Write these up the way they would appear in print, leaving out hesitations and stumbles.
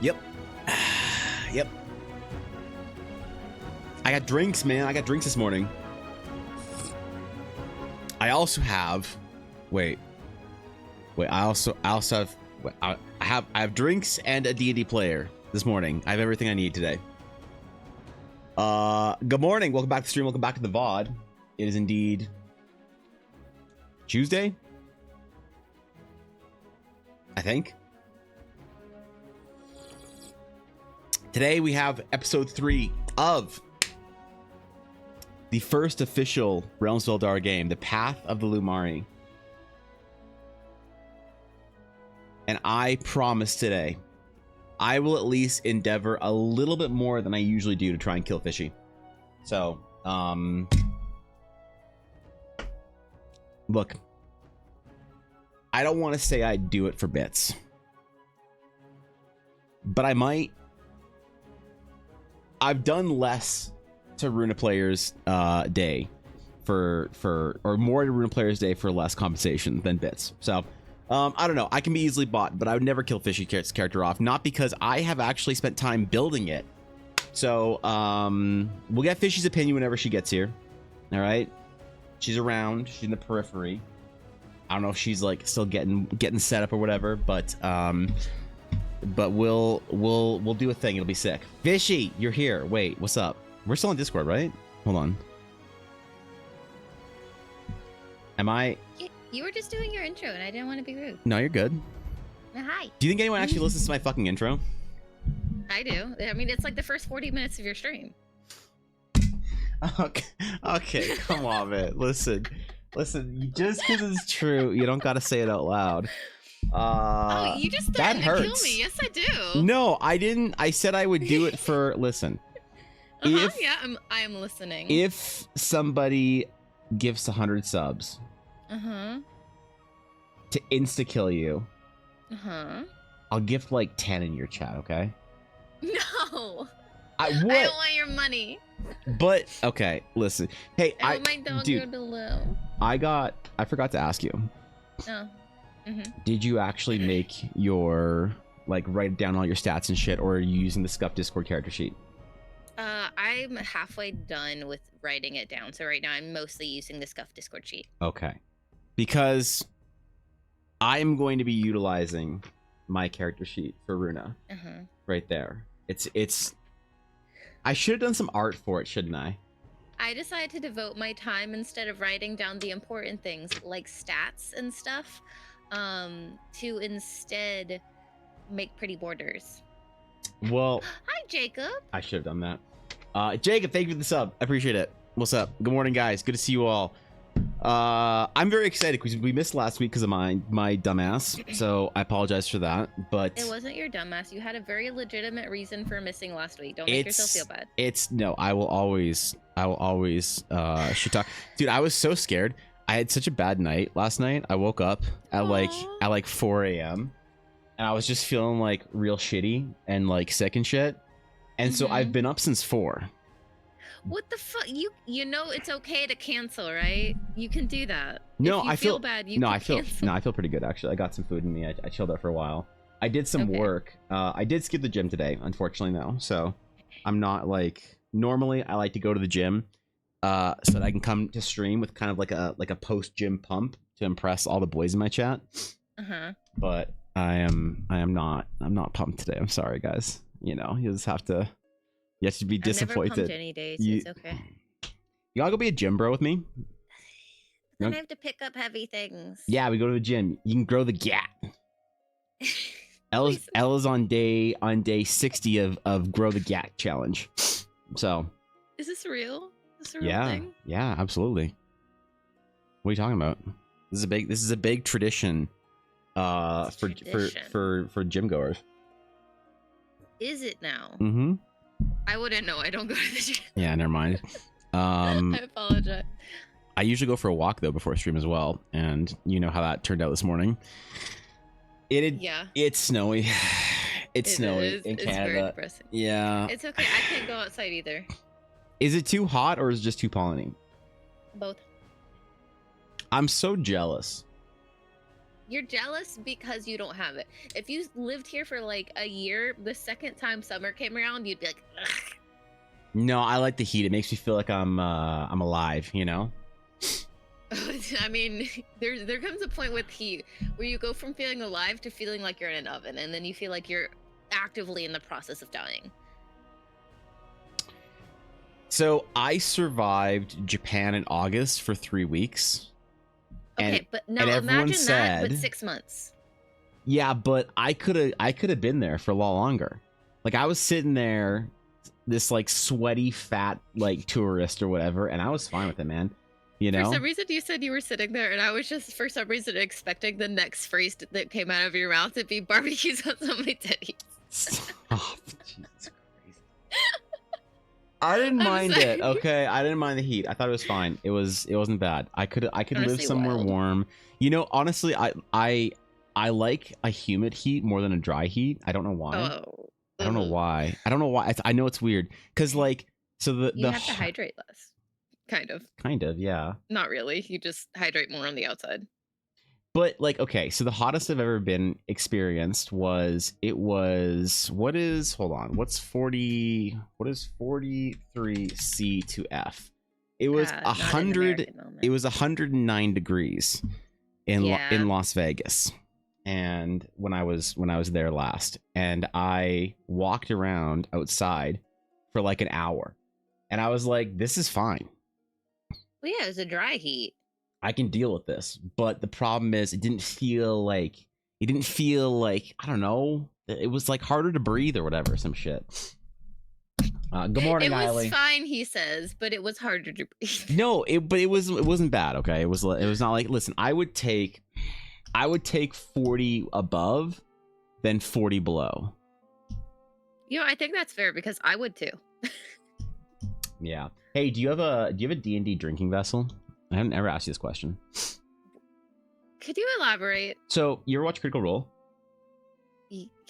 Yep. Yep. I got drinks, man. I got drinks this morning. I also have. Wait. I also have. I have drinks and a D&D player this morning. I have everything I need today. Good morning. Welcome back to the stream. Welcome back to the VOD. It is indeed Tuesday, I think. Today we have episode 3 of the first official Realms of Eldar game, The Path of the Luma'ri. And I promise today, I will at least endeavor a little bit more than I usually do to try and kill Fishy. So, look, I don't want to say I'd do it for bits, but I might. I've done less to Runa Players Day or more to Runa Players Day for less compensation than bits. So I don't know. I can be easily bought, but I would never kill Fishy's character off. Not because I have actually spent time building it. So we'll get Fishy's opinion whenever she gets here. All right. She's around. She's in the periphery. I don't know if she's like still getting set up or whatever, but we'll do a thing. It'll be sick. Fishy, you're here. Wait, what's up? We're still on Discord, right? Hold on. Am I? You were just doing your intro, and I didn't want to be rude. No, you're good. Hi. Do you think anyone actually listens to my fucking intro? I do. I mean, it's like the first 40 minutes of your stream. Okay, come on, man. Listen. Just because it's true, you don't gotta say it out loud. Oh, you just threatened to kill me. Yes, I do. No, I didn't. I said I would do it for. Listen. Yeah, I am listening. If somebody gives 100 subs, to insta kill you, I'll gift like 10 in your chat. Okay. No. I don't want your money. But okay, listen. Hey, my dog dude, below. I forgot to ask you. Oh. Did you actually make your write down all your stats and shit, or are you using the Scuff Discord character sheet? I'm halfway done with writing it down, so right now I'm mostly using the Scuff Discord sheet. Okay. Because I'm going to be utilizing my character sheet for Runa. Right there. It's. I should have done some art for it, shouldn't I? I decided to devote my time, instead of writing down the important things like stats and stuff, to instead make pretty borders. Well, hi Jacob. I should have done that. Jacob, thank you for the sub. I appreciate it. What's up? Good morning, guys. Good to see you all. I'm very excited because we missed last week because of my dumbass, so I apologize for that. But it wasn't your dumbass. You had a very legitimate reason for missing last week. Don't make yourself feel bad. No, I will always shit talk. Dude, I was so scared. I had such a bad night last night. I woke up at like 4 a.m. and I was just feeling like real shitty and like sick and shit. And so I've been up since 4. What the fuck? You know it's okay to cancel, right? You can do that. No, if you I feel bad. I feel pretty good actually. I got some food in me. I chilled out for a while. I did some work. I did skip the gym today, unfortunately though. So I'm not like normally I like to go to the gym so that I can come to stream with kind of like a post gym pump to impress all the boys in my chat. But I'm not pumped today. I'm sorry guys. You know, you just have to. You have to be disappointed. I've never pumped any days. So it's okay. You wanna go be a gym bro with me? Then I have to pick up heavy things. Yeah, we go to the gym. You can grow the gat. Ella's on day 60 of grow the gat challenge. So. Is this real? Is this a real thing? Yeah, absolutely. What are you talking about? This is a big tradition. For gym goers. Is it now? I wouldn't know. I don't go to the gym. Yeah, never mind. I apologize. I usually go for a walk though before stream as well, and you know how that turned out this morning. It's snowy. It's snowy in Canada. It's very depressing. Yeah. It's okay. I can't go outside either. Is it too hot or is it just too polleny? Both. I'm so jealous. You're jealous because you don't have it. If you lived here for like a year, the second time summer came around, you'd be like, ugh. No, I like the heat. It makes me feel like I'm alive, you know? I mean, there comes a point with heat where you go from feeling alive to feeling like you're in an oven, and then you feel like you're actively in the process of dying. So I survived Japan in August for 3 weeks. Okay, but no, everyone imagine said, that, but 6 months. Yeah, but I could have been there for a lot longer. Like I was sitting there, this like sweaty, fat like tourist or whatever, and I was fine with it, man. You know? For some reason, you said you were sitting there, and I was just, for some reason, expecting the next phrase that came out of your mouth to be barbecues on some of my titties. Stop. Jesus Christ. I didn't mind it, okay? I didn't mind the heat. I thought it was fine. It wasn't bad. I could live somewhere warm. You know, honestly, I like a humid heat more than a dry heat. I don't know why. Oh. I don't know why. I know it's weird because like you have to hydrate less. Kind of, yeah. Not really. You just hydrate more on the outside. But like, okay, so the hottest I've ever been experienced was what's 43 C to F? It was 100. It was 109 degrees in Las Vegas, and when I was there last, and I walked around outside for like an hour, and I was like, this is fine. Well, yeah, it was a dry heat. I can deal with this, but the problem is it didn't feel like I don't know. It was like harder to breathe or whatever, some shit. Good morning, Eiley. It was fine, he says, but it was harder to breathe. No, it wasn't bad. Okay, it was not like, listen, I would take 40 above than 40 below. You know, I think that's fair because I would too. Yeah. Hey, do you have a D&D drinking vessel? I haven't ever asked you this question. Could you elaborate? So, you ever watch Critical Role?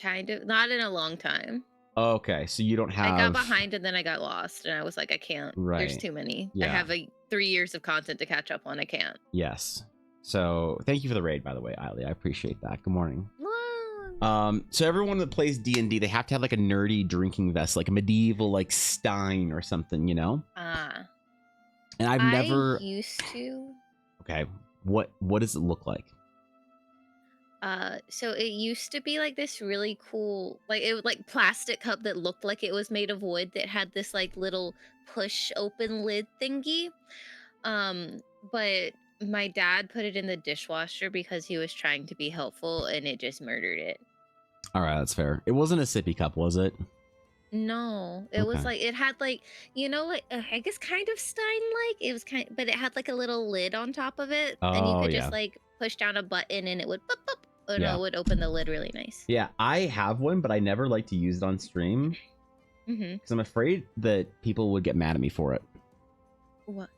Kind of. Not in a long time. Okay, so you don't have... I got behind and then I got lost, and I was like, I can't. Right. There's too many. Yeah. I have 3 years of content to catch up on. I can't. Yes. So, thank you for the raid, by the way, Eiley. I appreciate that. Good morning. So everyone that plays D&D, they have to have like a nerdy drinking vessel, like a medieval like stein or something, you know? And I've never used to. Okay. What does it look like? So it used to be like this really cool, like it was like plastic cup that looked like it was made of wood that had this like little push open lid thingy. But my dad put it in the dishwasher because he was trying to be helpful, and it just murdered it. All right, that's fair. It wasn't a sippy cup, was it? No, it was like, it had like, you know, like I guess kind of Stein-like. It was but it had like a little lid on top of it, and you could just like push down a button, and it would boop, boop, and it would open the lid really nice. Yeah, I have one, but I never like to use it on stream because I'm afraid that people would get mad at me for it. What?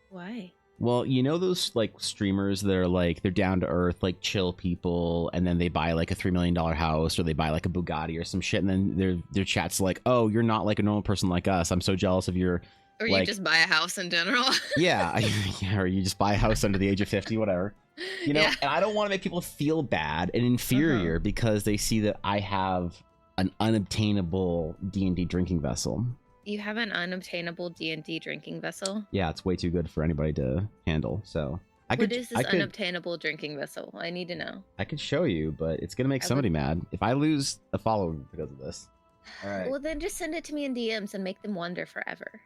Why? Well, you know those like streamers that are like, they're down to earth, like chill people, and then they buy like a $3 million house, or they buy like a Bugatti or some shit, and then their chat's like, oh, you're not like a normal person like us. I'm so jealous of your... Or like, you just buy a house in general. Yeah, or you just buy a house under the age of 50, whatever. You know, and I don't want to make people feel bad and inferior because they see that I have an unobtainable D&D drinking vessel. You have an unobtainable D&D drinking vessel? Yeah, it's way too good for anybody to handle. So what is this unobtainable drinking vessel? I need to know. I could show you, but it's gonna make somebody mad if I lose a follower because of this. All right. Well, then just send it to me in DMs and make them wonder forever.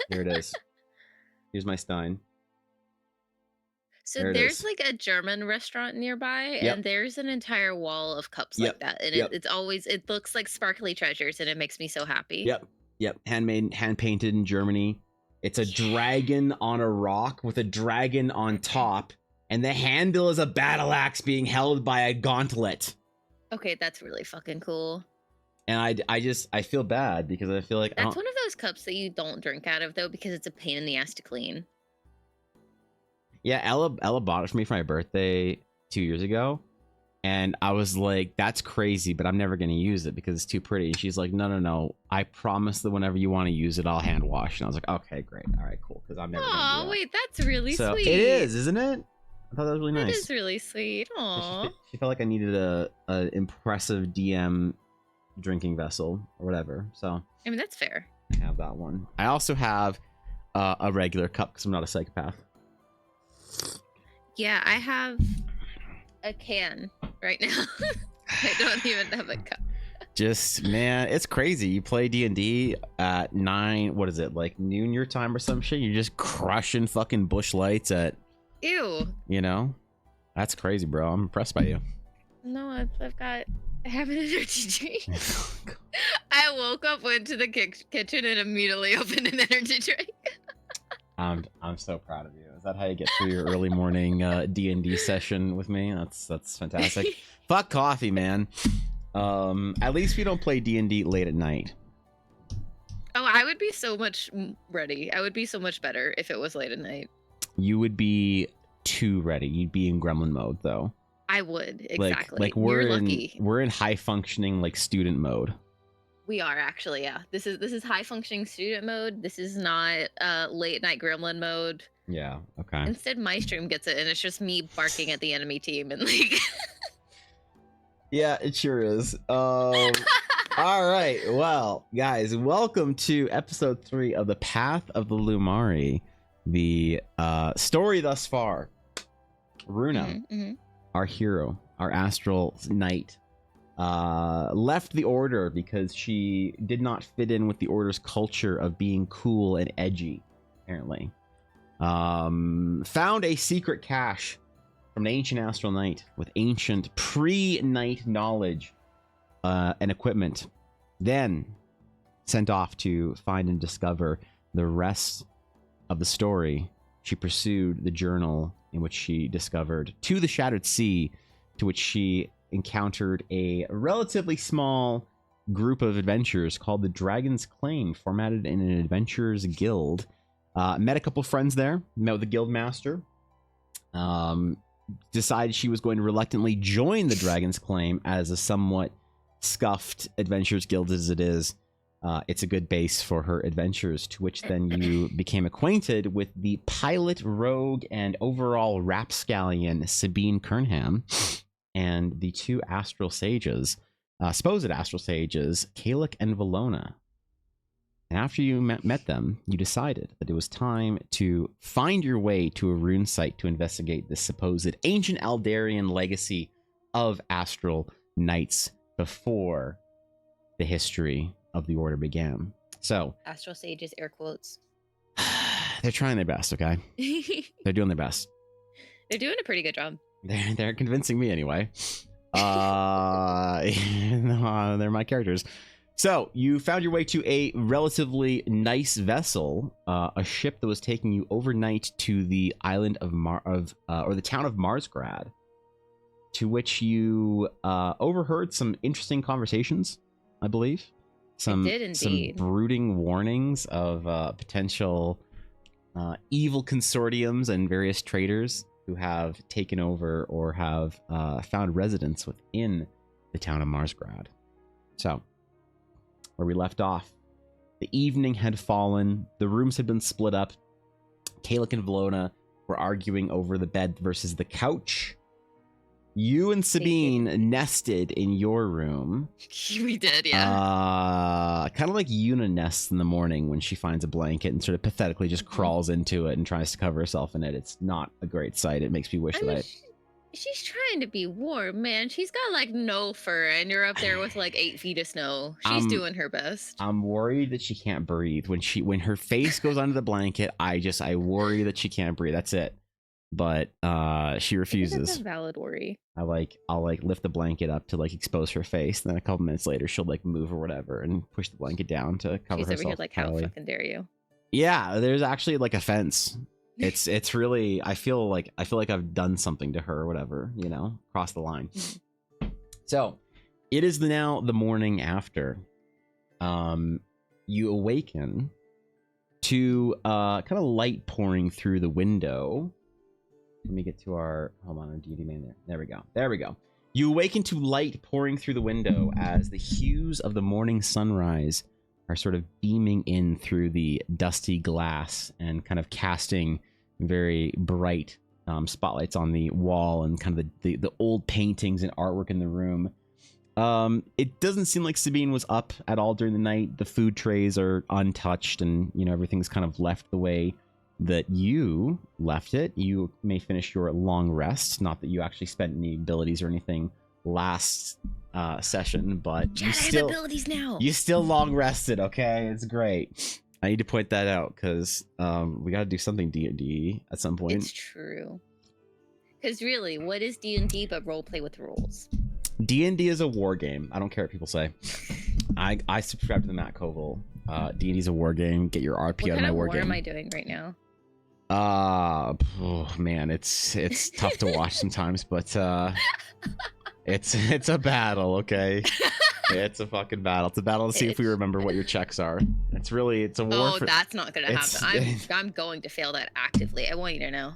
Here it is. Here's my Stein. So there's like a German restaurant nearby, and there's an entire wall of cups like that, and it's always, it looks like sparkly treasures, and it makes me so happy. Yep, handmade, hand painted in Germany. It's a dragon on a rock with a dragon on top, and the handle is a battle axe being held by a gauntlet. Okay, that's really fucking cool. And I feel bad because I feel like that's one of those cups that you don't drink out of though, because it's a pain in the ass to clean. Yeah, Ella bought it for me for my birthday 2 years ago. And I was like, that's crazy, but I'm never going to use it because it's too pretty. And she's like, no. I promise that whenever you want to use it, I'll hand wash. And I was like, okay, great. All right, cool. Because I'm never going to do that. Wait, that's really so sweet. It is, isn't it? I thought that was really That nice. is really sweet. Yeah, Aww. she felt like I needed a impressive DM drinking vessel or whatever. So I mean, that's fair. I have that one. I also have a regular cup because I'm not a psychopath. Yeah, I have a can right now. I don't even have a cup. Just, man, it's crazy. You play D&D at 9, what is it, like noon your time or some shit? You're just crushing fucking bush lights at, Ew. you know? That's crazy, bro. I'm impressed by you. No, I have an energy drink. I woke up, went to the kitchen, and immediately opened an energy drink. I'm so proud of you. Is that how you get through your early morning D&D session with me? That's fantastic. Fuck coffee, man. At least we don't play D&D late at night. Oh, I would be so much ready. I would be so much better if it was late at night. You would be too ready. You'd be in gremlin mode though. I would, exactly. Like You're lucky. we're in high functioning like student mode. We are actually, yeah. This is high functioning student mode. This is not late night gremlin mode. Yeah, okay. Instead, my stream gets it, and it's just me barking at the enemy team and like. Yeah, it sure is. All right, well, guys, welcome to episode 3 of the Path of the Luma'ri, the story thus far. Runa, our hero, our astral knight, left the order because she did not fit in with the order's culture of being cool and edgy, apparently. Found a secret cache from an ancient astral knight with ancient pre-knight knowledge and equipment, then sent off to find and discover the rest of the story. She pursued the journal in which she discovered To the Shattered Sea, to which she encountered a relatively small group of adventurers called the Dragon's Claim, formatted in an adventurers guild. Met a couple friends there, met with the guild master, decided she was going to reluctantly join the Dragon's Claim as a somewhat scuffed adventurers guild as it is. It's a good base for her adventures, to which then you became acquainted with the pilot, rogue, and overall rapscallion Sabine Kernham, and the two astral sages, supposed astral sages, Kalik and Valona. And after you met them, you decided that it was time to find your way to a rune site to investigate this supposed ancient Aldarian legacy of astral knights before the history of the order began. So, Astral sages, air quotes. they're trying their best, okay? They're doing their best. They're doing a pretty good job. They're convincing me anyway. They're my characters. So you found your way to a relatively nice vessel, a ship that was taking you overnight to the island of or the town of Marsgrad, to which you overheard some interesting conversations, I believe. Some brooding warnings of potential evil consortiums and various traders who have taken over or have found residence within the town of Marsgrad. So, where we left off, the evening had fallen, the rooms had been split up, Kalik and Valona were arguing over the bed versus the couch. You and Sabine nested in your room. We did, yeah. Kind of like Yuna nests in the morning when she finds a blanket and sort of pathetically just crawls into it and tries to cover herself in it. It's not a great sight. It makes me wish She's trying to be warm, man. She's got like no fur, and you're up there with like 8 feet of snow. She's doing her best. I'm worried that she can't breathe when her face goes under the blanket. I worry that she can't breathe. That's it. But she refuses. That's a valid worry. I'll lift the blanket up to like expose her face, and then a couple minutes later she'll like move or whatever and push the blanket down to cover herself. She's over here like, how fucking dare you? Yeah, there's actually like a fence. It's really I feel like I've done something to her or whatever, you know, cross the line. So it is now the morning after. You awaken to kind of light pouring through the window. Let me get to our deity main there. There we go. You awaken to light pouring through the window as the hues of the morning sunrise are sort of beaming in through the dusty glass and kind of casting very bright spotlights on the wall and kind of the old paintings and artwork in the room. It doesn't seem like Sabine was up at all during the night. The food trays are untouched, and everything's kind of left the way that you left it. You may finish your long rest. Not that you actually spent any abilities or anything last session, but you still abilities now. You still long rested. Okay, it's great. I need to point that out because we got to do something D&D at some point. It's true. Because really, what is D&D but roleplay with rules? D&D is a war game. I don't care what people say. I subscribe to the Matt Koval. D&D is a war game. Get your RP out of my war game. What am I doing right now? Oh man, it's tough to watch sometimes, but it's a battle, okay? It's a fucking battle. It's a battle to see if we remember what your checks are. It's a war. Oh, that's not gonna happen. I'm going to fail that actively. I want you to know.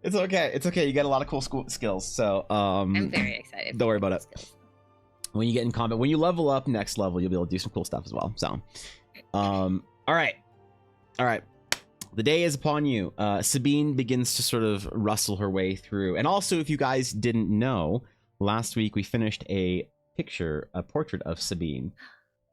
It's okay. It's okay. You got a lot of cool skills, so I'm very excited. Don't worry about it. Skills. When you get in combat, when you level up next level, you'll be able to do some cool stuff as well. So, all right. The day is upon you. Sabine begins to sort of rustle her way through. And also, if you guys didn't know, last week we finished a portrait of Sabine.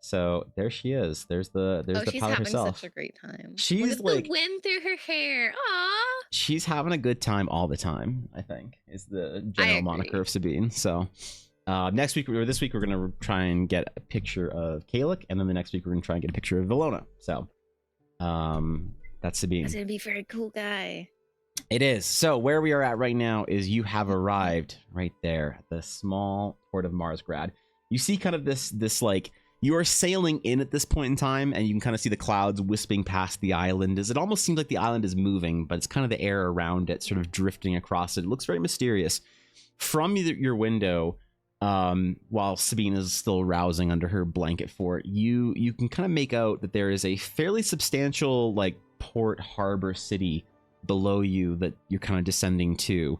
So there she is. There's the pilot herself. She's having such a great time. She's like the wind through her hair. Aww. She's having a good time all the time, I think, is the general moniker of Sabine. So this week we're going to try and get a picture of Kalik, and then the next week we're going to try and get a picture of Vilona. So that's Sabine. That's going to be a very cool guy. It is. So where we are at right now is you have arrived right there at the small port of Marsgrad. You see kind of this like, you are sailing in at this point in time, and you can kind of see the clouds wisping past the island. As it almost seems like the island is moving, but it's kind of the air around it sort of drifting across it. It looks very mysterious. From your window, while Sabine is still rousing under her blanket fort, you can kind of make out that there is a fairly substantial like port harbor city below you that you're kind of descending to.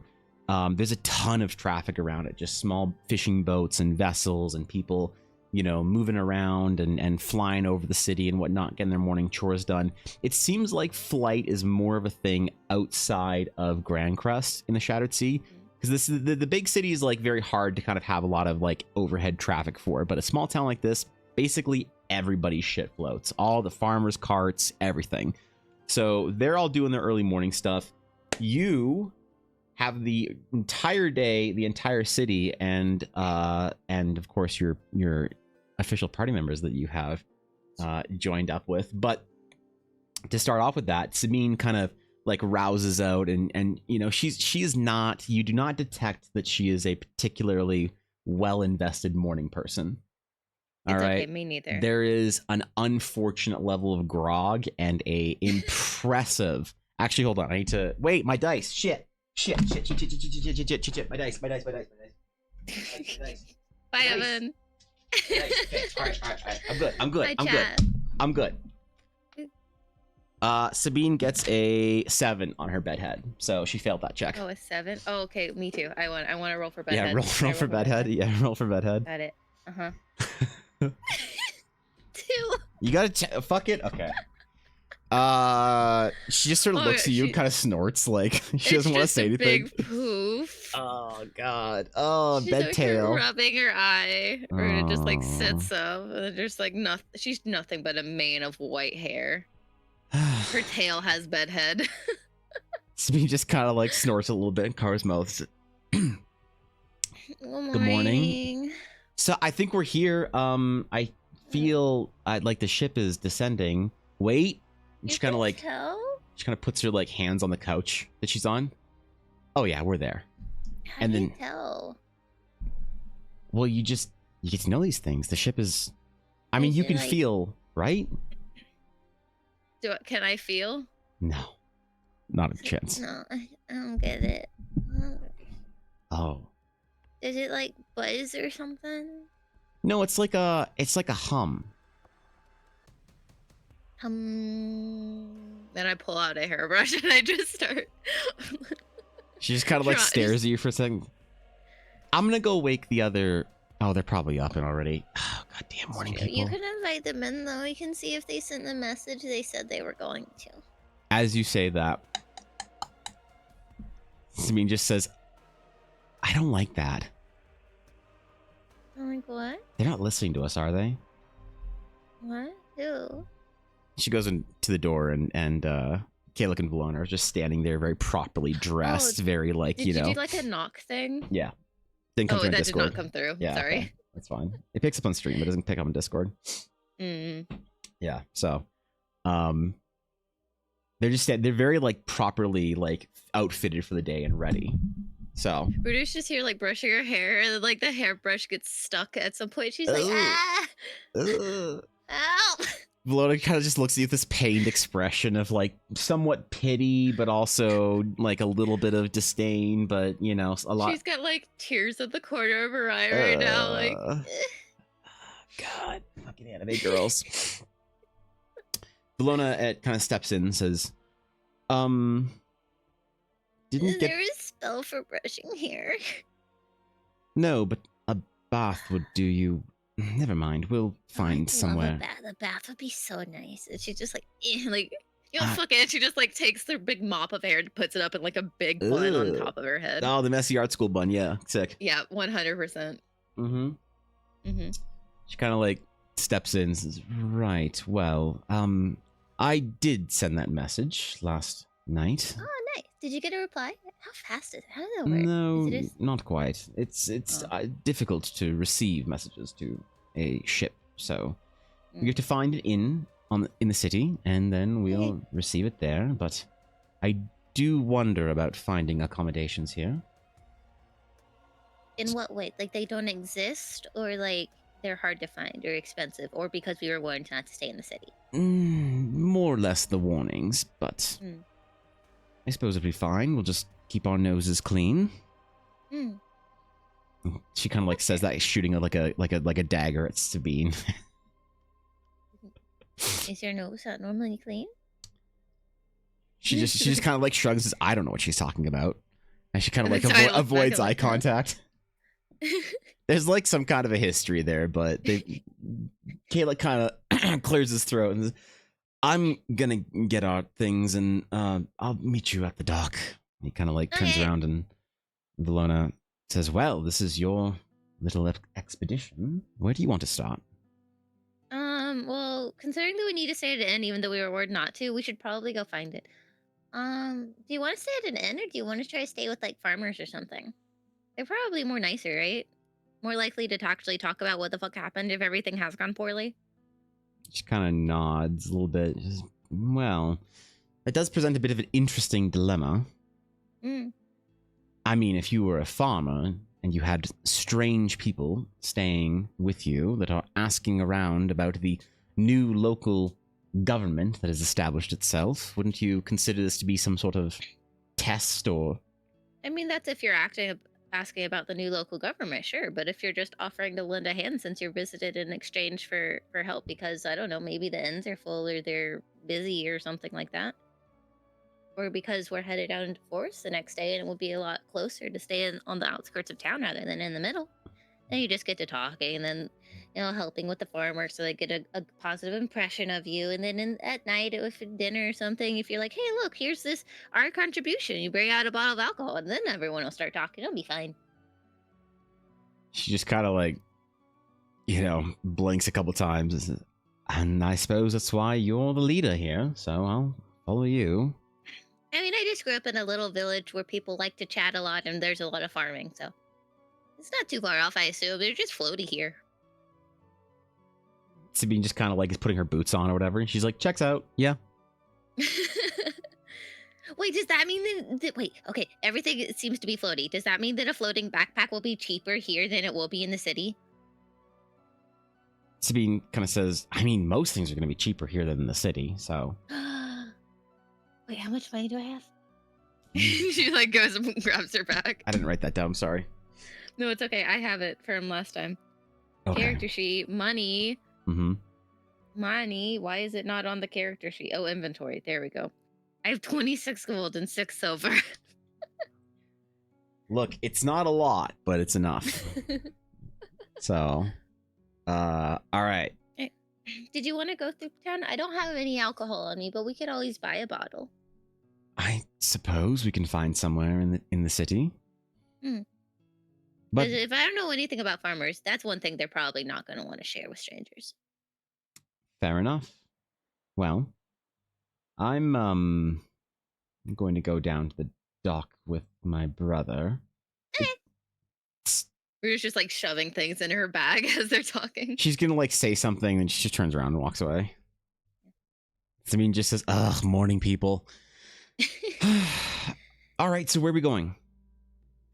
There's a ton of traffic around it, just small fishing boats and vessels and people moving around and flying over the city and whatnot, getting their morning chores done. It seems like flight is more of a thing outside of Grand Crest in the Shattered Sea, because this is the big city is like very hard to kind of have a lot of like overhead traffic for. But a small town like this, basically everybody's shit floats, all the farmers' carts, everything. So they're all doing their early morning stuff. You have the entire day, the entire city, and of course your official party members that you have joined up with. But to start off with that, Sabine kind of like rouses out, and she is not. You do not detect that she is a particularly well invested morning person. All right, okay, me neither. There is an unfortunate level of grog and a impressive. Actually, hold on. I need to wait. My dice. Shit. My dice. Bye, Evan. Okay. All right. I'm good. Sabine gets a 7 on her bedhead, so she failed that check. Oh, a 7? Oh, okay. Me too. I want to roll for bedhead. Yeah, roll for bedhead. Yeah, roll for bedhead. Got it. 2. You gotta fuck it. Okay. She just sort of looks at you and kind of snorts, like she doesn't want to say anything. Big poof. Oh god. Oh, she's bed tail. Rubbing her eye, or it just like sits up, and there's like nothing. She's nothing but a mane of white hair. Her tail has bedhead. Sabine just kind of like snorts a little bit in Kara's mouth. Good morning. So I think we're here. I feel like the ship is descending. Wait. She kind of like she kind of puts her like hands on the couch that she's on. Oh yeah, we're there. How do you tell? Well, you get to know these things. The ship is. I mean, you can like, feel, right? Can I feel? No, not a chance. No, I don't get it. Oh. Is it like buzz or something? No, it's like a hum. Then I pull out a hairbrush and I just start. She just kind of like stares at you for a second. I'm gonna go wake the other. Oh, they're probably up and already. Oh, goddamn morning people. You can invite them in though. We can see if they sent the message they said they were going to. As you say that, Sabine just says, I don't like that. I'm like, what? They're not listening to us, are they? What? Who? She goes into the door, and Kayla and Valona are just standing there, very properly dressed, very like, Did you do like a knock thing? Yeah. Didn't come through on that Discord. did not come through. Yeah, Sorry. okay. That's fine. It picks up on stream, but it doesn't pick up on Discord. Yeah, so they're very like properly like outfitted for the day and ready. So Rudu's just here like brushing her hair, and then like the hairbrush gets stuck at some point. She's like, ow. Valona kind of just looks at you with this pained expression of like somewhat pity, but also like a little bit of disdain, but you know, a lot. She's got like tears at the corner of her eye right now, like God, fucking anime girls. Valona kind of steps in and says, didn't Is get... there a spell for brushing hair? No, but a bath would do you. Never mind, we'll find somewhere. The bath would be so nice. And she's just like, like, you know, fuck it. She just like takes their big mop of hair and puts it up in like a big bun on top of her head. Oh, the messy art school bun, yeah, sick. Yeah, 100%. She kind of like steps in and says, right, well, I did send that message last night. Oh, nice. Did you get a reply? How fast is it? How does that work? No, not quite. It's difficult to receive messages to a ship, so we have to find it in the city, and then we'll receive it there. But I do wonder about finding accommodations here. In what way? Like they don't exist, or like they're hard to find or expensive, or because we were warned not to stay in the city? More or less the warnings, but I suppose it'll be fine. We'll just keep our noses clean. She kind of like says that, shooting like a dagger at Sabine. Is your nose not normally clean? She just kind of like shrugs and says, I don't know what she's talking about. And she kind of like avoids eye contact. There's like some kind of a history there, but Kayla kind of clears his throat and says, I'm gonna get our things, and I'll meet you at the dock. He kind of like turns around, and Valona says, well, this is your little expedition. Where do you want to start? Well, considering that we need to stay at an inn, even though we were warned not to, we should probably go find it. Do you want to stay at an inn, or do you want to try to stay with like farmers or something? They're probably more nicer, right? More likely to actually talk about what the fuck happened if everything has gone poorly. She kind of nods a little bit. Says, well, it does present a bit of an interesting dilemma. I mean, if you were a farmer and you had strange people staying with you that are asking around about the new local government that has established itself, wouldn't you consider this to be some sort of test or... I mean, that's if you're asking about the new local government, sure. But if you're just offering to lend a hand since you're visited in exchange for help because, I don't know, maybe the inns are full or they're busy or something like that. Or because we're headed out into forest the next day and it will be a lot closer to stay on the outskirts of town rather than in the middle. Then you just get to talking and then, you know, helping with the farmers so they get a positive impression of you. And then at night, if dinner or something, if you're like, hey, look, here's our contribution. You bring out a bottle of alcohol and then everyone will start talking. It'll be fine. She just kind of like, you know, blinks a couple times and says, and I suppose that's why you're the leader here, so I'll follow you. I mean, I just grew up in a little village where people like to chat a lot and there's a lot of farming, so it's not too far off, I assume. They're just floaty here. Sabine just kind of like is putting her boots on or whatever, and she's like, checks out. Yeah. Wait, does that mean wait, okay, everything seems to be floaty. Does that mean that a floating backpack will be cheaper here than it will be in the city? Sabine kind of says, I mean, most things are going to be cheaper here than in the city, so... Wait, how much money do I have? She like goes and grabs her bag. I didn't write that down, sorry. No, it's okay. I have it from last time. Okay. Character sheet, money. Money. Why is it not on the character sheet? Oh, inventory. There we go. I have 26 gold and 6 silver. Look, it's not a lot, but it's enough. So, all right. Did you want to go through town? I don't have any alcohol on me, but we could always buy a bottle. I suppose we can find somewhere in the city. Hmm. But If I don't know anything about farmers, that's one thing they're probably not going to want to share with strangers. fair enough. Well, I'm going to go down to the dock with my brother. Rue's just like shoving things in her bag as they're talking. She's gonna like say something, and she just turns around and walks away. Sabine just says, "Ugh, morning people." All right, so where are we going?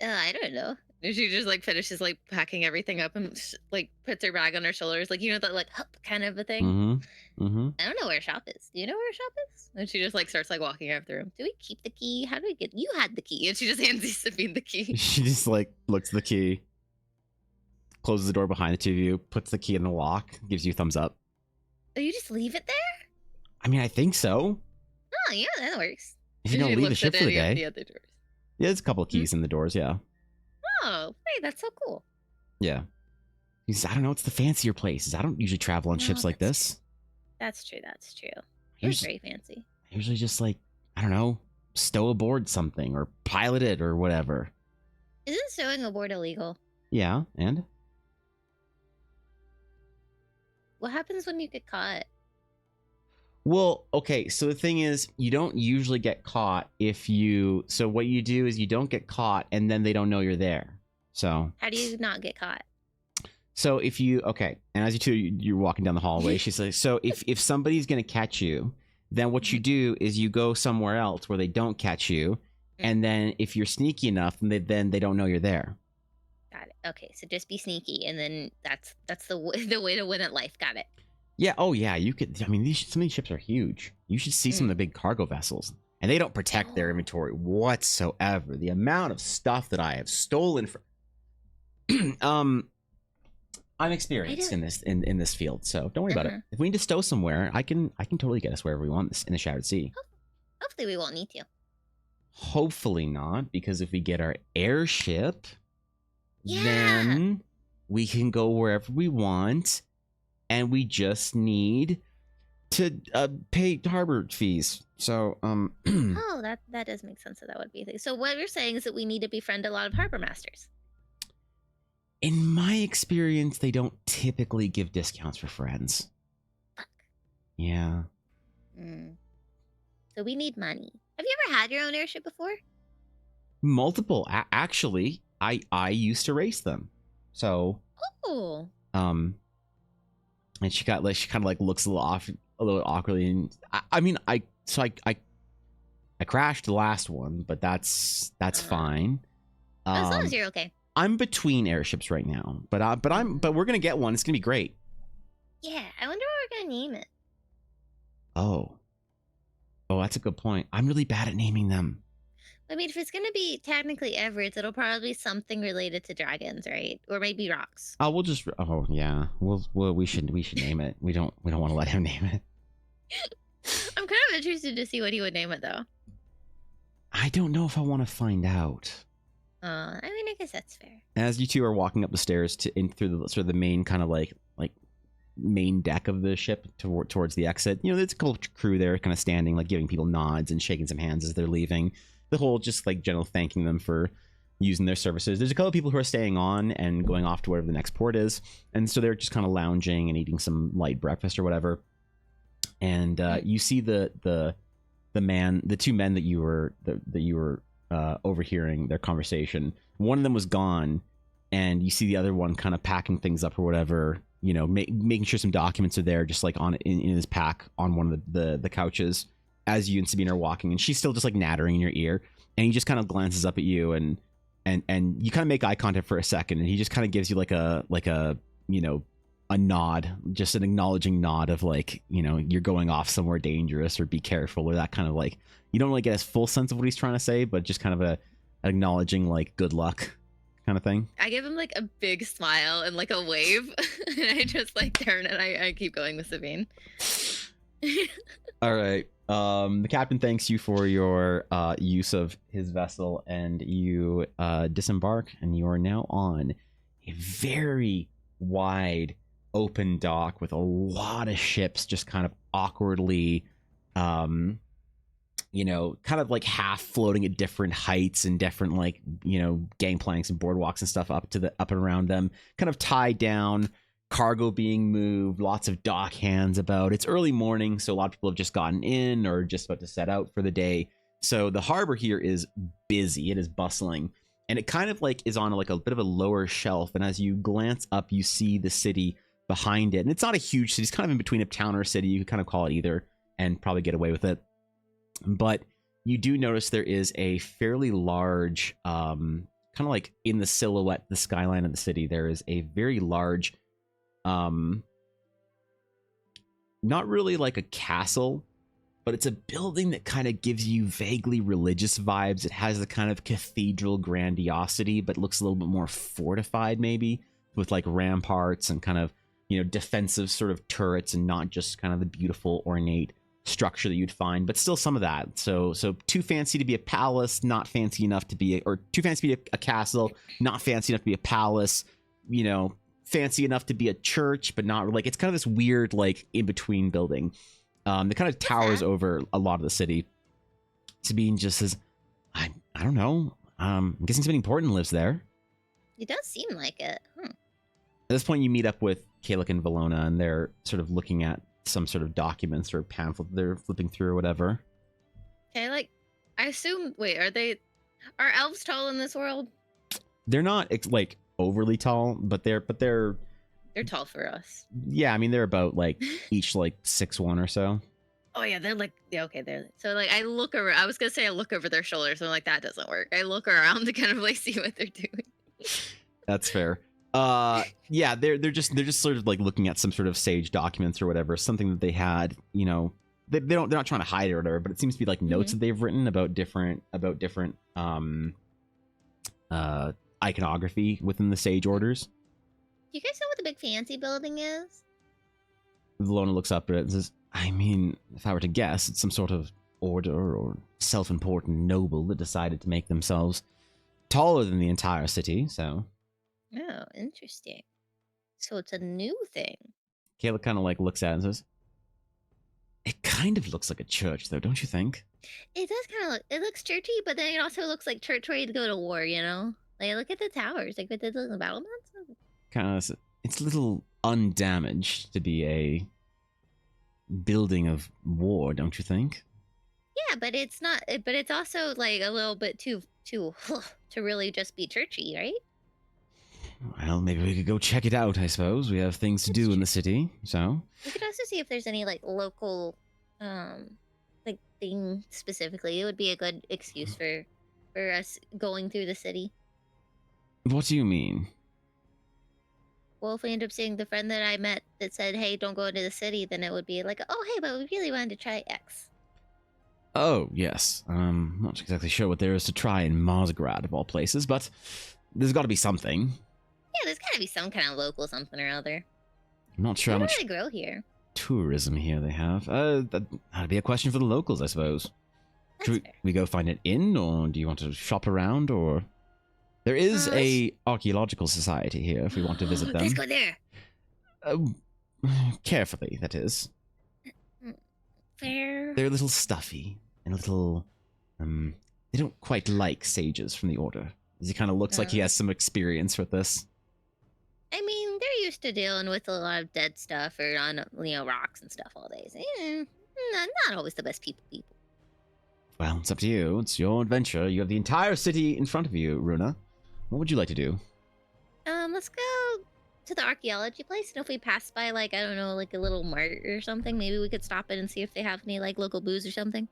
I don't know. And she just like finishes like packing everything up and like puts her bag on her shoulders, like that like hup kind of a thing. I don't know where shop is. Do you know where shop is? And she just like starts like walking out of the room. Do we keep the key? How do we get? You had the key, and she just hands Sabine the key. She just like looks at the key, closes the door behind the two of you, puts the key in the lock, gives you a thumbs up. Oh, you just leave it there? I mean, I think so. Oh yeah, that works. If you don't leave the ship for the day. The other doors. Yeah, there's a couple of keys in the doors. Yeah. Oh, hey, that's so cool. Yeah. He says, I don't know. It's the fancier places. I don't usually travel on ships like this. That's true. That's true. It's very fancy. I usually just like, I don't know, stow aboard something or pilot it or whatever. Isn't stowing aboard illegal? Yeah, and? What happens when you get caught? Well, okay, so the thing is, you don't usually get caught if you... So what you do is you don't get caught, and then they don't know you're there. So... How do you not get caught? So if you... Okay, and as you two, you're walking down the hallway, she's like, so if somebody's going to catch you, then what you do is you go somewhere else where they don't catch you, and then if you're sneaky enough, then they don't know you're there. Got it. Okay, so just be sneaky, and then that's the way to win at life. Got it. Yeah, oh yeah, you could... I mean, some of these ships are huge. You should see some of the big cargo vessels. And they don't protect their inventory whatsoever. The amount of stuff that I have stolen from... I'm experienced in this field, so don't worry about it. If we need to stow somewhere, I can totally get us wherever we want in the Shattered Sea. Hopefully we won't need to. Hopefully not, because if we get our airship, then we can go wherever we want, and we just need to pay harbor fees. So, oh, that does make sense. That would be a thing. So what you're saying is that we need to befriend a lot of harbor masters. In my experience, they don't typically give discounts for friends. Fuck. Yeah. So we need money. Have you ever had your own airship before? Multiple. Actually, I used to race them. So. Oh. And she kind of like looks a little awkwardly, and I crashed the last one, but that's fine. As long as you're okay. I'm between airships right now, but we're gonna get one. It's gonna be great. Yeah, I wonder what we're gonna name it. Oh, that's a good point. I'm really bad at naming them. I mean, if it's gonna be technically Everett's, it'll probably be something related to dragons, right? Or maybe rocks. Oh, we'll just. Oh yeah, we should name it. We don't want to let him name it. I'm kind of interested to see what he would name it, though. I don't know if I want to find out. I mean, I guess that's fair. As you two are walking up the stairs through the sort of the main kind of like main deck of the ship towards the exit, there's a cool crew there, kind of standing, like giving people nods and shaking some hands as they're leaving. The whole just like general thanking them for using their services. There's a couple of people who are staying on and going off to wherever the next port is, and so they're just kind of lounging and eating some light breakfast or whatever. And you see the two men that you were overhearing their conversation. One of them was gone, and you see the other one kind of packing things up or whatever. Making sure some documents are there, just like in his pack on one of the couches. As you and Sabine are walking, and she's still just like nattering in your ear, and he just kind of glances up at you, and you kind of make eye contact for a second, and he just kind of gives you like a nod, just an acknowledging nod of like, you're going off somewhere dangerous, or be careful, or that kind of like, you don't really get a full sense of what he's trying to say, but just kind of a acknowledging like good luck kind of thing. I give him like a big smile and like a wave, and I just like turn and I keep going with Sabine. All right. The captain thanks you for your use of his vessel, and you disembark, and you are now on a very wide open dock with a lot of ships just kind of awkwardly kind of like half floating at different heights and different like, gangplanks and boardwalks and stuff up and around them, kind of tied down, cargo being moved, lots of dock hands about. It's early morning, so a lot of people have just gotten in or just about to set out for the day. So the harbor here is busy, it is bustling, and it kind of like is on like a bit of a lower shelf. And as you glance up, you see the city behind it. And it's not a huge city, it's kind of in between a town or a city. You could kind of call it either and probably get away with it. But you do notice there is a fairly large, kind of like in the silhouette, the skyline of the city, there is a very large, not really like a castle, but it's a building that kind of gives you vaguely religious vibes. It has the kind of cathedral grandiosity, but looks a little bit more fortified, maybe, with like ramparts and kind of, defensive sort of turrets, and not just kind of the beautiful ornate structure that you'd find, but still some of that. So too fancy to be a palace, not fancy enough to be or too fancy to be a castle, not fancy enough to be a palace, fancy enough to be a church, but not like, it's kind of this weird like in between building. That kind of towers over a lot of the city. Sabine just says, I don't know. I'm guessing something important lives there. It does seem like it. At this point, you meet up with Kalik and Valona, and they're sort of looking at some sort of documents or pamphlet they're flipping through or whatever. Okay, I assume. Wait, are elves tall in this world? They're not like overly tall, but they're tall for us. Yeah, I mean they're about like each like 6'1" or so. Oh yeah, they're like, yeah, okay, they're so like I look over. I was gonna say I look over their shoulders, and I'm like, that doesn't work. I look around to kind of like see what they're doing. That's fair. Yeah, they're just sort of like looking at some sort of sage documents or whatever, something that they had, they're not trying to hide it or whatever, but it seems to be like notes that they've written about different iconography within the sage orders. Do you guys know what the big fancy building is? Valona looks up at it and says, I mean, if I were to guess, it's some sort of order or self-important noble that decided to make themselves taller than the entire city, so. Oh, interesting. So it's a new thing. Kayla kind of like looks at it and says, it kind of looks like a church, though, don't you think? It does kind of look, it looks churchy, but then it also looks like church ready to go to war, Like, look at the towers, like with the battlements. Kind of, it's a little undamaged to be a building of war, don't you think? Yeah, but it's not, but it's also like a little bit too to really just be churchy, right? Well, maybe we could go check it out, I suppose. We have things to do in the city, so. We could also see if there's any, like, local, like, thing specifically. It would be a good excuse for us going through the city. What do you mean? Well, if we end up seeing the friend that I met that said, hey, don't go into the city, then it would be like, oh, hey, but we really wanted to try X. Oh, yes. Not exactly sure what there is to try in Marsgrad, of all places, but there's got to be something. Yeah, there's got to be some kind of local something or other. I'm not sure how much they grow here. Tourism here they have. That'd be a question for the locals, I suppose. Should we go find an inn, or do you want to shop around, or... There is a archaeological society here if we want to visit them. Let's go there. Carefully, that is. Fair. They're a little stuffy and a little... they don't quite like sages from the Order. He kind of looks like he has some experience with this. I mean, they're used to dealing with a lot of dead stuff or on, rocks and stuff all day. Not always the best people. Well, it's up to you. It's your adventure. You have the entire city in front of you, Runa. What would you like to do? Let's go to the archaeology place, and if we pass by, like, I don't know, like a little mart or something, maybe we could stop in and see if they have any, like, local booze or something.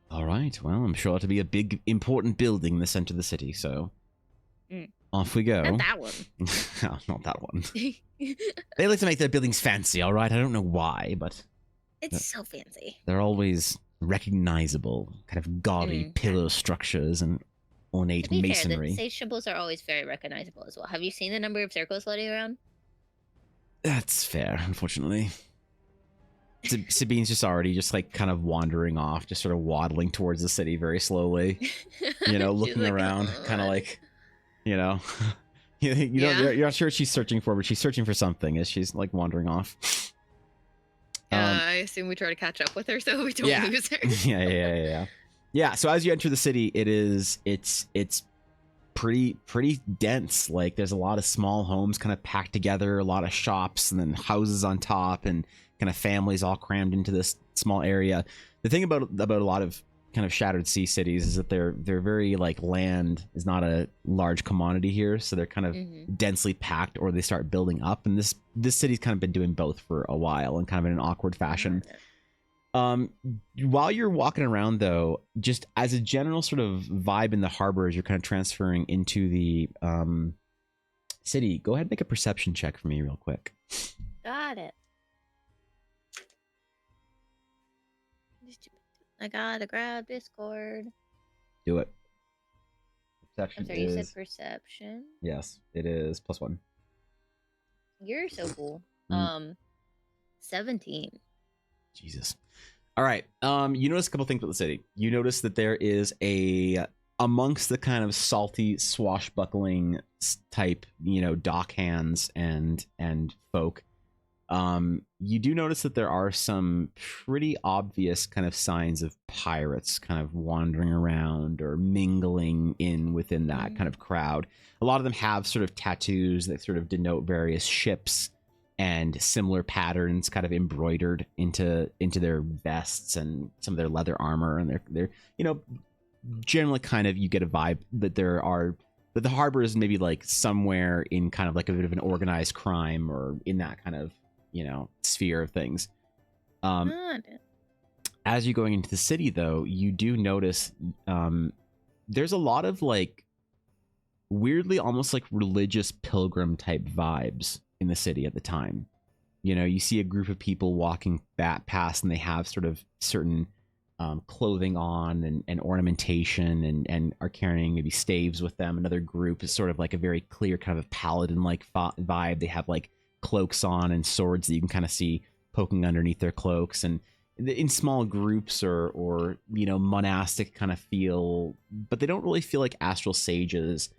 All right. Well, I'm sure to be a big, important building in the center of the city, so off we go. Not that one. No, not that one. They like to make their buildings fancy, all right? I don't know why, but... It's so fancy. They're always recognizable, kind of gaudy pillar structures and ornate masonry. Fair, the sage symbols are always very recognizable as well. Have you seen the number of circles floating around? That's fair, unfortunately. Sabine's just already just like kind of wandering off, just sort of waddling towards the city very slowly, looking like, around, kind of like, you're not sure what she's searching for, but she's searching for something as she's like wandering off. I assume we try to catch up with her so we don't Yeah. lose her. Yeah. So as you enter the city, it's pretty dense. Like there's a lot of small homes kind of packed together, a lot of shops, and then houses on top, and kind of families all crammed into this small area. The thing about a lot of kind of Shattered Sea cities is that they're very like land is not a large commodity here, so they're kind of densely packed, or they start building up. And this city's kind of been doing both for a while, and kind of in an awkward fashion. While you're walking around, though, just as a general sort of vibe in the harbor as you're kind of transferring into the city, go ahead and make a perception check for me real quick. Got it. I gotta grab Discord. Do it. Perception I'm sorry, you said perception? Yes, it is +1. You're so cool. 17. Jesus. All right. You notice a couple things about the city. You notice that there is amongst the kind of salty, swashbuckling type, dock hands and folk. You do notice that there are some pretty obvious kind of signs of pirates kind of wandering around or mingling within that kind of crowd. A lot of them have sort of tattoos that sort of denote various ships and similar patterns kind of embroidered into their vests and some of their leather armor. And they're generally kind of, you get a vibe that that the harbor is maybe like somewhere in kind of like a bit of an organized crime, or in that kind of, sphere of things. As you're going into the city, though, you do notice there's a lot of like weirdly almost like religious pilgrim type vibes in the city at the time. You see a group of people walking past, and they have sort of certain clothing on and ornamentation, and are carrying maybe staves with them. Another group is sort of like a very clear kind of paladin like vibe. They have like cloaks on and swords that you can kind of see poking underneath their cloaks, and in small groups or monastic kind of feel, but they don't really feel like astral sages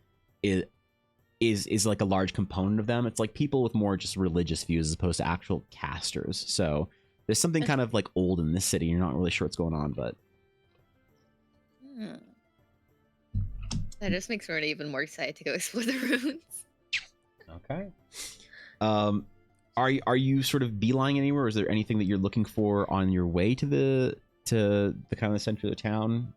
is like a large component of them. It's like people with more just religious views as opposed to actual casters. So there's something kind of like old in this city. You're not really sure what's going on, but that just makes Rona even more excited to go explore the ruins. Okay. Are you sort of beelining anywhere? Or is there anything that you're looking for on your way to the kind of the center of the town?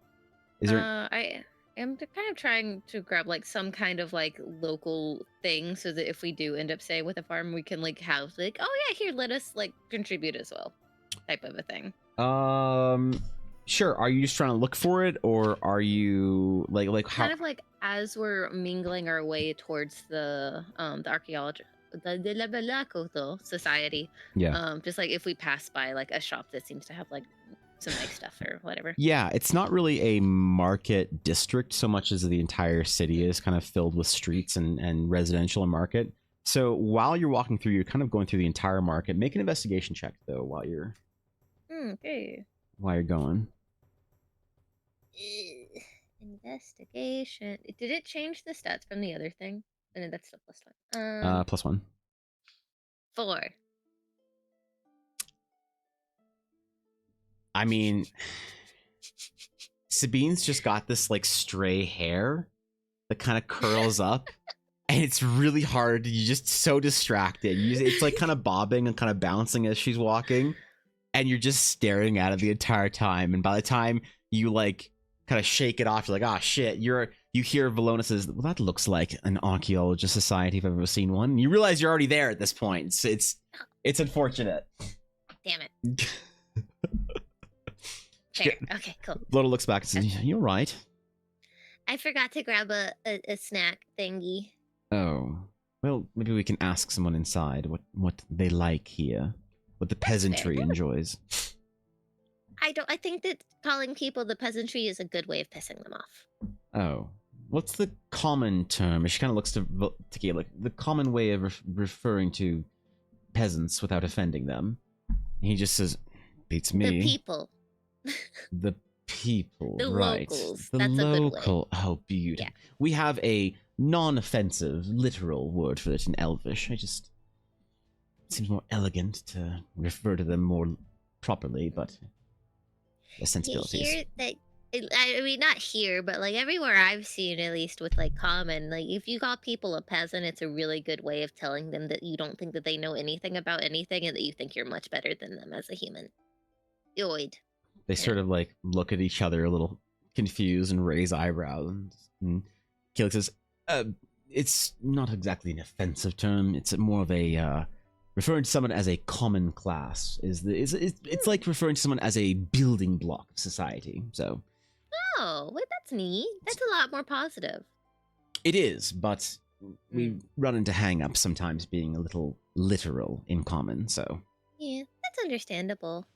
Is there? I am kind of trying to grab like some kind of like local thing, so that if we do end up staying with a farm, we can like have like, oh yeah, here, let us like contribute as well, type of a thing. Sure. Are you just trying to look for it, or are you like how? Kind of like as we're mingling our way towards the archaeology, the Labalakoto Society. Yeah. Just like if we pass by like a shop that seems to have like some nice stuff or whatever. Yeah, it's not really a market district so much as the entire city is kind of filled with streets and residential and market. So while you're walking through, you're kind of going through the entire market. Make an investigation check though while you're going. Investigation. Did it change the stats from the other thing? No, that's still +1. +1. 4. I mean, Sabine's just got this like stray hair that kind of curls up, and it's really hard. You're just so distracted. It's like kind of bobbing and kind of bouncing as she's walking, and you're just staring at it the entire time. And by the time you like kind of shake it off, you're like, oh shit. You hear Valona says, well, that looks like an archaeologist society if I've ever seen one. And you realize you're already there at this point. It's unfortunate. Damn it. Fair. Okay, cool. Valona looks back and says, you're right. I forgot to grab a snack thingy. Oh. Well, maybe we can ask someone inside what they like here. What the peasantry enjoys. I think that calling people the peasantry is a good way of pissing them off. Oh. What's the common term? She kind of looks to Takia, like the common way of referring to peasants without offending them. He just says, beats me. The people. The people, the right. Locals. The That's local. A good way. Oh, beautiful. Yeah. We have a non-offensive, literal word for it in Elvish. It seems more elegant to refer to them more properly, but the sensibilities. Here, that I mean, not here, but like everywhere I've seen, at least with like common, like if you call people a peasant, it's a really good way of telling them that you don't think that they know anything about anything and that you think you're much better than them as a human. Yoid. They sort of like look at each other a little confused and raise eyebrows. And Keelik says, it's not exactly an offensive term. It's more of a referring to someone as a common class. It's like referring to someone as a building block of society. So. Oh, wait, that's neat. That's a lot more positive. It is, but we run into hang-ups sometimes being a little literal in common, so. Yeah, that's understandable.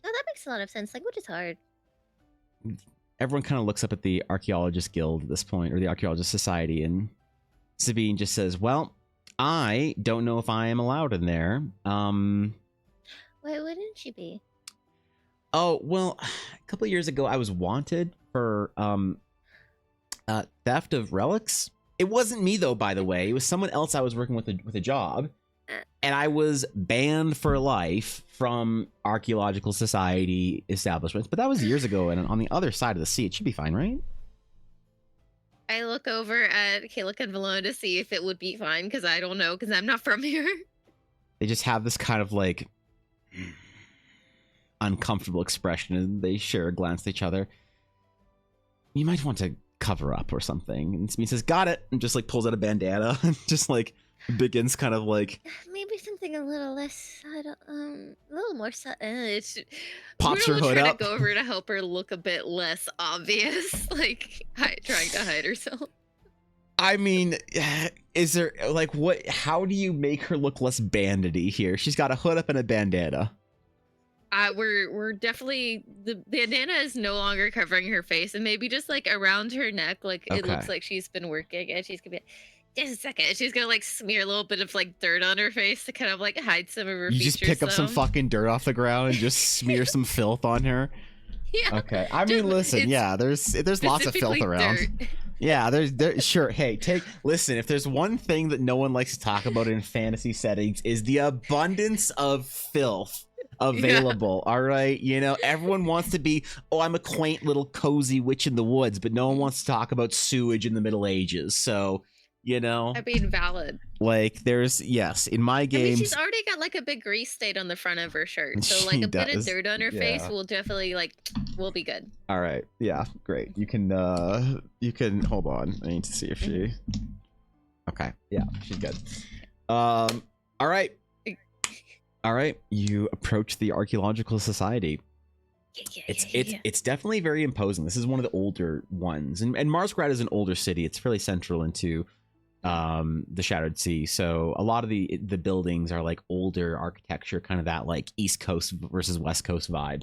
Oh, that makes a lot of sense. Language is hard. Everyone kind of looks up at the Archaeologist Guild at this point, or the Archaeologist Society, and Sabine just says, well, I don't know if I am allowed in there. Why wouldn't you be? Oh, well, a couple of years ago, I was wanted for theft of relics. It wasn't me, though, by the way. It was someone else I was working with a job. And I was banned for life from Archaeological Society establishments. But that was years ago, and on the other side of the sea. It should be fine, right? I look over at Keelik and Valona to see if it would be fine, because I don't know, because I'm not from here. They just have this kind of, like, uncomfortable expression, and they share a glance at each other. You might want to cover up or something. And Sabine says, got it, and just, like, pulls out a bandana and just, like, begins kind of, like... Maybe something a little less subtle, a little more subtle. Pops her hood up. Go over to help her look a bit less obvious, like, trying to hide herself. I mean, is there, like, what... How do you make her look less bandity here? She's got a hood up and a bandana. We're definitely, the bandana is no longer covering her face, and maybe just like around her neck, like it looks like she's been working, and she's gonna be, just a second, she's gonna like smear a little bit of like dirt on her face to kind of like hide some of her features. You just pick up some fucking dirt off the ground and just smear some filth on her. Yeah. Okay. I mean, listen, yeah, there's lots of filth around. Dirt. Yeah, there's sure. Hey, listen, if there's one thing that no one likes to talk about in fantasy settings is the abundance of filth available. All right, you know, everyone wants to be, oh, I'm a quaint little cozy witch in the woods, but no one wants to talk about sewage in the Middle Ages. So, you know, I mean, valid. Like, there's, yes, in my games, I mean, she's already got like a big grease stain on the front of her shirt, so like a bit of dirt on her face will definitely, like, we'll be good. All right, yeah, great. You can hold on. I need to see if she. Okay, yeah, she's good. All right. All right, you approach the Archaeological Society. It's definitely very imposing. This is one of the older ones, and Marsgrad is an older city. It's fairly central into the Shattered Sea, so a lot of the buildings are like older architecture, kind of that like East Coast versus West Coast vibe.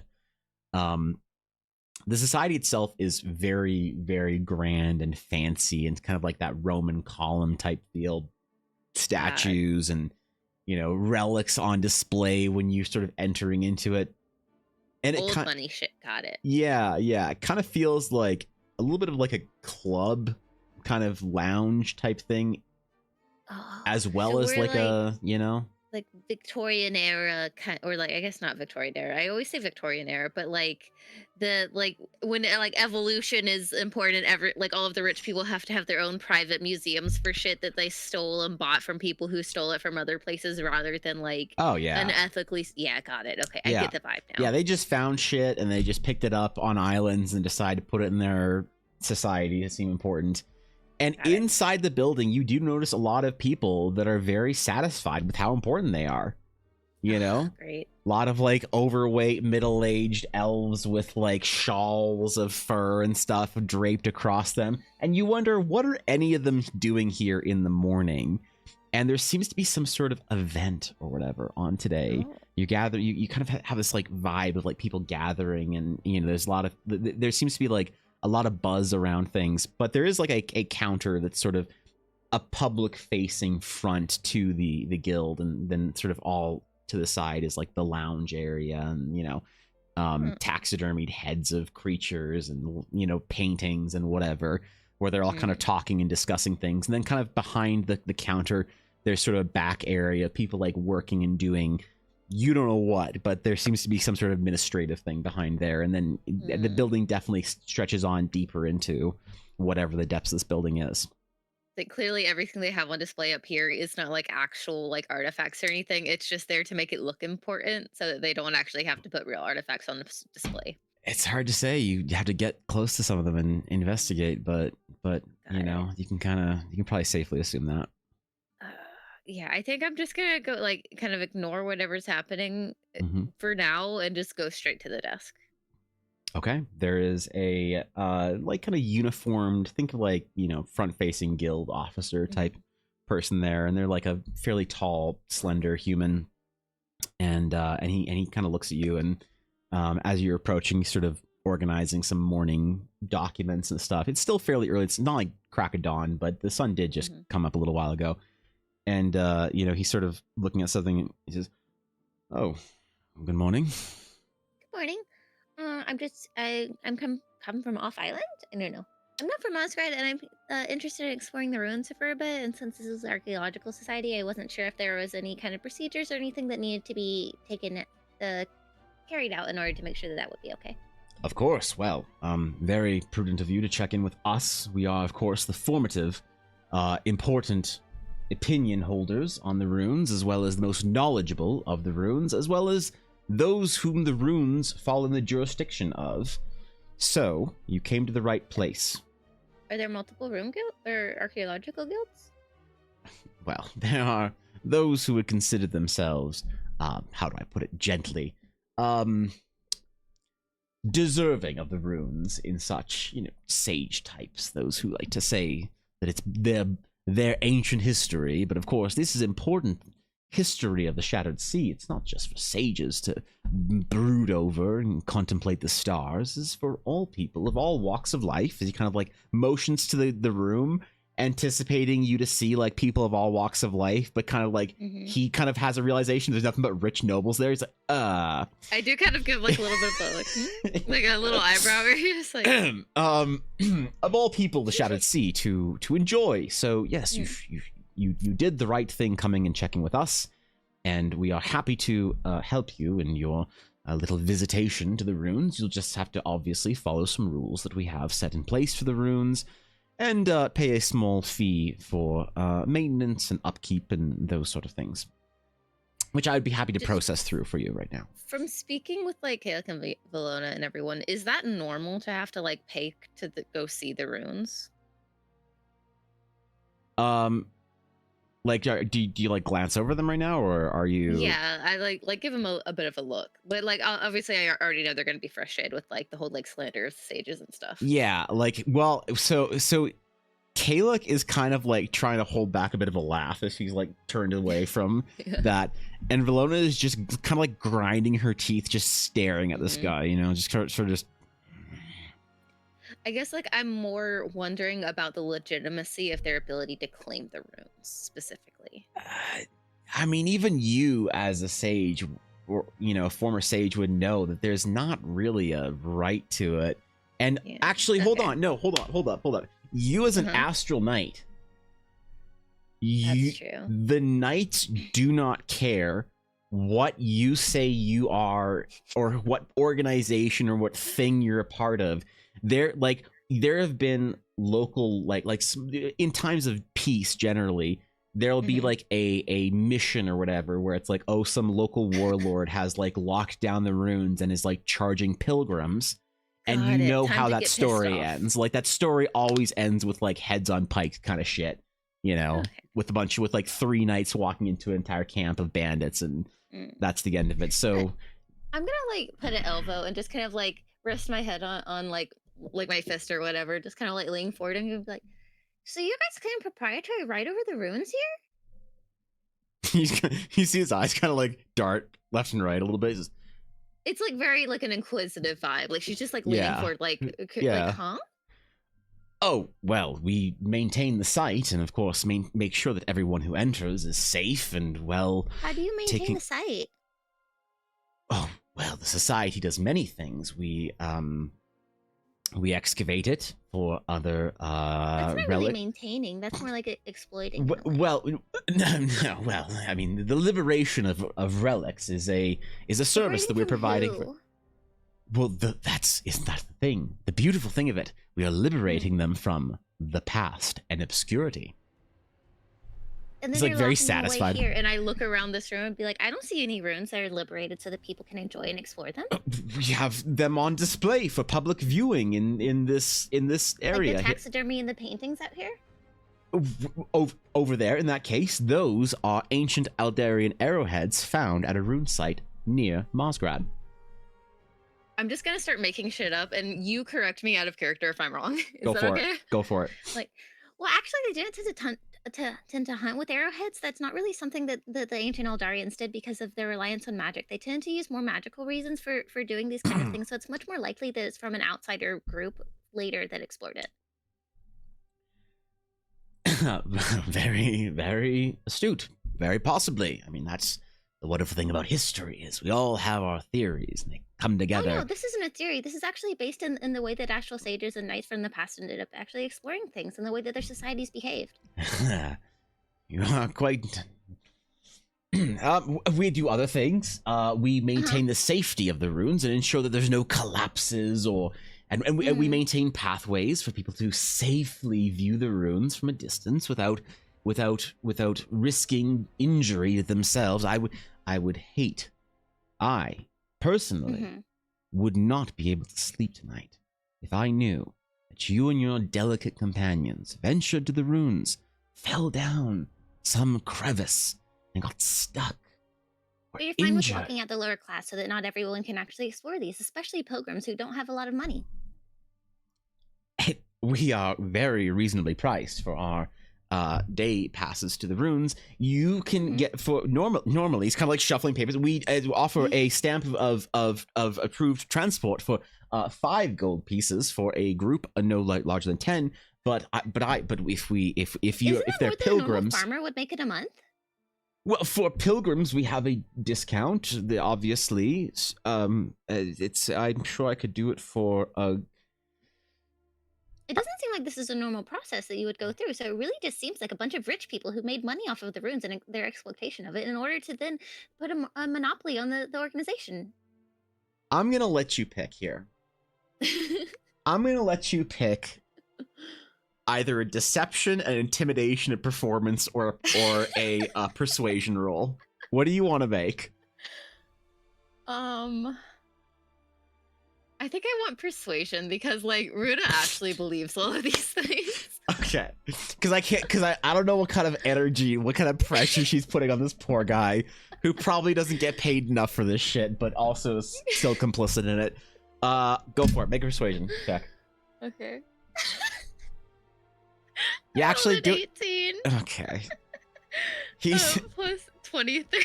The society itself is very, very grand and fancy, and kind of like that Roman column type feel, statues and, you know, relics on display when you're sort of entering into it. And old money shit, got it. Yeah, it kind of feels like a little bit of like a club kind of lounge type thing, as well as like a, you know, like Victorian era kind, or like, I guess not Victorian era. I always say Victorian era, but like the, like when like evolution is important, like all of the rich people have to have their own private museums for shit that they stole and bought from people who stole it from other places, rather than like, unethically. Yeah, got it. Okay, I get the vibe now. Yeah, they just found shit and they just picked it up on islands and decided to put it in their society to seem important. And inside the building, you do notice a lot of people that are very satisfied with how important they are. You know? Great. A lot of like overweight, middle-aged elves with like shawls of fur and stuff draped across them. And you wonder, what are any of them doing here in the morning? And there seems to be some sort of event or whatever on today. You gather, you kind of have this like vibe of like people gathering, and, you know, there's a lot of, there seems to be like a lot of buzz around things, but there is like a counter that's sort of a public facing front to the guild, and then sort of all to the side is like the lounge area, and, you know, taxidermied heads of creatures, and, you know, paintings and whatever, where they're all kind of talking and discussing things. And then kind of behind the counter, there's sort of a back area of people like working and doing you don't know what, but there seems to be some sort of administrative thing behind there, and then the building definitely stretches on deeper into whatever the depths of this building is. Like clearly everything they have on display up here is not like actual like artifacts or anything. It's just there to make it look important so that they don't actually have to put real artifacts on the display. It's hard to say. You have to get close to some of them and investigate, but you know, you can probably safely assume that. Yeah, I think I'm just gonna go like kind of ignore whatever's happening for now and just go straight to the desk. Okay, there is a like kind of uniformed, think of like, you know, front-facing guild officer type person there, and they're like a fairly tall, slender human, and he kind of looks at you, and as you're approaching, he's sort of organizing some morning documents and stuff. It's still fairly early. It's not like crack of dawn, but the sun did just come up a little while ago, and you know, he's sort of looking at something, and he says, "Oh, good morning." Good morning. I'm come from off island. I don't know. I'm not from Osgard, and I'm interested in exploring the ruins for a bit. And since this is an archaeological society, I wasn't sure if there was any kind of procedures or anything that needed to be carried out in order to make sure that would be okay. Of course. Well, very prudent of you to check in with us. We are, of course, the formative, important opinion holders on the runes, as well as the most knowledgeable of the runes, as well as those whom the runes fall in the jurisdiction of. So, you came to the right place. Are there multiple rune guilds or archaeological guilds? Well, there are those who would consider themselves, how do I put it gently, deserving of the runes in such, you know, sage types, those who like to say that it's their ancient history, but of course this is important history of the Shattered Sea. It's not just for sages to brood over and contemplate the stars. It's for all people of all walks of life. As he kind of like motions to the room, anticipating you to see like people of all walks of life, but kind of like he kind of has a realization there's nothing but rich nobles there. He's like, I do kind of give like a little bit of like a little eyebrow where he's like, of all people, the Shattered Sea to enjoy. So yes, you did the right thing coming and checking with us, and we are happy to help you in your little visitation to the runes. You'll just have to obviously follow some rules that we have set in place for the runes, and pay a small fee for maintenance and upkeep and those sort of things, which I would be happy to process through for you right now. From speaking with like Kayla and Valona and everyone, is that normal to have to like pay to go see the runes? Like, do you like glance over them right now, or are you? Yeah, I like give them a bit of a look, but like obviously I already know they're gonna be frustrated with like the whole like slander of sages and stuff. Yeah, like, well, so Kalek is kind of like trying to hold back a bit of a laugh as she's like turned away from that, and Valona is just kind of like grinding her teeth, just staring at this guy, you know, just sort of just. I guess like I'm more wondering about the legitimacy of their ability to claim the runes specifically. I mean, even you as a sage, or you know, a former sage, would know that there's not really a right to it. And actually, hold on, hold up. You as an astral knight, That's true. The knights do not care what you say you are, or what organization or what thing you're a part of. There have been local like in times of peace generally there'll be like a mission or whatever where it's like, oh, some local warlord has like locked down the runes and is like charging pilgrims, and you know how that story ends. Like that story always ends with like heads on pikes kind of shit, you know, with like 3 knights walking into an entire camp of bandits, and that's the end of it. So I'm gonna like put an elbow and just kind of like rest my head on like my fist or whatever, just kind of like leaning forward and be like, so you guys claim proprietary right over the runes here? You see his eyes kind of like dart left and right a little bit. It's like very like an inquisitive vibe. Like she's just like leaning forward, like, like, huh? Oh, well, we maintain the site, and of course make sure that everyone who enters is safe and well. How do you maintain the site? Oh, well, the society does many things. We We excavate it for other That's not really relic. maintaining. That's more like exploiting. in a way. Well, no, well, I mean, the liberation of relics is a service that we're providing for. Well, isn't that the thing? The beautiful thing of it, we are liberating them from the past and obscurity. And then It's like you're very locking them away satisfied. here, and I look around this room and be like, I don't see any runes that are liberated so that people can enjoy and explore them. We have them on display for public viewing in this area. Like the taxidermy and the paintings out here? Over there, in that case, those are ancient Eldarian arrowheads found at a rune site near Mosgrad. I'm just gonna start making shit up, and you correct me out of character if I'm wrong. Is Go that for okay? it. Go for it. Like, well, actually, they didn't tend to hunt with arrowheads. That's not really something that the ancient Eldarians did because of their reliance on magic. They tend to use more magical reasons for doing these kind of things. So it's much more likely that it's from an outsider group later that explored it. Very, very astute. Very possibly. I mean, that's the wonderful thing about history is we all have our theories and they come together. Oh no, this isn't a theory. This is actually based in the way that astral sages and knights from the past ended up actually exploring things and the way that their societies behaved. You are quite... we do other things. We maintain the safety of the runes and ensure that there's no collapses and we maintain pathways for people to safely view the runes from a distance without risking injury to themselves. I would hate. I personally would not be able to sleep tonight if I knew that you and your delicate companions ventured to the runes, fell down some crevice, and got stuck. But you're fine with walking at the lower class so that not everyone can actually explore these, especially pilgrims who don't have a lot of money. We are very reasonably priced for our day passes to the runes. You can get for normally it's kind of like shuffling papers. We offer a stamp of approved transport for 5 gold pieces for a group no larger than 10. But if they're pilgrims, a farmer would make it a month. Well, for pilgrims, we have a discount. Obviously, it's. I'm sure I could do it for a. It doesn't seem like this is a normal process that you would go through. So it really just seems like a bunch of rich people who made money off of the runes and their exploitation of it in order to then put a monopoly on the organization. I'm gonna let you pick here. I'm gonna let you pick either a deception, an intimidation, a performance, or a persuasion roll. What do you want to make? I think I want persuasion because like Runa actually believes all of these things. Okay, because I don't know what kind of energy, what kind of pressure she's putting on this poor guy who probably doesn't get paid enough for this shit, but also is still complicit in it. Go for it. Make a persuasion check. Okay. You actually do 18. Okay. He's plus 23.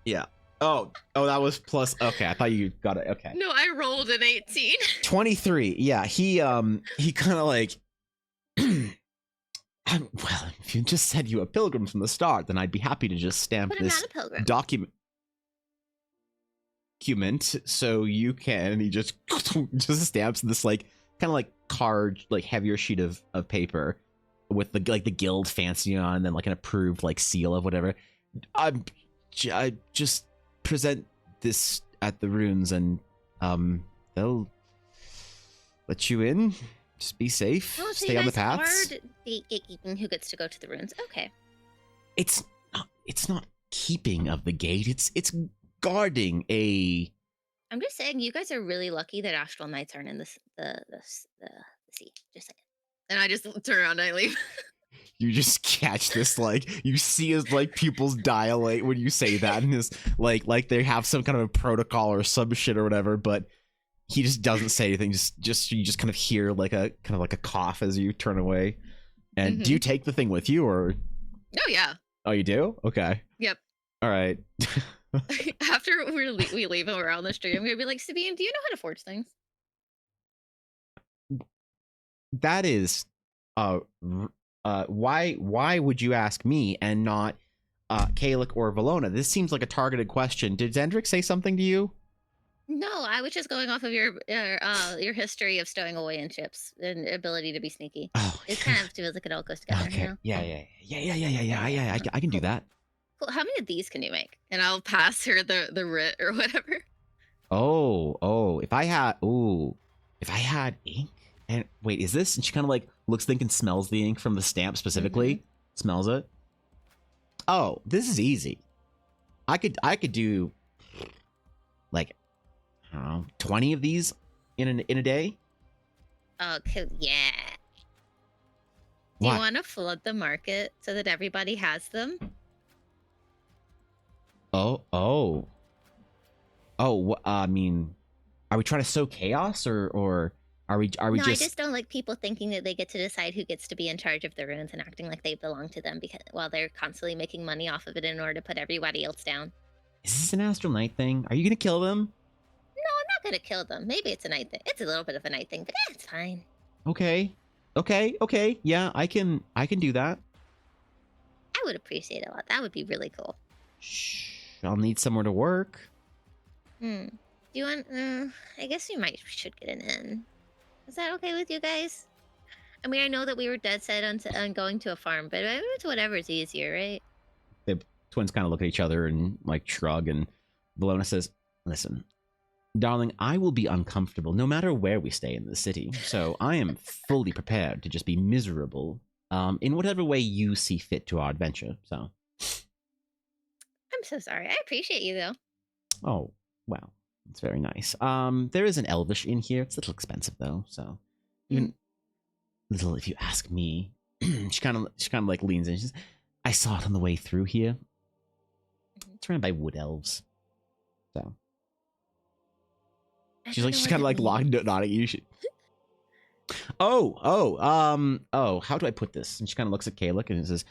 Yeah. Oh, that was plus. Okay, I thought you got it. Okay. No, I rolled an 18. 23. Yeah, he kind of like well, if you just said you were pilgrims from the start, then I'd be happy to just stamp this document so you can. And he just stamps this like kind of like card, like heavier sheet of paper with the guild fancy on, and then like an approved like seal of whatever. I just present this at the runes, and they'll let you in. Just be safe. Oh, so stay on the paths. Are the gatekeeping who gets to go to the runes. Okay. It's not keeping of the gate. It's guarding a. I'm just saying, you guys are really lucky that astral knights aren't in the sea. Just saying. And I just turn around and I leave. You just catch this, like, you see his, like, pupils dilate when you say that, and his, like they have some kind of a protocol or some shit or whatever, but he just doesn't say anything. You just kind of hear, like, a cough as you turn away. And do you take the thing with you, or? Oh, yeah. Oh, you do? Okay. Yep. All right. After we leave and we're on the street, I'm going to be like, Sabine, do you know how to forge things? That is, why would you ask me and not Kalik or Valona? This seems like a targeted question. Did Zendrick say something to you? No, I was just going off of your history of stowing away in ships and ability to be sneaky. Oh, It kind of feels like it all goes together, you okay. know? Yeah. I can do that. Cool. How many of these can you make? And I'll pass her the writ or whatever. If I had ink, and wait, is this? And she kind of like looks, thinking, smells the ink from the stamp specifically. Smells it. Oh, this is easy. I could do like, I don't know, 20 of these in a day. Oh, yeah. Do you want to flood the market so that everybody has them? I mean, are we trying to sow chaos, or are we No, just? I just don't like people thinking that they get to decide who gets to be in charge of the runes and acting like they belong to them because while they're constantly making money off of it in order to put everybody else down. Is this an astral night thing? Are you gonna kill them? No, I'm not gonna kill them. Maybe it's a night thing. It's a little bit of a night thing, but it's fine. Okay. Yeah, I can do that. I would appreciate it a lot. That would be really cool. Shh, I'll need somewhere to work. Do you want? I guess we should get an inn. Is that okay with you guys? I mean, I know that we were dead set on going to a farm, but it's whatever's easier, right? The twins kind of look at each other and like shrug, and Bologna says, "Listen, darling, I will be uncomfortable no matter where we stay in the city, so I am fully prepared to just be miserable in whatever way you see fit to our adventure." So, I'm so sorry. I appreciate you though. oh, wow. It's very nice. There is an Elvish in here. It's a little expensive though, so even little, if you ask me. she kind of like leans in. She says, "I saw it on the way through here. It's ran by wood elves." So she's kind of like nodding at you. How do I put this? And she kind of looks at Kalik and says,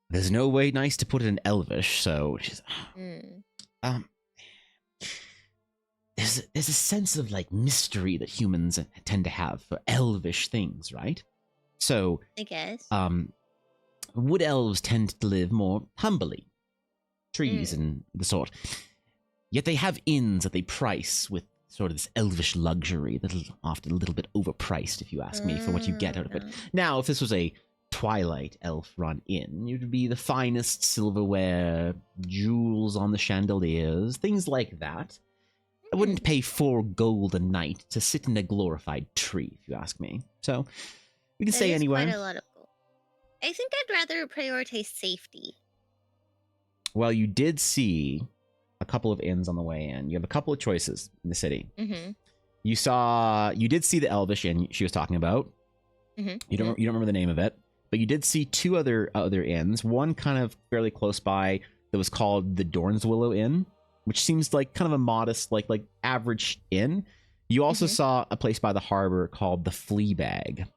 "There's no way nice to put it in Elvish." So she's, there's a sense of like mystery that humans tend to have for elvish things, right? So I guess wood elves tend to live more humbly, trees and the sort. Yet they have inns that they price with sort of this elvish luxury that is often a little bit overpriced, if you ask me, for what you get out of it. Now, if this was a Twilight elf run inn, it would be the finest silverware, jewels on the chandeliers, things like that. I wouldn't pay 4 gold a night to sit in a glorified tree, if you ask me. So, we can stay anywhere. Quite a lot of gold. I think I'd rather prioritize safety. Well, you did see a couple of inns on the way in. You have a couple of choices in the city. You did see the Elvish inn she was talking about. You don't remember the name of it, but you did see 2 other inns. One kind of fairly close by that was called the Dornswillow Inn, which seems like kind of a modest, like average inn. You also saw a place by the harbor called the Fleabag.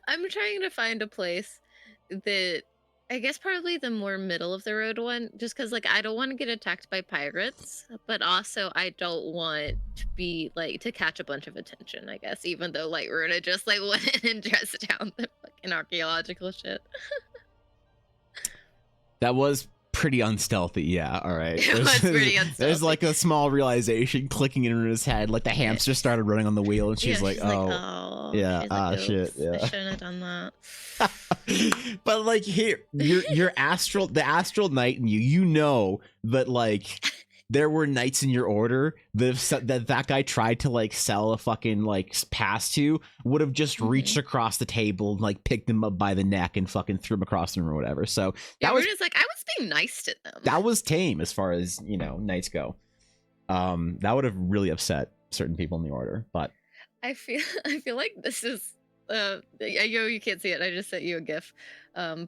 I'm trying to find a place that I guess probably the more middle of the road one, just because like I don't want to get attacked by pirates, but also I don't want to be like to catch a bunch of attention, I guess, even though like we're gonna just like went in and dressed down the fucking archaeological shit. That was pretty unstealthy, yeah. All right. It was pretty unstealthy. There's like a small realization clicking in his head, like the hamster started running on the wheel, and she's like, "Oh, yeah, shit, yeah." I shouldn't have done that. But like here, the astral knight in you know that like there were knights in your order that guy tried to like sell a fucking like pass to would have just reached across the table and like picked him up by the neck and fucking threw him across the room or whatever. So that was just like, I was being nice to them. That was tame as far as, you know, knights go. That would have really upset certain people in the order, but I feel like this is I know you can't see it. I just sent you a GIF.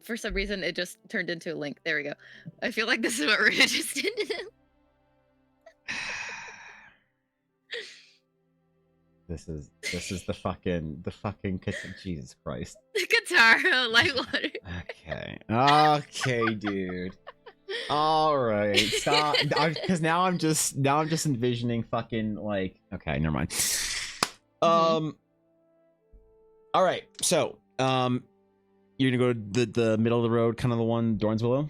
For some reason it just turned into a link. There we go. I feel like this is what Runa just did to them. This is the fucking Jesus Christ. The guitar, light water. Okay, dude. All right, stop. Because now I'm just envisioning fucking like. Okay, never mind. All right, so you're gonna go to the middle of the road, kind of the one Dornswillow.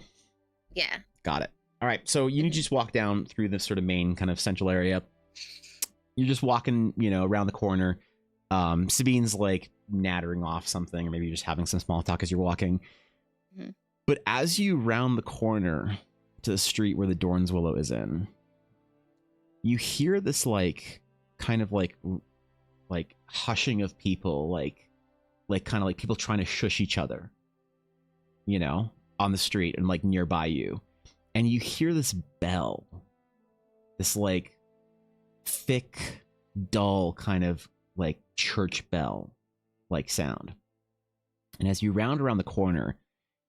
Yeah. Got it. All right, so you need to just walk down through this sort of main kind of central area. You're just walking, around the corner. Sabine's like nattering off something, or maybe you're just having some small talk as you're walking. Mhm. But as you round the corner to the street where the Dorn's Willow is in, you hear this like kind of like hushing of people, like kind of like people trying to shush each other, on the street and like nearby you. And you hear this bell, this like thick, dull kind of like church bell like sound. And as you round around the corner,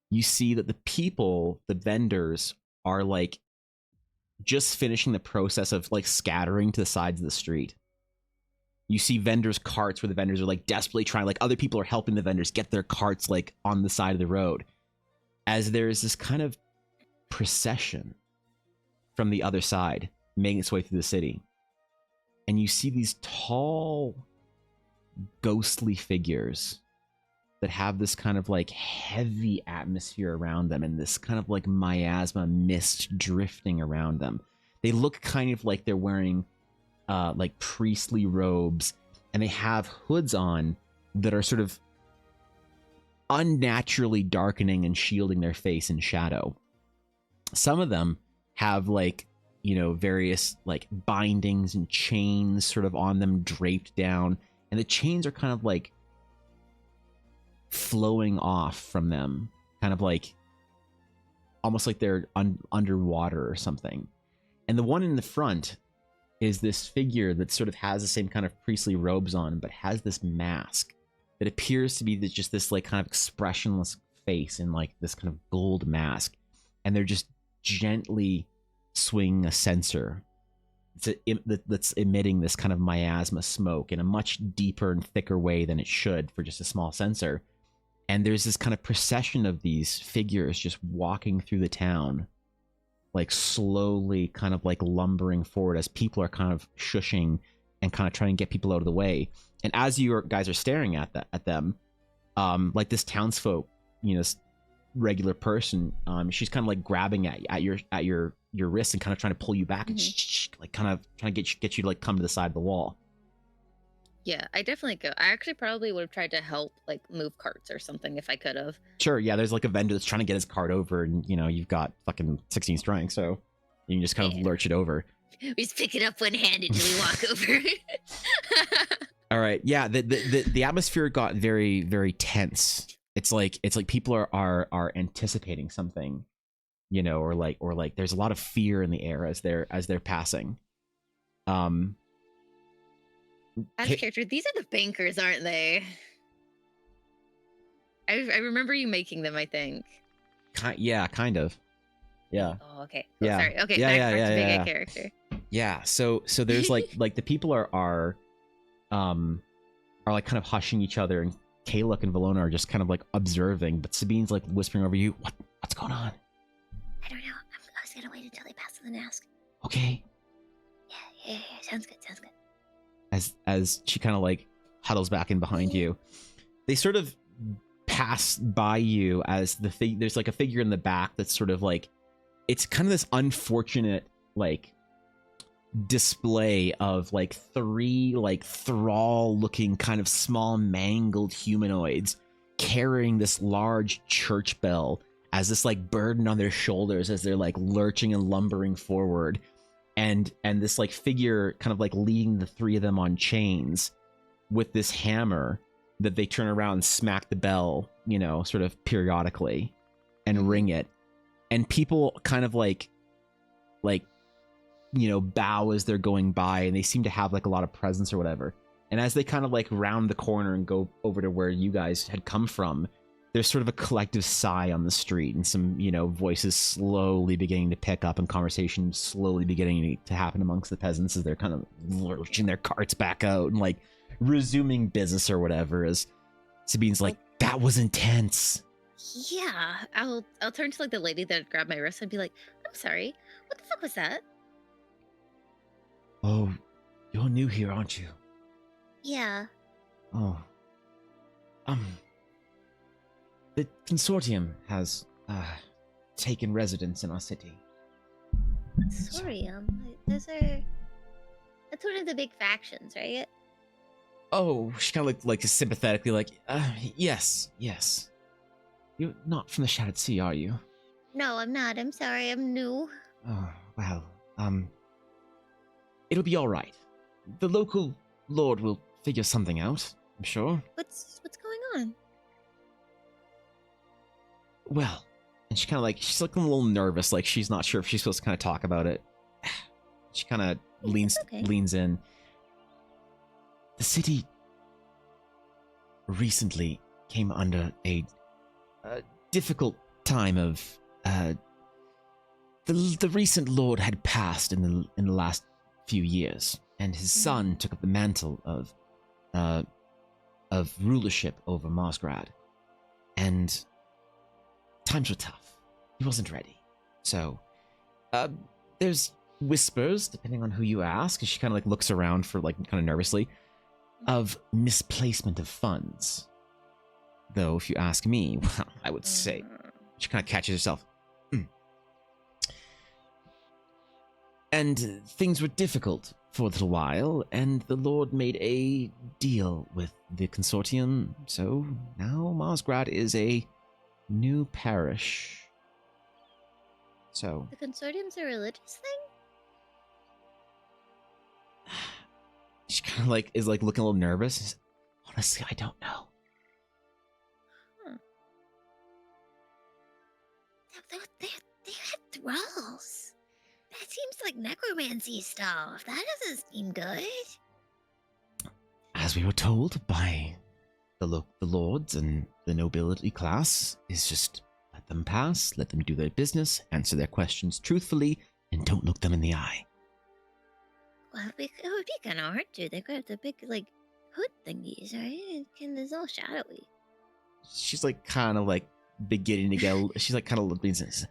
you see that the people, the vendors, are like just finishing the process of like scattering to the sides of the street. You see vendors' carts where the vendors are like desperately trying, like other people are helping the vendors get their carts like on the side of the road. As there's this kind of procession from the other side making its way through the city. And you see these tall, ghostly figures that have this kind of like heavy atmosphere around them and this kind of like miasma mist drifting around them. They look kind of like they're wearing like priestly robes, and they have hoods on that are sort of unnaturally darkening and shielding their face in shadow. Some of them have like, various like bindings and chains sort of on them draped down, and the chains are kind of like flowing off from them, kind of like almost like they're underwater or something. And the one in the front is this figure that sort of has the same kind of priestly robes on, but has this mask that appears to be just this like kind of expressionless face in like this kind of gold mask. And they're just gently swinging a censer that's emitting this kind of miasma smoke in a much deeper and thicker way than it should for just a small censer. And there's this kind of procession of these figures just walking through the town, like slowly kind of like lumbering forward as people are kind of shushing and kind of trying to get people out of the way. And as you guys are staring at them, like this townsfolk, regular person, she's kind of like grabbing at your wrist and kind of trying to pull you back, and like kind of trying to get you to like come to the side of the wall. Yeah, I definitely go. I actually probably would have tried to help, like move carts or something if I could have. Sure, yeah. There's like a vendor that's trying to get his cart over, and you've got fucking 16 strength, so you can just kind of lurch it over. We just pick it up one-handed till we walk over. All right, yeah. The atmosphere got very, very tense. It's like people are anticipating something, or like there's a lot of fear in the air as they're passing. As a character, these are the bankers, aren't they? I remember you making them, I think. Yeah, kind of. Yeah. Oh, okay. Oh, Yeah. sorry. Okay. Yeah, back to being yeah. a character. Yeah. So there's like the people are like kind of hushing each other, and Kaluk and Valona are just kind of like observing, but Sabine's like whispering over you, what's going on? I don't know. I was gonna wait until they pass and then ask. Okay. Yeah. Sounds good. As she kind of like huddles back in behind you, they sort of pass by you as there's like a figure in the back that's sort of like, it's kind of this unfortunate like display of like three like thrall looking kind of small mangled humanoids carrying this large church bell as this like burden on their shoulders as they're like lurching and lumbering forward. And this like figure kind of like leading the three of them on chains with this hammer that they turn around and smack the bell, sort of periodically and ring it. And people kind of like bow as they're going by, and they seem to have like a lot of presence or whatever. And as they kind of like round the corner and go over to where you guys had come from, there's sort of a collective sigh on the street, and some, voices slowly beginning to pick up and conversation slowly beginning to happen amongst the peasants as they're kind of lurching their carts back out and like resuming business or whatever, as Sabine's like, that was intense. Yeah. I'll turn to like the lady that grabbed my wrist and be like, I'm sorry. What the fuck was that? Oh, you're new here, aren't you? Yeah. Oh. The consortium has taken residence in our city. Sorry, that's one of the big factions, right? Oh, she kind of like sympathetically, like, yes. You're not from the Shattered Sea, are you? No, I'm not. I'm sorry. I'm new. Oh, well, it'll be all right. The local lord will figure something out, I'm sure. What's going on? Well, and she kind of like, she's looking a little nervous, like she's not sure if she's supposed to kind of talk about it. She kind of leans in. The city recently came under a difficult time of the recent lord had passed in the last few years, and his son took up the mantle of rulership over Marsgrad, and times were tough. He wasn't ready. So there's whispers, depending on who you ask, and she kind of like looks around for like kind of nervously, of misplacement of funds. Though if you ask me, well, I would say she kind of catches herself. And things were difficult for a little while, and the Lord made a deal with the consortium, so now Marsgrad is a new parish. So The consortium's a religious thing? she kind of like is like looking a little nervous. Honestly, I don't know. They had thralls. That seems like necromancy stuff. That doesn't seem good. As we were told by the lords and the nobility class, is just let them pass, let them do their business, answer their questions truthfully, and don't look them in the eye. Well, it would be kind of hard to. They got the big, like, hood thingies, right? It's all shadowy. She's like kind of like beginning to get, she's like kind of looking and says,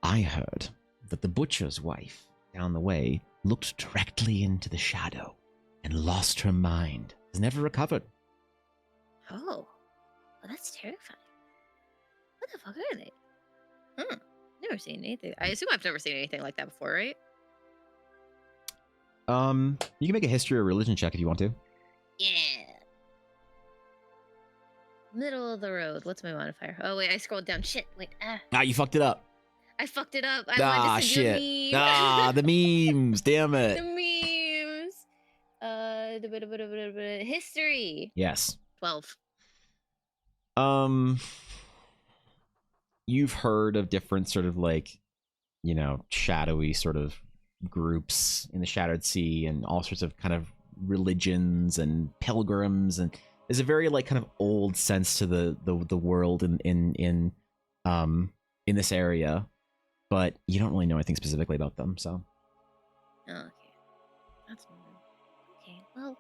I heard that the butcher's wife down the way looked directly into the shadow and lost her mind. Has never recovered. Oh, well, that's terrifying. What the fuck are they? Never seen anything. I assume I've never seen anything like that before, right? You can make a history or religion check if you want to. Yeah. Middle of the road. What's my modifier? Oh wait, I scrolled down. Shit. Wait. You fucked it up. I fucked it up. I wanted to send you a meme. The memes. Damn it. The memes. History. Yes. 12. You've heard of different sort of like, you know, shadowy sort of groups in the Shattered Sea and all sorts of kind of religions and pilgrims, and there's a very like kind of old sense to the world in this area, but you don't really know anything specifically about them. So Oh, okay. That's okay. Well,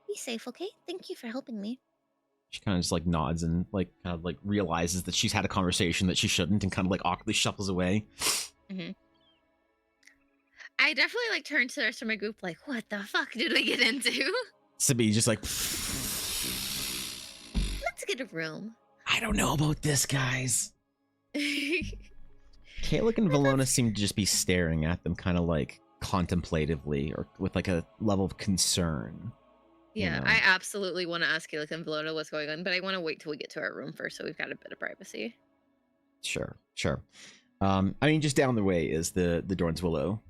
be safe, okay? Thank you for helping me. she kind of just like nods and like kind of like realizes that she's had a conversation that she shouldn't, and kind of like awkwardly shuffles away. I definitely like turned to the rest of my group like, what the fuck did we get into? Sabi just like, Let's get a room. I don't know about this, guys. Kalik and Well, Valona seem to just be staring at them kind of like contemplatively or with like a level of concern. Yeah, know. I absolutely want to ask Kalik and Valona what's going on, but I want to wait till we get to our room first so we've got a bit of privacy. Sure. I mean, just down the way is the Dorn's Willow.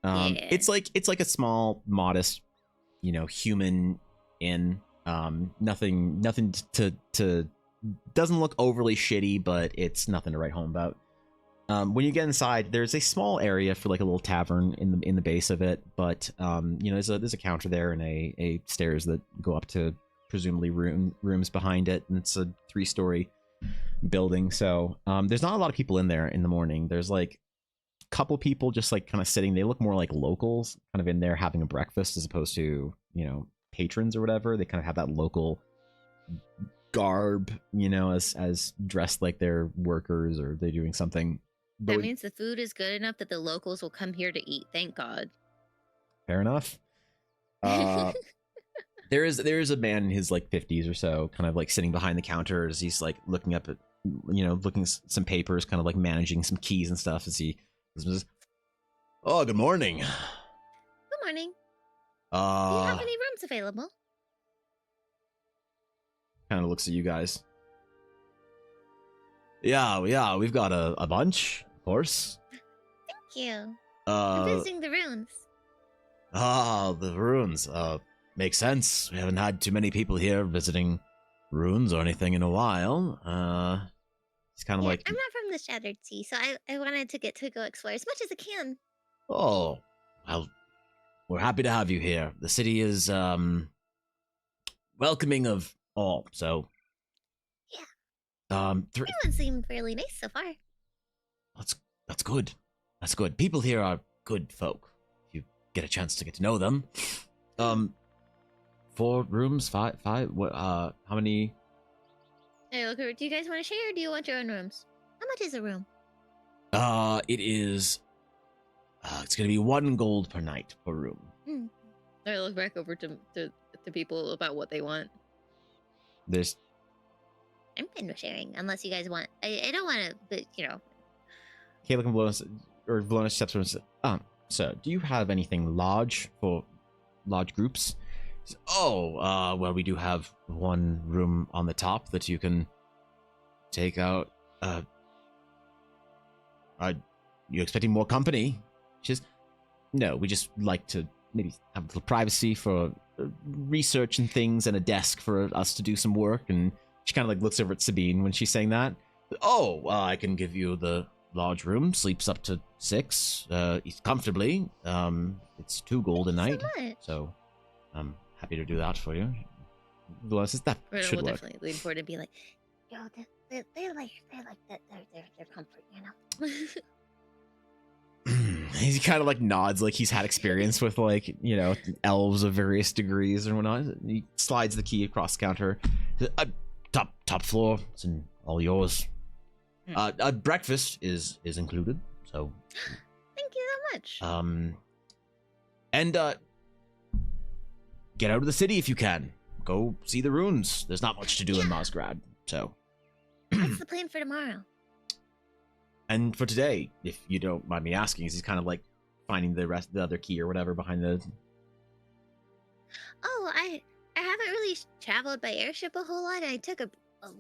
Yeah. It's like a small, modest, you know, human inn. Nothing to doesn't look overly shitty, but it's nothing to write home about. When you get inside, there's a small area for like a little tavern in the base of it, but you know, there's a counter there and a stairs that go up to presumably rooms behind it, and it's a 3-story building. So there's not a lot of people in there in the morning. There's like a couple people just like kind of sitting. They look more like locals, kind of in there having a breakfast as opposed to, you know, patrons or whatever. They kind of have that local garb, you know, as dressed like they're workers or they're doing something. That means the food is good enough that the locals will come here to eat. Thank God. Fair enough. There is a man in his like 50s or so, kind of like sitting behind the counter as he's like looking up at, you know, looking at some papers, kind of like managing some keys and stuff as he. Oh, good morning. Good morning. Do you have any rooms available? Kind of looks at you guys. Yeah, we've got a bunch, of course. Thank you. I'm visiting the ruins. The ruins. Makes sense. We haven't had too many people here visiting ruins or anything in a while. It's kind of like... I'm not from the Shattered Sea, so I wanted to get to go explore as much as I can. Oh, well, we're happy to have you here. The city is, welcoming of all, so... Yeah. Everyone seemed fairly nice so far. That's good. That's good. People here are good folk. If you get a chance to get to know them. 4 rooms, 5. What? How many? Hey, look, do you guys want to share, or do you want your own rooms? How much is a room? It is. It's gonna be 1 gold per night per room. I look back over to people about what they want. There's. I'm fine with sharing, unless you guys want. I don't want to, but you know. Caleb and Valona steps forward and says, so do you have anything large for large groups? Says, well, we do have 1 room on the top that you can take out. Are you expecting more company? She says, no, we just like to maybe have a little privacy for research and things, and a desk for us to do some work. And she kind of like looks over at Sabine when she's saying that. I can give you the large room, sleeps up to 6, comfortably. It's 2 gold a night, so I'm happy to do that for you. That should work. Definitely lean forward and be like, yo, they're like that. They're comfort, you know. He kind of like nods, like he's had experience with, like, you know, elves of various degrees and whatnot. He slides the key across the counter. Top floor, it's in all yours. Breakfast is included, so thank you so much. And get out of the city if you can. Go see the ruins. There's not much to do in Mosgrad, so. What's the plan for tomorrow? And for today, if you don't mind me asking, is he's kind of like finding the other key or whatever behind the. Oh, I haven't really traveled by airship a whole lot. I took a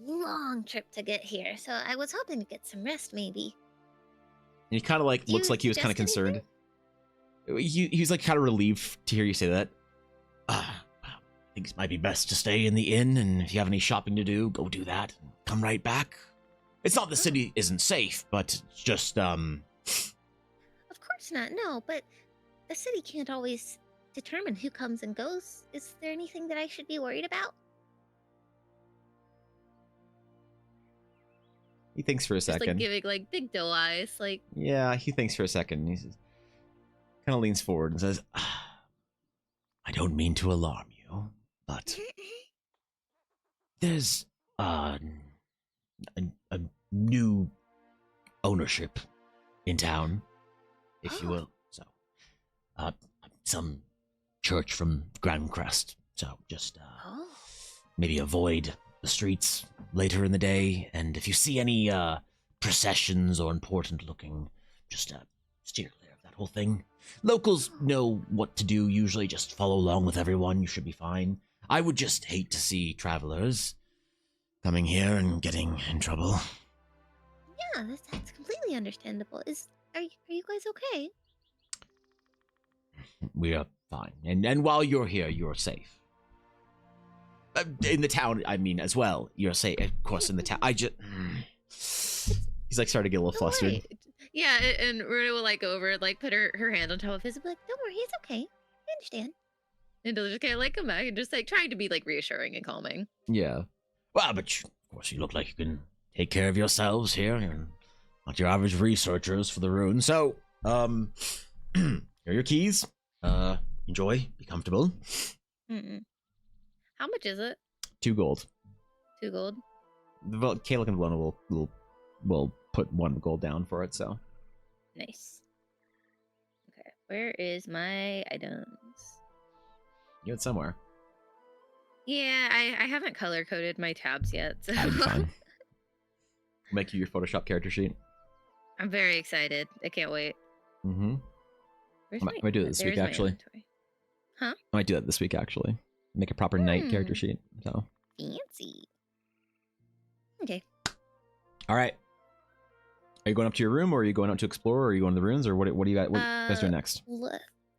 long trip to get here, so I was hoping to get some rest, maybe. And he kind of like looks like he was kind of concerned. He's like kind of relieved to hear you say that. I think it might be best to stay in the inn, and if you have any shopping to do, go do that. And come right back. It's not the city isn't safe, but it's just Of course not, no, but the city can't always determine who comes and goes. Is there anything that I should be worried about? He thinks for a second. Like giving like big doe eyes, like. Yeah, he thinks for a second. He says, kind of leans forward and says, "I don't mean to alarm you, but there's a new ownership in town, if you will. So, some church from Grand Crest. So just maybe avoid the streets later in the day, and if you see any processions or important looking, just steer clear of that whole thing. Locals know what to do, usually just follow along with everyone. You should be fine. I would just hate to see travelers coming here and getting in trouble." Yeah, that's completely understandable. Are you guys okay? We are fine, and while you're here, you're safe. In the town, I mean, as well. You're safe, of course, in the town. He's like starting to get a little flustered. Yeah, and Runa will like go over, like put her hand on top of his, and be like, "Don't worry, it's okay. I understand." And he'll just kind of like come back and just like trying to be like reassuring and calming. Yeah. Well, but of course, you look like you can take care of yourselves here. You're not your average researchers for the rune. So, here are your keys. Enjoy. Be comfortable. How much is it? 2 gold. 2 gold. Kayla and Valona will put 1 gold down for it. So nice. Okay, where is my items? You have it somewhere. Yeah, I haven't color coded my tabs yet. So. That'd be fine. Make you your Photoshop character sheet. I'm very excited. I can't wait. Where's I might do it oh, this there's week, my actually. inventory. Huh? I might do that this week, actually. Make a proper knight character Hmm. sheet. So, Fancy. Okay. all right. Are you going up to your room, or are you going out to explore, or are you going to the ruins, or what do you got? What are you guys doing next?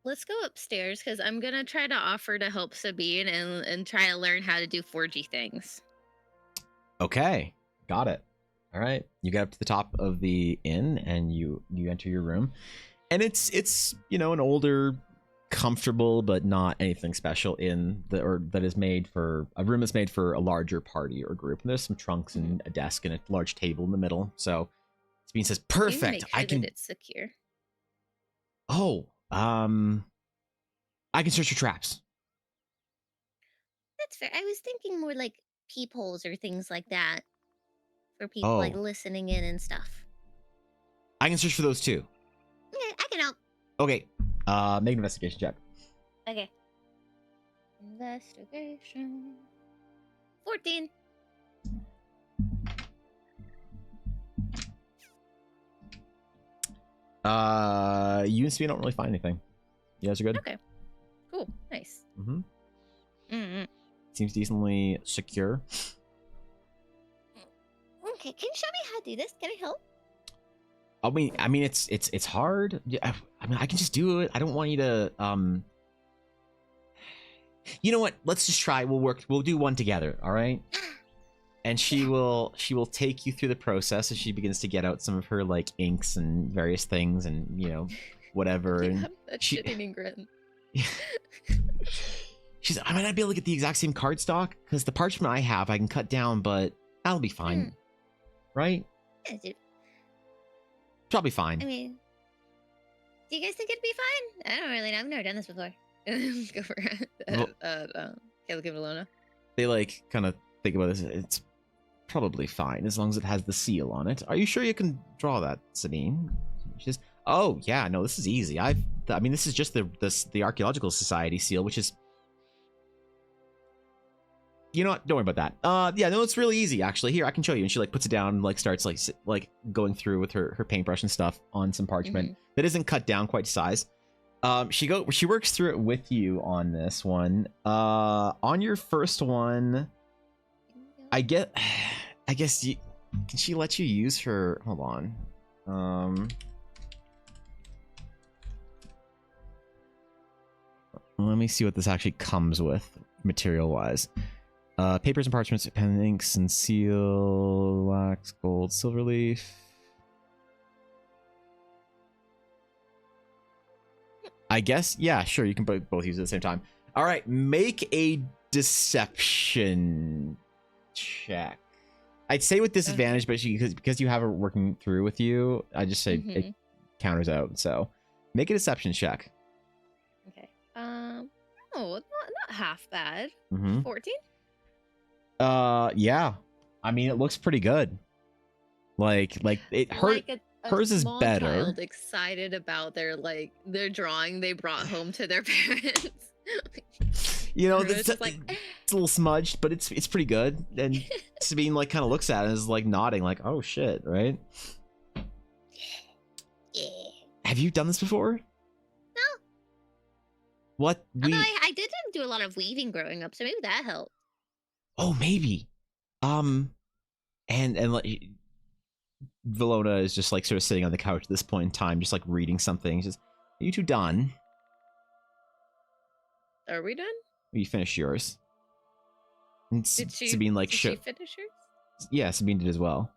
Let's go upstairs because I'm gonna try to offer to help Sabine and try to learn how to do 4G things. Okay, got it. All right, you get up to the top of the inn and you enter your room, and it's you know, an older, comfortable but not anything special inn that is made for a room that's made for a larger party or group. And there's some trunks and a desk and a large table in the middle. So Sabine says, "Perfect. Make sure I can." that it's secure. Oh, I can search for traps. That's fair. I was thinking more like peepholes or things like that for people like Oh, listening in and stuff. I can search for those too. Okay, I can help. Okay, make an investigation check. Okay. Investigation. 14. You and Sabine don't really find anything. You guys are good. Okay. Cool. Nice. Mm-hmm. Mm-hmm. Seems decently secure. Okay, can you show me how to do this? Can I help? I mean, it's hard. Yeah, I mean, I can just do it. I don't want you to. You know what? Let's just try. We'll do one together. All right. And she will take you through the process as she begins to get out some of her like inks and various things and, you know, whatever. You And have that she- shit-eating grin. she's, I might not be able to get the exact same cardstock because the parchment I have I can cut down, but that'll be fine, right? Yeah, dude. Probably fine. I mean, do you guys think it'd be fine? I don't really know. I've never done this before. Go for it. Caleb Valona. They like kind of think about this. It's probably fine as long as it has the seal on it. Are you sure you can draw that, Sabine? She says, "Oh yeah, no, this is easy. I mean, this is just the Archaeological Society seal, which is, you know what? Don't worry about that. Yeah, no, it's really easy actually. Here, I can show you." And she like puts it down, and, like starts like going through with her paintbrush and stuff on some parchment that isn't cut down quite to size. She works through it with you on this one. On your first one, I guess can she let you use her? Hold on. Let me see what this actually comes with material wise. Papers and parchments, pen, inks, and seal, wax, gold, silver leaf. I guess, yeah, sure, you can both use it at the same time. All right, make a deception check. I'd say with disadvantage, but because you have it working through with you, I just say it counters out. So make a deception check. Okay. Oh, not half bad. 14? Yeah. I mean, it looks pretty good. Like it hurt. Like a hers is small better. Child excited about their drawing they brought home to their parents. You know, It's it's a little smudged, but it's pretty good. And Sabine like kind of looks at it and is like nodding, like, "Oh shit," right? Yeah. Have you done this before? No. What Although I did do a lot of weaving growing up, so maybe that helped. Oh, maybe. And like Valona is just like sort of sitting on the couch at this point in time, just like reading something. She's just, "Are you two done? Are we done? You finished yours." And Sabine did she finish hers? Yeah, Sabine did as well.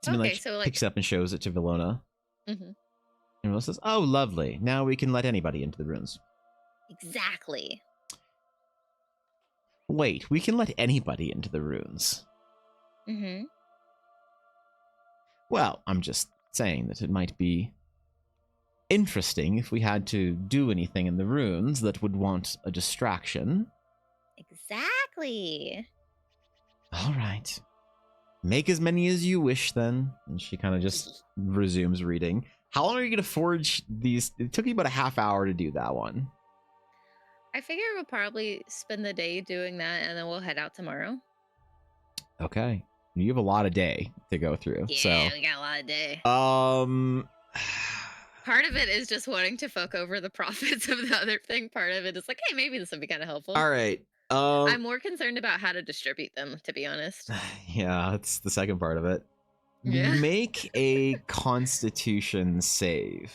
Sabine Okay, so picks it up and shows it to Valona. Mm-hmm. And Valona says, "Oh, lovely. Now we can let anybody into the ruins." Exactly. Wait, we can let anybody into the ruins? Mm-hmm. Well, I'm just saying that it might be interesting if we had to do anything in the ruins that would want a distraction. Exactly. All right. Make as many as you wish, then. And she kind of just resumes reading. How long are you going to forge these? It took you about a half hour to do that one. I figure we'll probably spend the day doing that, and then we'll head out tomorrow. Okay. You have a lot of day to go through. Yeah, so we got a lot of day. Part of it is just wanting to fuck over the profits of the other thing. Part of it is like, hey, maybe this would be kind of helpful. All right. I'm more concerned about how to distribute them, to be honest. Yeah, that's the second part of it. Yeah. Make a Constitution save.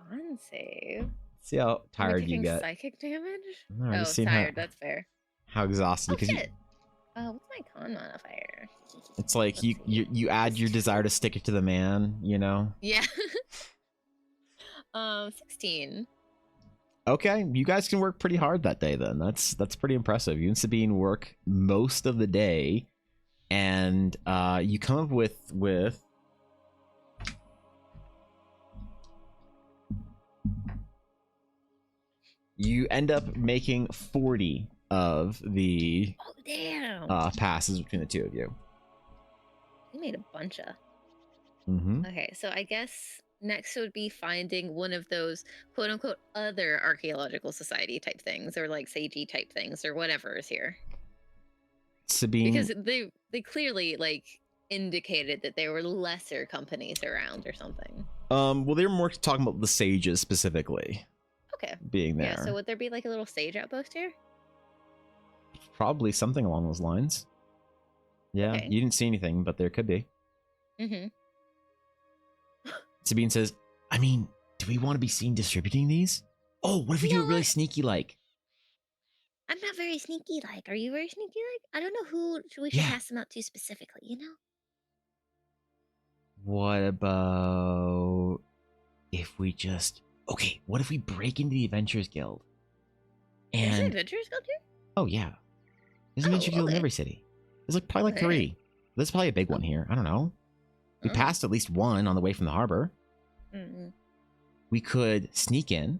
Con save. See how tired you taking get. Psychic damage? No, Oh, just seeing tired. That's fair. how exhausted Oh because shit. What's my con modifier? it's like Let's see. you add your desire to stick it to the man, you know. Yeah. 16. Okay, you guys can work pretty hard that day then. That's pretty impressive. You and Sabine work most of the day, and you come up with you end up making 40 of the Oh damn. passes between the two of you. We made a bunch of. Mm-hmm. Okay, so I guess next would be finding one of those quote unquote other archaeological society type things, or like sagey type things, or whatever is here. Sabine, Because they clearly like indicated that there were lesser companies around or something. well, they're more talking about the sages specifically Okay. being there. Yeah, so would there be like a little sage outpost here? Probably something along those lines. Yeah, Okay. you didn't see anything, but there could be. Mm-hmm. Sabine says, I mean, do we want to be seen distributing these? Oh, what if we You do know it really what? sneaky like? I'm not very sneaky like. Are you very sneaky like? I don't know who we should Yeah. pass them out to specifically, you know? What about if we just... Okay, what if we break into the Adventurers Guild? Is there And... Adventurers Guild here? Oh, yeah. There's an Oh, Adventurers Guild in okay. every city. There's like probably like Okay. 3. There's probably a big one here. I don't know. We Oh. passed at least one on the way from the harbor. Mm-hmm. We could sneak in.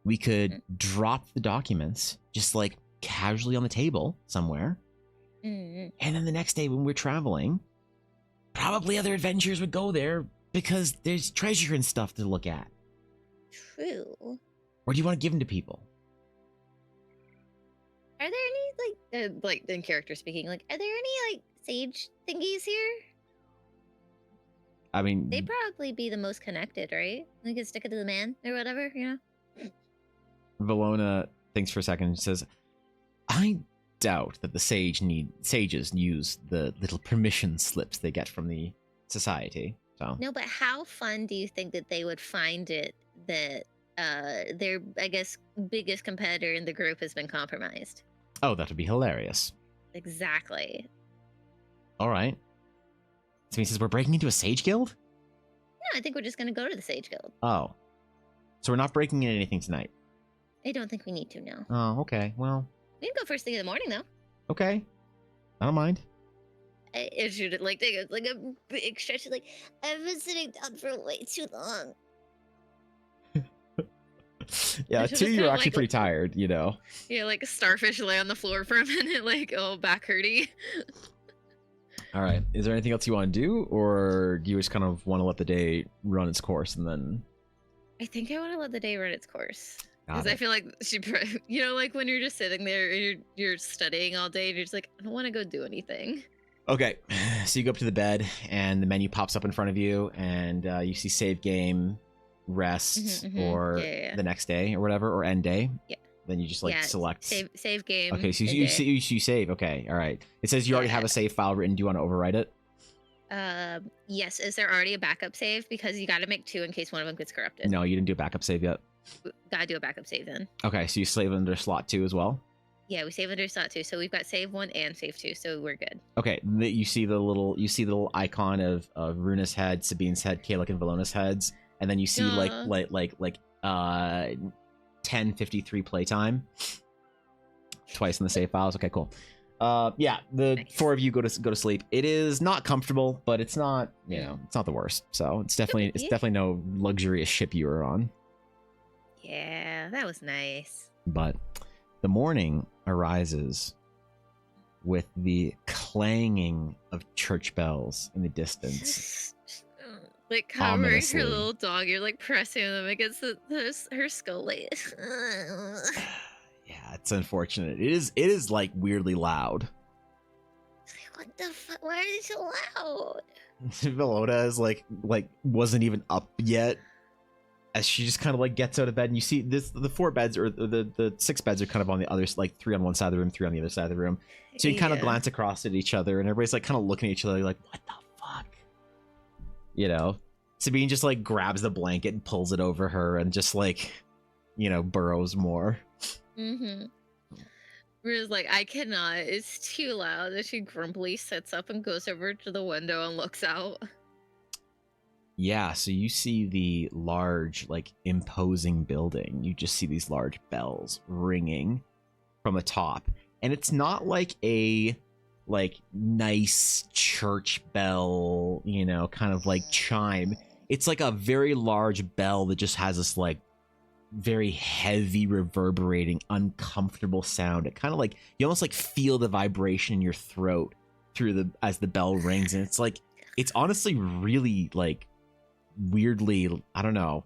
We could Mm. drop the documents just like casually on the table somewhere. Mm-hmm. And then the next day when we're traveling, probably other adventurers would go there because there's treasure and stuff to look at. True. Or do you want to give them to people? Are there any like in character speaking, like are there any like sage thingies here? I mean, They'd probably be the most connected, right? We could stick it to the man or whatever, you know? Valona thinks for a second and says, I doubt that the sages use the little permission slips they get from the society. So No, but how fun do you think that they would find it that their, I guess, biggest competitor in the group has been compromised? Oh, that would be hilarious. Exactly. All right. So he says, we're breaking into a sage guild? No, I think we're just gonna go to the Sage Guild. Oh. So we're not breaking in anything tonight. I don't think we need to now. Oh, okay. Well, We can go first thing in the morning though. okay. I don't mind. It should like take like a big stretch. Like I've been sitting down for way too long. Yeah, I should two, just you're kinda, actually like- pretty tired, you know. Yeah, like starfish lay on the floor for a minute, like oh back hurty. All right. Is there anything else you want to do, or do you just kind of want to let the day run its course and then? I think I want to let the day run its course. Got Because I it. feel like you know, like when you're just sitting there and you're studying all day, and you're just like, I don't want to go do anything. Okay, so you go up to the bed, and the menu pops up in front of you, and you see save game, rest, Mhm, or yeah. the next day, or whatever, or end day. Yeah. Then you just like Yeah, select. Save game. Okay, so and you, day. you save. Okay, all right. It says you already have Yeah. a save file written. Do you want to overwrite it? Yes. Is there already a backup save? Because you got to make 2 in case one of them gets corrupted. No, you didn't do a backup save yet. Gotta do a backup save then. Okay, so you save under slot 2 as well. Yeah, we save under slot 2, so we've got save 1 and save 2, so we're good. Okay, you see the little icon of Runa's head, Sabine's head, Kalik and Valona's heads, and then you see like 10:53 playtime twice in the save files. Okay, cool. Yeah, the Nice. 4 of you go to sleep. It is not comfortable, but it's not, you know, it's not the worst. So it's definitely no luxurious ship you were on. Yeah, that was nice. But the morning arises with the clanging of church bells in the distance. Like covering Ominously. her little dog, you're like pressing them against her skull. Like, Yeah, it's unfortunate. It is like weirdly loud. what the fuck? Why is it so loud? Velota is like wasn't even up yet, as she just kind of like gets out of bed, and you see the 4 beds, or the 6 beds are kind of on the other, like 3 on one side of the room, 3 on the other side of the room. So you kind of glance across at each other, and everybody's like kind of looking at each other like, what the fuck? You know, Sabine just like grabs the blanket and pulls it over her and just like, you know, burrows more. Mm-hmm. Rue's like, I cannot. It's too loud. And she grumpily sits up and goes over to the window and looks out. Yeah, so you see the large, like, imposing building. You just see these large bells ringing from the top. And it's not like a, like, nice church bell, you know, kind of like chime. It's like a very large bell that just has this, like, very heavy, reverberating, uncomfortable sound. It kind of like, you almost like feel the vibration in your throat as the bell rings. And it's like, it's honestly really, like, weirdly, I don't know,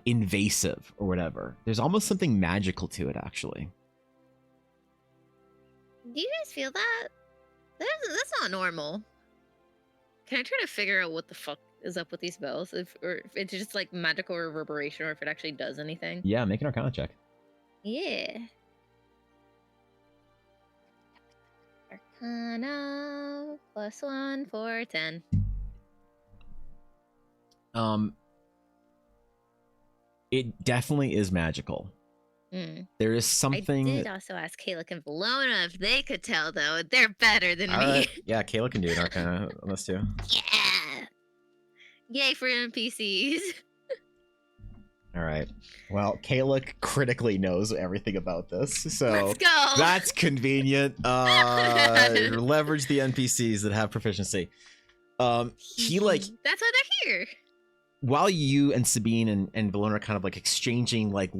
invasive or whatever. There's almost something magical to it, actually. Do you guys feel that? That's not normal. Can I try to figure out what the fuck is up with these bells? Or if it's just like magical reverberation, or if it actually does anything? Yeah, make an Arcana check. Yeah. Arcana +1 for 10. It definitely is magical. There is something. I did also ask Kayla and Valona if they could tell, though. They're better than me. Right. Yeah, Kayla can do an Arcana on this too. Yeah. Yay for NPCs. All right. Well, Kayla critically knows everything about this, so let's go. That's convenient. Leverage the NPCs that have proficiency. He like. That's why they're here. While you and Sabine and Valona are kind of like exchanging like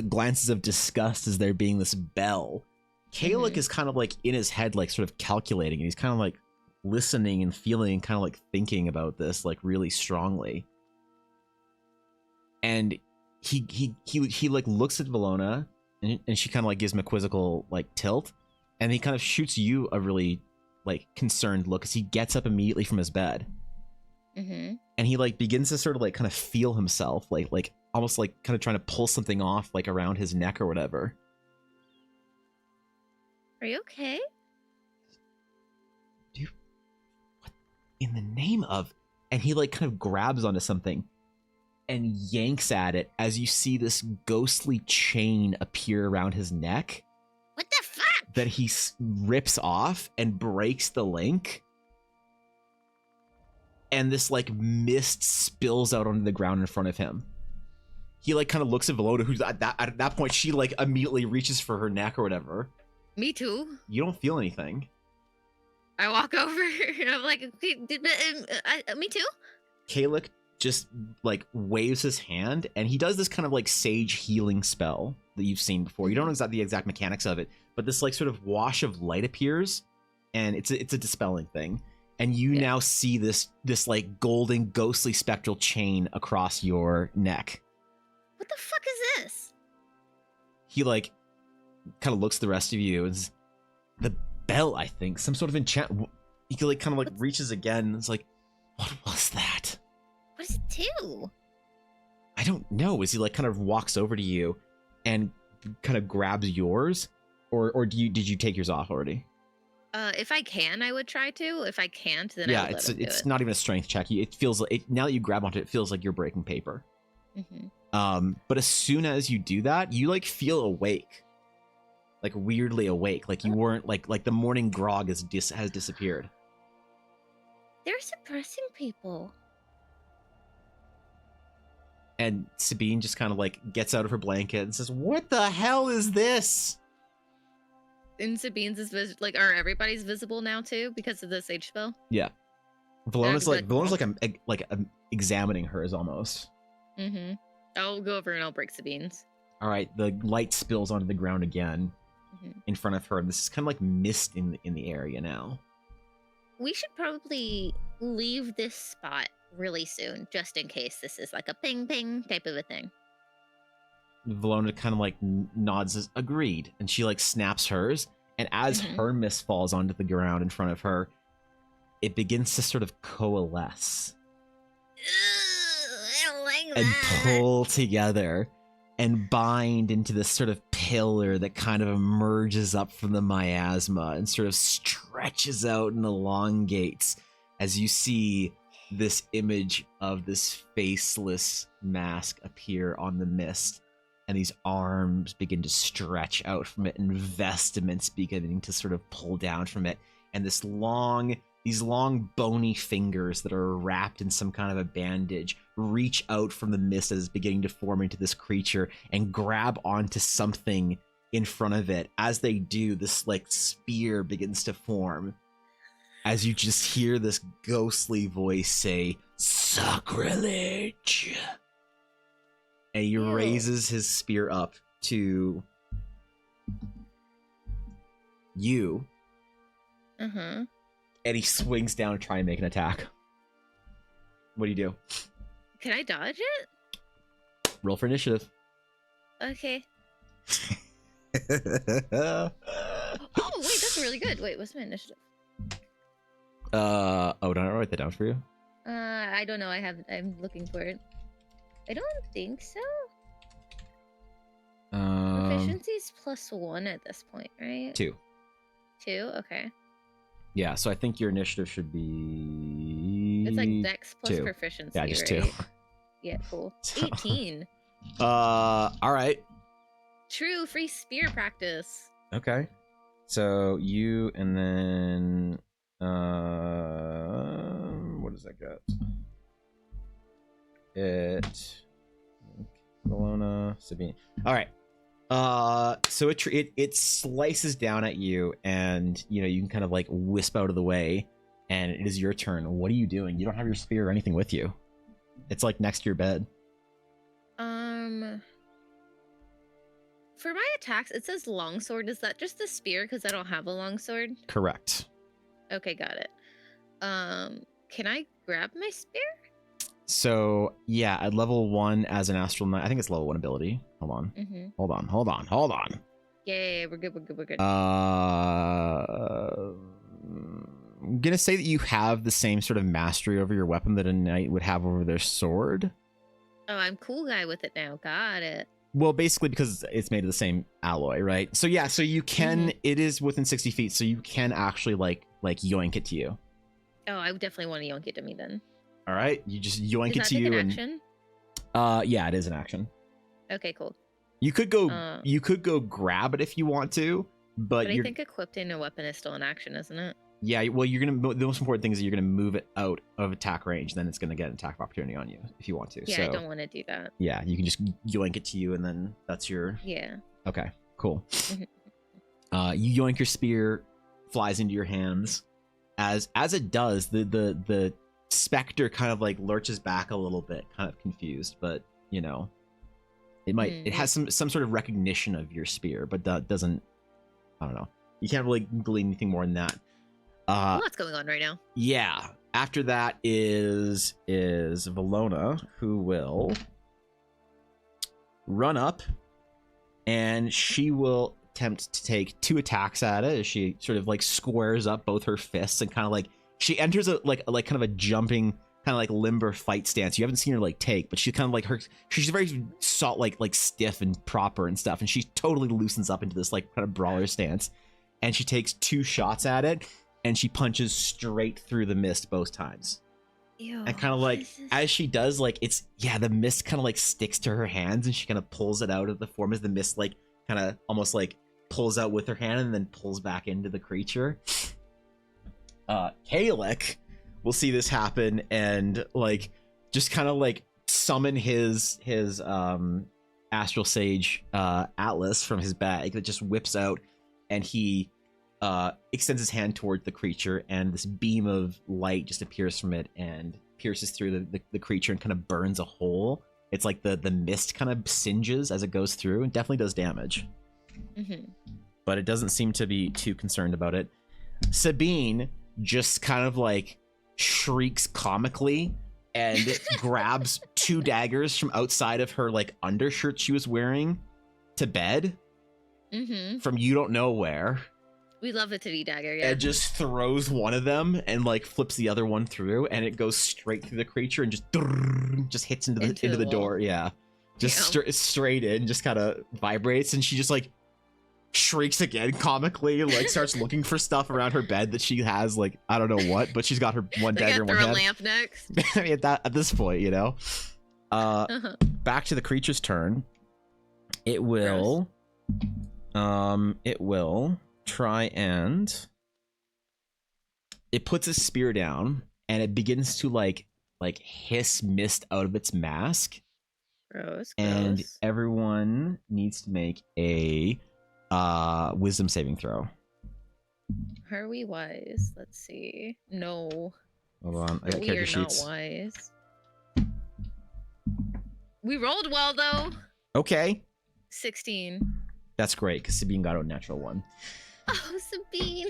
glances of disgust as there being this bell, Kalik is kind of like in his head, like sort of calculating, and he's kind of like listening and feeling and kind of like thinking about this like really strongly. And he like looks at Valona, and she kind of like gives him a quizzical like tilt, and he kind of shoots you a really like concerned look as he gets up immediately from his bed. And he like begins to sort of like kind of feel himself like almost like kind of trying to pull something off like around his neck or whatever. Are you okay? Dude, what in the name of? And he like kind of grabs onto something and yanks at it as you see this ghostly chain appear around his neck. What the fuck? That he rips off and breaks the link. And this like mist spills out onto the ground in front of him. He like kind of looks at Valona, who's at that point she like immediately reaches for her neck or whatever. Me too. You don't feel anything. I walk over and I'm like, me too. Kalik just like waves his hand, and he does this kind of like sage healing spell that you've seen before. You don't know the exact mechanics of it, but this like sort of wash of light appears, and it's a dispelling thing. And you now see this like golden, ghostly, spectral chain across your neck. What the fuck is this? He like kind of looks at the rest of you and the bell, I think, some sort of enchant. He like kind of like reaches again and it's like, what was that? What does it do? I don't know. As he like kind of walks over to you and kind of grabs yours, or did you take yours off already? If I can, I would try to. If I can't, then yeah, I would let him do it. Not even a strength check. It feels like now that you grab onto it, it feels like you're breaking paper. But as soon as you do that, you like feel awake, like weirdly awake, like you weren't like the morning grog has disappeared. They're suppressing people. And Sabine just kind of like gets out of her blanket and says, "What the hell is this?" And Sabine's is are everybody's visible now too because of the sage spell? Yeah. Valona's like examining hers almost. I'll go over and I'll break Sabine's. All right, the light spills onto the ground again in front of her. And this is kind of like mist in the area now. We should probably leave this spot really soon, just in case this is like a ping ping type of a thing. Valona kind of like nods as agreed, and she like snaps hers, and as her mist falls onto the ground in front of her, it begins to sort of coalesce. I don't like and pull together and bind into this sort of pillar that kind of emerges up from the miasma and sort of stretches out and elongates as you see this image of this faceless mask appear on the mist, and these arms begin to stretch out from it and vestments beginning to sort of pull down from it, and these long bony fingers that are wrapped in some kind of a bandage reach out from the mist as it's beginning to form into this creature and grab onto something in front of it. As they do, this like spear begins to form as you just hear this ghostly voice say, "Sacrilege!" And he raises his spear up to you. Uh-huh. And he swings down to try and make an attack. What do you do? Can I dodge it? Roll for initiative. Okay. Oh, wait, that's really good. Wait, what's my initiative? Don't I write that down for you? I don't know. I'm looking for it. I don't think so. Proficiency's +1 at this point, right? 2. 2? Okay. Yeah, so I think your initiative should be... It's like Dex plus 2. proficiency, Yeah, just right? 2. Yeah, cool. So- 18. All right. True, free spear practice. Okay. So you and then... what does that got? Bologna, Sabine. All right. So it slices down at you, and you know you can kind of like wisp out of the way, and it is your turn. What are you doing? You don't have your spear or anything with you. It's like next to your bed. For my attacks, it says longsword. Is that just the spear? Because I don't have a longsword. Correct. Okay, got it. Can I grab my spear? So yeah, at level 1 as an astral knight, I think it's level 1 ability. Hold on. Mm-hmm. Hold on. Yeah, we're good. I'm gonna say that you have the same sort of mastery over your weapon that a knight would have over their sword. Oh, I'm cool guy with it now. Got it. Well, basically because it's made of the same alloy, right? So yeah, so you can. It is within 60 feet, so you can actually like yoink it to you. Oh, I would definitely want to yoink it to me then. All right, you just yoink Does it that to take you, an and action? yeah, it is an action. Okay, cool. You could go. You could go grab it if you want to, but I think equipping a weapon is still an action, isn't it? Yeah, well, you're gonna. The most important thing is that you're gonna move it out of attack range. Then it's gonna get an attack opportunity on you if you want to. Yeah, so, I don't want to do that. Yeah, you can just yoink it to you, and then that's your. Yeah. Okay, cool. You yoink your spear, flies into your hands. As it does, the specter kind of like lurches back a little bit, kind of confused, but you know, it might. It has some sort of recognition of your spear, but that doesn't. I don't know. You can't really glean anything more than that. What's going on right now? Yeah. After that is Valona, who will run up, and she will attempt to take 2 attacks at it as she sort of like squares up both her fists and kind of like she enters a like kind of a jumping kind of like limber fight stance. You haven't seen her like take, but she kind of like she's very like stiff and proper and stuff, and she totally loosens up into this like kind of brawler stance, and she takes 2 shots at it. And she punches straight through the mist both times. Ew, and kind of like, as she does, like, the mist kind of like sticks to her hands, and she kind of pulls it out of the form as the mist like kind of almost like pulls out with her hand and then pulls back into the creature. Kalek will see this happen and like just kind of like summon his astral sage atlas from his bag that just whips out, and he extends his hand towards the creature, and this beam of light just appears from it and pierces through the creature and kind of burns a hole. It's like the mist kind of singes as it goes through and definitely does damage. But it doesn't seem to be too concerned about it. Sabine just kind of like shrieks comically and grabs 2 daggers from outside of her like undershirt she was wearing to bed from you don't know where. We love a titty dagger, yeah. and just throws one of them and like flips the other one through, and it goes straight through the creature and just hits into the door. Yeah, just straight in, just kind of vibrates, and she just like shrieks again comically, like starts looking for stuff around her bed that she has, like I don't know what, but she's got her one dagger in one hand. A lamp next. I mean, at this point, you know. Back to the creature's turn. It will try and it puts a spear down, and it begins to like hiss mist out of its mask. Gross. And everyone needs to make a wisdom saving throw. Are we wise? Let's see. No. Hold on, I got character sheets. Not wise. We rolled well though. Okay. 16. That's great, because Sabine got a natural one. Oh, Sabine.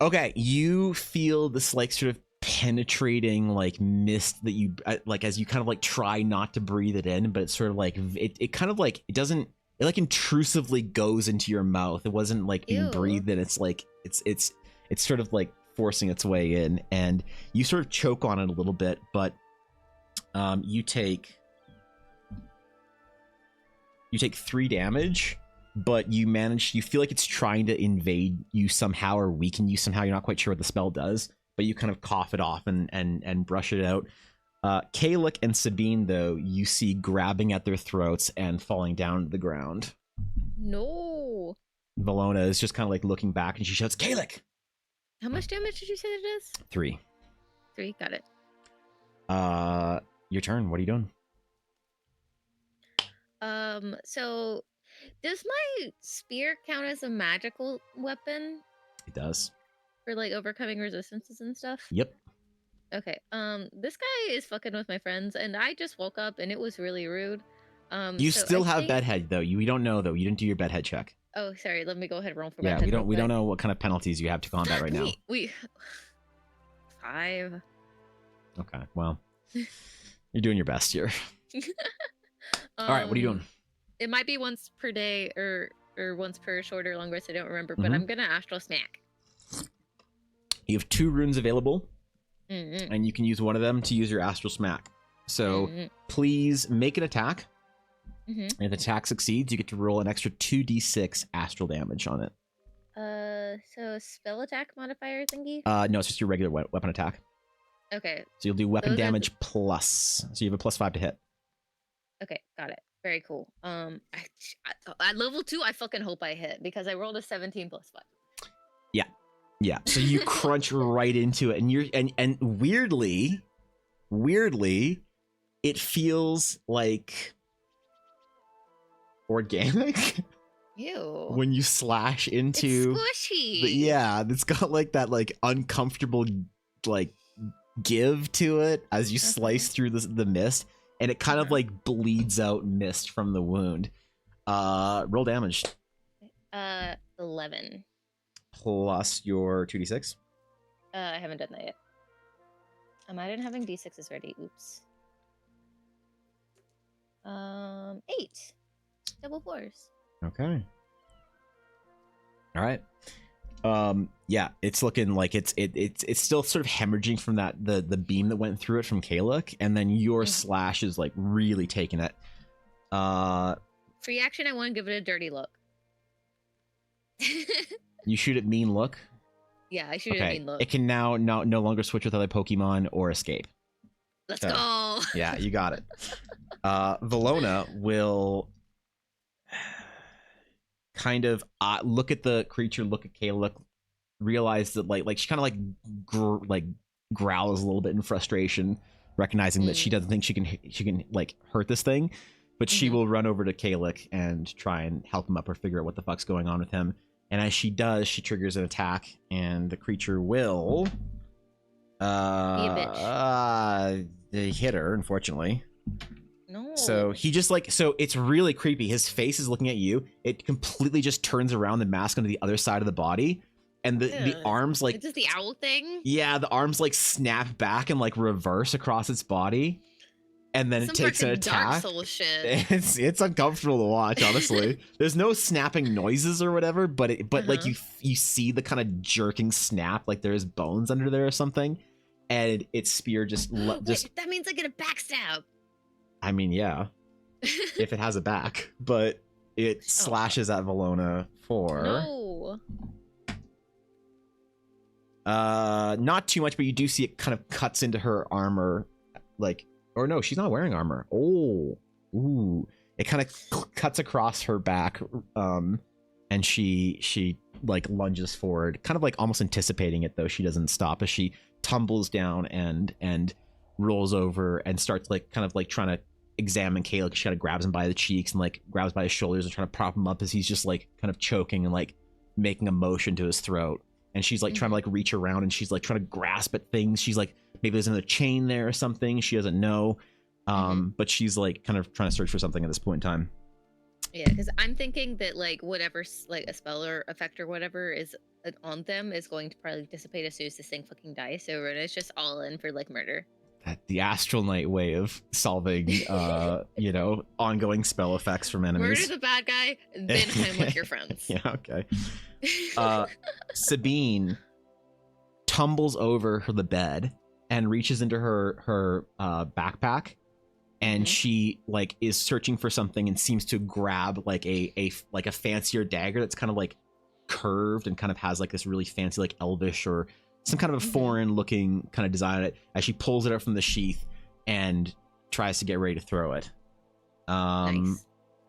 Okay, you feel this like sort of penetrating like mist that you like as you kind of like try not to breathe it in, but it's sort of like it kind of like it doesn't, it like intrusively goes into your mouth. It wasn't like being breathed in. It's like it's sort of like forcing its way in, and you sort of choke on it a little bit, but you take 3 damage, but you feel like it's trying to invade you somehow or weaken you somehow. You're not quite sure what the spell does, but you kind of cough it off and brush it out. Kalik and Sabine, though, you see grabbing at their throats and falling down to the ground. No. Valona is just kind of like looking back, and she shouts, "Kalik!" How much damage did you say it is? 3. 3, got it. Your turn. What are you doing? So does my spear count as a magical weapon? It does. For like overcoming resistances and stuff? Yep. Okay. This guy is fucking with my friends, and I just woke up and it was really rude. You still have bedhead though. We don't know though. You didn't do your bedhead check. Oh, sorry. Let me go ahead and roll for bedhead. Yeah, we don't know what kind of penalties you have to combat right now. We 5. Okay. Well, you're doing your best here. All right. What are you doing? It might be once per day or once per short or long rest. I don't remember, but I'm gonna astral smack. You have 2 runes available, and you can use one of them to use your astral smack. So please make an attack. And if the attack succeeds, you get to roll an extra 2d6 astral damage on it. So spell attack modifier thingy? No, it's just your regular weapon attack. Okay. So you'll do weapon damage plus. So you have a +5 to hit. Okay, got it. Very cool. At level 2, I fucking hope I hit, because I rolled a 17 +5. Yeah. So you crunch right into it, and and weirdly, it feels like organic. Ew. When you slash into. It's squishy. Yeah, it's got like that like uncomfortable like give to it as you slice through the mist. And it kind of like bleeds out mist from the wound. Roll damage. 11. Plus your 2d6. I haven't done that yet. I didn't having d6s ready. Oops. 8. Double 4s. Okay. All right. Yeah, it's looking like it's still sort of hemorrhaging from that the beam that went through it from Kalik, and then your slash is like really taking it. Free action, I want to give it a dirty look. You shoot at mean look? Yeah, I shoot at mean look. It can now no longer switch with other Pokemon or escape. Let's go. Yeah, you got it. Valona will kind of look at the creature, look at Kalik, realize that like she kind of like growls a little bit in frustration, recognizing that she doesn't think she can like hurt this thing, but she will run over to Kalik and try and help him up or figure out what the fuck's going on with him. And as she does, she triggers an attack, and the creature will be a bitch. Hit her, unfortunately. No. So he just like, so it's really creepy. His face is looking at you. It completely just turns around, the mask onto the other side of the body, and the arms like, is this the owl thing? Yeah, the arms like snap back and like reverse across its body. and then Some it takes an fucking Dark attack. Soul shit. It's uncomfortable to watch, honestly. There's no snapping noises or whatever, but like you see the kind of jerking snap, like there's bones under there or something, and its spear just Wait, that means I get a backstab. I mean, yeah, if it has a back, but it slashes at Valona for not too much, but you do see it kind of cuts into her armor, like, or no, she's not wearing armor. Ooh, it kind of cuts across her back, and she like lunges forward, kind of like almost anticipating it, though she doesn't stop as she tumbles down and rolls over and starts like kind of like trying to examine Caleb. She kind of grabs him by the cheeks and like grabs by his shoulders and trying to prop him up as he's just like kind of choking and like making a motion to his throat. And she's like trying to like reach around and she's like trying to grasp at things. She's like, maybe there's another chain there or something. She doesn't know. But she's like kind of trying to search for something at this point in time. Yeah, because I'm thinking that like whatever like a spell or effect or whatever is on them is going to probably dissipate as soon as this thing fucking dies. So Runa's just all in for like murder. The Astral Knight way of solving, you know, ongoing spell effects from enemies. Murder the bad guy, then him with your friends. Yeah, okay. Sabine tumbles over the bed and reaches into her backpack, and she like is searching for something and seems to grab like a fancier dagger that's kind of like curved and kind of has like this really fancy like elvish or some kind of a foreign looking kind of design on it, as she pulls it out from the sheath and tries to get ready to throw it. Nice.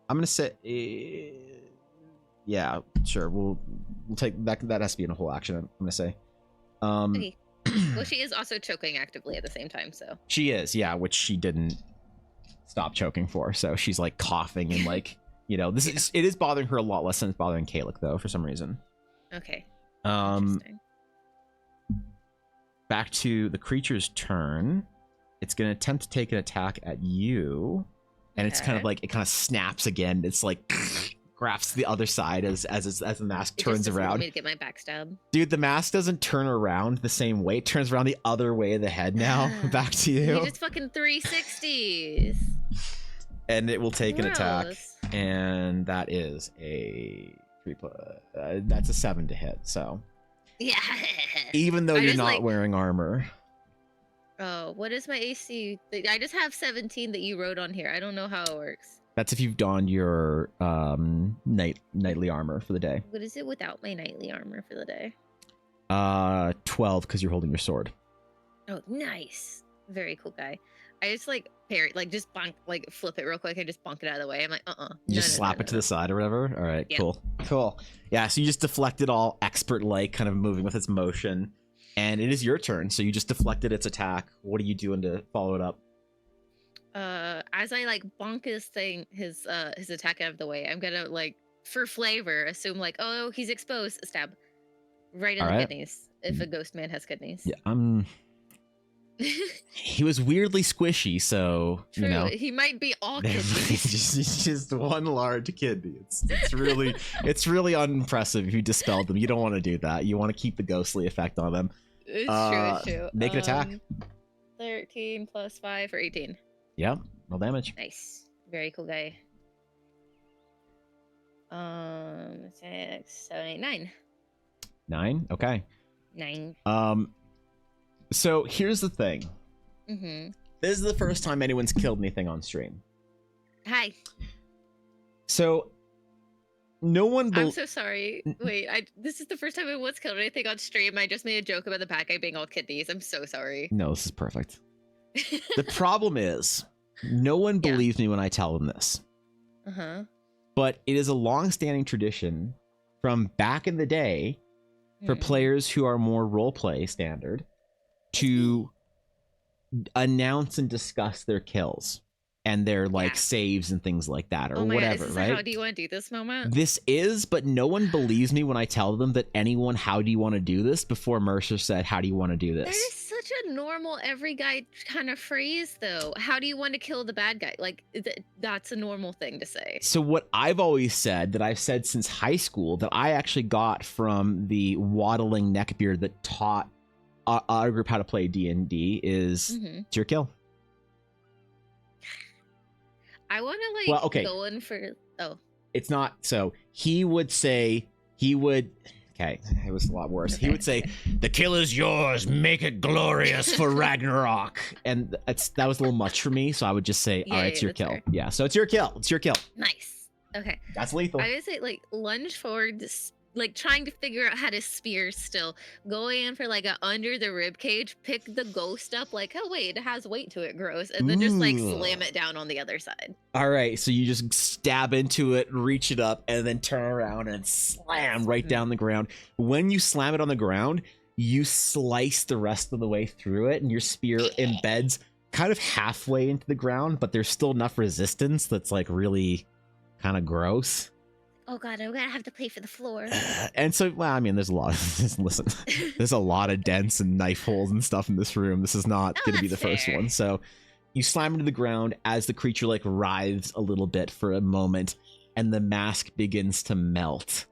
I'm gonna say yeah, sure, we'll take that. That has to be in a whole action, I'm gonna say. Okay. Well, she is also choking actively at the same time, so she is, yeah, which she didn't stop choking for, so she's like coughing and like, you know, this is, it is bothering her a lot less than it's bothering Kalik though, for some reason. Okay. Back to the creature's turn. It's gonna attempt to take an attack at you, and it's kind of like, it kind of snaps again. It's like grabs to the other side as the mask turns around. Me to get my backstab. Dude, the mask doesn't turn around the same way. It turns around the other way of the head now. Back to you. You just fucking 360s. And it will take an attack, and that is a 3+. That's a 7 to hit. So yeah. Even though you're not wearing armor. Oh, what is my AC? I just have 17 that you wrote on here. I don't know how it works. That's if you've donned your nightly armor for the day. What is it without my nightly armor for the day? 12 because you're holding your sword. Oh, nice. Very cool guy. I just like parry, like just bonk, like flip it real quick and just bonk it out of the way. I'm like, You just slap it to the side or whatever. All right, yeah. Cool. Yeah, so you just deflect it all expert-like, kind of moving with its motion, and it is your turn. So you just deflected its attack. What are you doing to follow it up? As I like bonk his attack out of the way, I'm gonna like for flavor assume like, oh, he's exposed, stab right in the kidneys if a ghost man has kidneys. Yeah, he was weirdly squishy, so true. You know he might be all kidneys. just one large kidney. It's really unimpressive if you dispelled them. You don't want to do that. You want to keep the ghostly effect on them. It's true. Make an attack. 13 plus 5 for 18. Yeah, roll damage. Nice. Very cool guy. 6, 7, 8, 9. 9? Okay. 9. So here's the thing. This is the first time anyone's killed anything on stream. Hi. So no one. I'm so sorry. Wait, this is the first time anyone's killed anything on stream. I just made a joke about the bad guy being all kidneys. I'm so sorry. No, this is perfect. The problem is, no one believes me when I tell them this. But it is a long-standing tradition from back in the day for players who are more roleplay standard to announce and discuss their kills and their like saves and things like that, or whatever. God, right? How do you want to do this moment? This is, but no one believes me when I tell them that anyone, how do you want to do this? Before Mercer said, how do you want to do this? That is such a normal, every guy kind of phrase, though. How do you want to kill the bad guy? Like, that's a normal thing to say. So what I've always said, that I've said since high school, that I actually got from the waddling neckbeard that taught our group how to play D&D is, it's your kill. I want to like Well, okay. go in for. Oh, It's not. So he would say, okay, it was a lot worse. He Okay. would say, "The kill is yours. Make it glorious for Ragnarok." And that was a little much for me, so I would just say, Yeah, "All right, it's yeah, your that's kill." fair. Yeah, so it's your kill. It's your kill. nice. Okay. That's lethal. I would say like lunge forward, like trying to figure out how to spear still. Go in for like a under the rib cage, pick the ghost up, like, oh wait, it has weight to it, gross, and then just like Ooh. slam it down on the other side. All right, so you just stab into it, reach it up, and then turn around and slam right down the ground. When you slam it on the ground, you slice the rest of the way through it, and your spear embeds kind of halfway into the ground, but there's still enough resistance that's like really kind of gross. Oh god, I'm gonna have to pay for the floor. And so, well, I mean, there's a lot. Listen, there's a lot of dents and knife holes and stuff in this room. This is not going to be the that's first fair. one. So you slam into the ground as the creature like writhes a little bit for a moment, and the mask begins to melt.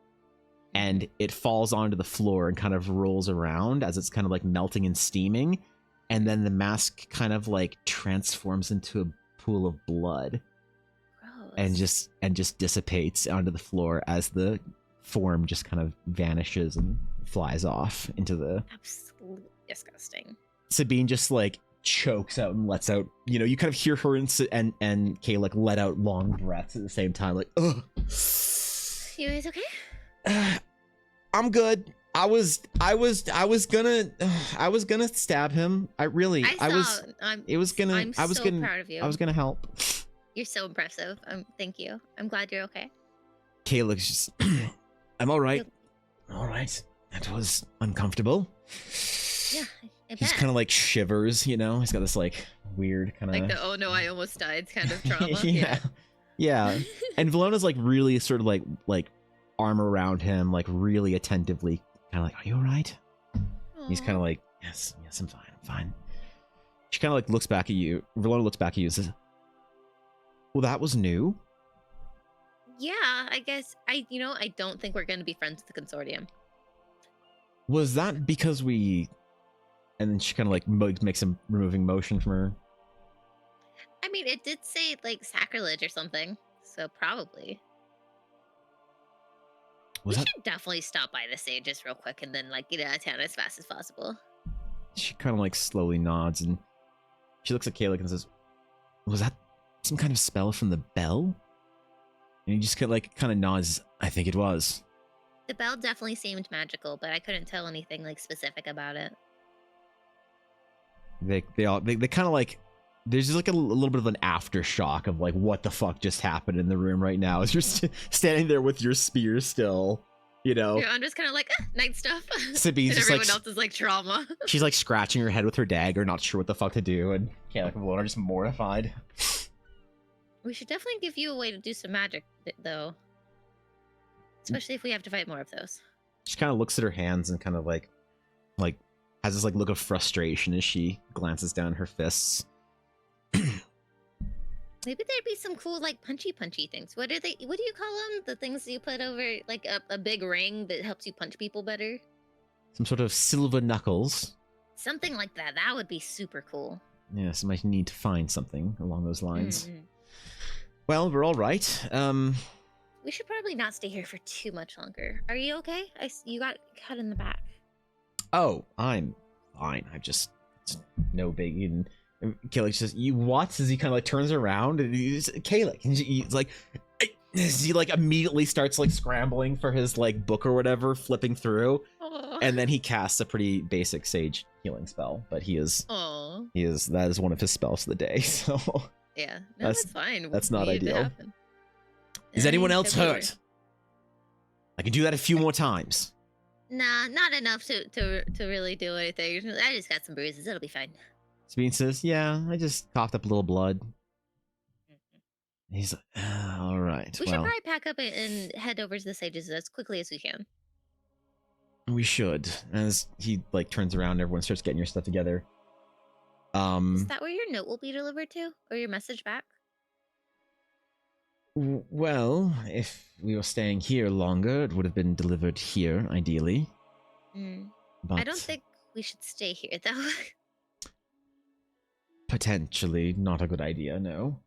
And it falls onto the floor and kind of rolls around as it's kind of like melting and steaming. And then the mask kind of like transforms into a pool of blood. And just dissipates onto the floor as the form just kind of vanishes and flies off into the. Absolutely disgusting. Sabine just like chokes out and lets out. You know, you kind of hear her and Kay like let out long breaths at the same time, like, ugh. You guys okay? I'm good. I was gonna stab him. I'm so proud of you. I was gonna help. You're so impressive. Thank you. I'm glad you're okay. Kay looks just. I'm all right. All right. That was uncomfortable. Yeah, I He's bet. kind of like shivers, you know. He's got this like weird kind of like the oh no, I almost died kind of trauma. yeah. And Velona's like really sort of like arm around him, like really attentively, kind of like, "Are you all right?" He's kind of like, yes, I'm fine. She kind of like looks back at you. Velona looks back at you and says, "Well, that was new." Yeah, I guess I don't think we're going to be friends with the consortium. Was that because we? And then she kind of like makes a removing motion from her. I mean, it did say like sacrilege or something, so probably. We should definitely stop by the sages real quick and then like get out of town as fast as possible. She kind of like slowly nods and she looks at Kayla and says, "Was that some kind of spell from the bell?" And he just kind of nods. "I think it was." The bell definitely seemed magical, but I couldn't tell anything like specific about it. They kind of like, there's just like a little bit of an aftershock of like what the fuck just happened in the room right now as you're standing there with your spear still, you know. Yeah, I'm just kind of like night stuff. Sabine's just everyone like, else is like trauma. She's like scratching her head with her dagger, not sure what the fuck to do, and Kayla and Valona are just mortified. We should definitely give you a way to do some magic, though. Especially if we have to fight more of those. She kind of looks at her hands and kind of like has this like look of frustration as she glances down her fists. Maybe there'd be some cool like punchy things. What do you call them? The things you put over like a big ring that helps you punch people better? Some sort of silver knuckles. Something like that. That would be super cool. Yeah, so might need to find something along those lines. Well, we're all right. We should probably not stay here for too much longer. Are you okay? You got cut in the back. Oh, I'm fine. It's no big. And Kayla says, "You what?" As he kind of like turns around and he's Kayla, and he's like, he like immediately starts like scrambling for his like book or whatever, flipping through, and then he casts a pretty basic sage healing spell. But that is one of his spells for the day. So yeah, no, that's fine. That's not ideal. Is anyone else hurt? I can do that a few more times. Nah, not enough to really do anything. I just got some bruises. It'll be fine. Sabine says, "Yeah, I just coughed up a little blood." He's like, "All right. We should probably pack up and head over to the sages as quickly as we can." We should. As he like turns around, and everyone starts getting your stuff together. Is that where your note will be delivered to, or your message back? Well, if we were staying here longer, it would have been delivered here, ideally. But I don't think we should stay here, though. Potentially not a good idea, no.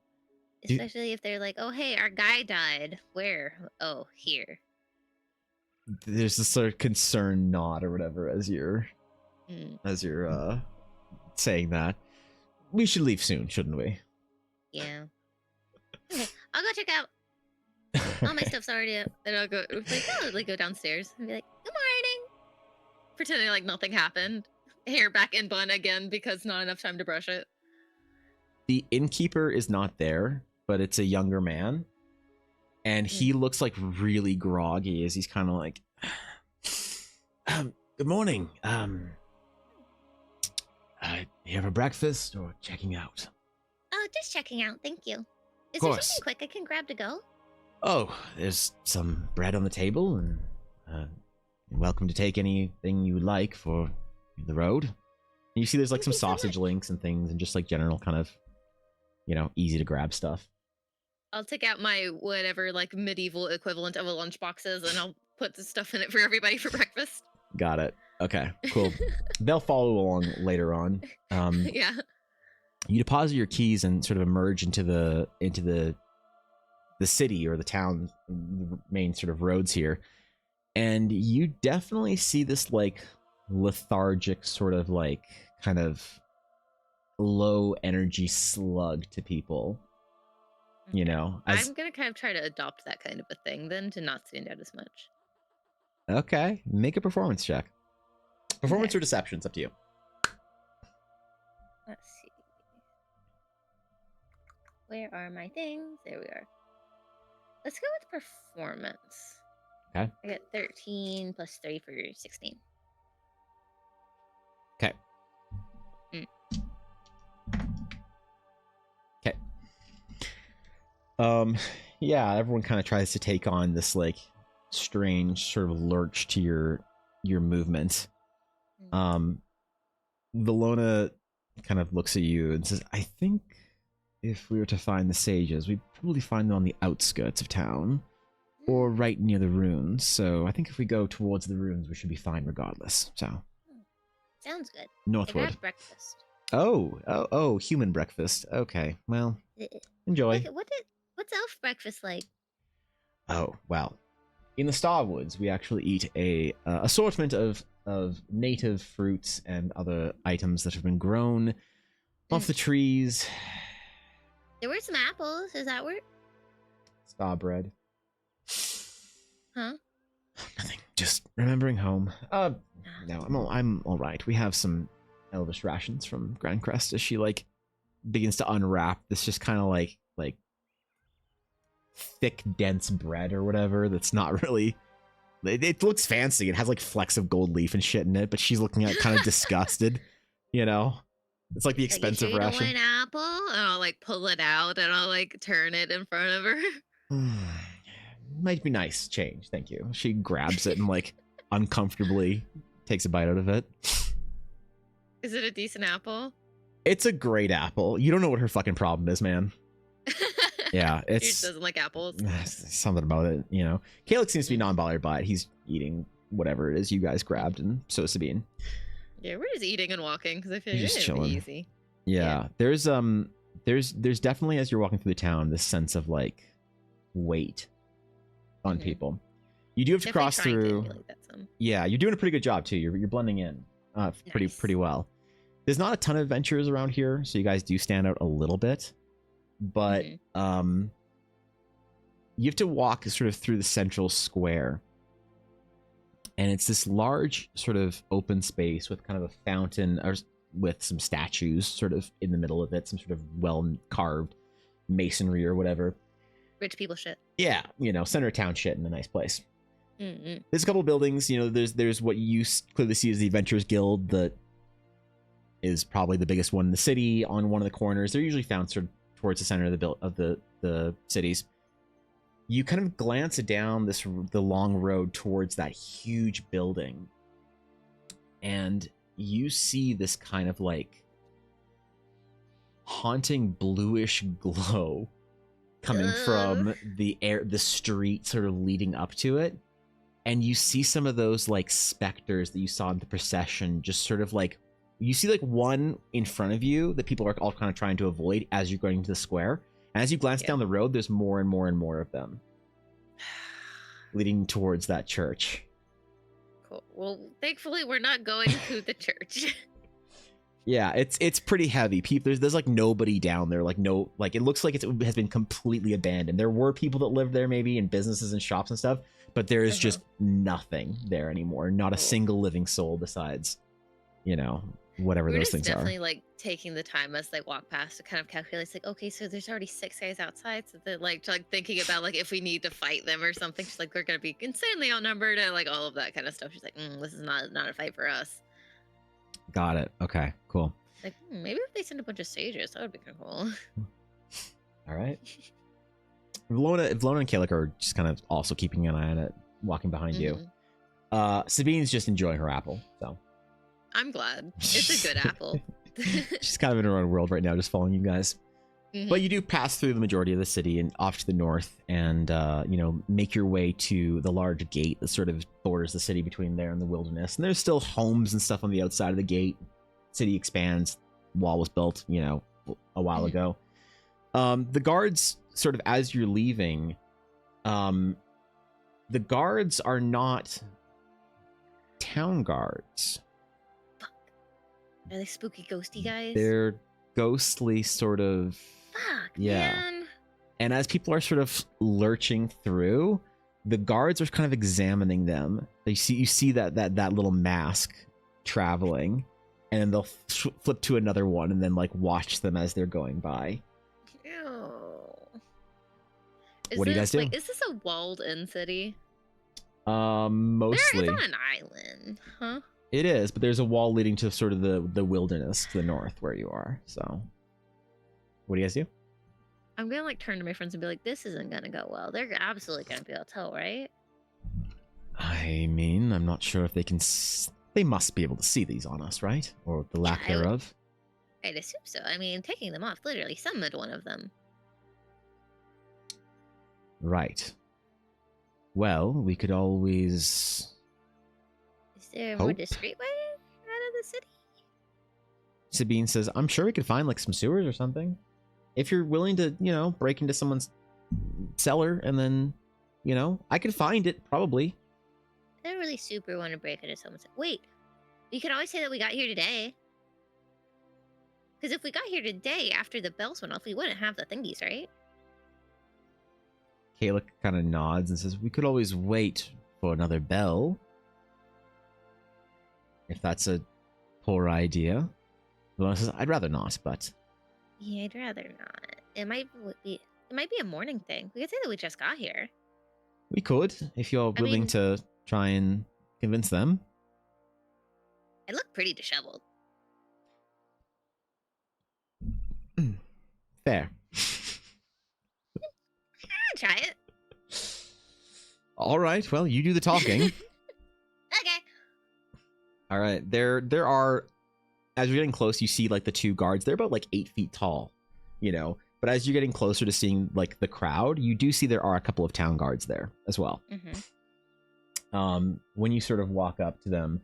Especially if they're like, oh, hey, our guy died. Where? Oh, here. There's this sort of concerned nod or whatever as you're Mm, saying that. We should leave soon, shouldn't we? yeah. Okay, I'll go check out. All my stuff's already up. And I'll go downstairs and be like, good morning. Pretending like nothing happened. Hair back in bun again because not enough time to brush it. The innkeeper is not there, but it's a younger man. And he looks like really groggy as he's kind of like, good morning. Here for breakfast or checking out? Oh, just checking out. Thank you. Is Of there course. something quick I can grab to go? Oh, there's some bread on the table, and you're welcome to take anything you like for the road. And you see there's like Thank some you so sausage much. links and things, and just like general kind of, easy to grab stuff. I'll take out my whatever like medieval equivalent of a lunchbox is and I'll put the stuff in it for everybody for breakfast. Got it. Okay, cool. They'll follow along later on. Yeah. You deposit your keys and sort of emerge into the city or the town, the main sort of roads here, and you definitely see this like lethargic sort of like kind of low energy slug to people. I'm gonna kind of try to adopt that kind of a thing then to not stand out as much. Okay, make a performance check. Performance Okay. or deception, it's up to you. Let's see. Where are my things? There we are. Let's go with performance. Okay. I got 13 plus 3 for 16. Okay. Mm. Okay. Yeah, everyone kind of tries to take on this like strange sort of lurch to your movement. Valona kind of looks at you and says, I think if we were to find the sages, we'd probably find them on the outskirts of town or right near the ruins. So I think if we go towards the ruins, we should be fine regardless. So Sounds good. I northward. got breakfast. Oh, human breakfast. Okay, well, enjoy. What's elf breakfast like? Oh, well. In the Starwoods, we actually eat a assortment of native fruits and other items that have been grown off the trees. There were some apples. Is that where? Star bread. Huh? Nothing. Just remembering home. No, I'm all right. We have some elvish rations from Grand Crest as she like begins to unwrap this just kind of like thick, dense bread or whatever. That's not really. It looks fancy. It has like flecks of gold leaf and shit in it, but she's looking at it kind of disgusted. It's like the expensive like, you ration. want an apple? And I'll like pull it out and I'll like turn it in front of her. Might be nice change, thank you. She grabs it and like uncomfortably takes a bite out of it. Is it a decent apple? It's a great apple. You don't know what her fucking problem is, man. Yeah, She it's doesn't like apples. something about it, Calix seems to be non-bothered by it. He's eating whatever it is you guys grabbed, and so is Sabine. Yeah, we're just eating and walking because I feel You're like just it'd be chilling. easy. Yeah, there's definitely, as you're walking through the town, this sense of like weight on people. You do have to Definitely cross trying to through. emulate that some. Yeah, you're doing a pretty good job too. You're blending in Nice. pretty well. There's not a ton of adventures around here, so you guys do stand out a little bit. But you have to walk sort of through the central square. And it's this large sort of open space with kind of a fountain or with some statues sort of in the middle of it, some sort of well-carved masonry or whatever. Rich people shit. Yeah, center of town shit in a nice place. Mm-mm. There's a couple of buildings. There's what you clearly see as the Adventurers Guild that is probably the biggest one in the city on one of the corners. They're usually found sort of towards the center of the cities. You kind of glance down the long road towards that huge building, and you see this kind of like haunting bluish glow coming from the street sort of leading up to it. And you see some of those like specters that you saw in the procession, just sort of like, you see like one in front of you that people are all kind of trying to avoid as you're going into the square. As you glance Yeah. down the road, there's more and more and more of them leading towards that church. Cool. Well, thankfully we're not going to the church. Yeah, it's pretty heavy. People, there's like nobody down there. Like it looks like it has been completely abandoned. There were people that lived there maybe in businesses and shops and stuff, but there is just nothing there anymore. Not a single living soul besides, whatever We're those just things definitely are. like taking the time as they walk past to kind of calculate. It's like, okay, so there's already 6 guys outside, so they're like thinking about like if we need to fight them or something. She's like, they're gonna be insanely outnumbered and like all of that kind of stuff. She's like, this is not a fight for us. Got it. Okay, cool. Like maybe if they send a bunch of sages, that would be kind of cool. All right. Vlona and Kalik are just kind of also keeping an eye on it, walking behind you. Sabine's just enjoying her apple, so I'm glad. It's a good apple. she's kind of in her own world right now, just following you guys. But you do pass through the majority of the city and off to the north and, make your way to the large gate that sort of borders the city between there and the wilderness. And there's still homes and stuff on the outside of the gate. City expands. Wall was built, a while ago. The guards, sort of as you're leaving, the guards are not town guards. Are they spooky ghosty guys? They're ghostly sort of. Fuck, Yeah. man. And as people are sort of lurching through, the guards are kind of examining them. You see that little mask traveling, and then they'll flip to another one and then like watch them as they're going by. Ew. What do you guys do? Like, is this a walled-in city? Mostly. It's on an island, huh? It is, but there's a wall leading to sort of the wilderness to the north where you are. So, what do you guys do? I'm gonna like turn to my friends and be like, "This isn't gonna go well. They're absolutely gonna be able to tell, right?" I mean, I'm not sure if they can. They must be able to see these on us, right? Or the lack Yeah, thereof. I'd assume so. I mean, taking them off literally summoned one of them. Right. Well, we could always. Is there a more Hope? discreet way out of the city? Sabine says, I'm sure we could find like some sewers or something. If you're willing to, break into someone's cellar and then, I could find it probably. I don't really super want to break into someone's. Wait, we could always say that we got here today. Because if we got here today after the bells went off, we wouldn't have the thingies, right? Kayla kind of nods and says, we could always wait for another bell. If that's a poor idea. Luna says, I'd rather not, but. Yeah, I'd rather not. It might be a morning thing. We could say that we just got here. We could, if you're willing mean- to try and convince them. I look pretty disheveled. Fair. I'll try it. All right, well, you do the talking. Okay. All right, there are, as you're getting close, you see like the two guards. They're about like 8 feet tall, But as you're getting closer to seeing like the crowd, you do see there are a couple of town guards there as well. When you sort of walk up to them,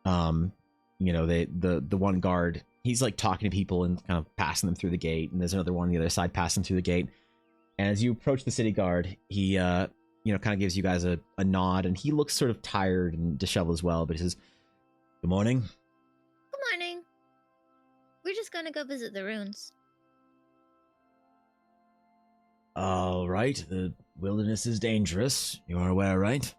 the one guard, he's like talking to people and kind of passing them through the gate, and there's another one on the other side passing through the gate. And as you approach the city guard, he kind of gives you guys a nod, and he looks sort of tired and disheveled as well, but he says, good morning. Good morning. We're just gonna go visit the ruins. All right, the wilderness is dangerous. You are aware, right?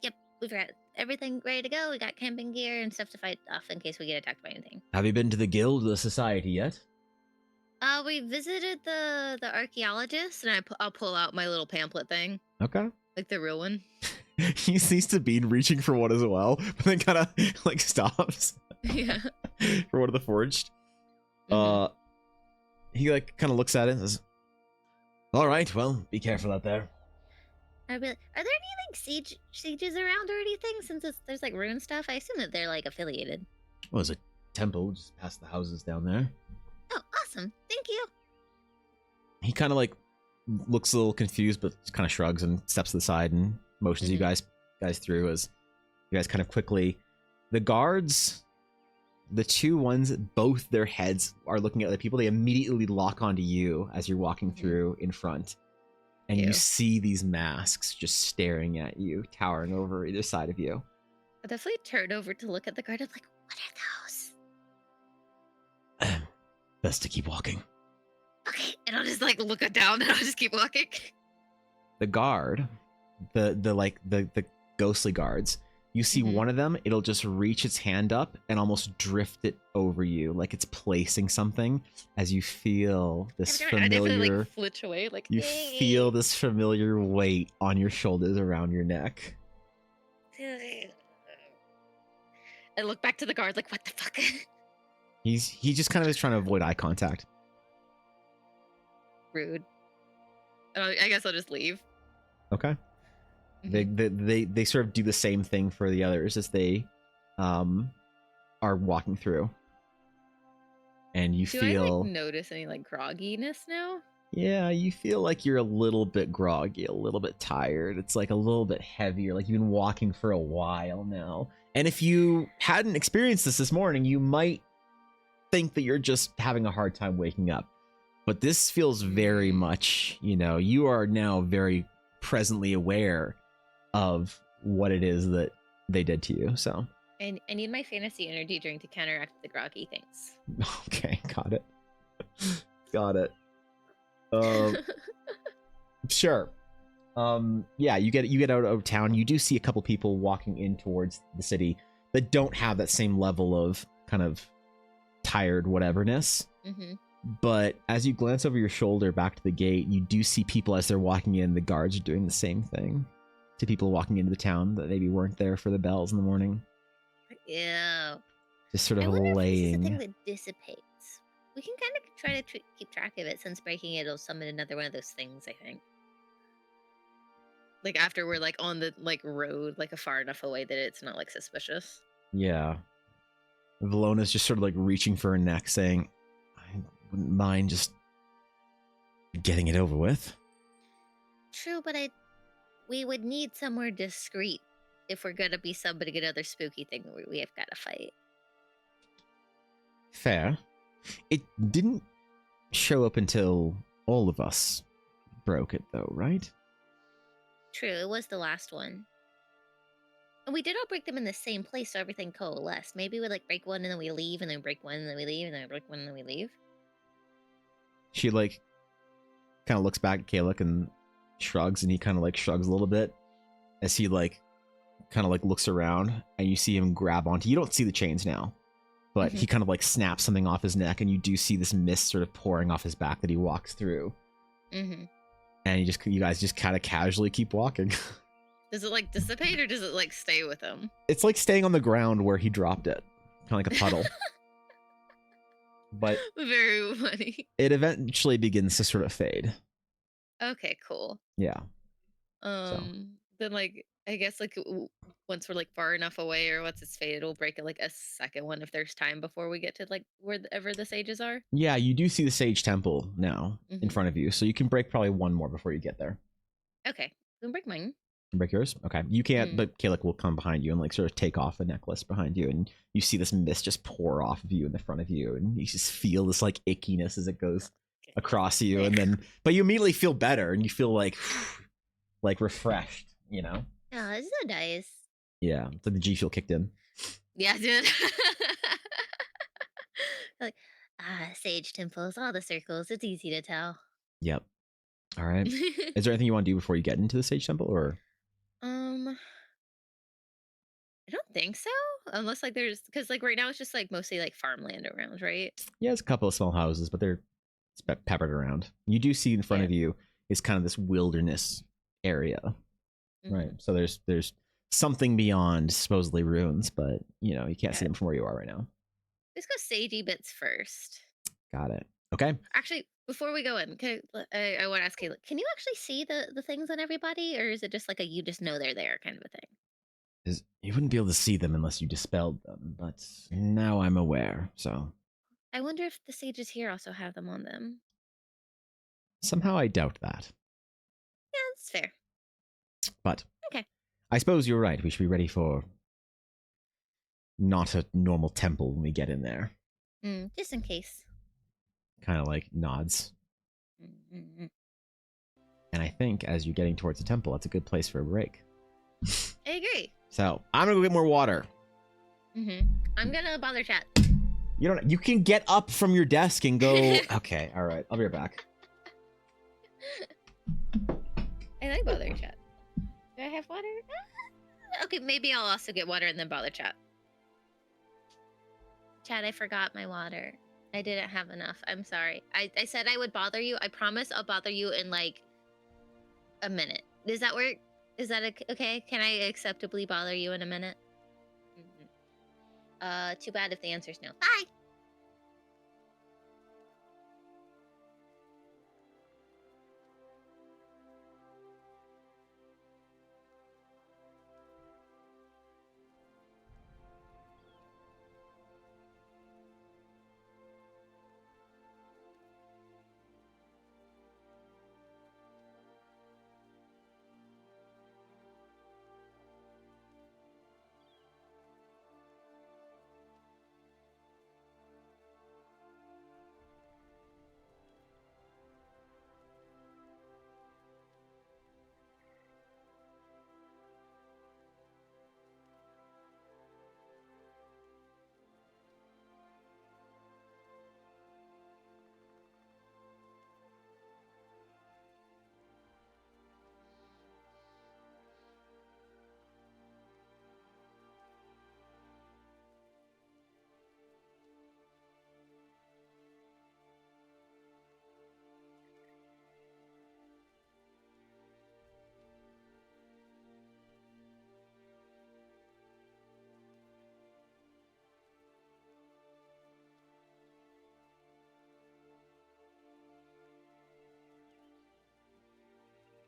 Yep, we've got everything ready to go. We got camping gear and stuff to fight off in case we get attacked by anything. Have you been to the guild or the society yet? We visited the archaeologist, and I'll pull out my little pamphlet thing, Okay. like the real one. He sees Sabine reaching for one as well, but then kind of like stops Yeah. for one of the forged. He like kind of looks at it and says, all right, well, be careful out there. I'd be like, are there any like sieges around or anything? Since there's like rune stuff, I assume that they're like affiliated. Well, there's a temple just past the houses down there. Oh, awesome! Thank you. He kind of like looks a little confused, but kind of shrugs and steps to the side and motions you guys through as you guys kind of quickly. The guards, the two ones, both their heads are looking at other people. They immediately lock onto you as you're walking through in front. And you Ew. see these masks just staring at you, towering over either side of you. I definitely turn over to look at the guard. I'm like, what are those? Best to keep walking. Okay, and I'll just like look it down and I'll just keep walking. The guard, the ghostly guards, you see one of them, it'll just reach its hand up and almost drift it over you, like it's placing something as you feel this I definitely familiar, like flinch away, like you feel this familiar weight on your shoulders around your neck. I look back to the guard, like, what the fuck? He just kind of is trying to avoid eye contact. Rude. I guess I'll just leave. Okay. They sort of do the same thing for the others as they are walking through. And you Do feel... I like notice any like grogginess now? Yeah, you feel like you're a little bit groggy, a little bit tired. It's like a little bit heavier, like you've been walking for a while now. And if you hadn't experienced this morning, you might think that you're just having a hard time waking up. But this feels very much, you are now very presently aware of what it is that they did to you. So And I need my fantasy energy drink to counteract the groggy things. okay, got it. Got it. Sure. Yeah, you get out of town. You do see a couple people walking in towards the city that don't have that same level of kind of tired whateverness. But as you glance over your shoulder back to the gate, you do see people as they're walking in. The guards are doing the same thing to people walking into the town that maybe weren't there for the bells in the morning. Yeah. Just sort of I wonder laying. if this is a thing that dissipates. We can kind of try to keep track of it, since breaking it will summon another one of those things, I think. Like after we're like on the like road, like a far enough away that it's not like suspicious. Yeah. Velona's just sort of like reaching for her neck, saying, I wouldn't mind just getting it over with. True, but we would need somewhere discreet if we're gonna be somebody another spooky thing where we have got to fight. Fair. It didn't show up until all of us broke it, though, right? True, it was the last one. And we did all break them in the same place, so everything coalesced. Maybe we like break one and then we leave, and then break one and then we leave, and then break one and then we leave. She like kind of looks back at Kalek and shrugs, and he kind of like shrugs a little bit as he like kind of like looks around, and you see him grab onto. You don't see the chains now, but he kind of like snaps something off his neck, and you do see this mist sort of pouring off his back that he walks through. And you guys just kind of casually keep walking. Does it like dissipate, or does it like stay with him? It's like staying on the ground where he dropped it, kind of like a puddle. But very funny. It eventually begins to sort of fade. Okay, cool. Yeah. Then like I guess like once we're like far enough away, or once it's faded, we'll break it like a second one if there's time before we get to like wherever the sages are. Yeah, you do see the Sage Temple now in front of you, so you can break probably one more before you get there. Okay, we can break mine. Break yours? Okay. You can't, but Kalek will come behind you and like sort of take off a necklace behind you, and you see this mist just pour off of you in the front of you, and you just feel this like ickiness as it goes across you, and then but you immediately feel better, and you feel like refreshed, Oh, this is so nice. Yeah, it's like the G Fuel kicked in. Yeah, dude. Like, Sage temples, all the circles. It's easy to tell. Yep. All right. Is there anything you want to do before you get into the Sage Temple, or? I don't think so. Unless like there's, because like right now it's just like mostly like farmland around, right? Yeah, there's a couple of small houses, but they're peppered around. You do see in front of you is kind of this wilderness area, right? So there's something beyond supposedly ruins, but you can't see them from where you are right now. Let's go sagey bits first. Got it. Okay. Actually, before we go in, I want to ask Caleb, can you actually see the things on everybody, or is it just like a you just know they're there kind of a thing? You wouldn't be able to see them unless you dispelled them, but now I'm aware, so. I wonder if the sages here also have them on them. Somehow I doubt that. Yeah, that's fair. But okay, I suppose you're right. We should be ready for not a normal temple when we get in there. Just in case. Kind of like nods. Mm-hmm. And I think as you're getting towards the temple, that's a good place for a break. I agree. So I'm gonna go get more water. I'm gonna bother chat. You can get up from your desk and go. Okay, all right. I'll be right back. I like bother chat. Do I have water? Okay, maybe I'll also get water and then bother chat. Chat, I forgot my water. I didn't have enough. I'm sorry. I said I would bother you. I promise I'll bother you in like a minute. Does that work? Is that okay? Can I acceptably bother you in a minute? Too bad if the answer's no. Bye!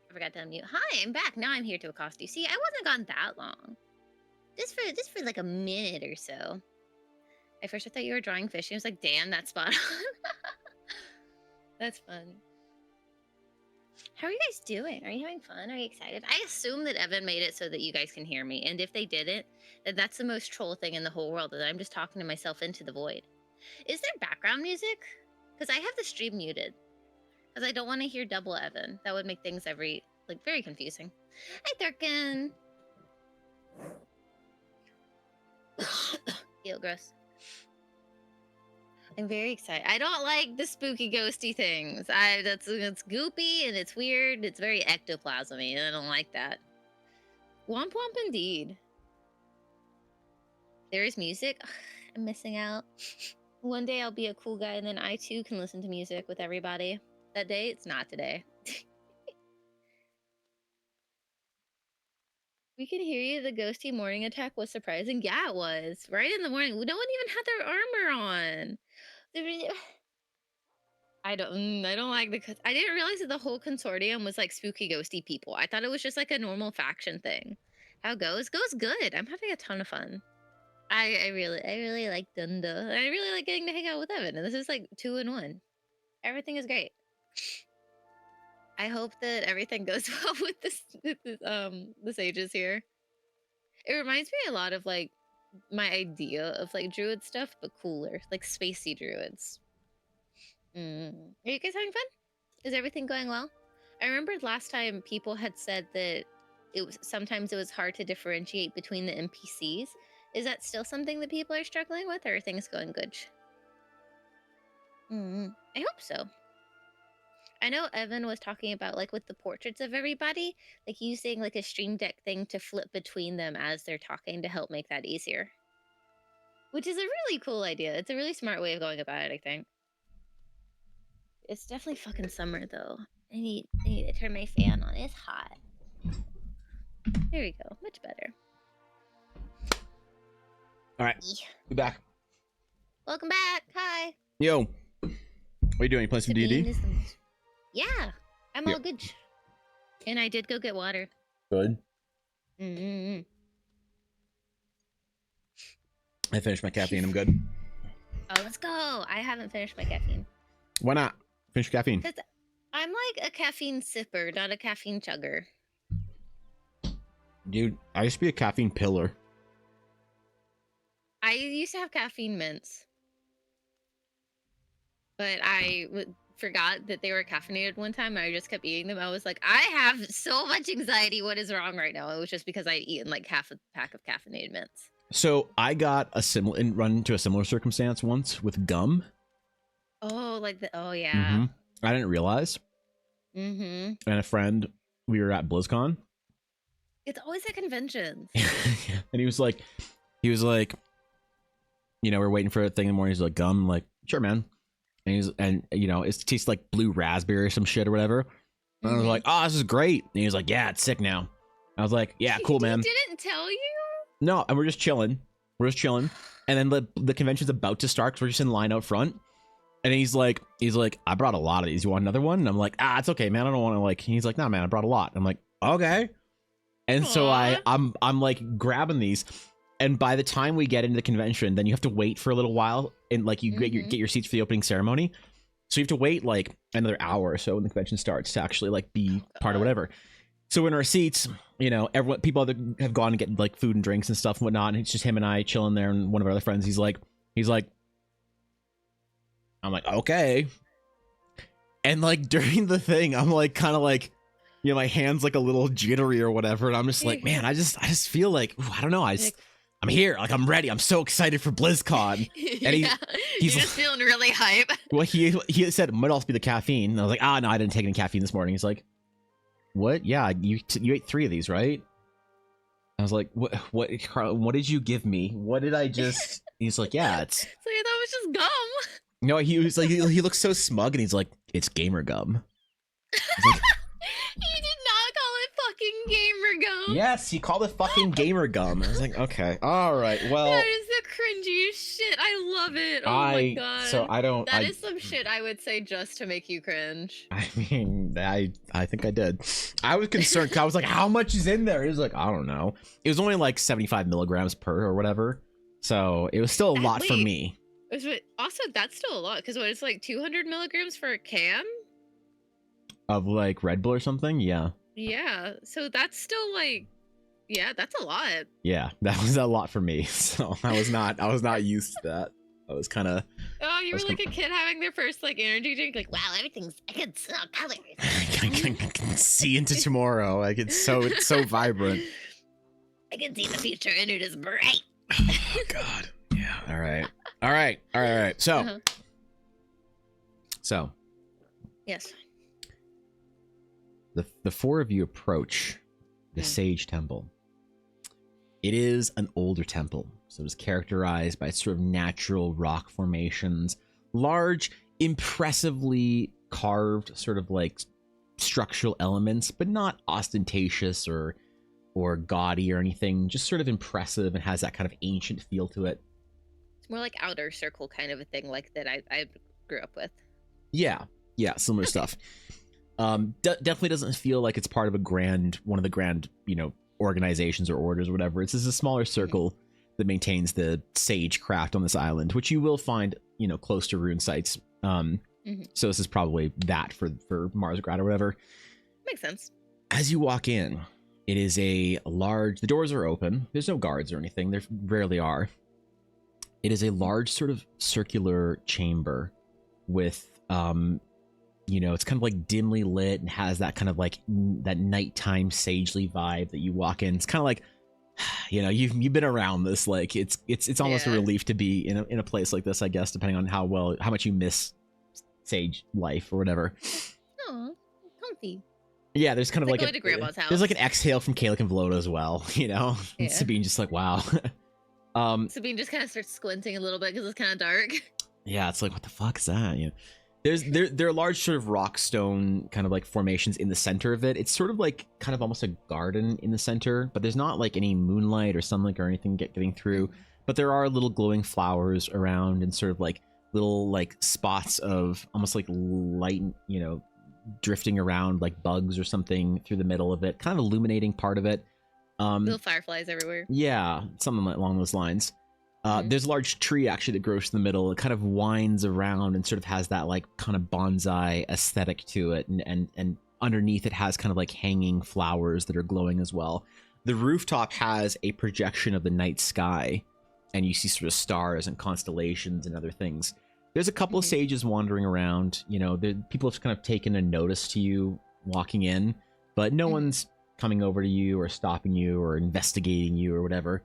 I forgot to unmute. Hi, I'm back. Now I'm here to accost you. See, I wasn't gone that long. Just for like a minute or so. At first I thought you were drawing fish. I was like, damn, that's spot on. That's fun. How are you guys doing? Are you having fun? Are you excited? I assume that Evan made it so that you guys can hear me. And if they didn't, then that's the most troll thing in the whole world, that I'm just talking to myself into the void. Is there background music? Because I have the stream muted. Because I don't want to hear double Evan. That would make things very confusing. Hi, Thurkin. Ew, gross. I'm very excited. I don't like the spooky ghosty things. It's goopy and it's weird. It's very ectoplasmy, and I don't like that. Womp womp indeed. There is music. Ugh, I'm missing out. One day I'll be a cool guy, and then I too can listen to music with everybody. That day, it's not today. We can hear you. The ghosty morning attack was surprising. Yeah, it was. Right in the morning. No one even had their armor on. I don't like I didn't realize that the whole consortium was like spooky ghosty people. I thought it was just like a normal faction thing. How it goes good. I'm having a ton of fun. I really like Dunda. I really like getting to hang out with Evan, and this is like 2 in 1. Everything is great. I hope that everything goes well with the sages here. It reminds me a lot of like my idea of like druid stuff, but cooler, like spacey druids. Are you guys having fun? Is everything going well? I remembered last time people had said that sometimes it was hard to differentiate between the NPCs. Is that still something that people are struggling with, or are things going good? I hope so. I know Evan was talking about like with the portraits of everybody, like using like a Stream Deck thing to flip between them as they're talking to help make that easier. Which is a really cool idea. It's a really smart way of going about it, I think. It's definitely fucking summer though. I need to turn my fan on. It's hot. There we go. Much better. All right. Be back. Welcome back. Hi. Yo. What are you doing? You playing some D&D? Yeah. I'm all good. And I did go get water. Good. Mm-hmm. I finished my caffeine. I'm good. Oh, let's go. I haven't finished my caffeine. Why not? Finish caffeine. Because I'm like a caffeine sipper, not a caffeine chugger. Dude, I used to be a caffeine pillar. I used to have caffeine mints, but forgot that they were caffeinated one time. And I just kept eating them. I was like, I have so much anxiety. What is wrong right now? It was just because I'd eaten like half a pack of caffeinated mints. So I got run into a similar circumstance once with gum. Oh, yeah. Mm-hmm. I didn't realize. Mm-hmm. And a friend, we were at BlizzCon. It's always at conventions. And he was like, we're waiting for a thing in the morning. He's like, gum. I'm like, sure, man. And it tastes like blue raspberry or some shit or whatever. And I was like, oh, this is great. And he was like, yeah, it's sick now. I was like, yeah, cool, man. He didn't tell you? No, and we're just chilling. And then the convention's about to start because we're just in line out front. And he's like, I brought a lot of these. You want another one? And I'm like, it's okay, man. I don't want to like. He's like, no, man, I brought a lot. I'm like, okay. And so I'm like grabbing these. And by the time we get into the convention, then you have to wait for a little while and like you get your seats for the opening ceremony. So you have to wait like another hour or so when the convention starts to actually like be part of whatever. So in our seats, people have gone to get like food and drinks and stuff and whatnot. And it's just him and I chilling there. And one of our other friends, he's like, I'm like, okay. And like during the thing, I'm like kind of like, my hand's like a little jittery or whatever. And I'm just like, man, I just feel like, I don't know. I'm here. Like, I'm ready. I'm so excited for BlizzCon. And he's just feeling really hype. Well, he said it might also be the caffeine. And I was like, no, I didn't take any caffeine this morning. He's like, what? Yeah, you ate 3 of these, right? I was like, what did you give me? What did I just... He's like, yeah, it's... So I thought it was just gum. No, he was like, he looks so smug and he's like, it's gamer gum. Like, He did not call it fucking gamer gum. yes, he called it fucking gamer gum. I was like, okay, all right, well... That is the cringiest shit. I love it. Oh my god. So I don't... That is some shit I would say just to make you cringe. I mean, I think I did. I was concerned because I was like, how much is in there? He was like, I don't know. It was only like 75 milligrams per or whatever. So it was still a lot for me. Also, that's still a lot because it's like 200 milligrams for a can? Of like Red Bull or something? Yeah. Yeah. So that's still like... Yeah, that's a lot. Yeah, that was a lot for me. So I was not used to that. I was kind of... Oh, you were like a kid having their first like energy drink. Like, wow, I can smell colors. I can see into tomorrow. Like it's so vibrant. I can see the future and it is bright. Oh God. Yeah. All right. So. So. Yes. The 4 of you approach the Sage Temple. It is an older temple, so it's characterized by sort of natural rock formations, large, impressively carved sort of like structural elements, but not ostentatious or gaudy or anything, just sort of impressive and has that kind of ancient feel to it. It's more like outer circle kind of a thing like that I grew up with. Yeah, similar stuff. Definitely doesn't feel like it's part of one of the grand, organizations or orders or whatever. It's just a smaller circle that maintains the sage craft on this island, which you will find, close to rune sites. So this is probably that for Marsgrad or whatever. Makes sense. As you walk in, it is a large... The doors are open. There's no guards or anything. There rarely are. It is a large sort of circular chamber with... it's kind of like dimly lit and has that kind of like that nighttime sagely vibe that you walk in. It's kind of like, you've been around this. Like it's almost a relief to be in a place like this, I guess, depending on how much you miss sage life or whatever. Oh, comfy. Yeah, there's kind of like going to grandma's house. There's like an exhale from Kalik and Voloda as well, Yeah. And Sabine just like, wow. Sabine just kind of starts squinting a little bit because it's kind of dark. Yeah, it's like, what the fuck is that? There are large sort of rock stone kind of like formations in the center of it. It's sort of like kind of almost a garden in the center, but there's not like any moonlight or sunlight or anything getting through. But there are little glowing flowers around and sort of like little like spots of almost like light, drifting around like bugs or something through the middle of it, kind of illuminating part of it. Little fireflies everywhere. Yeah, something along those lines. There's a large tree actually that grows in the middle. It kind of winds around and sort of has that like kind of bonsai aesthetic to it. And underneath it has kind of like hanging flowers that are glowing as well. The rooftop has a projection of the night sky. and you see sort of stars and constellations and other things. There's a couple of sages wandering around. You know, people have kind of taken a notice to you walking in, but no one's coming over to you or stopping you or investigating you or whatever.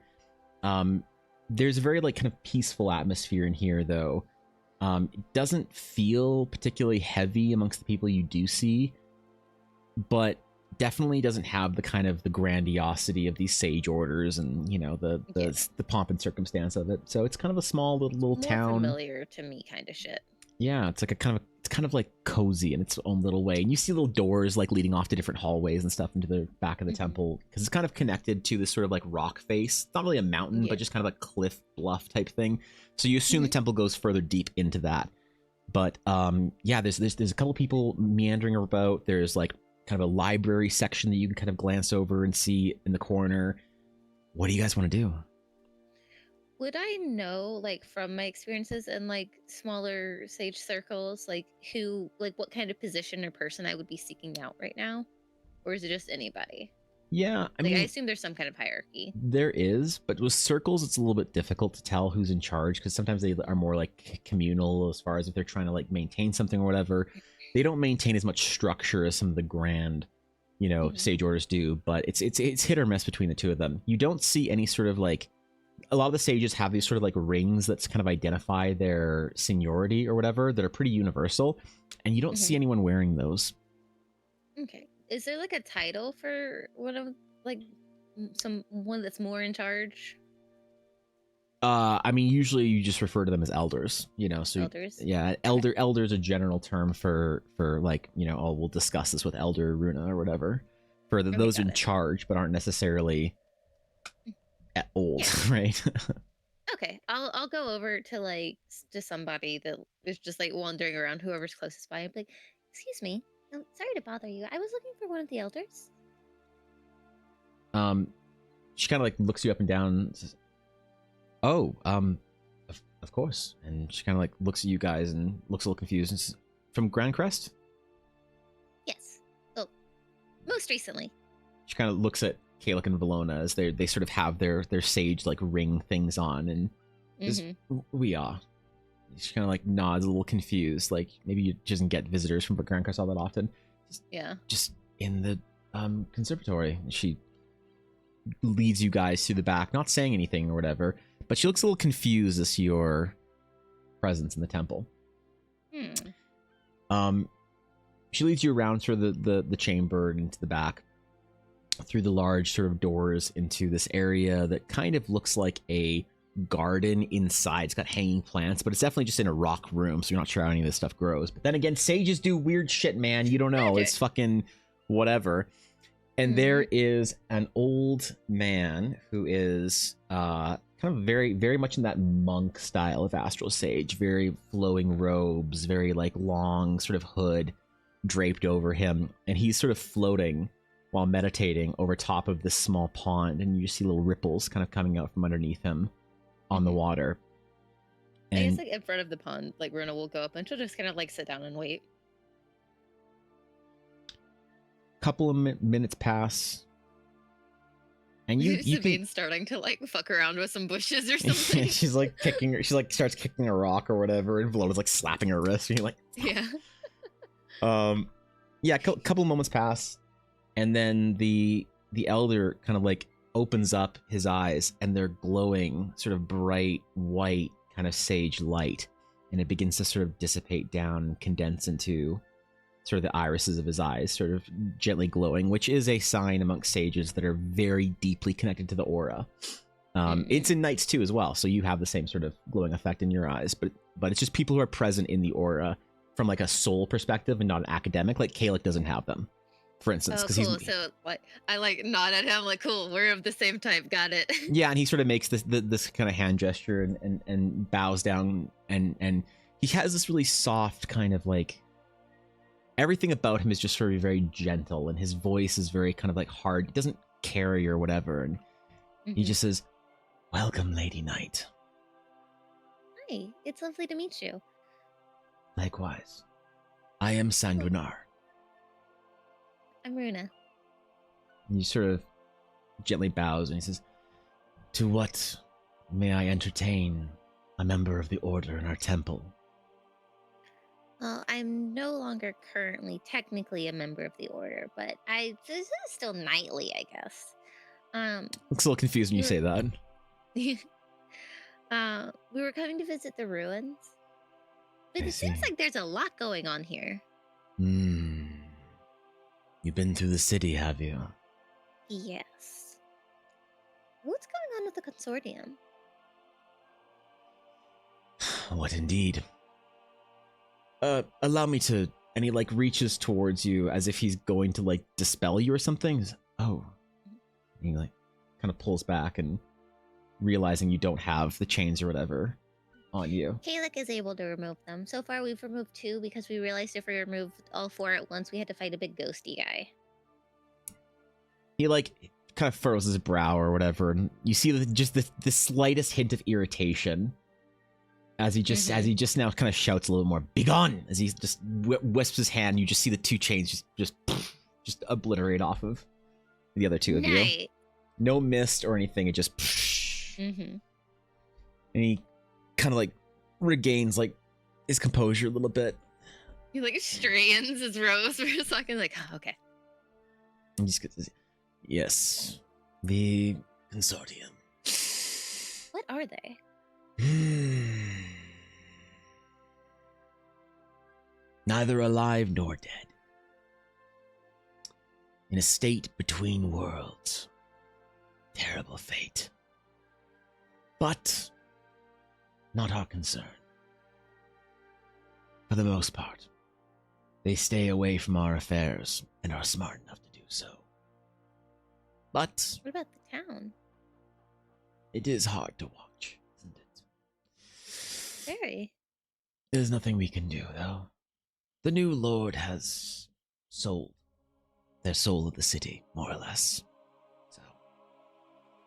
There's a very like kind of peaceful atmosphere in here, though. It doesn't feel particularly heavy amongst the people you do see, but definitely doesn't have the kind of the grandiosity of these sage orders and, you know, the pomp and circumstance of it. So it's kind of a small little More town. familiar to me kind of shit. Yeah, it's like it's kind of like cozy in its own little way. And you see little doors like leading off to different hallways and stuff into the back of the temple, because it's kind of connected to this sort of like rock face. It's not really a mountain, but just kind of a cliff bluff type thing. So you assume the temple goes further deep into that. But yeah, there's a couple people meandering about. There's like kind of a library section that you can kind of glance over and see in the corner. What do you guys want to do? Would I know, like, from my experiences in like smaller sage circles, like what kind of position or person I would be seeking out right now, or is it just anybody? Yeah, I Like, mean, I assume there's some kind of hierarchy. there is, but with circles, it's a little bit difficult to tell who's in charge, because sometimes they are more like communal as far as if they're trying to like maintain something or whatever. They don't maintain as much structure as some of the grand, you know, sage orders do, but it's hit or miss between the two of them. You don't see any sort of like, a lot of the sages have these sort of like rings that's kind of identify their seniority or whatever that are pretty universal, and you don't see anyone wearing those. Okay. Is there like a title for one of like one that's more in charge? I mean, usually you just refer to them as elders, you know. So Elders? yeah, elder is a general term for like, you know, oh, we'll discuss this with Elder Runa or whatever, for those in charge but aren't necessarily old, right? Okay, I'll go over to like to somebody that is just like wandering around, whoever's closest by, and be like, "Excuse me, sorry to bother you. I was looking for one of the elders." She kind of like looks you up and down and says, "Oh, of course." And she kind of like looks at you guys and looks a little confused. And says, "From Grand Crest?" Yes. Oh, most recently. She kind of looks at Kalik and Valona as they sort of have their sage like ring things on, and says, "We are." She kind of like nods, a little confused, like maybe you just get visitors from Grand Crest all that often. Just in the conservatory. She leads you guys to the back, not saying anything or whatever, but she looks a little confused as to your presence in the temple. She leads you around sort of the chamber and into the back, through the large sort of doors into this area that kind of looks like a garden inside. It's got hanging plants, but it's definitely just in a rock room, so you're not sure how any of this stuff grows. But then again, sages do weird shit, man. You don't know. It's fucking whatever. And there is an old man who is kind of very, very much in that monk style of astral sage. Very flowing robes, very like long sort of hood draped over him. And he's sort of floating while meditating over top of this small pond. And you see little ripples kind of coming out from underneath him on the water. And I guess like in front of the pond, like Runa will go up and she'll just kind of like sit down and wait. Couple of minutes pass, and you Sabine's starting to like fuck around with some bushes or something. she's like starts kicking a rock or whatever, and Velona's like slapping her wrist, and you're like, yeah. Couple of moments pass, and then the elder kind of like opens up his eyes, and they're glowing sort of bright white kind of sage light, and it begins to sort of dissipate down and condense into sort of the irises of his eyes sort of gently glowing, which is a sign amongst sages that are very deeply connected to the aura. It's in knights too as well, so you have the same sort of glowing effect in your eyes, but it's just people who are present in the aura from like a soul perspective and not an academic. Like Kalik doesn't have them, for instance. Oh, cool. So like I like nod at him like, cool, we're of the same type, got it. Yeah, and he sort of makes this kind of hand gesture and bows down, and he has this really soft kind of like, everything about him is just sort of very gentle, and his voice is very kind of like hard. He doesn't carry or whatever, and he just says, "Welcome, Lady Knight." Hi, it's lovely to meet you. Likewise. I am Sanguinar. I'm Runa. And he sort of gently bows, and he says, "To what May I entertain a member of the order in our temple? Well, I'm no longer currently technically a member of the order, but this is still knightly, I guess. Looks a little confused when you we say were, that. we were coming to visit the ruins, but I it seems see. like there's a lot going on here. Hmm. You've been through the city, have you? Yes. What's going on with the consortium? What indeed? Allow me to. And he like reaches towards you as if he's going to like dispel you or something. He's, oh. And he like kind of pulls back and realizing you don't have the chains or whatever on you. Kalik is able to remove them. So far, we've removed 2 because we realized if we removed all 4 at once, we had to fight a big ghosty guy. He like kind of furrows his brow or whatever, and you see just the slightest hint of irritation as he just now kind of shouts a little more "Begone!" as he just wisps his hand. You just see the 2 chains just obliterate off of the other 2 of you. No mist or anything. It just. And he kind of like regains like his composure a little bit. He like strains his rose for a second, like, oh, okay. And just gets, yes, the consortium. What are they? Neither alive nor dead. In a state between worlds. Terrible fate. But not our concern. For the most part, they stay away from our affairs and are smart enough to do so. But What about the town? it is hard to watch, isn't it? Very. There's nothing we can do, though. The new lord has sold their soul of the city, more or less. So,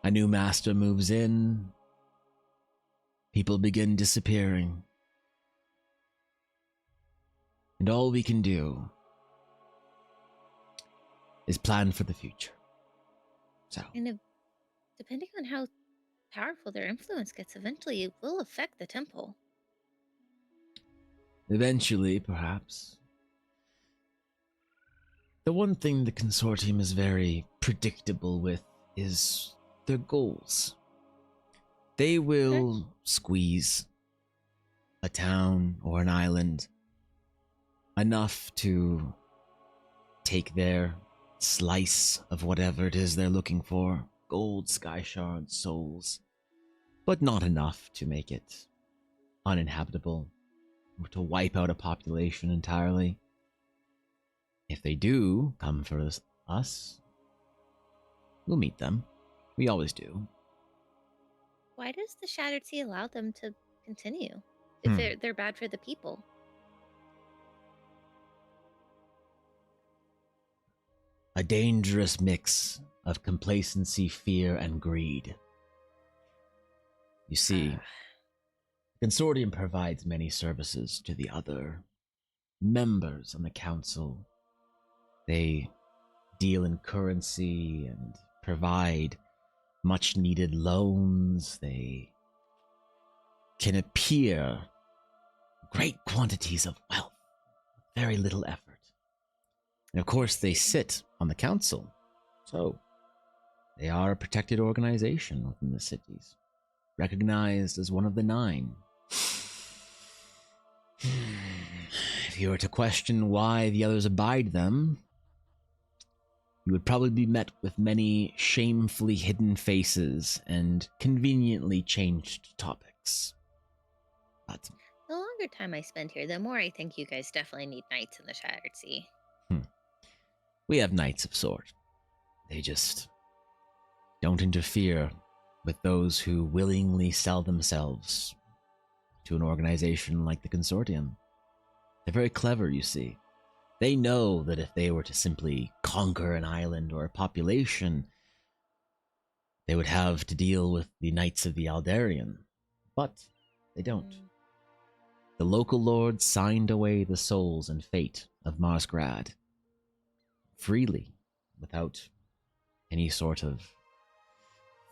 a new master moves in. People begin disappearing. And all we can do is plan for the future. So, And depending on how powerful their influence gets, eventually it will affect the temple. eventually, perhaps. The one thing the consortium is very predictable with is their goals. They will squeeze a town or an island enough to take their slice of whatever it is they're looking for, gold, sky shards, souls, but not enough to make it uninhabitable or to wipe out a population entirely. If they do come for us, we'll meet them. We always do. Why does the Shattered Sea allow them to continue if they're bad for the people? A dangerous mix of complacency, fear, and greed. You see, the consortium provides many services to the other members on the council. They deal in currency and provide much needed loans. They can appear great quantities of wealth, very little effort. And of course, they sit on the council, so they are a protected organization within the cities, recognized as one of the 9. If you were to question why the others abide them, you would probably be met with many shamefully hidden faces and conveniently changed topics. But the longer time I spend here, the more I think you guys definitely need knights in the Shattered Sea. we have knights of sort. They just don't interfere with those who willingly sell themselves to an organization like the consortium. They're very clever, you see. They know that if they were to simply conquer an island or a population, they would have to deal with the Knights of the Aldarian. But they don't. The local lords signed away the souls and fate of Marsgrad freely, without any sort of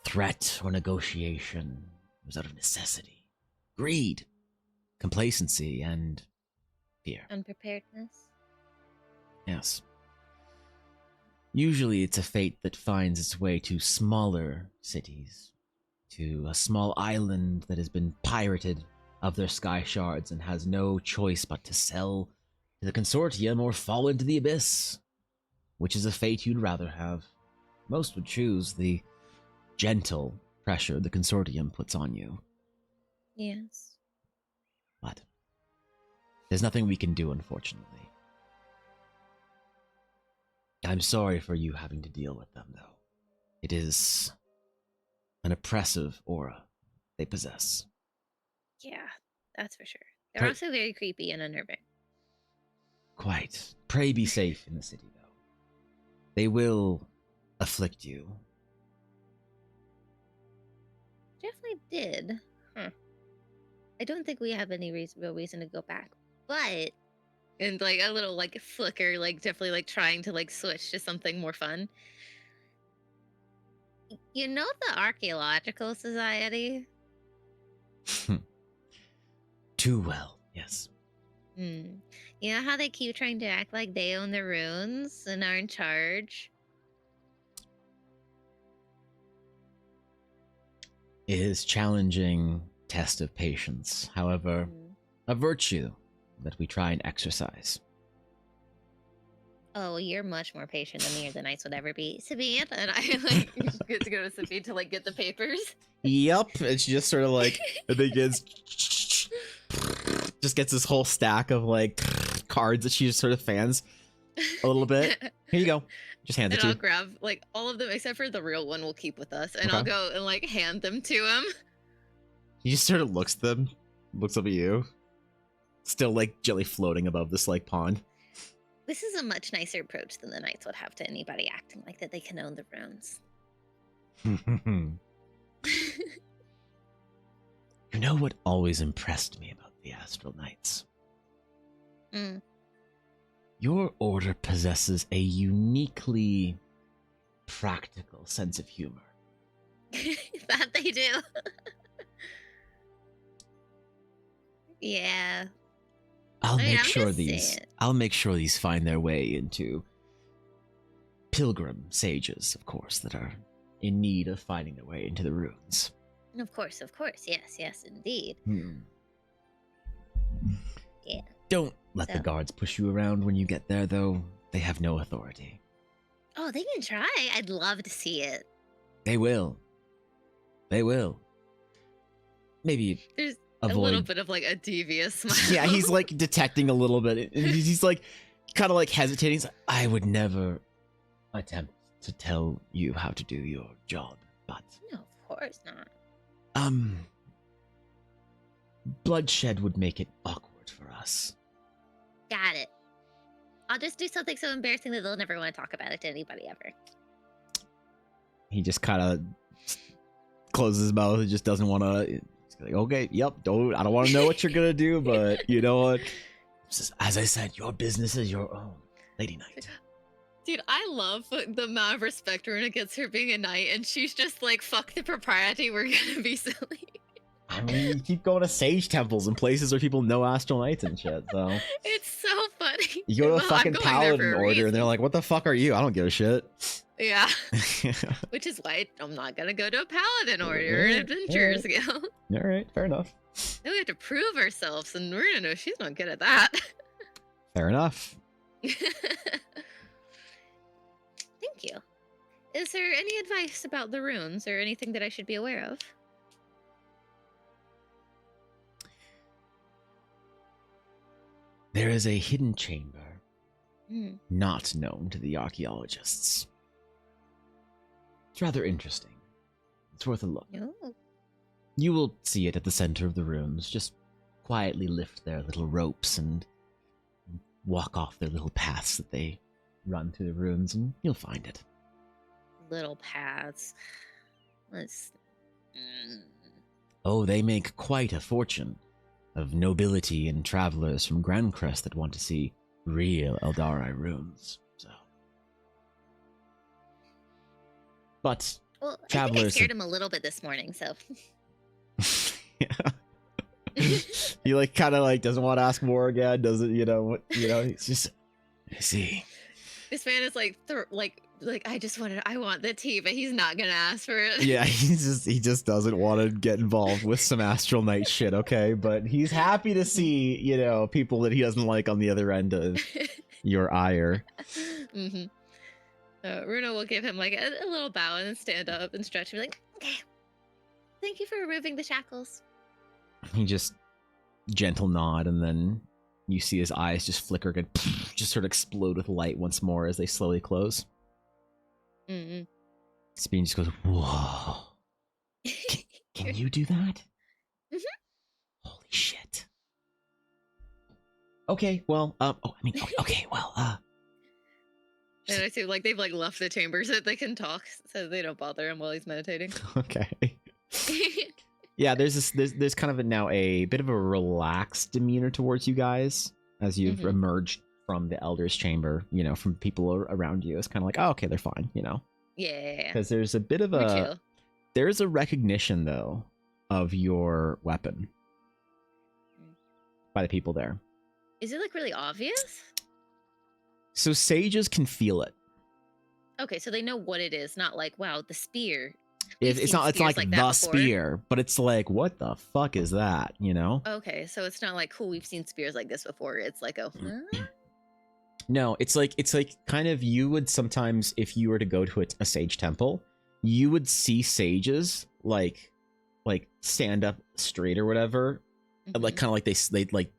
threat or negotiation. It was out of necessity, greed, complacency, and fear. Unpreparedness. Yes. Usually it's a fate that finds its way to smaller cities, to a small island that has been pirated of their sky shards and has no choice but to sell to the consortium or fall into the abyss, which is a fate you'd rather have. Most would choose the gentle pressure the consortium puts on you, Yes. but there's nothing we can do, unfortunately. I'm sorry for you having to deal with them, though. It is an oppressive aura they possess. Yeah, that's for sure. They're Pray- also very creepy and unnerving. Quite. Pray be safe in the city, though. They will afflict you. Definitely did. Huh. I don't think we have any real reason to go back. But and like a little like flicker, like definitely like trying to like switch to something more fun. You know the Archaeological Society? Too well, yes. Hmm. You know how they keep trying to act like they own the runes and are in charge? It is challenging test of patience, however, a virtue that we try and exercise. Oh, you're much more patient than me or the Knights would ever be. Sabine, and I like get to go to Sabine to like get the papers. Yep, and she just sort of like begins, just gets this whole stack of like cards that she just sort of fans a little bit. Here you go. Just hands it And to I'll you. grab like all of them except for the real one we'll keep with us. And Okay. I'll go and like hand them to him. He just sort of looks at them, looks up at you, still like gently floating above this like pond. This is a much nicer approach than the Knights would have to anybody acting like that they can own the runes. You know what always impressed me about the Astral Knights? Mm. Your order possesses a uniquely practical sense of humor. That they do. Yeah. I'll I mean, make I'm sure just these saying. I'll make sure these find their way into pilgrim sages, of course, that are in need of finding their way into the ruins. Of course. Yes, indeed. Yeah. Don't let the So? guards push you around when you get there, though. They have no authority. Oh, they can try. I'd love to see it. They will. They will. Maybe There's avoid. a little bit of like a devious smile. Yeah, he's like detecting a little bit. And he's like kind of like hesitating. He's like, I would never attempt to tell you how to do your job, but No, of course not. bloodshed would make it awkward for us. Got it. I'll just do something so embarrassing that they'll never want to talk about it to anybody ever. he just kind of closes his mouth and just doesn't want to. He's like, okay, yep, I don't want to know what you're gonna do, but you know what? As I said, your business is your own, Lady Knight. Dude, I love the amount of respect Runa gets her being a knight, and she's just like, fuck the propriety, we're gonna be silly. I mean, you keep going to sage temples and places where people know astral knights and shit. So It's so funny. you go to a Well, I'm fucking going there paladin for a order, and they're reason. like, "What the fuck are you? I don't give a shit." Yeah. Which is why I'm not gonna go to a paladin order or an adventurers guild. All right, fair enough. Then we have to prove ourselves, and Runa knows she's not good at that. Fair enough. Thank you. Is there any advice about the runes or anything that I should be aware of? There is a hidden chamber Hmm. not known to the archaeologists. It's rather interesting. It's worth a look. Oh. You will see it at the center of the ruins. Just quietly lift their little ropes and walk off their little paths that they run through the ruins, and you'll find it. Little paths. Let's. Mm. Oh, they make quite a fortune of nobility and travelers from Grandcrest that want to see real Eldari ruins. So, but Well, I think I Travelers scared have- him a little bit this morning, so. He like kind of like doesn't want to ask more again. Doesn't He's just I see. This man is like I want the tea, but he's not gonna ask for it. Yeah, he just doesn't want to get involved with some astral night shit. Okay, but he's happy to see people that he doesn't like on the other end of your ire. Mm-hmm. Runa will give him like a little bow and then stand up and stretch and be like, okay, thank you for removing the shackles. He just gentle nod, and then you see his eyes just flicker and just sort of explode with light once more as they slowly close. Mm-hmm. Sabine just goes, whoa. Can you do that? Mm-hmm. Holy shit. Okay, well, okay, well, And I see like they've like left the chamber so that they can talk, so they don't bother him while he's meditating. Okay. Yeah, there's kind of now a bit of a relaxed demeanor towards you guys as you've emerged from the Elder's Chamber, from people around you. It's kind of like, oh, okay, they're fine, Yeah. Because there's a bit of there's a recognition, though, of your weapon by the people there. Is it like really obvious? So sages can feel it. Okay, so they know what it is, not like, wow, the spear. It's not like the before. spear, but it's like, what the fuck is that, Okay, so it's not like, cool, we've seen spears like this before. It's like, oh, huh? No, it's like kind of, you would sometimes, if you were to go to a sage temple, you would see sages like stand up straight or whatever, like kind of like they like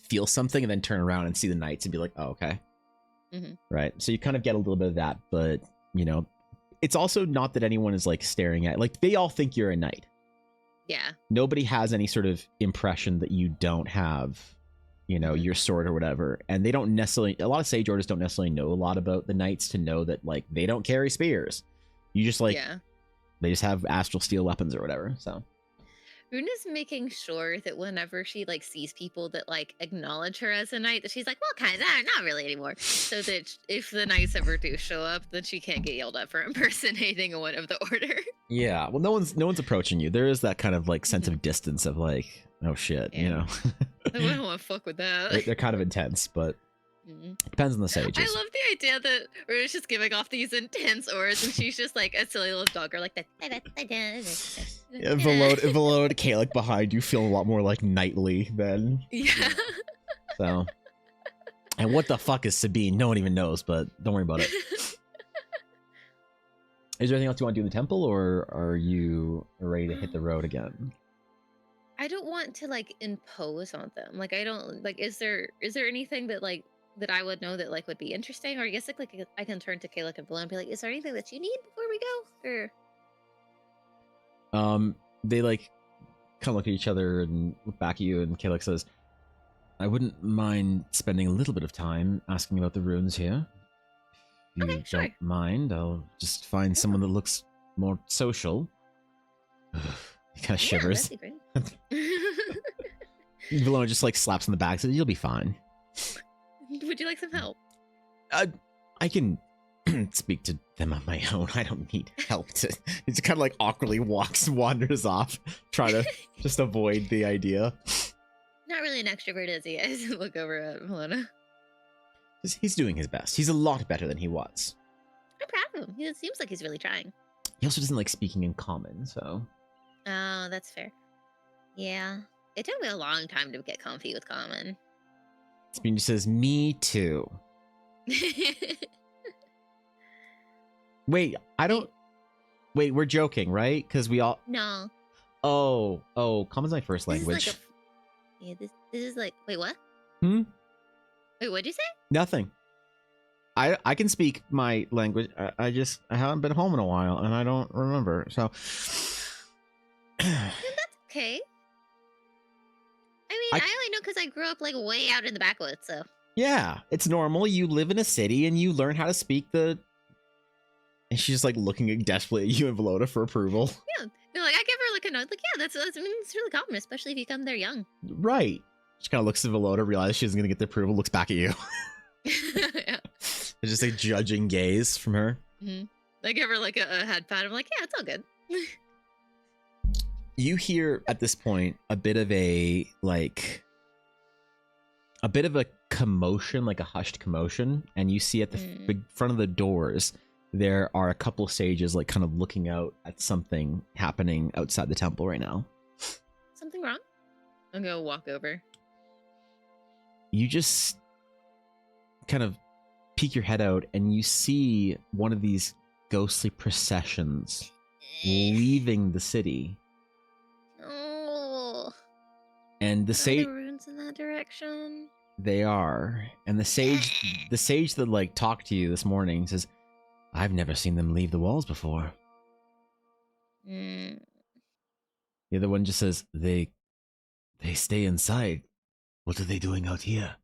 feel something and then turn around and see the knights and be like, oh, okay. Right. So you kind of get a little bit of that, but it's also not that anyone is like staring at, like, they all think you're a knight. Yeah. Nobody has any sort of impression that you don't have, your sword or whatever. And they don't necessarily, a lot of sage orders don't necessarily know a lot about the knights to know that like they don't carry spears. You just like, they just have astral steel weapons or whatever. So Runa's making sure that whenever she like sees people that like acknowledge her as a knight, that she's like, well, kind of, not really anymore. So that if the knights ever do show up, then she can't get yelled at for impersonating one of the order. Yeah, well, no one's approaching you. There is that kind of like sense of distance of like, oh shit, I wouldn't want to fuck with that. They're kind of intense, but depends on the sages. I love the idea that Runa's just giving off these intense auras, and she's just like a silly little dogger, like that. Below Kalik behind you feel a lot more like knightly than. Yeah. So. And what the fuck is Sabine? No one even knows, but don't worry about it. Is there anything else you want to do in the temple, or are you ready to hit the road again? I don't want to like impose on them. Like I don't like. Is there anything that like that I would know that like would be interesting? Or I guess like I can turn to Kalik and Below and be like, is there anything that you need before we go? Or they like kind of look at each other and look back at you, and Kalik says, I wouldn't mind spending a little bit of time asking about the runes here. If you don't mind, I'll just find someone that looks more social. He kind of shivers. Valona just like slaps on the back, says, you'll be fine. Would you like some help? I can speak to them on my own. I don't need help. He just kind of like awkwardly wanders off, trying to just avoid the idea. Not really an extrovert, is he? I just look over at Melina. He's doing his best. He's a lot better than he was. I'm proud of him. It seems like he's really trying. He also doesn't like speaking in common, so. Oh, that's fair. Yeah. It took me a long time to get comfy with common. Sabine just says, me too. Wait, Wait, we're joking, right? Because we all. No. Oh, common's my first language. This is like. Wait, what? Wait, what'd you say? Nothing. I can speak my language. I haven't been home in a while, and I don't remember. So. That's okay. I only know because I grew up like way out in the backwoods, so. Yeah, it's normal. You live in a city and you learn how to speak the. And she's just like looking desperately at you and Velota for approval. Yeah, no, like I give her like a note, like it's really common, especially if you come there young. Right. She kind of looks at Velota, realizes she isn't gonna get the approval, looks back at you. Yeah. It's just a judging gaze from her. I give her like a head pat. I'm like, yeah, it's all good. You hear at this point a bit of a commotion, like a hushed commotion, and you see at the big front of the doors there are a couple sages like kind of looking out at something happening outside the temple right now. Something wrong? I'm gonna walk over. You just kind of peek your head out and you see one of these ghostly processions leaving the city. Oh. And the sage, runes in that direction. They are. And the sage that like talked to you this morning says, I've never seen them leave the walls before. The other one just says, they stay inside. What are they doing out here?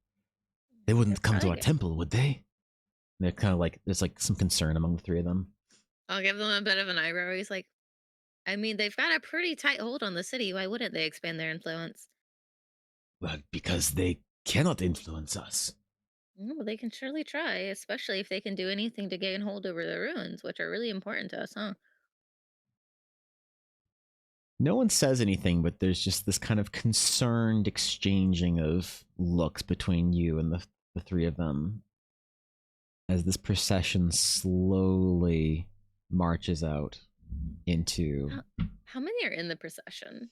They wouldn't come to our temple, would they? And they're kind of like, there's like some concern among the three of them. I'll give them a bit of an eyebrow. He's like, I mean, they've got a pretty tight hold on the city. Why wouldn't they expand their influence? Well, because they cannot influence us. Well, they can surely try, especially if they can do anything to gain hold over the ruins, which are really important to us, huh? No one says anything, but there's just this kind of concerned exchanging of looks between you and the three of them as this procession slowly marches out into... How many are in the procession?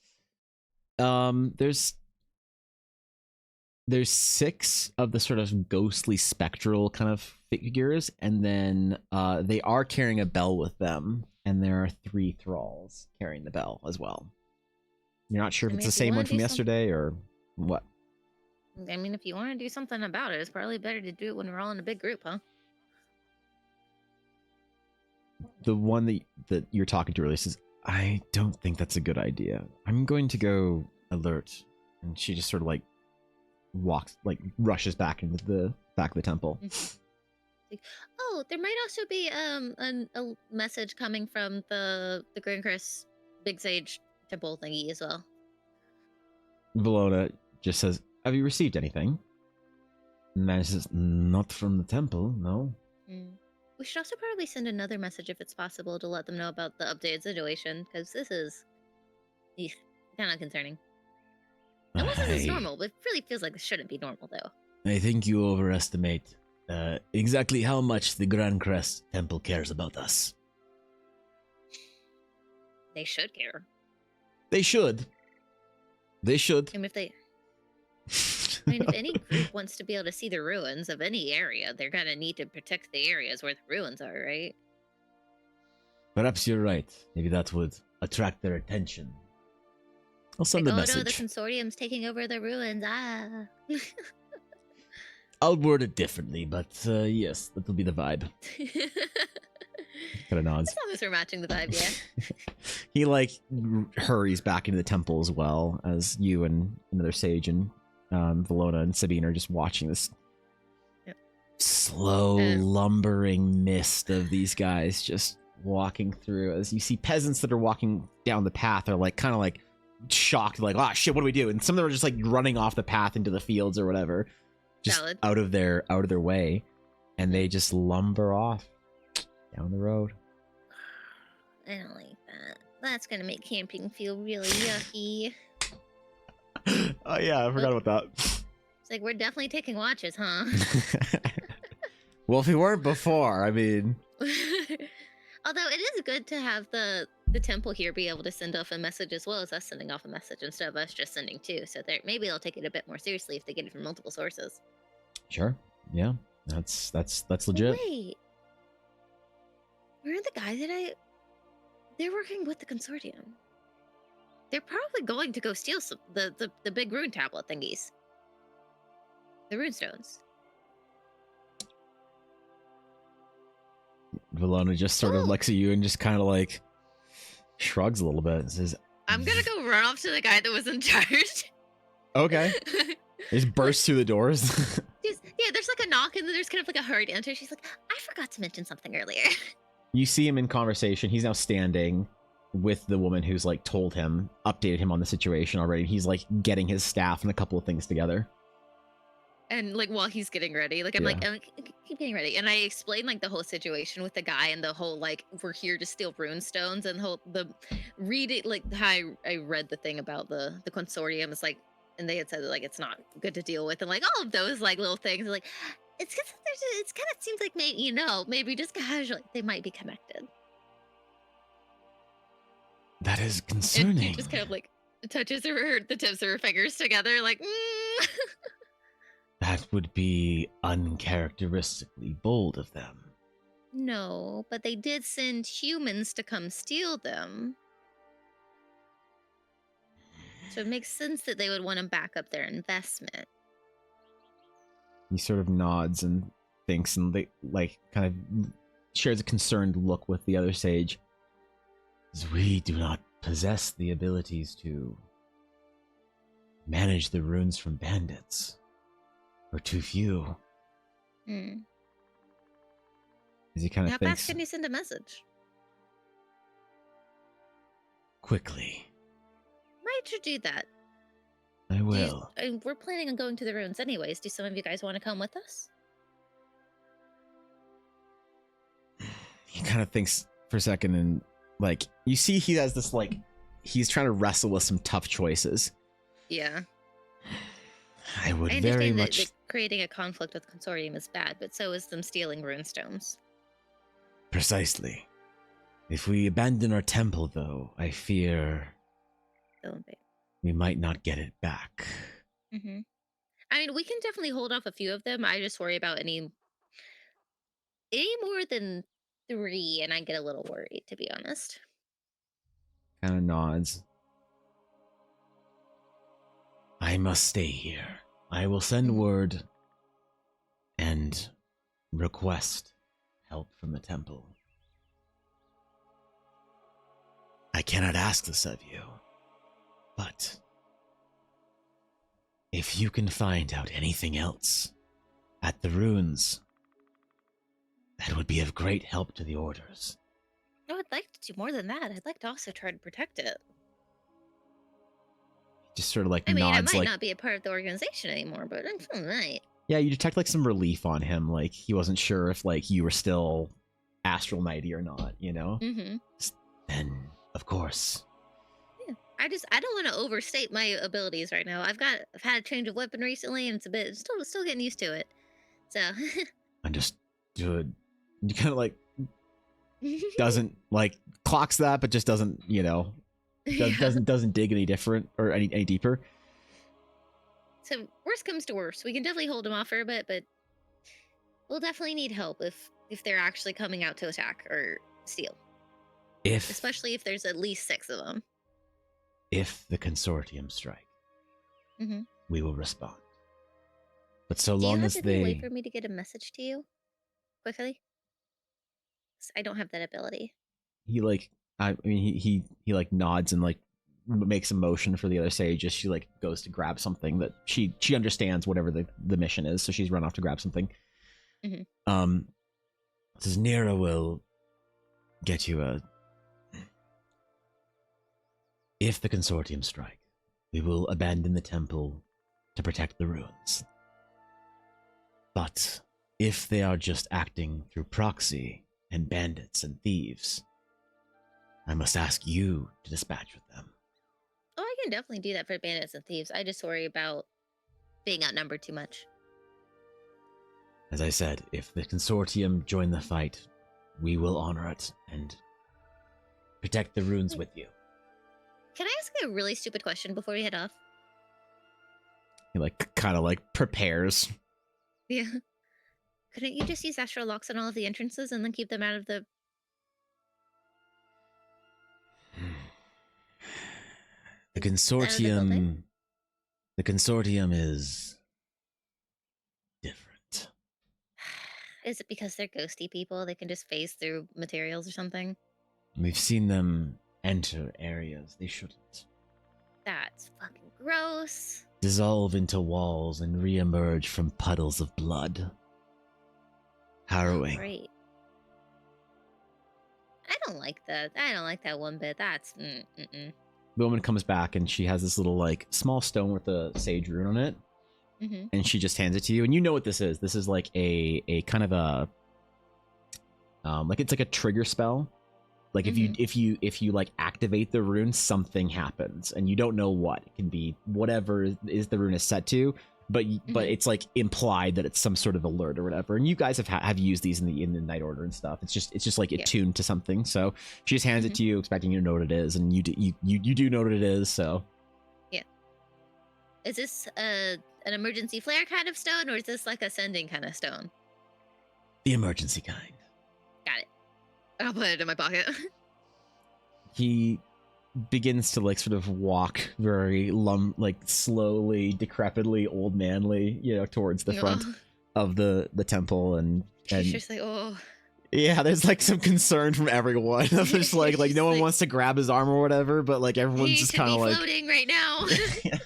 There's 6 of the sort of ghostly spectral kind of figures, and then they are carrying a bell with them, and there are 3 thralls carrying the bell as well. You're not sure if it's the same one from yesterday or what. I mean, if you want to do something about it, it's probably better to do it when we're all in a big group, huh? The one that you're talking to really says, I don't think that's a good idea. I'm going to go alert. And she just sort of like rushes back into the back of the temple. Oh, there might also be a message coming from the Grand Chris Big Sage temple thingy as well. Valona just says, have you received anything? And man says, not from the temple, no. We should also probably send another message if it's possible to let them know about the updated situation, because this is kind of concerning. Unless this is normal, but it really feels like this shouldn't be normal, though. I think you overestimate exactly how much the Grand Crest Temple cares about us. They should care. They should. They should. I mean, if any group wants to be able to see the ruins of any area, they're gonna need to protect the areas where the ruins are, right? Perhaps you're right. Maybe that would attract their attention. I'll send the message. Oh no, the consortium's taking over the ruins. I'll word it differently, but yes, that'll be the vibe. Kind of nods. As long as we're matching the vibe, yeah. He like hurries back into the temple as well as you and another sage and Valona and Sabine are just watching this slow lumbering mist of these guys just walking through. As you see peasants that are walking down the path are like kind of like shocked, like, oh shit, what do we do? And some of them are just like running off the path into the fields or whatever, just out of their way, and they just lumber off down the road. I don't like that. That's gonna make camping feel really yucky. Oh yeah, I forgot about that. It's like we're definitely taking watches, huh? Well, if we weren't before, I mean. Although it is good to have the temple here be able to send off a message as well as us sending off a message instead of us just sending 2. So maybe they'll take it a bit more seriously if they get it from multiple sources. Sure. Yeah. That's legit. Wait. Where are the guys they're working with the consortium? They're probably going to go steal some the big rune tablet thingies. The rune stones. Valona just sort of looks at you and just kind of like shrugs a little bit and says, I'm gonna go run off to the guy that was in charge. Okay. Just bursts through the doors. Yeah, there's like a knock and then there's kind of like a hurried enter. She's like, I forgot to mention something earlier. You see him in conversation. He's now standing with the woman who's like told him, updated him on the situation already. He's like getting his staff and a couple of things together. And like while he's getting ready, like I'm Yeah. like, keep getting ready. And I explained like the whole situation with the guy and the whole like we're here to steal rune stones and the read it like how I read the thing about the consortium. It's like and they had said that, like it's not good to deal with and like all of those like little things like it's because it's kind of seems like maybe maybe just casually they might be connected. That is And concerning. she just kind of like touches the tips of her fingers together like That would be uncharacteristically bold of them. No, but they did send humans to come steal them. So it makes sense that they would want to back up their investment. He sort of nods and thinks and they like kind of shares a concerned look with the other sage. As we do not possess the abilities to manage the runes from bandits. Or too few. Hmm. As he kind of How thinks fast can you send a message? quickly. Might you do that? I will. We're planning on going to the ruins anyways. Do some of you guys want to come with us? He kind of thinks for a second and like you see he has this like he's trying to wrestle with some tough choices. Yeah. I would I very understand much that creating a conflict with Consortium is bad, but so is them stealing runestones. precisely. If we abandon our temple though, I fear we might not get it back. Mm-hmm. I mean, we can definitely hold off a few of them. I just worry about any more than 3, and I get a little worried, to be honest. Kind of nods. I must stay here. I will send word and request help from the temple. I cannot ask this of you, but if you can find out anything else at the ruins, that would be of great help to the orders. No, I'd like to do more than that. I'd like to also try to protect it. Just sort of like I mean, nods, I might like not be a part of the organization anymore, but I'm still right. yeah. You detect like some relief on him, like he wasn't sure if like you were still Astral Knighty or not. You know. Mm-hmm. Then of course. Yeah. I don't want to overstate my abilities right now. I've had a change of weapon recently, and it's a bit still getting used to it. So Understood. You kind of like doesn't like clocks that, but just doesn't doesn't dig any different or any deeper. So worst comes to worst, we can definitely hold them off for a bit, but we'll definitely need help if they're actually coming out to attack or steal. Especially if there's at least 6 of them. If the consortium strike, we will respond. But so Do long you as have they any way for me to get a message to you quickly? I don't have that ability. He like I mean he like nods and like makes a motion for the other sage as she like goes to grab something that she understands whatever the mission is, so she's run off to grab something. Says Nera will get you a. If the consortium strike, we will abandon the temple to protect the ruins. But if they are just acting through proxy and bandits and thieves, I must ask you to dispatch with them. Oh, I can definitely do that for bandits and thieves. I just worry about being outnumbered too much. As I said, if the consortium join the fight, we will honor it and protect the ruins with you. Can I ask a really stupid question before we head off? He like kind of like prepares. Yeah. Couldn't you just use astral locks on all of the entrances and then keep them out of the... The consortium is different. Is it because they're ghosty people? They can just phase through materials or something? We've seen them enter areas they shouldn't. That's fucking gross. Dissolve into walls and re-emerge from puddles of blood. Harrowing. Great. I don't like that. I don't like that one bit. That's... The The woman comes back and she has this little like small stone with a sage rune on it. Mm-hmm. and she just hands it to you, and you know what this is. This is like a kind of a like it's like a trigger spell. Like if you like activate the rune, something happens, and you don't know what. It can be whatever is the rune is set to, but it's like implied that it's some sort of alert or whatever. And you guys have used these in the night order and stuff. It's just like attuned to something. So she just hands it to you, expecting you to know what it is, and you do know what it is. So yeah, is this an emergency flare kind of stone, or is this like a sending kind of stone? the emergency kind. Got it. I'll put it in my pocket. He begins to like sort of walk very like slowly, decrepitly, old manly, towards the front of the temple, and She's just like, oh. Yeah, there's like some concern from everyone. Just like no one wants to grab his arm or whatever, but like everyone's just kind of like floating right now. Yeah,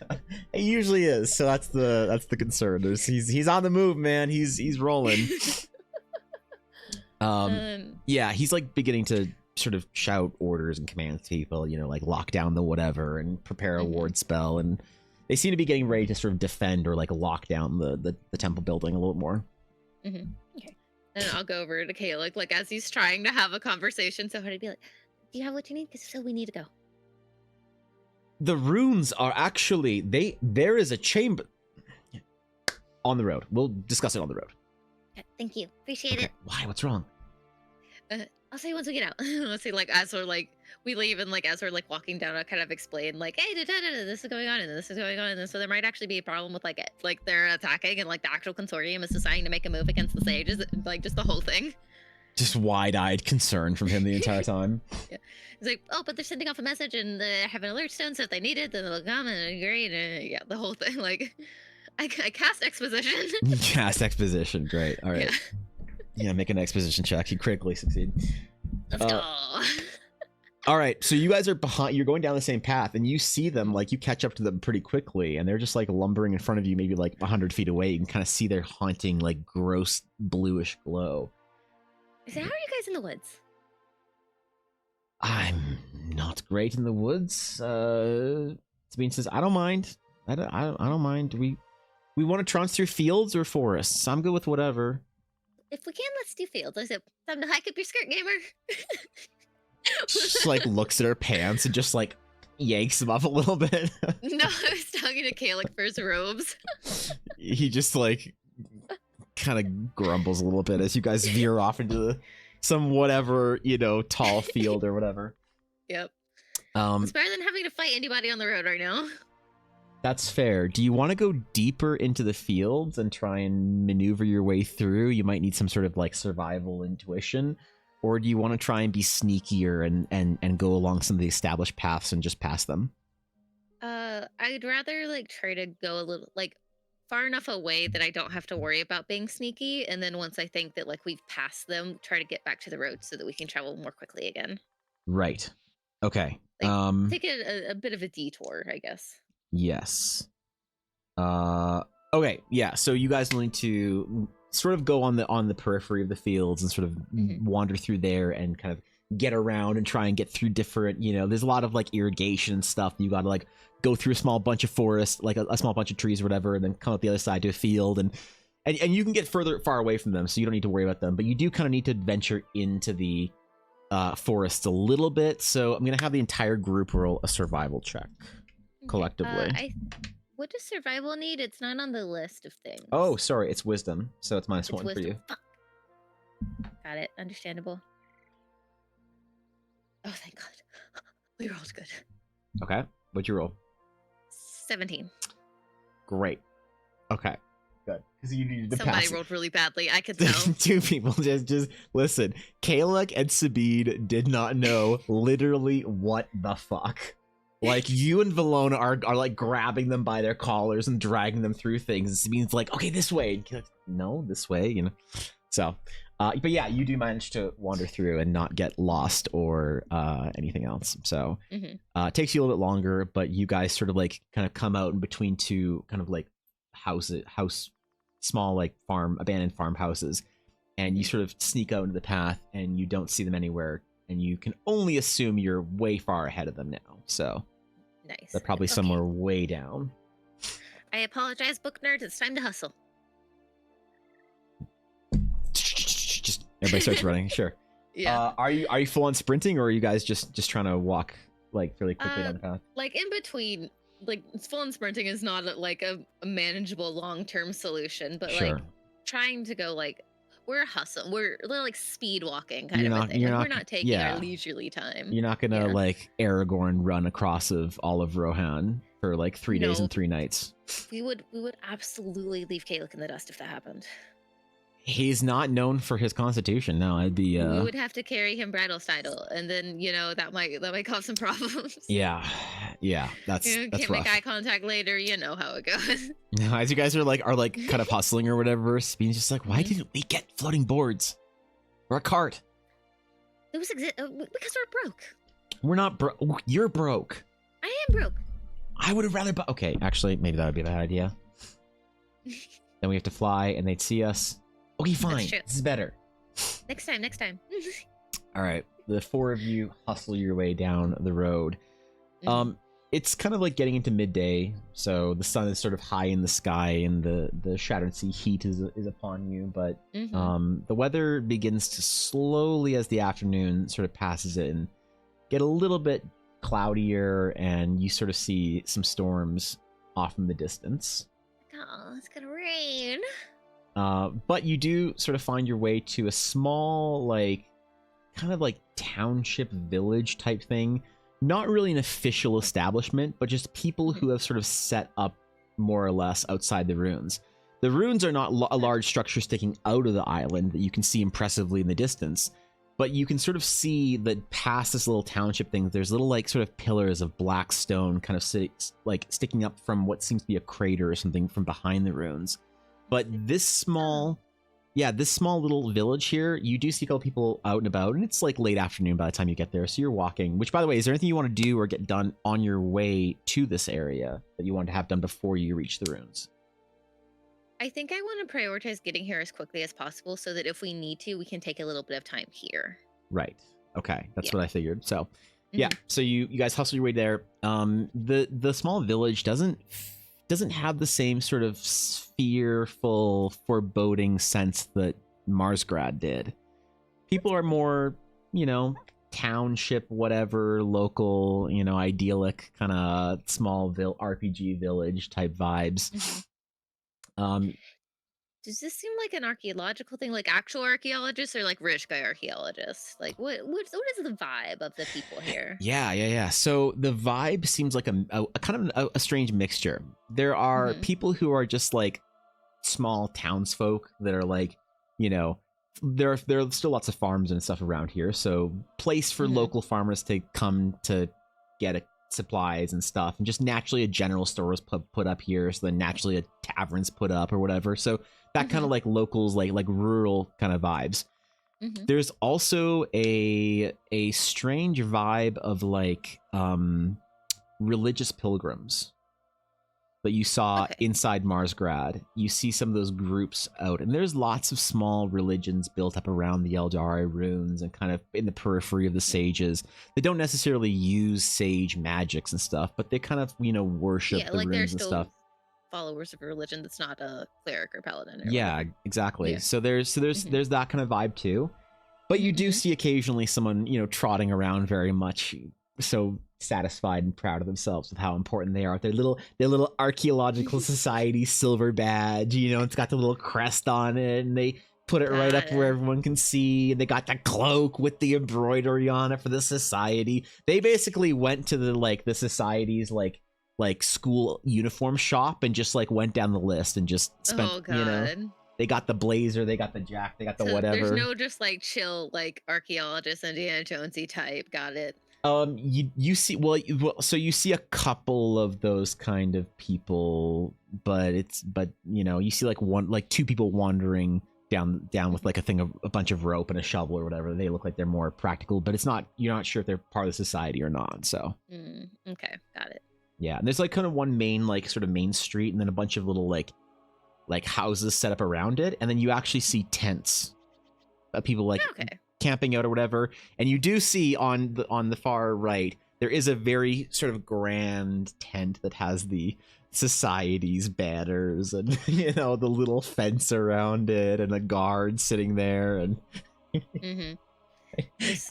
it usually is. So that's the concern. He's on the move, man. He's rolling. Yeah, he's like beginning to sort of shout orders and commands to people, like lock down the whatever and prepare a ward spell, and they seem to be getting ready to sort of defend or like lock down the temple building a little more. Okay. And I'll go over to Caleb, like as he's trying to have a conversation, so I'd be like, do you have what you need? Because so we need to go. The runes are actually there is a chamber on the road. We'll discuss it on the road. Okay, thank you. Appreciate it. Why? What's wrong? I'll say once we get out. Let's see, like as we're like we leave, and like as we're like walking down, I'll kind of explain like, hey, this is going on, and this is going on, and so there might actually be a problem with like they're attacking, and like the actual consortium is deciding to make a move against the sages, like just the whole thing. Just wide-eyed concern from him the entire time. Yeah, he's like, oh, but they're sending off a message, and they have an alert stone, so if they need it, then they'll come, and great, yeah, the whole thing. Like, I cast exposition. Cast exposition, great. All right. Yeah, make an exposition check. You critically succeed. Let's go. All right, so you guys are behind. You're going down the same path, and you see them. Like you catch up to them pretty quickly, and they're just like lumbering in front of you, maybe like 100 feet away. You can kind of see their haunting, like gross bluish glow. So how are you guys in the woods? I'm not great in the woods. Sabine says, "I don't mind. I don't mind. We want to trance through fields or forests. I'm good with whatever." If we can, let's do fields. I said, time to hike up your skirt, gamer. She just like looks at her pants and just like yanks them up a little bit. No, I was talking to Kalik for his robes. He just like kind of grumbles a little bit as you guys veer off into some whatever, tall field or whatever. Yep. It's better than having to fight anybody on the road right now. That's fair. Do you want to go deeper into the fields and try and maneuver your way through? You might need some sort of like survival intuition. Or do you want to try and be sneakier and go along some of the established paths and just pass them? I'd rather like try to go a little like far enough away that I don't have to worry about being sneaky. And then once I think that like we've passed them, try to get back to the road so that we can travel more quickly again. Right. Okay. Like, take a bit of a detour, I guess. Yes. Okay. Yeah. So you guys need to sort of go on the periphery of the fields and sort of wander through there and kind of get around and try and get through different. There's a lot of like irrigation and stuff. You got to like go through a small bunch of forest, like a small bunch of trees or whatever, and then come up the other side to a field and you can get far away from them, so you don't need to worry about them. But you do kind of need to venture into the forest a little bit. So I'm gonna have the entire group roll a survival check. Collectively. What does survival need? It's not on the list of things. Oh, sorry, it's wisdom, so it's -1 wisdom. for you. Fuck. Got it. Understandable. Oh, thank God. We rolled good. Okay, what'd you roll? 17. Great. Okay, good. Because you needed to Somebody pass. rolled really badly. I could tell. Two people just listen. Kalek and Sabine did not know literally what the fuck. Like, you and Valona are like grabbing them by their collars and dragging them through things. And Sabine's like, okay, this way. And Kalek's, no, this way, So, but yeah, you do manage to wander through and not get lost or anything else. So, it takes you a little bit longer, but you guys sort of like kind of come out in between two kind of like small like abandoned farmhouses, and you sort of sneak out into the path and you don't see them anywhere. And you can only assume you're way far ahead of them now. So nice. they're probably somewhere way down. I apologize, book nerds. It's time to hustle. Just everybody starts running. Sure. Yeah. Are you full on sprinting, or are you guys just trying to walk like fairly quickly down the path? Like in between, like full on sprinting is not a manageable long term solution, but Sure. like trying to go like we're hustling, we're like speed walking kind You're of not- a thing. you're Like, not- we're not taking yeah. our leisurely time. You're not gonna Yeah. like Aragorn run across of all of Rohan for like 3 days No. and 3 nights. We would absolutely leave Kalik in the dust if that happened. He's not known for his constitution. No, I'd be We would have to carry him bridal style, and then that might cause some problems. yeah, that's Can't rough. make eye contact later. You know how it goes. No, as you guys are like kind of hustling or whatever, Spine's just like, why didn't we get floating boards or a cart? It was because we're broke. We're not broke. You're broke. I am broke. I would have rather. Okay, actually, maybe that would be a bad idea. Then we have to fly, and they'd see us. Okay, fine. true. This is better. Next time. All right, the 4 of you hustle your way down the road. Mhm. It's kind of like getting into midday, so the sun is sort of high in the sky, and the shattered sea heat is upon you. But Mhm. the weather begins to slowly, as the afternoon sort of passes in, get a little bit cloudier, and you sort of see some storms off in the distance. Oh, it's gonna rain. But you do sort of find your way to a small, like, kind of like township village type thing. Not really an official establishment, but just people who have sort of set up more or less outside the ruins. The ruins are not a large structure sticking out of the island that you can see impressively in the distance, but you can sort of see that past this little township thing, there's little like sort of pillars of black stone kind of sticking up from what seems to be a crater or something from behind the ruins. But this small little village here, you do see a couple people out and about, and it's like late afternoon by the time you get there. So you're walking, which, by the way, is there anything you want to do or get done on your way to this area that you want to have done before you reach the ruins? I think I want to prioritize getting here as quickly as possible so that if we need to, we can take a little bit of time here. Right. Okay. That's Yeah. what I figured. So, yeah. So you guys hustle your way there. The small village doesn't have the same sort of fearful, foreboding sense that Marsgrad did. People are more, township, whatever, local, idyllic kind of small RPG village type vibes. Does this seem like an archaeological thing, like actual archaeologists or like rich guy archaeologists? Like what is the vibe of the people here? Yeah. So the vibe seems like a kind of a strange mixture. There are people who are just like small townsfolk that are like, there are still lots of farms and stuff around here. So place for local farmers to come to get supplies and stuff, and just naturally a general store was put up here. So then naturally a tavern's put up or whatever. So that kind of like locals, like rural kind of vibes. There's also a strange vibe of like religious pilgrims that you saw inside Marsgrad. You see some of those groups out, and there's lots of small religions built up around the Eldari ruins and kind of in the periphery of the sages. They don't necessarily use sage magics and stuff, but they kind of worship the ruins and stuff. Followers of a religion that's not a cleric or paladin. Or whatever. Exactly. Yeah. So there's that kind of vibe too, but you do see occasionally someone trotting around very much so satisfied and proud of themselves with how important they are. Their little archaeological society silver badge, it's got the little crest on it, and they put it right up where everyone can see. And they got the cloak with the embroidery on it for the society. They basically went to the society's like school uniform shop and just like went down the list and just spent, they got the blazer, they got the jack, they got the whatever. There's no just like chill like archaeologist Indiana Jonesy type. Got it. You see, so you see a couple of those kind of people, but you see like two people wandering down with like a bunch of rope and a shovel or whatever. They look like they're more practical, but you're not sure if they're part of the society or not. So okay, got it. Yeah, and there's like kind of one main like sort of main street, and then a bunch of little like houses set up around it, and then you actually see tents, people like camping out or whatever. And you do see on the far right there is a very sort of grand tent that has the society's banners and you know the little fence around it and a guard sitting there and Mm-hmm.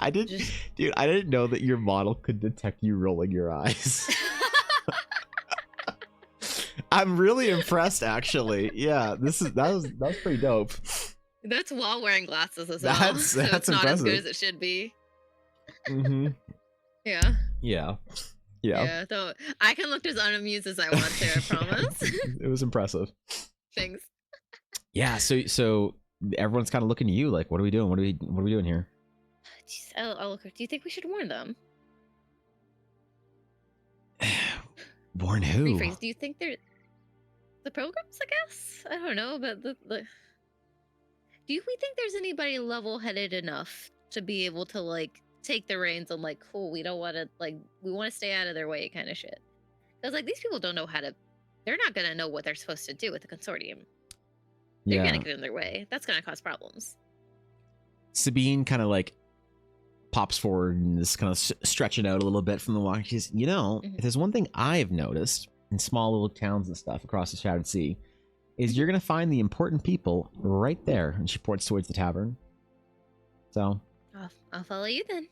I didn't know that your model could detect you rolling your eyes. I'm really impressed, actually. Yeah, that was pretty dope. That's while wearing glasses as well. That's so it's not as impressive. good as it should be. Mm-hmm. Yeah. Yeah. Though I can look as unamused as I want to, I promise. It was impressive. Thanks. Yeah. So everyone's kind of looking at you like, what are we doing? What are we doing here? Jeez, I'll look. Do you think we should warn them? Warn who? Rephrase. Do you think they're the programs? I guess I don't know, but do we think there's anybody level-headed enough to be able to like take the reins and like, cool, we don't want to like, we want to stay out of their way, kind of shit? Because like these people don't know how to. They're not gonna know what they're supposed to do with the consortium. They're gonna get in their way. That's gonna cause problems. Sabine kind of like pops forward and is kind of stretching out a little bit from the walk. She's, if there's one thing I've noticed in small little towns and stuff across the Shrouded Sea, is you're gonna find the important people right there. And she points towards the tavern. So I'll follow you then.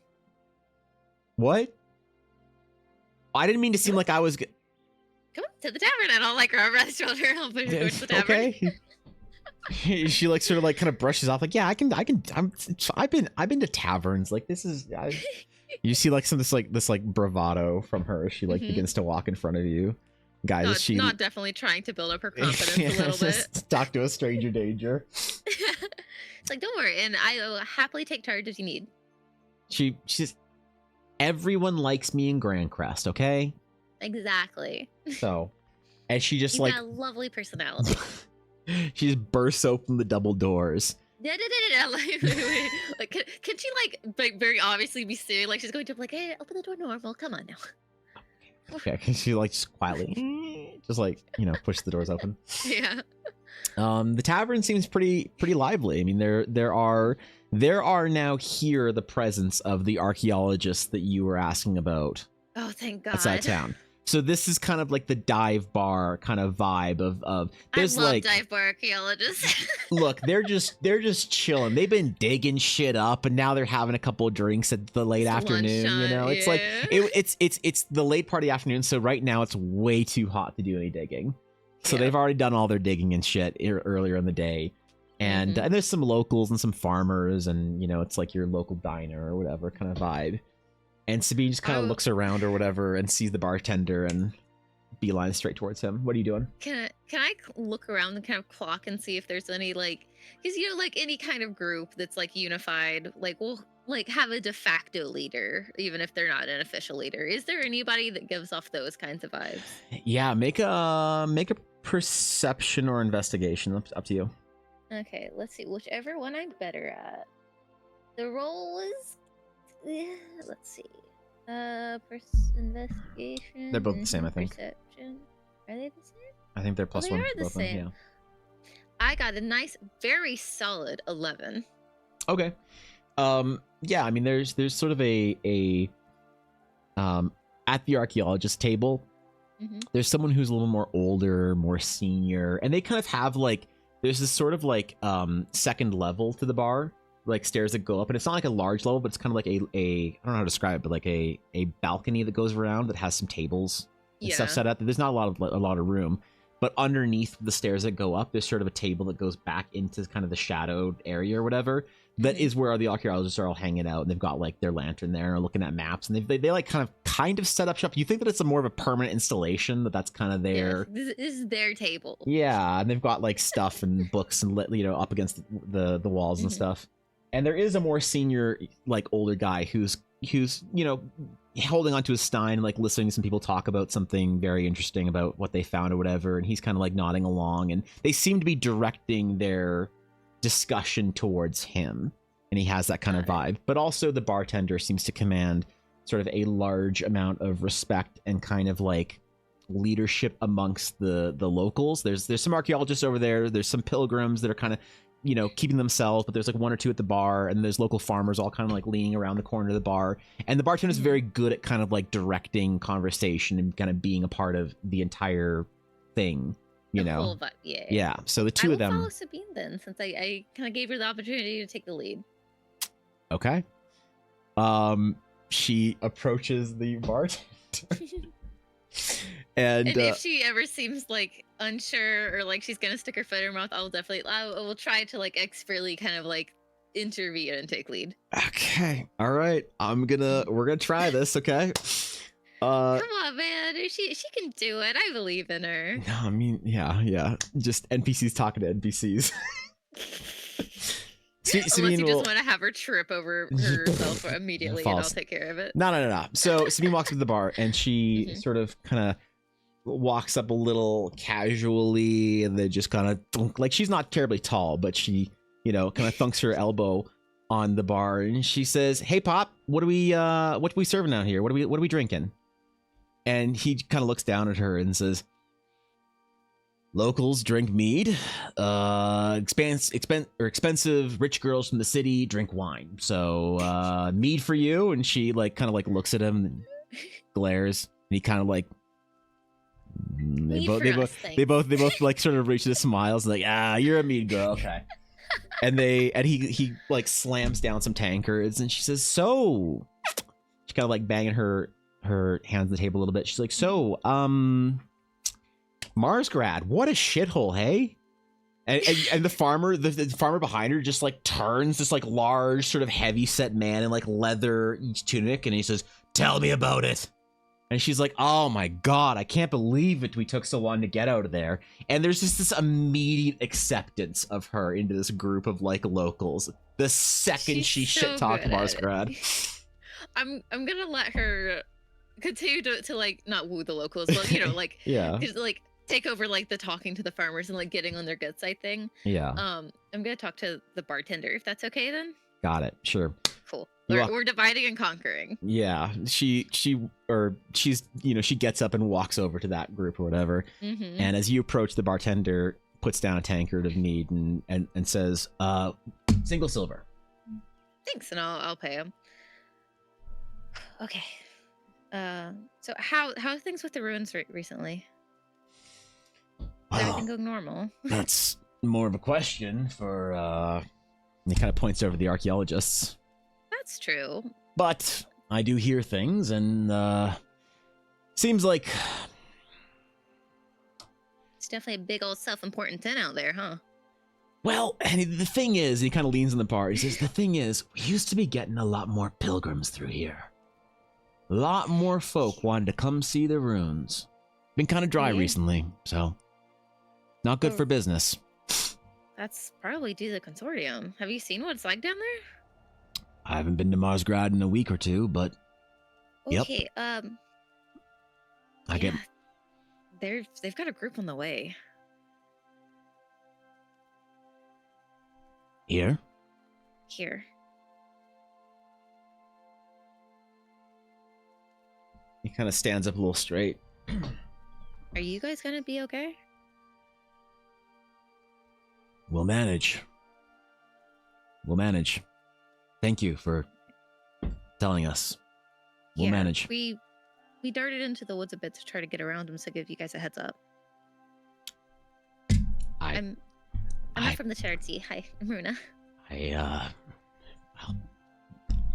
What? I didn't mean to seem like I was. Come on to the tavern, and I'll like grab her by the shoulder and I'll put her towards the tavern. Okay. She like sort of like kind of brushes off like, yeah, I've been to taverns, like this is you see like some this bravado from her. She like begins to walk in front of you guys. Not definitely trying to build up her confidence a little bit. Talk to a stranger danger. It's like, don't worry, and I will happily take charge if you need. She's everyone likes me in Grand Crest, okay? Exactly. So and she just You've got a lovely personality. She just bursts open the double doors. Wait. Like, can she like very obviously be serious? Like she's going to be like, hey, open the door normal. Come on now. Okay, can she like just quietly, just like push the doors open? Yeah. The tavern seems pretty lively. I mean, there are now here the presence of the archaeologists that you were asking about. Oh, thank God. Outside town. So this is kind of like the dive bar kind of vibe of there's I love like dive bar archaeologists. Look, they're just chilling. They've been digging shit up, and now they're having a couple of drinks at the late afternoon. It's like it's the late part of the afternoon. So right now it's way too hot to do any digging. So they've already done all their digging and shit earlier in the day, and and there's some locals and some farmers, and it's like your local diner or whatever kind of vibe. And Sabine just kind of looks around or whatever and sees the bartender and beeline straight towards him. What are you doing? Can I look around and kind of clock and see if there's any like, because like any kind of group that's like unified, like will like have a de facto leader, even if they're not an official leader. Is there anybody that gives off those kinds of vibes? Yeah, make a perception or investigation. Up to you. Okay, let's see. Whichever one I'm better at. The roll is. Let's see. Investigation. They're both the same, I think. Perception. Are they the same? I think they're plus they one. are the both same. Them, yeah. I got a nice, very solid 11. Okay. Yeah. I mean, there's sort of a at the archaeologist table. There's someone who's a little more older, more senior, and they kind of have like there's this sort of like second level to the bar. Like stairs that go up, and it's not like a large level, but it's kind of like a I don't know how to describe it, but like a balcony that goes around that has some tables and stuff set up. There's not a lot of room, but underneath the stairs that go up, there's sort of a table that goes back into kind of the shadowed area or whatever. That is where the archaeologists are all hanging out, and they've got like their lantern there, looking at maps, and they like kind of set up shop. You think that it's more of a permanent installation, that's kind of their. This is their table. Yeah, and they've got like stuff and books and up against the walls and stuff. And there is a more senior, like older guy who's holding onto his stein, like listening to some people talk about something very interesting about what they found or whatever. And he's kind of like nodding along, and they seem to be directing their discussion towards him. And he has that kind of vibe. But also the bartender seems to command sort of a large amount of respect and kind of like leadership amongst the locals. There's some archaeologists over there. There's some pilgrims that are kind of keeping themselves, but there's like one or two at the bar, and there's local farmers all kind of like leaning around the corner of the bar. And the bartender's very good at kind of like directing conversation and kind of being a part of the entire thing, you The know. whole vibe, yeah. Yeah. So the I two will of them. follow Sabine then, since I kind of gave her the opportunity to take the lead. Okay. She approaches the bartender. and And if she ever seems like unsure or like she's gonna stick her foot in her mouth, I will try to like expertly kind of like intervene and take lead. okay. All right. We're gonna try this, okay? Come on, man. She can do it. I believe in her. No, I mean, yeah. Just NPCs talking to NPCs. Unless you just want to have her trip over herself immediately, and I'll take care of it. No. So Sabine walks up to the bar, and she sort of kind of walks up a little casually, and then just kind of like, she's not terribly tall, but she, kind of thunks her elbow on the bar, and she says, "Hey, Pop, what are we serving out here? What are we drinking?" And he kind of looks down at her and says, "Locals drink mead. Expensive rich girls from the city drink wine. So mead for you." And she kind of looks at him and glares. And he kind of they both sort of reach the smiles, like, you're a mead girl, okay. and he slams down some tankards, and she says, "So," she kind of banging her hands on the table a little bit. She's like, "So, Marsgrad, what a shithole, hey?" And the farmer behind her just turns, this large sort of heavy set man in leather tunic, and he says, "Tell me about it." And she's like, "Oh my god, I can't believe it. We took so long to get out of there." And there's just this immediate acceptance of her into this group of locals. The second she shit talked Marsgrad. I'm gonna let her continue to not woo the locals, but yeah, take over the talking to the farmers and getting on their good side thing. Yeah. I'm gonna talk to the bartender, if that's okay then. Got it. Sure. Cool. We're dividing and conquering. Yeah. She gets up and walks over to that group or whatever. And as you approach, the bartender puts down a tankard of mead and says, "Single silver." Thanks, and I'll pay him. Okay. So how are things with the ruins recently? Is everything going normal? That's more of a question for he kind of points over the archaeologists. That's true. But I do hear things, and seems like it's definitely a big old self-important tent out there, huh? Well, and the thing is, he kind of leans in the bar. He says, "The thing is, we used to be getting a lot more pilgrims through here. A lot more folk wanted to come see the ruins. Been kind of dry recently, so not good for business." That's probably due to the consortium. Have you seen what it's like down there? I haven't been to Marsgrad in a week or two, but okay, I get. They've got a group on the way. Here? Here. He kind of stands up a little straight. Are you guys gonna be okay? We'll manage. Thank you for telling us. We'll manage. We darted into the woods a bit to try to get around them, so give you guys a heads up. I'm not from the charity. Hi, I'm Runa. Well,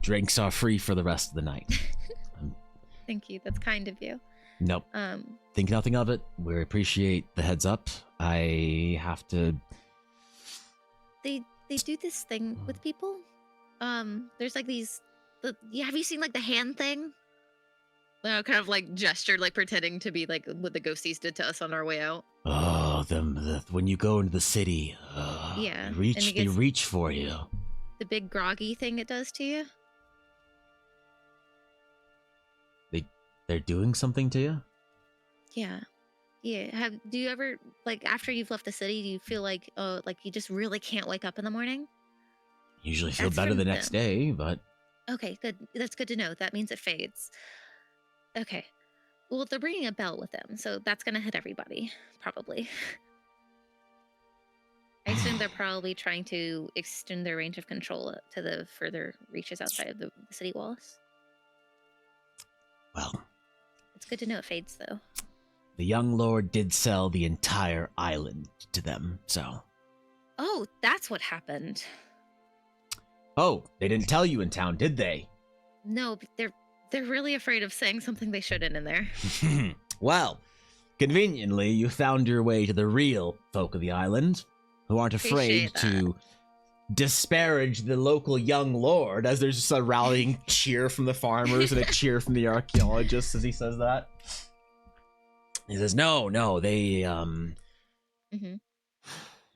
drinks are free for the rest of the night. Thank you. That's kind of you. Nope. Think nothing of it. We appreciate the heads up. I have to. They do this thing with people. There's these. Have you seen the hand thing? Kind of gestured, pretending to be what the ghosties did to us on our way out. Oh, when you go into the city, yeah, they reach for you. The big groggy thing it does to you. They're doing something to you? Yeah. Do you ever after you've left the city, do you feel like you just really can't wake up in the morning? Usually feel better the next day, but okay, good. That's good to know. That means it fades. Okay. Well, they're bringing a bell with them, so that's gonna hit everybody, probably. I assume they're probably trying to extend their range of control to the further reaches outside of the city walls. Well, it's good to know it fades, though. the young lord did sell the entire island to them, so. Oh, that's what happened. Oh, they didn't tell you in town, did they? No, but they're really afraid of saying something they shouldn't in there. Well, conveniently, you found your way to the real folk of the island, who aren't afraid Appreciate that. to disparage the local young lord, as there's just a rallying cheer from the farmers and a cheer from the archaeologists as he says that. He says, no, they, Mm-hmm.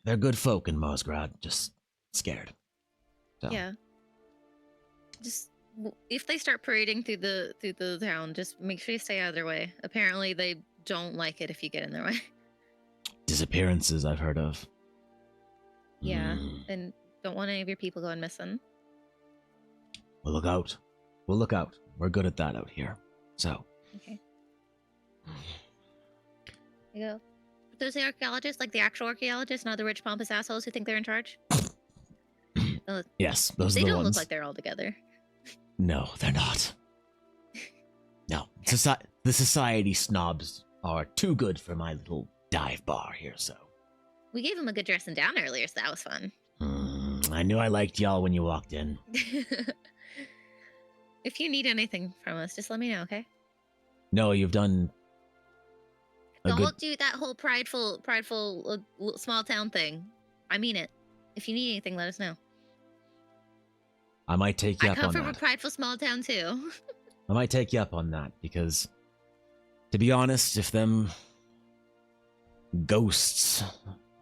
they're good folk in Mosgrad, just scared. So. Yeah. Just if they start parading through the town, just make sure you stay out of their way. Apparently, they don't like it if you get in their way. Disappearances I've heard of. Yeah, and don't want any of your people going missing. We'll look out. We'll look out. We're good at that out here. So. Okay. You go. Those the archaeologists, like the actual archaeologists, not the rich pompous assholes who think they're in charge. Yes, those They are the don't ones. look like they're all together. No, they're not. No, the society snobs are too good for my little dive bar here, so. We gave them a good dressing down earlier, so that was fun. I knew I liked y'all when you walked in. If you need anything from us, just let me know, okay? No, you've done a Don't good... do that whole prideful small town thing. I mean it. If you need anything, let us know. I might take you I up come on from a that. prideful small town too. I might take you up on that, because, to be honest, if them ghosts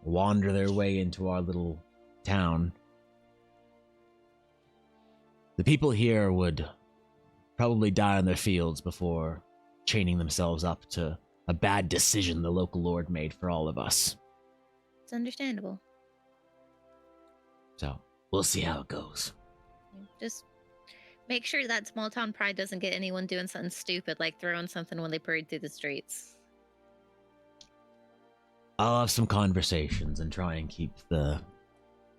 wander their way into our little town, the people here would probably die on their fields before chaining themselves up to a bad decision the local lord made for all of us. It's understandable. So, we'll see how it goes. Just make sure that small town pride doesn't get anyone doing something stupid like throwing something when they parade through the streets. I'll have some conversations and try and keep the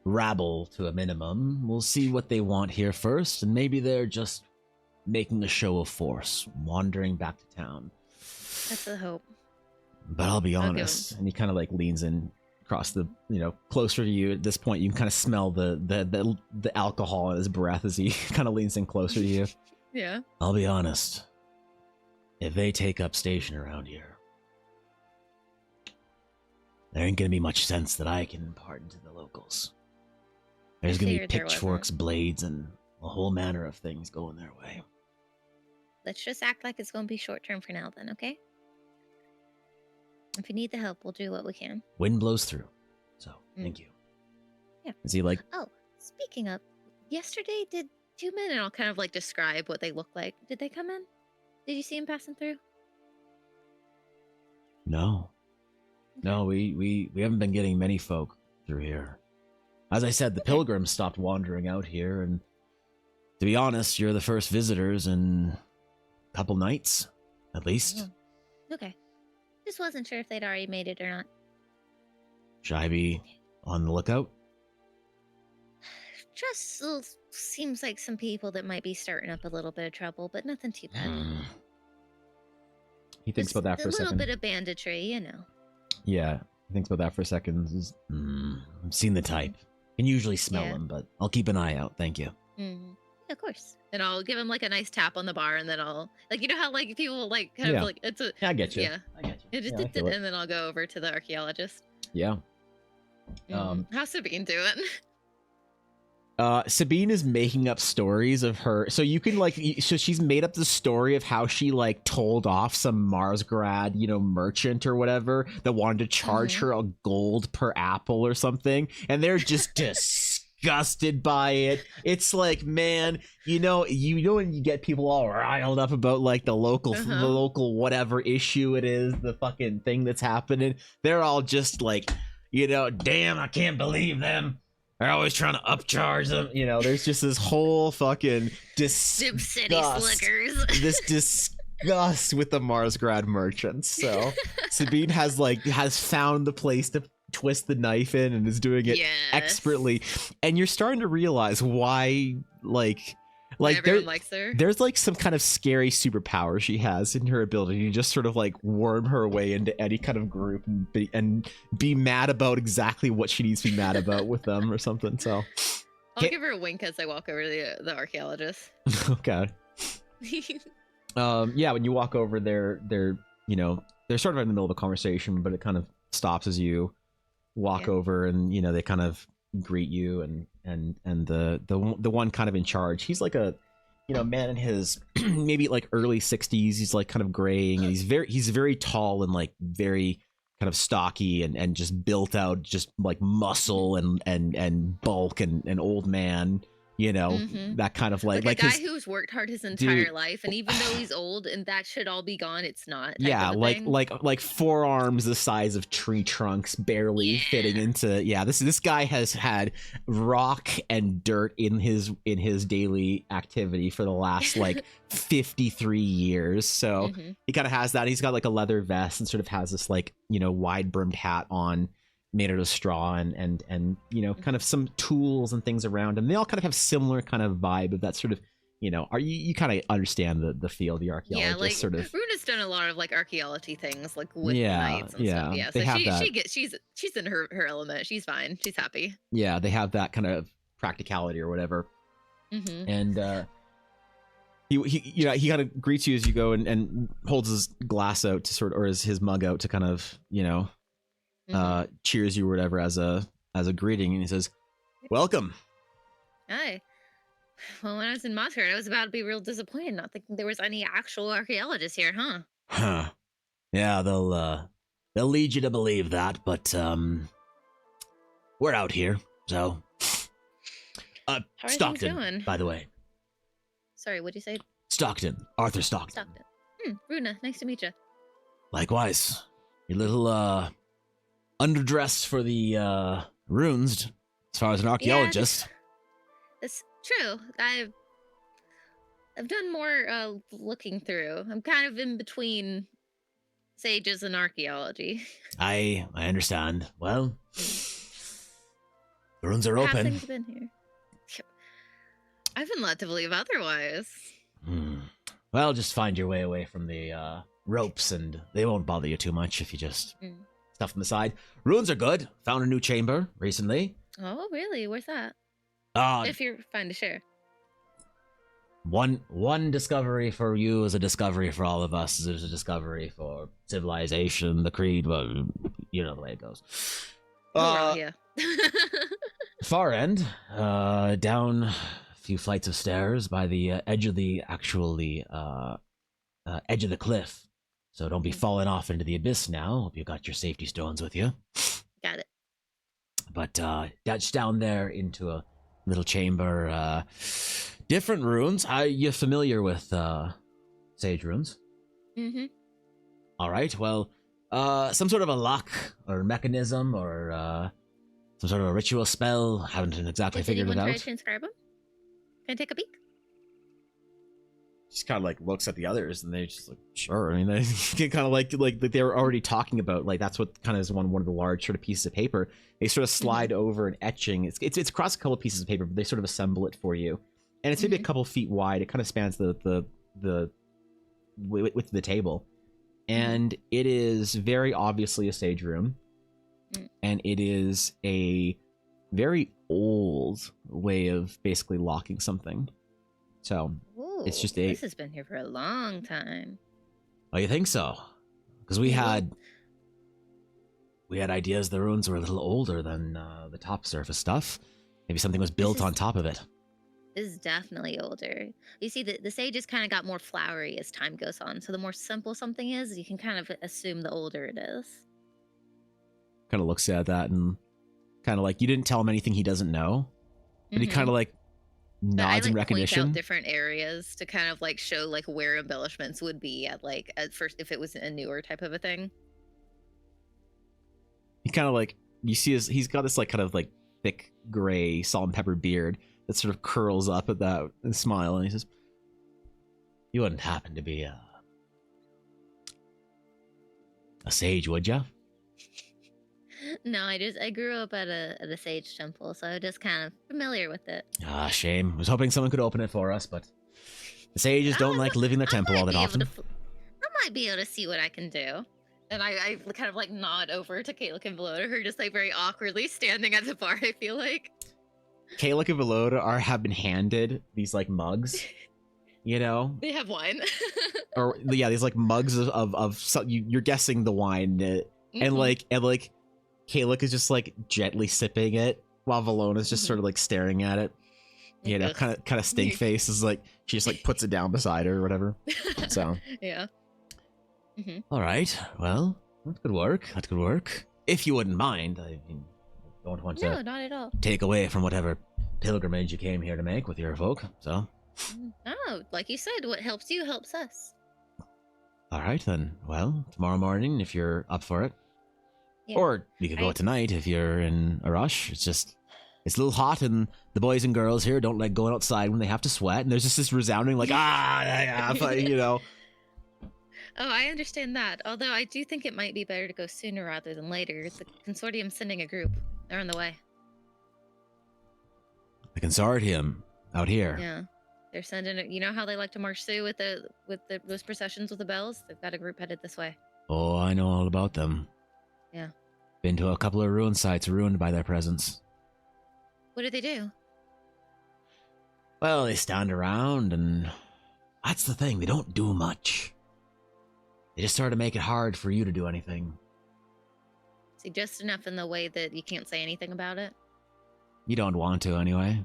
rabble to a minimum. We'll see what they want here first, and maybe they're just making a show of force, wandering back to town. That's the hope. But I'll be Okay. honest, and he kind of like leans in across the, closer to you. At this point, you can kind of smell the alcohol in his breath as he kind of leans in closer to you. Yeah. I'll be honest, if they take up station around here, there ain't gonna be much sense that I can impart into the locals. There's gonna be figured there wasn't. pitchforks, blades, and a whole manner of things going their way. Let's just act like it's going to be short term for now then, okay? If you need the help, we'll do what we can. Wind blows through, so thank you. Yeah. Is he like, Oh, speaking of, yesterday did 2 men, and I'll kind of like describe what they look like. Did they come in? Did you see him passing through? no, we haven't been getting many folk through here. As I said, the Okay. pilgrims stopped wandering out here, and to be honest, you're the first visitors in a couple nights, at least. Okay. Just wasn't sure if they'd already made it or not. Should I be on the lookout? Just seems like some people that might be starting up a little bit of trouble, but nothing too bad. He thinks Just about that for a a little second. bit of banditry, you know. Yeah, he thinks about that for a second. I've seen the type. Can usually smell Yeah. him, but I'll keep an eye out. Thank you. Mm-hmm. Yeah, of course. And I'll give him like a nice tap on the bar, and then I'll you know how like people like kind Yeah. of like it's a Yeah, I get you. yeah. I get you. It just Yeah, I feel it. and then I'll go over to the archaeologist. Yeah. How's Sabine doing? Sabine is making up stories of her. So you can so she's made up the story of how she told off some Marsgrad, merchant or whatever that wanted to charge her a gold per apple or something. And they're just disgusted by it. It's like, man, you know when you get people all riled up about the local whatever issue it is, the fucking thing that's happening. They're all just damn, I can't believe them. They're always trying to upcharge them. There's just this whole fucking Sim City Slickers. this disgust with the Marsgrad merchants. So Sabine has found the place to twist the knife in and is doing it Yes. expertly. And you're starting to realize why like everyone likes her. there's like some kind of scary superpower she has in her ability to just sort of like worm her way into any kind of group and be mad about exactly what she needs to be mad about with them or something. So I'll give her a wink as I walk over to the archaeologist. okay. Yeah, when you walk over there, they're sort of in the middle of a conversation, but it kind of stops as you walk over, and they kind of greet you, and the one kind of in charge, he's like a man in his maybe like early 60s. He's like kind of graying, and he's very tall and like very kind of stocky and just built out, just like muscle and bulk and old man, that kind of like a guy who's worked hard his entire life, and even though he's old and that should all be gone, it's not. Yeah, like forearms the size of tree trunks, barely fitting into. This guy has had rock and dirt in his daily activity for the last like 53 years. So he kind of has that. He's got like a leather vest and sort of has this like wide brimmed hat on, made out of straw, and kind of some tools and things around him. They all kind of have similar kind of vibe of that sort of, are you kind of understand the feel of the archaeologist. Yeah, like sort of. Runa's done a lot of like archaeology things, like with knights and stuff. Yeah, so she's in her element. She's fine. She's happy. Yeah, they have that kind of practicality or whatever. And he kind of greets you as you go and holds his glass out to or his mug out to kind of cheers you or whatever as a greeting, and he says, "Welcome." Hi. Well, when I was in Mossford, I was about to be real disappointed, not thinking there was any actual archaeologists here, huh? Huh. Yeah, they'll lead you to believe that, but we're out here, so. How are Stockton, things going? by the way. Sorry, what'd you say? Stockton, Arthur Stockton. Runa, nice to meet you. Likewise. You're a little underdressed for the runes, as far as an archaeologist. That's true. I've done more looking through. I'm kind of in between sages and archaeology. I understand. Well, the runes are How open. have things been here? I've been led to believe otherwise. Well, just find your way away from the ropes, and they won't bother you too much if you just stuff them aside. Runes are good. Found a new chamber recently. Oh, really? Where's that? If you're fine to share. One discovery for you is a discovery for all of us. There's a discovery for civilization, the creed. Well, you know the way it goes. Yeah. Far end, down a few flights of stairs by the edge of the edge of the cliff. So don't be falling off into the abyss now. Hope you got your safety stones with you. Got it. But that's down there into a little chamber. Different runes. Are you familiar with sage runes? All right. Well, some sort of a lock or mechanism or some sort of a ritual spell. Haven't exactly figured it out. Try to transcribe them? Can I take a peek? Just kind of like looks at the others, and they just like, sure. I mean, they kind of like they were already talking about, like, that's what kind of is one of the large sort of pieces of paper. They sort of slide over an etching. It's across a couple pieces of paper, but they sort of assemble it for you, and it's maybe a couple feet wide. It kind of spans the width of the table, and it is very obviously a sage room, and it is a very old way of basically locking something. So it's just this has been here for a long time. Oh, you think so? Because we had ideas the runes were a little older than the top surface stuff. Maybe something was built on top of it. This is definitely older. You see, the sages kind of got more flowery as time goes on. So the more simple something is, you can kind of assume the older it is. Kind of looks at that and kind of like, you didn't tell him anything he doesn't know, but he kind of like nods in recognition. Point out different areas to kind of like show like where embellishments would be at first if it was a newer type of a thing. He kind of like, you see he's got this like kind of like thick gray salt and pepper beard that sort of curls up at that and smile, and he says, "You wouldn't happen to be a sage, would you?" No, I grew up at a sage temple, so I'm just kind of familiar with it. Ah, shame. I was hoping someone could open it for us, but the sages don't like living their temple all that often. I might be able to see what I can do. And I kind of like nod over to Kayla and Velota, who are just like very awkwardly standing at the bar, I feel like. Kayla and Velota have been handed these like mugs, you know? They have wine. Or yeah, these like mugs of you're guessing the wine, and like Kayla is just like gently sipping it while Velona's just sort of like staring at it. You know, kind of stink face is like she just like puts it down beside her or whatever. So yeah. All right, well, that could work. That could work. If you wouldn't mind, I mean, don't want to not at all. take away from whatever pilgrimage you came here to make with your folk. So Oh, like you said, what helps you helps us. all right then. Well, tomorrow morning if you're up for it. Yeah. Or you could go tonight if you're in a rush. It's a little hot, and the boys and girls here don't like going outside when they have to sweat. And there's just this resounding like you know. Oh, I understand that. Although I do think it might be better to go sooner rather than later. The consortium's sending a group. They're on the way. The consortium out here. Yeah, they're sending it. You know how they like to march through with those processions with the bells? They've got a group headed this way. Oh, I know all about them. Yeah. Been to a couple of ruin sites ruined by their presence. What do they do? Well, they stand around, and that's the thing. They don't do much. They just sort of make it hard for you to do anything. See, just enough in the way that you can't say anything about it. You don't want to, anyway.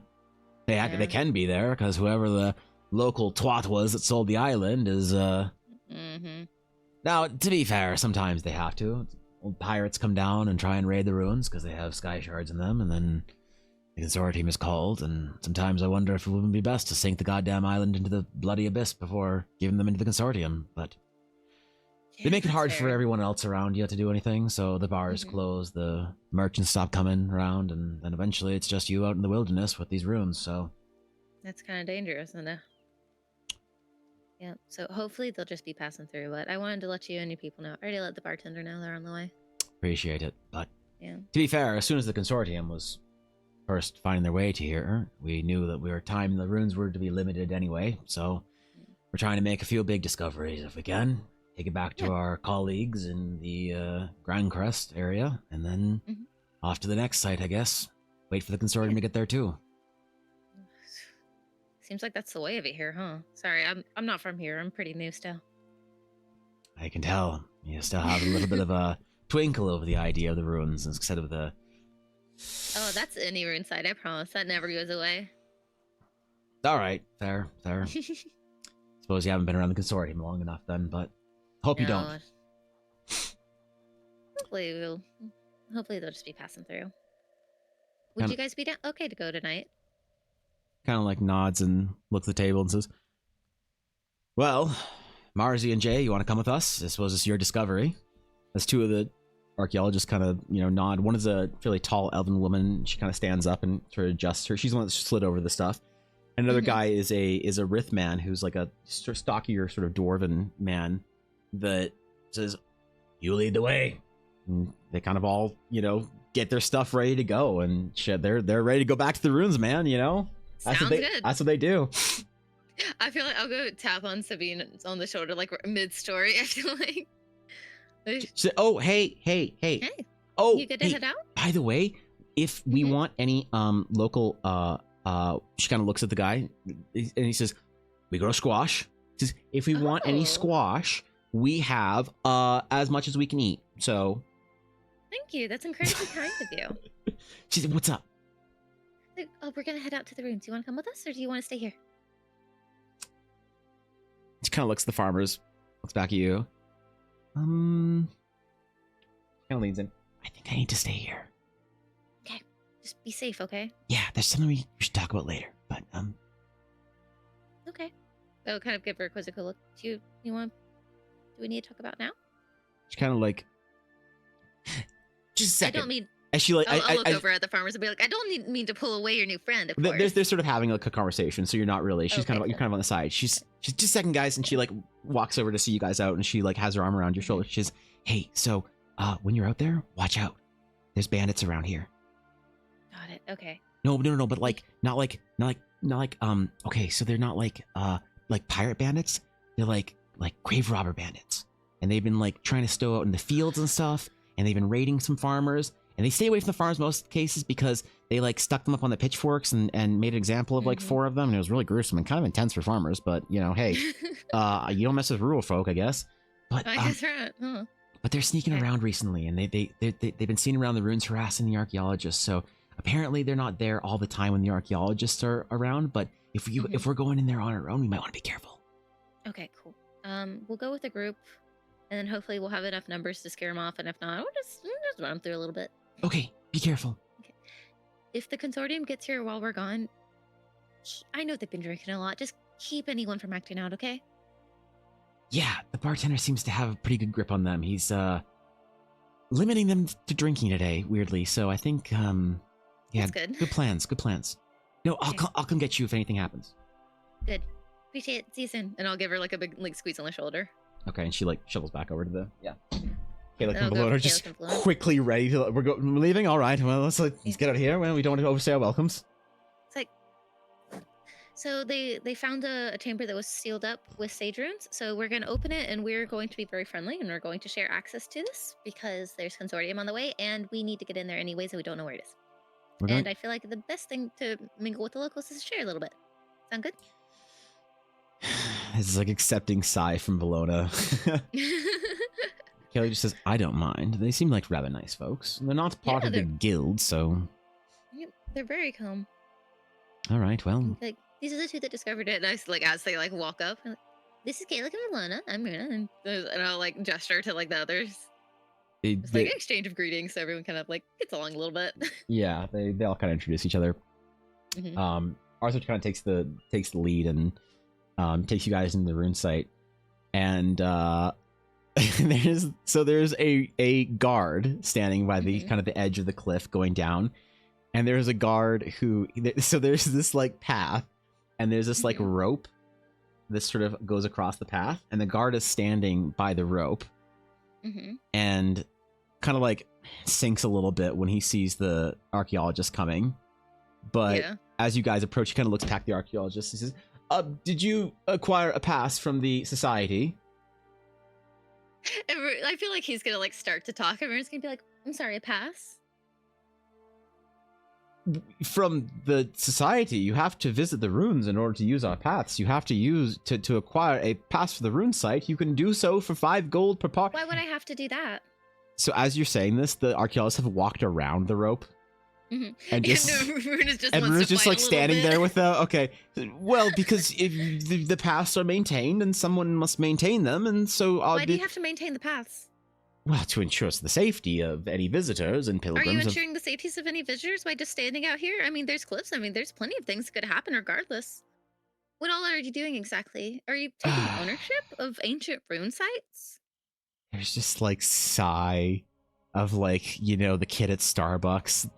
They can be there, because whoever the local twat was that sold the island is, Now, to be fair, sometimes they have to. Old pirates come down and try and raid the ruins, because they have sky shards in them, and then the consortium is called, and sometimes I wonder if it wouldn't be best to sink the goddamn island into the bloody abyss before giving them into the consortium, but... They make it hard for everyone else around you to do anything, so the bars close, the merchants stop coming around, and then eventually it's just you out in the wilderness with these ruins, so... That's kind of dangerous, isn't it? Yeah, so hopefully they'll just be passing through, but I wanted to let you and your people know. I already let the bartender know they're on the way. Appreciate it, but... Yeah. To be fair, as soon as the consortium was first finding their way to here, we knew that the ruins were to be limited anyway, so... We're trying to make a few big discoveries if we can. Take it back to our colleagues in the Grand Crest area, and then off to the next site, I guess. Wait for the consortium to get there too. Seems like that's the way of it here, huh? Sorry, I'm not from here. I'm pretty new still. I can tell. You still have a little bit of a twinkle over the idea of the ruins instead of the... Oh, that's any ruin site, I promise. That never goes away. Alright, fair. Suppose you haven't been around the consortium long enough then, but... Hope you don't. Hopefully they'll just be passing through. Would you guys be okay to go tonight? Kind of like nods and looks at the table and says, well, Marzi and Jay, you want to come with us? I suppose it's your discovery. As two of the archaeologists kind of, nod. One is a fairly tall elven woman. She kind of stands up and sort of adjusts her. She's the one that slid over the stuff. And another guy is a Rith man who's like a stockier sort of dwarven man that says, you lead the way. And they kind of all, get their stuff ready to go, and shit, they're ready to go back to the ruins, man, That's Sounds good. That's what they do. I feel like I'll go tap on Sabine on the shoulder, like mid-story. I feel like. She said, oh, hey. Hey. Oh, You good to head out? By the way, if we want any local, she kind of looks at the guy, and he says, we grow squash. He says, if we want any squash, we have as much as we can eat. So Thank you. That's incredibly kind of you. she said, what's up? Like, oh, we're gonna head out to the ruins. Do you want to come with us, or do you want to stay here? She kind of looks at the farmers, looks back at you. Kind of leans in. I think I need to stay here. Okay, just be safe, okay? Yeah, there's something we should talk about later, but Okay. I'll kind of give her a quizzical look. Do we need to talk about now? She kind of like, just a second. I don't mean. And she like, I'll look over at the farmers and be like, I don't mean to pull away your new friend. Of course. They're sort of having like a conversation, so you're not really. She's Okay, you're kind of on the side. She's just a second, guys, and she like walks over to see you guys out, and she like has her arm around your shoulder. She says, "Hey, so when you're out there, watch out. There's bandits around here. Got it. Okay. No, but like not like okay, so they're not like pirate bandits. They're like grave robber bandits. And they've been like trying to stow out in the fields and stuff, and they've been raiding some farmers. And they stay away from the farms most cases because they like stuck them up on the pitchforks and made an example of like 4 of them, and it was really gruesome and kind of intense for farmers, but you know, hey, you don't mess with rural folk, I guess. But I guess right. Huh. but they're sneaking around recently, and they've been seen around the ruins harassing the archaeologists. So apparently they're not there all the time when the archaeologists are around, but if we're going in there on our own, we might want to be careful. Okay, cool. We'll go with the group, and then hopefully we'll have enough numbers to scare them off, and if not, we'll just run them through a little bit. Okay, be careful. Okay. If the consortium gets here while we're gone, I know they've been drinking a lot. Just keep anyone from acting out, okay? Yeah, the bartender seems to have a pretty good grip on them. He's limiting them to drinking today, weirdly. So I think yeah, That's good. Good plans. No, Okay. I'll come get you if anything happens. Good. Appreciate it. See you soon. And I'll give her like a big like squeeze on the shoulder. Okay, and she like shovels back over to the Caleb I'll and go Balone are with just Caleb and Balone. quickly ready to we're leaving. All right, well let's get out of here. Well, we don't want to overstay our welcomes. It's like, so they found a chamber that was sealed up with sage runes. So we're going to open it, and we're going to be very friendly, and we're going to share access to this because there's consortium on the way, and we need to get in there anyways, and we don't know where it is. We're going- And I feel like the best thing to mingle with the locals is share a little bit. Sound good? This is like accepting sigh from Bologna. Kelly just says, "I don't mind. They seem like rather nice folks. They're not part Yeah, of the they're- guild, so Yep, they're very calm. all right. Well, Like, these are the 2 that discovered it. And I like as they like walk up, I'm like, this is Kayla and Alana. I'm Runa, and I'll like gesture to like the others. It's like an exchange of greetings, so everyone kind of like gets along a little bit. yeah, they all kind of introduce each other. Mhm. Arthur kind of takes the lead and takes you guys into the rune site, and there's a guard standing by the kind of the edge of the cliff going down, and there's a guard who there's this like path, and there's this like rope. This sort of goes across the path, and the guard is standing by the rope, and kind of like sinks a little bit when he sees the archaeologist coming. But Yeah. as you guys approach, he kind of looks back at the archaeologist and says, did you acquire a pass from the society? I feel like he's gonna like start to talk. Everyone's gonna be like, "I'm sorry, a pass." From the society, you have to visit the runes in order to use our paths. You have to use to acquire a pass for the rune site. You can do so for 5 gold per part. Why would I have to do that? So as you're saying this, the archaeologists have walked around the rope. And just Runa's just like standing there with okay, well, because if the paths are maintained and someone must maintain them, and so Why do you have to maintain the paths? well, to ensure the safety of any visitors and Are pilgrims. you ensuring the safeties of any visitors by just standing out here? I mean, there's cliffs. I mean, there's plenty of things that could happen regardless. What all are you doing exactly? Are you taking ownership of ancient rune sites? There's just like sigh of like, you know, the kid at Starbucks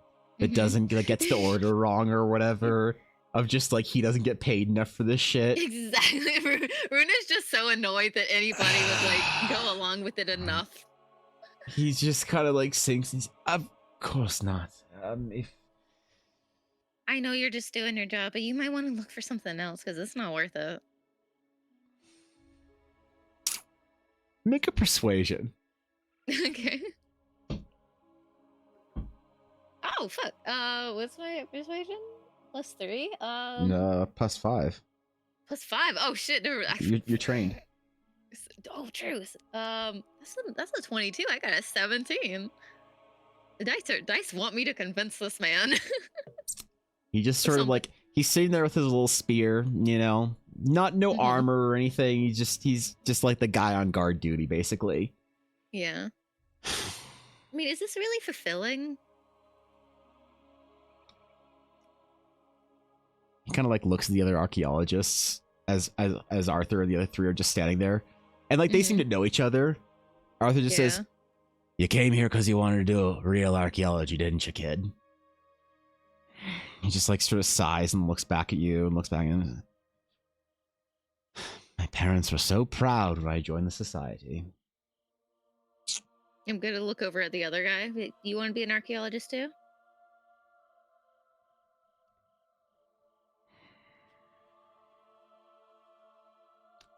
that doesn't like gets the order wrong or whatever, of just like he doesn't get paid enough for this shit. Exactly. Runa's just so annoyed that anybody would like go along with it enough. He's just kind of like sinks. Of course not. If I know you're just doing your job, but you might want to look for something else because it's not worth it. make a persuasion. Okay. Oh fuck. What's my persuasion? +3. No, +5. +5. Oh shit. No, You're trained. Oh, truth. That's a 22. I got a 17. The dice want me to convince this man. He just sort of like he's sitting there with his little spear, you know, no armor or anything. He's just like the guy on guard duty, basically. Yeah. I mean, is this really fulfilling? He kind of like looks at the other archaeologists as Arthur and the other 3 are just standing there, and like they seem to know each other. Arthur just says, "You came here because you wanted to do real archaeology, didn't you, kid?" He just like sort of sighs and looks back at you and looks back and my parents were so proud when I joined the society. I'm gonna look over at the other guy. You want to be an archaeologist too?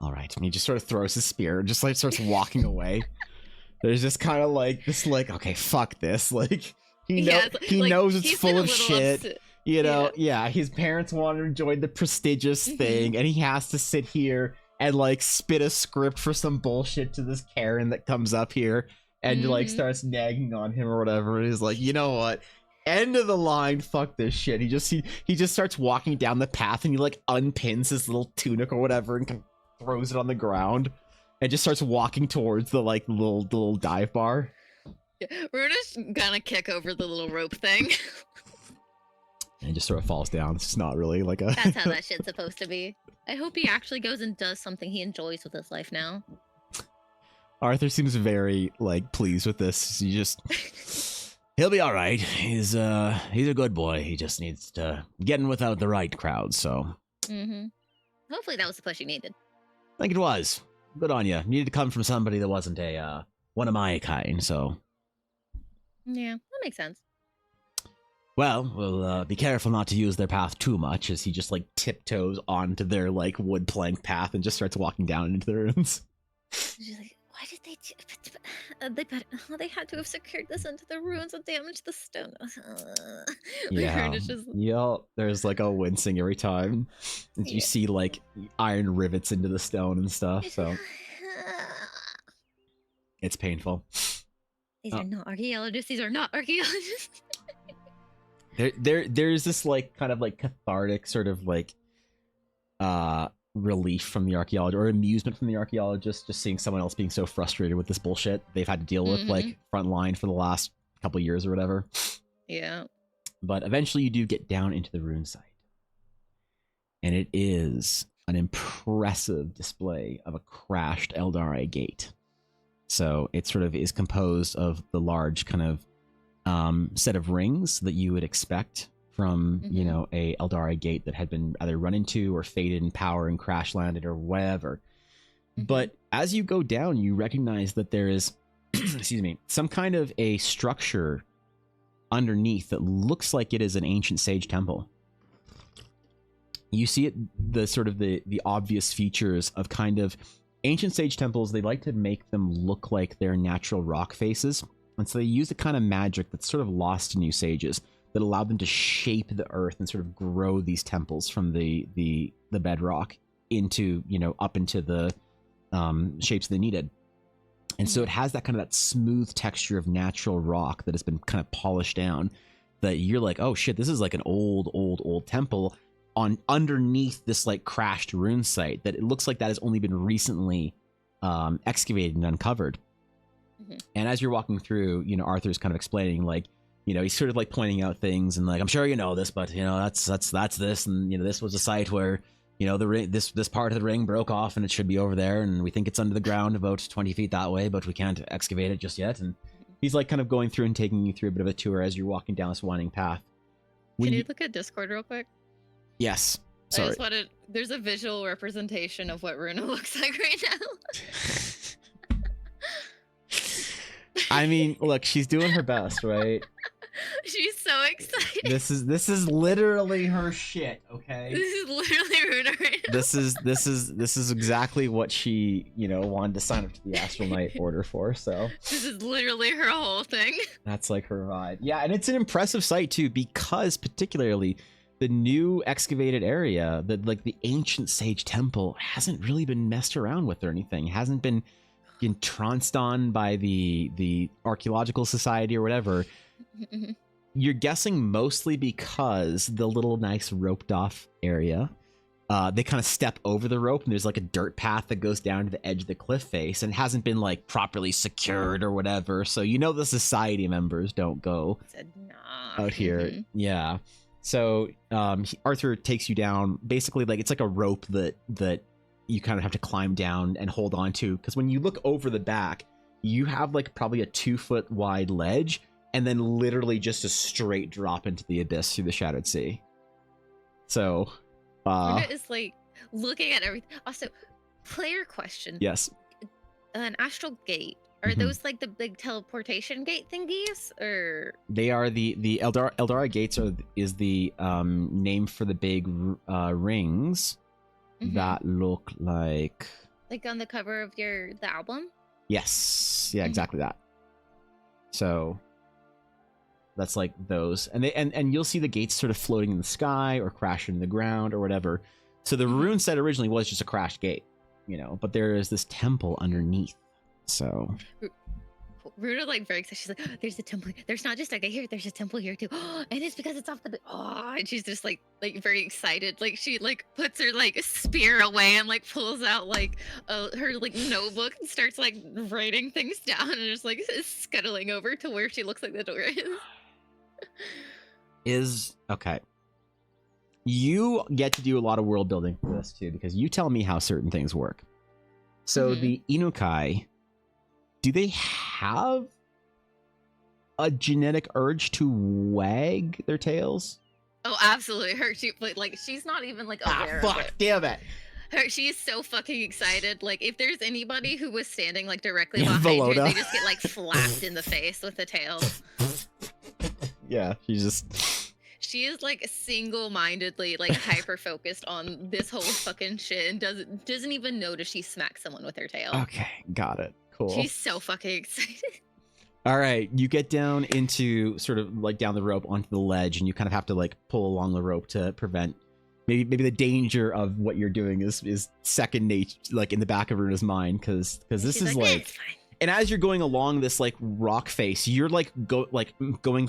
All right. And he just sort of throws his spear and just like starts walking away. There's just kind of like this, like, okay, fuck this. Like he knows it's he's full been a of little shit. upset. You know, yeah. His parents wanted to join the prestigious thing, and he has to sit here and like spit a script for some bullshit to this Karen that comes up here and like starts nagging on him or whatever. And he's like, you know what? End of the line. Fuck this shit. He just starts walking down the path, and he like unpins his little tunic or whatever and kind of throws it on the ground and just starts walking towards the like little dive bar. We're just gonna kick over the little rope thing. And just sort of falls down. It's not really like a. That's how that shit's supposed to be. I hope he actually goes and does something he enjoys with his life now. Arthur seems very like pleased with this. He'll be all right. He's a good boy. He just needs to get in without the right crowd. So. Hopefully that was the push he needed. I think it was. Good on you. Needed to come from somebody that wasn't a one of my kind. So. Yeah, that makes sense. Well, we'll be careful not to use their path too much. As he just like tiptoes onto their like wood plank path and just starts walking down into the ruins. She's like, why did they had to have secured this into the ruins and damaged the stone. Yeah. Yeah. There's like a wincing every time. And you see like iron rivets into the stone and stuff. So it's painful. These are not archaeologists. These are not archaeologists. There's this like kind of like cathartic sort of like relief from the archaeologist or amusement from the archaeologist just seeing someone else being so frustrated with this bullshit they've had to deal with like front line for the last couple years or whatever. Yeah. But eventually you do get down into the rune site. And it is an impressive display of a crashed Eldari gate. So it sort of is composed of the large kind of set of rings that you would expect from, you know, a Eldari gate that had been either run into or faded in power and crash landed or whatever. But as you go down, you recognize that there is, excuse me, some kind of a structure underneath that looks like it is an ancient sage temple. You see it, the sort of the obvious features of kind of ancient sage temples. They like to make them look like they're natural rock faces. And so they use a kind of magic that's sort of lost to new sages that allowed them to shape the earth and sort of grow these temples from the bedrock into, you know, up into the shapes they needed. And so it has that kind of that smooth texture of natural rock that has been kind of polished down that you're like, oh shit, this is like an old temple on underneath this like crashed rune site that it looks like that has only been recently excavated and uncovered. And as you're walking through, you know, Arthur's kind of explaining, like, you know, he's sort of like pointing out things and like, I'm sure you know this, but you know, that's this, and you know, this was a site where, you know, the ring, this part of the ring broke off, and it should be over there, and we think it's under the ground about 20 feet that way, but we can't excavate it just yet. And he's like kind of going through and taking you through a bit of a tour as you're walking down this winding path. Can you look at Discord real quick? Yes. Sorry. I just wanted. There's a visual representation of what Runa looks like right now. I mean, look, she's doing her best, right? She's so excited. This is literally her shit, okay? This is literally Runa right now. This is exactly what she, you know, wanted to sign up to the Astral Knight order for, so. This is literally her whole thing. That's like her vibe. Yeah, and it's an impressive site too, because particularly the new excavated area, the ancient sage temple, hasn't really been messed around with or anything. Hasn't been entranced on by the archaeological society or whatever. You're guessing mostly because the little nice roped off area, they kind of step over the rope and there's like a dirt path that goes down to the edge of the cliff face and hasn't been like properly secured or whatever. So you know the society members don't go out here. Yeah. So Arthur takes you down, basically like it's like a rope that you kind of have to climb down and hold on to, because when you look over the back, you have like probably a 2-foot wide ledge and then literally just a straight drop into the abyss through the Shadowed Sea. So Runa is like looking at everything. Also, player question. Yes. An astral gate. Are Mhm. those like the big teleportation gate thingies, or They are the Eldara gates is the name for the big rings Mhm. that look like like on the cover of the album? yes, yeah, Mhm. exactly that. So that's like those, and and you'll see the gates sort of floating in the sky or crashing in the ground or whatever. So the Mhm. rune set originally was just a crashed gate, you know, but there is this temple underneath. So Runa like very excited. She's like, "Oh, there's a temple. There's not just like a here. There's a temple here too, and it's because it's off the. Oh, and she's just like very excited. Like she like puts her like spear away and like pulls out like her like notebook and starts like writing things down and just like is scuttling over to where she looks like the door is. okay. You get to do a lot of world building for this too, because you tell me how certain things work. So Mhm. the Inukai, do they have a genetic urge to wag their tails? Oh, absolutely. Like she's not even like aware of it. Damn it. She is so fucking excited. Like if there's anybody who was standing like directly Yeah, behind her, Volota. they just get like flapped in the face with the tail. Yeah, she's just She is like single-mindedly like hyper focused on this whole fucking shit and doesn't even notice she smacks someone with her tail. okay. Got it. Cool. She's so fucking excited. All right, you get down into sort of like down the rope onto the ledge, and you kind of have to like pull along the rope to prevent maybe the danger of what you're doing is second nature, like in the back of Runa's mind, because this She's is "Eh, like. it's fine." And as you're going along this like rock face, you're like going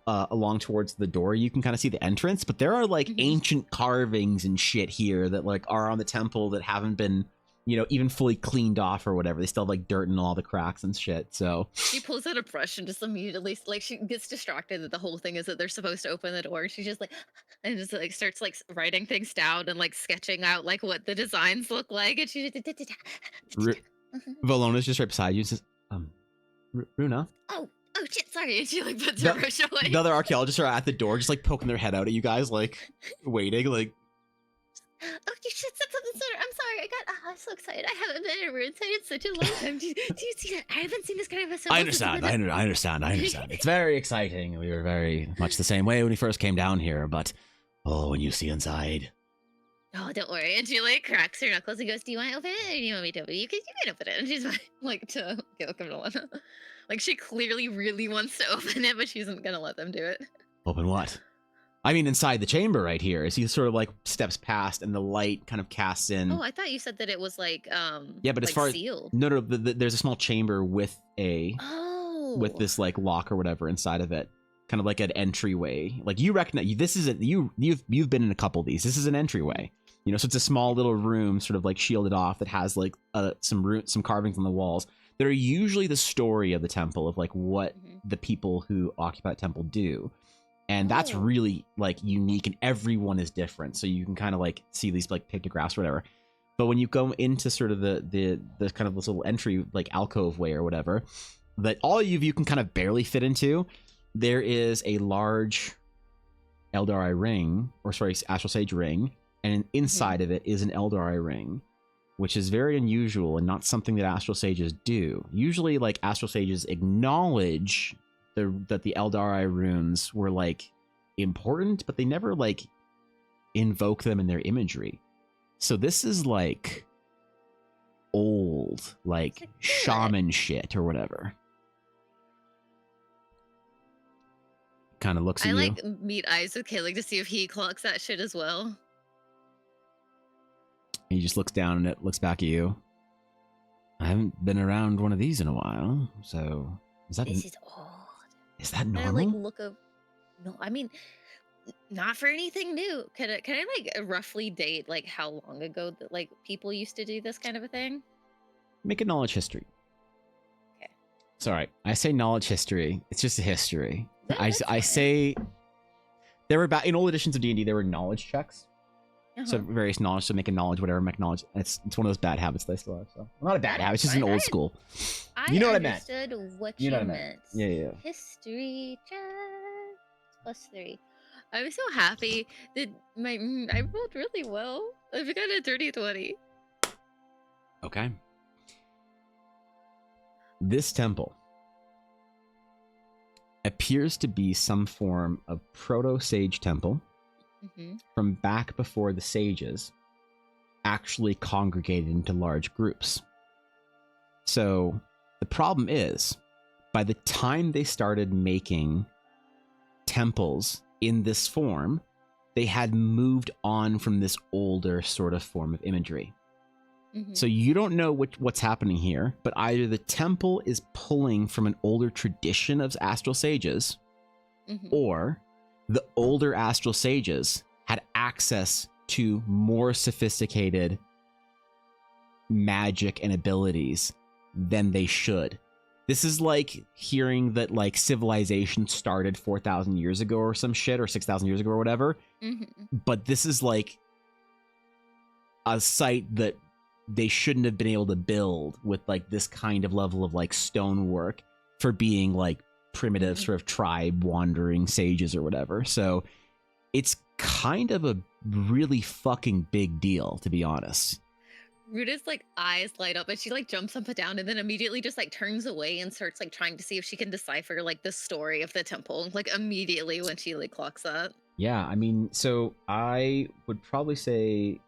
along towards the door. You can kind of see the entrance, but there are like Mhm. ancient carvings and shit here that like are on the temple that haven't been, you know, even fully cleaned off or whatever. They still have like dirt and all the cracks and shit. So She pulls out a brush and just immediately like she gets distracted that the whole thing is that they're supposed to open the door. She's just like and just like starts like writing things down and like sketching out like what the designs look like and she just Ru- Valona's just right beside you and says, Runa. oh shit, sorry. And she like puts The- her brush away. The other archaeologists are at the door, just like poking their head out at you guys, like waiting, like. Oh, you should said something sooner. I'm sorry. I'm so excited. I haven't been in a room in such a long time. Do you see that? I haven't seen this kind of a symbol I since understand. the- I understand. It's very exciting. We were very much the same way when we first came down here, but when you see inside. Oh, don't worry. And she like cracks her knuckles and goes, "Do you want to open it, or do you want me to open it? You can open it." And she's like, "To okay, look at Alana." Like she clearly really wants to open it, but she isn't gonna let them do it. Open what? I mean, inside the chamber right here, as he sort of like steps past and the light kind of casts in. Oh, I thought you said that it was like Yeah, but as like far as sealed. no, there's a small chamber with with this like lock or whatever inside of it, kind of like an entryway. Like you recognize this isn't you've been in a couple of these. This is an entryway, you know. So it's a small little room, sort of like shielded off, that has like some carvings on the walls that are usually the story of the temple, of like what the people who occupy the temple do. And that's Oh. really like unique, and everyone is different. So you can kind of like see these like pictographs or whatever. But when you go into sort of the kind of this little entry like alcove way or whatever, that all of you can kind of barely fit into, there is a large Eldari ring, or sorry, Astral Sage ring, and inside of it is an Eldari ring, which is very unusual and not something that Astral Sages do. Usually, like Astral Sages acknowledge that the Eldari runes were like important, but they never like invoke them in their imagery. So this is like old, like shaman shit or whatever. Kind of looks at I you. like meet eyes with Kaylee to see if he clocks that shit as well. He just looks down and it looks back at you. I haven't been around one of these in a while, so is that This is old. is that And I normal? like look of no, I mean not for anything new. Can I like roughly date like how long ago that like people used to do this kind of a thing? Make a knowledge history. Okay. It's all right. I say knowledge history. It's just a history. Yeah, I that's fine. say there were in old editions of D&D there were knowledge checks. So Uh-huh. various knowledge, so make a knowledge, whatever, make knowledge. It's one of those bad habits that I still have. So well, not a bad habit, it's just an Fine. old school. I You know what I meant. understood what You you know what I meant. meant. Yeah. History check +3. I'm so happy that I rolled really well. I've got a dirty 20. Okay. This temple appears to be some form of proto-sage temple from back before the sages actually congregated into large groups. So the problem is, by the time they started making temples in this form, they had moved on from this older sort of form of imagery. So you don't know what's happening here, but either the temple is pulling from an older tradition of astral sages, or the older astral sages had access to more sophisticated magic and abilities than they should. This is like hearing that like civilization started 4,000 years ago or some shit, or 6,000 years ago or whatever. But this is like a site that they shouldn't have been able to build with like this kind of level of like stonework for being like primitive sort of tribe wandering sages or whatever. So it's kind of a really fucking big deal, to be honest. Ruda's like eyes light up and she like jumps up and down and then immediately just like turns away and starts like trying to see if she can decipher like the story of the temple, like immediately when she like clocks that. Yeah, I mean, so I would probably say,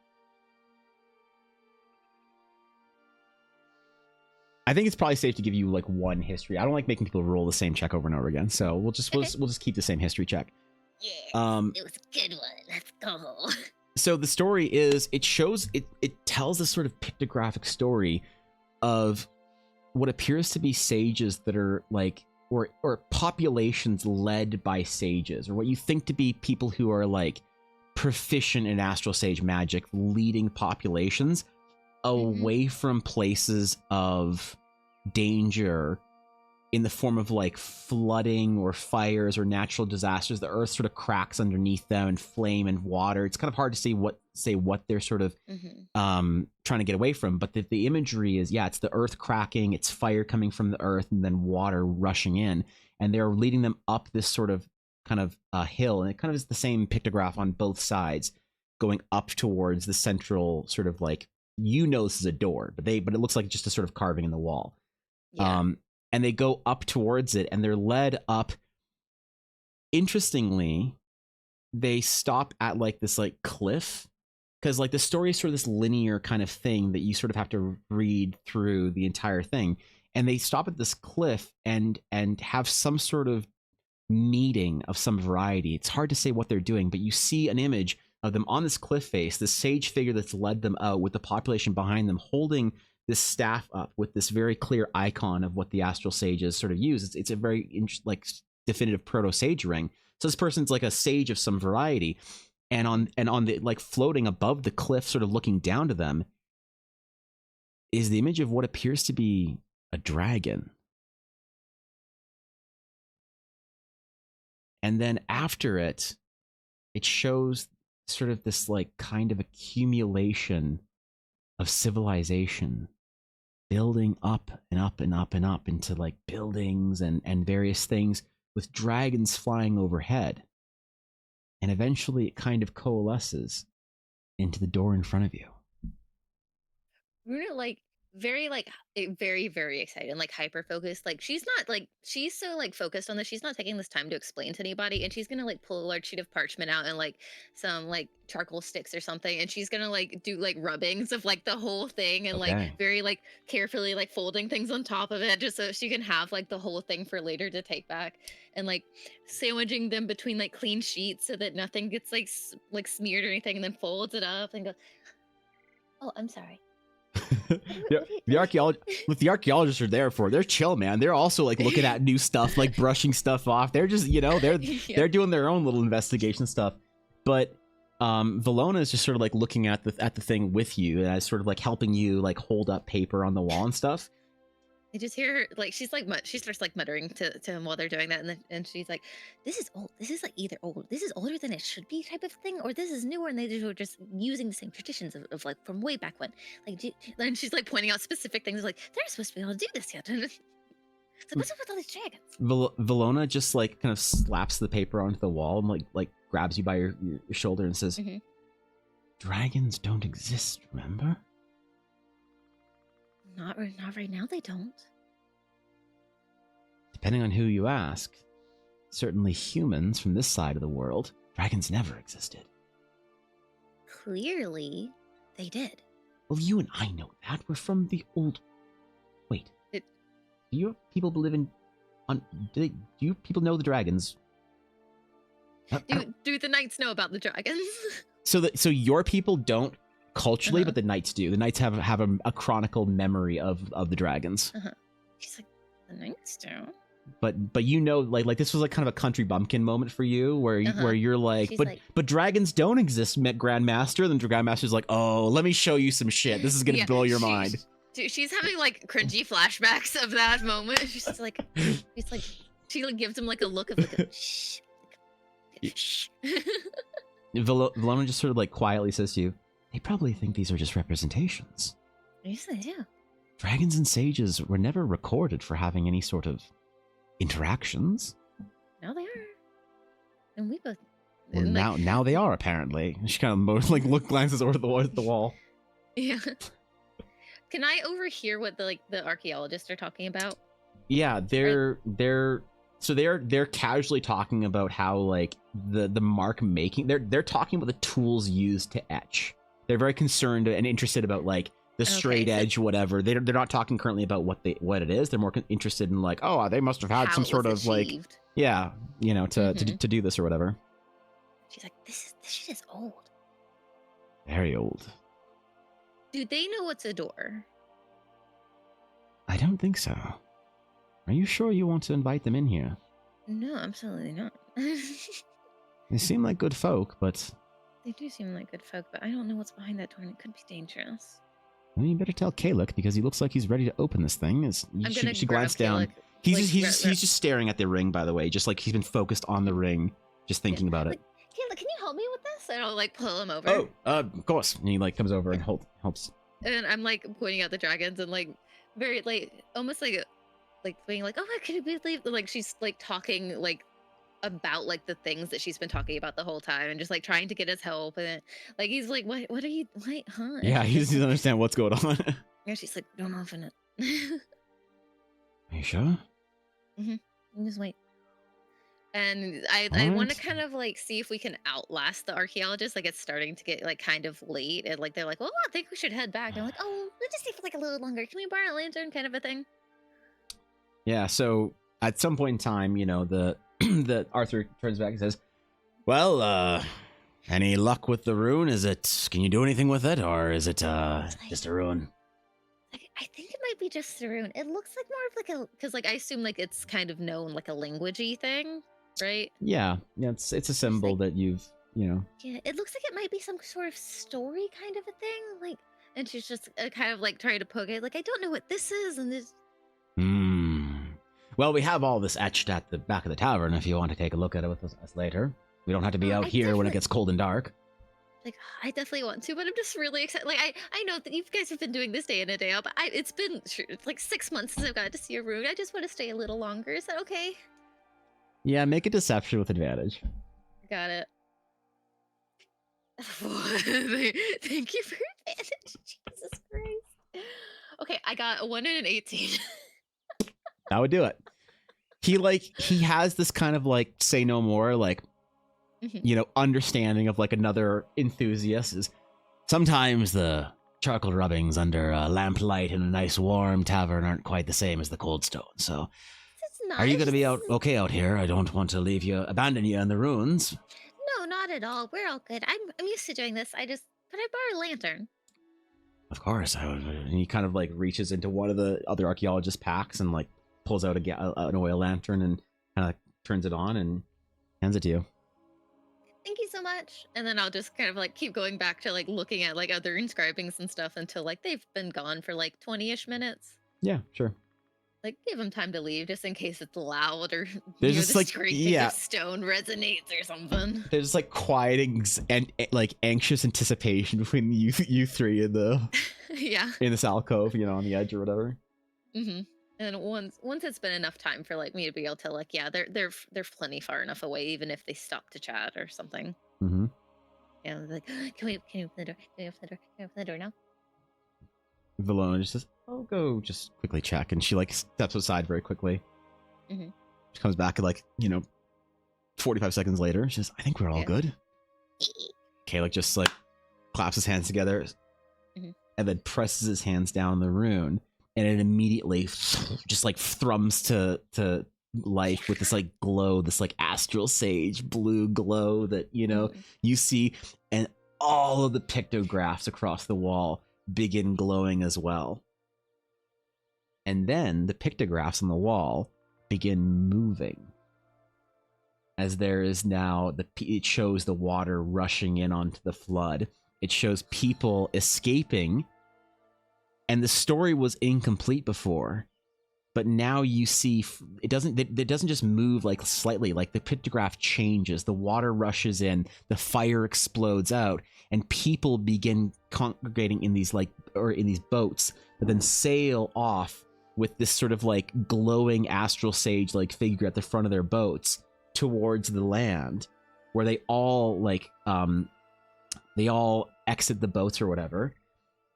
I think it's probably safe to give you like one history. I don't like making people roll the same check over and over again, so we'll just keep the same history check. Yeah, it was a good one. Let's go. So the story is, it tells this sort of pictographic story of what appears to be sages that are like, or populations led by sages, or what you think to be people who are like proficient in astral sage magic, leading populations away from places of danger in the form of like flooding or fires or natural disasters. The earth sort of cracks underneath them and flame and water. It's kind of hard to say what they're sort of trying to get away from. But the imagery is, yeah, it's the earth cracking, it's fire coming from the earth, and then water rushing in. And they're leading them up this sort of kind of hill. And it kind of is the same pictograph on both sides, going up towards the central sort of like, this is a door, but it looks like just a sort of carving in the wall. Yeah. And they go up towards it, and they're led up. Interestingly, they stop at like this like cliff, because like the story is sort of this linear kind of thing that you sort of have to read through the entire thing. And they stop at this cliff and have some sort of meeting of some variety. It's hard to say what they're doing, but you see an image of them on this cliff face, this sage figure that's led them out with the population behind them, holding this staff up with this very clear icon of what the astral sages sort of use. It's a very like definitive proto sage ring. So this person's like a sage of some variety, and on the like floating above the cliff, sort of looking down to them, is the image of what appears to be a dragon. And then after it, it shows sort of this like kind of accumulation of civilization building up and up and up and up into like buildings and various things with dragons flying overhead. And eventually it kind of coalesces into the door in front of you. Runa very very excited and like hyper focused. Like she's so like focused on this, she's not taking this time to explain to anybody, and she's gonna like pull a large sheet of parchment out and like some like charcoal sticks or something, and she's gonna like do like rubbings of like the whole thing, and like very like carefully like folding things on top of it just so she can have like the whole thing for later to take back, and like sandwiching them between like clean sheets so that nothing gets like smeared or anything, and then folds it up and goes, "Oh, I'm sorry." The archaeologists are there for, they're chill, man. They're also like looking at new stuff, like brushing stuff off. They're just, they're doing their own little investigation stuff. But Valona is just sort of like looking at the thing with you, as sort of like helping you like hold up paper on the wall and stuff. I just hear her, like, she starts like muttering to him while they're doing that, and she's like, "This is old. This is like either old. This is older than it should be, type of thing, or this is newer, and they were just using the same traditions of like from way back when." Like, and she's like pointing out specific things, like they're supposed to be able to do this yet. So what's up with all these dragons? Valona just like kind of slaps the paper onto the wall and like grabs you by your shoulder and says, "Dragons don't exist, remember?" Not right now, they don't. depending on who you ask, certainly humans from this side of the world, dragons never existed. Clearly, they did. Well, you and I know that. We're from the old... Wait. Do you people live in... do you people know the dragons? Do the knights know about the dragons? So your people don't culturally, but the knights do. The knights have a chronicled memory of the dragons. She's like, the knights do. But you know, like this was like kind of a country bumpkin moment for you, where you're like, but dragons don't exist, Grandmaster. Then Grandmaster's like, oh, let me show you some shit. This is gonna blow your mind. Dude, she's having like cringy flashbacks of that moment. She's like, she like gives him like a look of like, shh. Shh. Valona just sort of like quietly says to you, they probably think these are just representations. Yes, they do. Dragons and sages were never recorded for having any sort of interactions. Now they are. And we both... Well, now they are, apparently. She kind of glances over the wall. Yeah. Can I overhear what the archaeologists are talking about? Yeah, they're casually talking about how like the mark making, they're talking about the tools used to etch. They're very concerned and interested about like the straight edge, whatever. They're not talking currently about what it is. They're more interested in like, oh, they must have had some sort of achieved. Like, yeah, you know, to do this or whatever. She's like, this shit is old. Very old. Do they know what's a door? I don't think so. Are you sure you want to invite them in here? No, absolutely not. They seem like good folk, but... They do seem like good folk, but I don't know what's behind that door, and it could be dangerous. Well, you better tell Kalek, because he looks like he's ready to open this thing. She glanced down. He's just staring at the ring, by the way, just like he's been focused on the ring, just thinking about it. Kalek, can you help me with this? And I'll like pull him over. Oh, of course. And he like comes over and helps. And I'm like pointing out the dragons and like very like almost like being like, oh, can you believe, like she's like talking like about like the things that she's been talking about the whole time and just like trying to get his help, and like he's like, what are you, wait, huh? Yeah, he doesn't understand what's going on. Yeah, she's like, don't open it. Are you sure? Just wait. And I want to kind of like see if we can outlast the archaeologists. Like it's starting to get like kind of late, and like they're like, well, I think we should head back. And I'm like, oh, we'll just stay for like a little longer. Can we borrow a lantern, kind of a thing? Yeah. So at some point in time, you know, the Arthur turns back and says, well, any luck with the rune? Can you do anything with it, or is it just a rune? I think it might be just a rune. It looks like more of like because like I assume like it's kind of known like a languagey thing, right? Yeah, it's a symbol that you've, you know. Yeah, it looks like it might be some sort of story kind of a thing, like, and she's just kind of like trying to poke it, like, I don't know what this is, and this. Well, we have all this etched at the back of the tavern if you want to take a look at it with us later. We don't have to be out here when it gets cold and dark. Like, I definitely want to, but I'm just really excited. Like, I know that you guys have been doing this day in and day out, but it's been like 6 months since I've got to see a rune. I just want to stay a little longer. Is that okay? Yeah, make a deception with advantage. Got it. Thank you for advantage. Jesus Christ. Okay, I got a 1 and an 18. That would do it. He has this kind of like say no more, like, you know, understanding of like another enthusiast is sometimes the charcoal rubbings under a lamplight in a nice warm tavern aren't quite the same as the cold stone. So Nice. Are you going to be okay out here? I don't want to abandon you in the ruins. No, not at all. We're all good. I'm used to doing this. Could I borrow a lantern? Of course. And he kind of like reaches into one of the other archaeologist packs and like pulls out an oil lantern and kind of turns it on and hands it to you. Thank you so much. And then I'll just kind of like keep going back to like looking at like other inscribings and stuff until like they've been gone for like 20-ish minutes. Yeah, sure. Like give them time to leave just in case it's loud or there's just like stone resonates or something. There's just like quiet and like anxious anticipation between you three in the in this alcove, you know, on the edge or whatever. Mm-hmm. And once it's been enough time for like me to be able to like, yeah, they're plenty far enough away, even if they stop to chat or something. Mm-hmm. Yeah, like, can we open the door? Can we open the door? Can we open the door now? Valona just says, I'll go just quickly check, and she like steps aside very quickly. Mhm. She comes back at like, 45 seconds later. She says, I think we're all Yeah. good. Kalec just like claps his hands together Mhm. and then presses his hands down the rune, and it immediately just like thrums to life with this like glow, this like astral sage blue glow that Mhm. you see, and all of the pictographs across the wall begin glowing as well. And then the pictographs on the wall begin moving, as there is now it shows the water rushing in onto the flood. It shows people escaping, and the story was incomplete before, but now you see it doesn't just move like slightly, like the pictograph changes, the water rushes in, the fire explodes out, and people begin congregating in these boats that then sail off with this sort of like glowing astral sage like figure at the front of their boats towards the land, where they all exit the boats or whatever.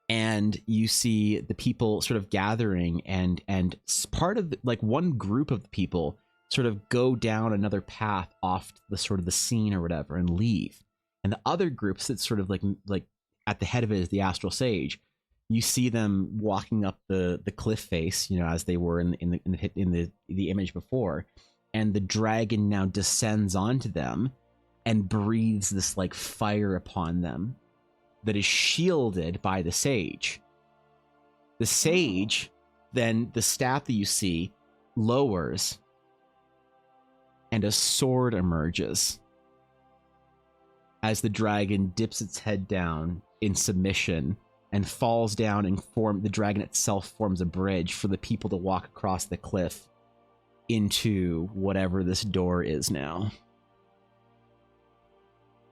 And you see the people sort of gathering, and part of one group of the people sort of go down another path off the sort of the scene or whatever and leave, and the other groups that sort of like at the head of it is the astral sage. You see them walking up the cliff face, as they were in the image before, and the dragon now descends onto them and breathes this like fire upon them that is shielded by the sage. The sage, then the staff that you see lowers, and a sword emerges as the dragon dips its head down in submission and falls down, and the dragon itself forms a bridge for the people to walk across the cliff into whatever this door is now.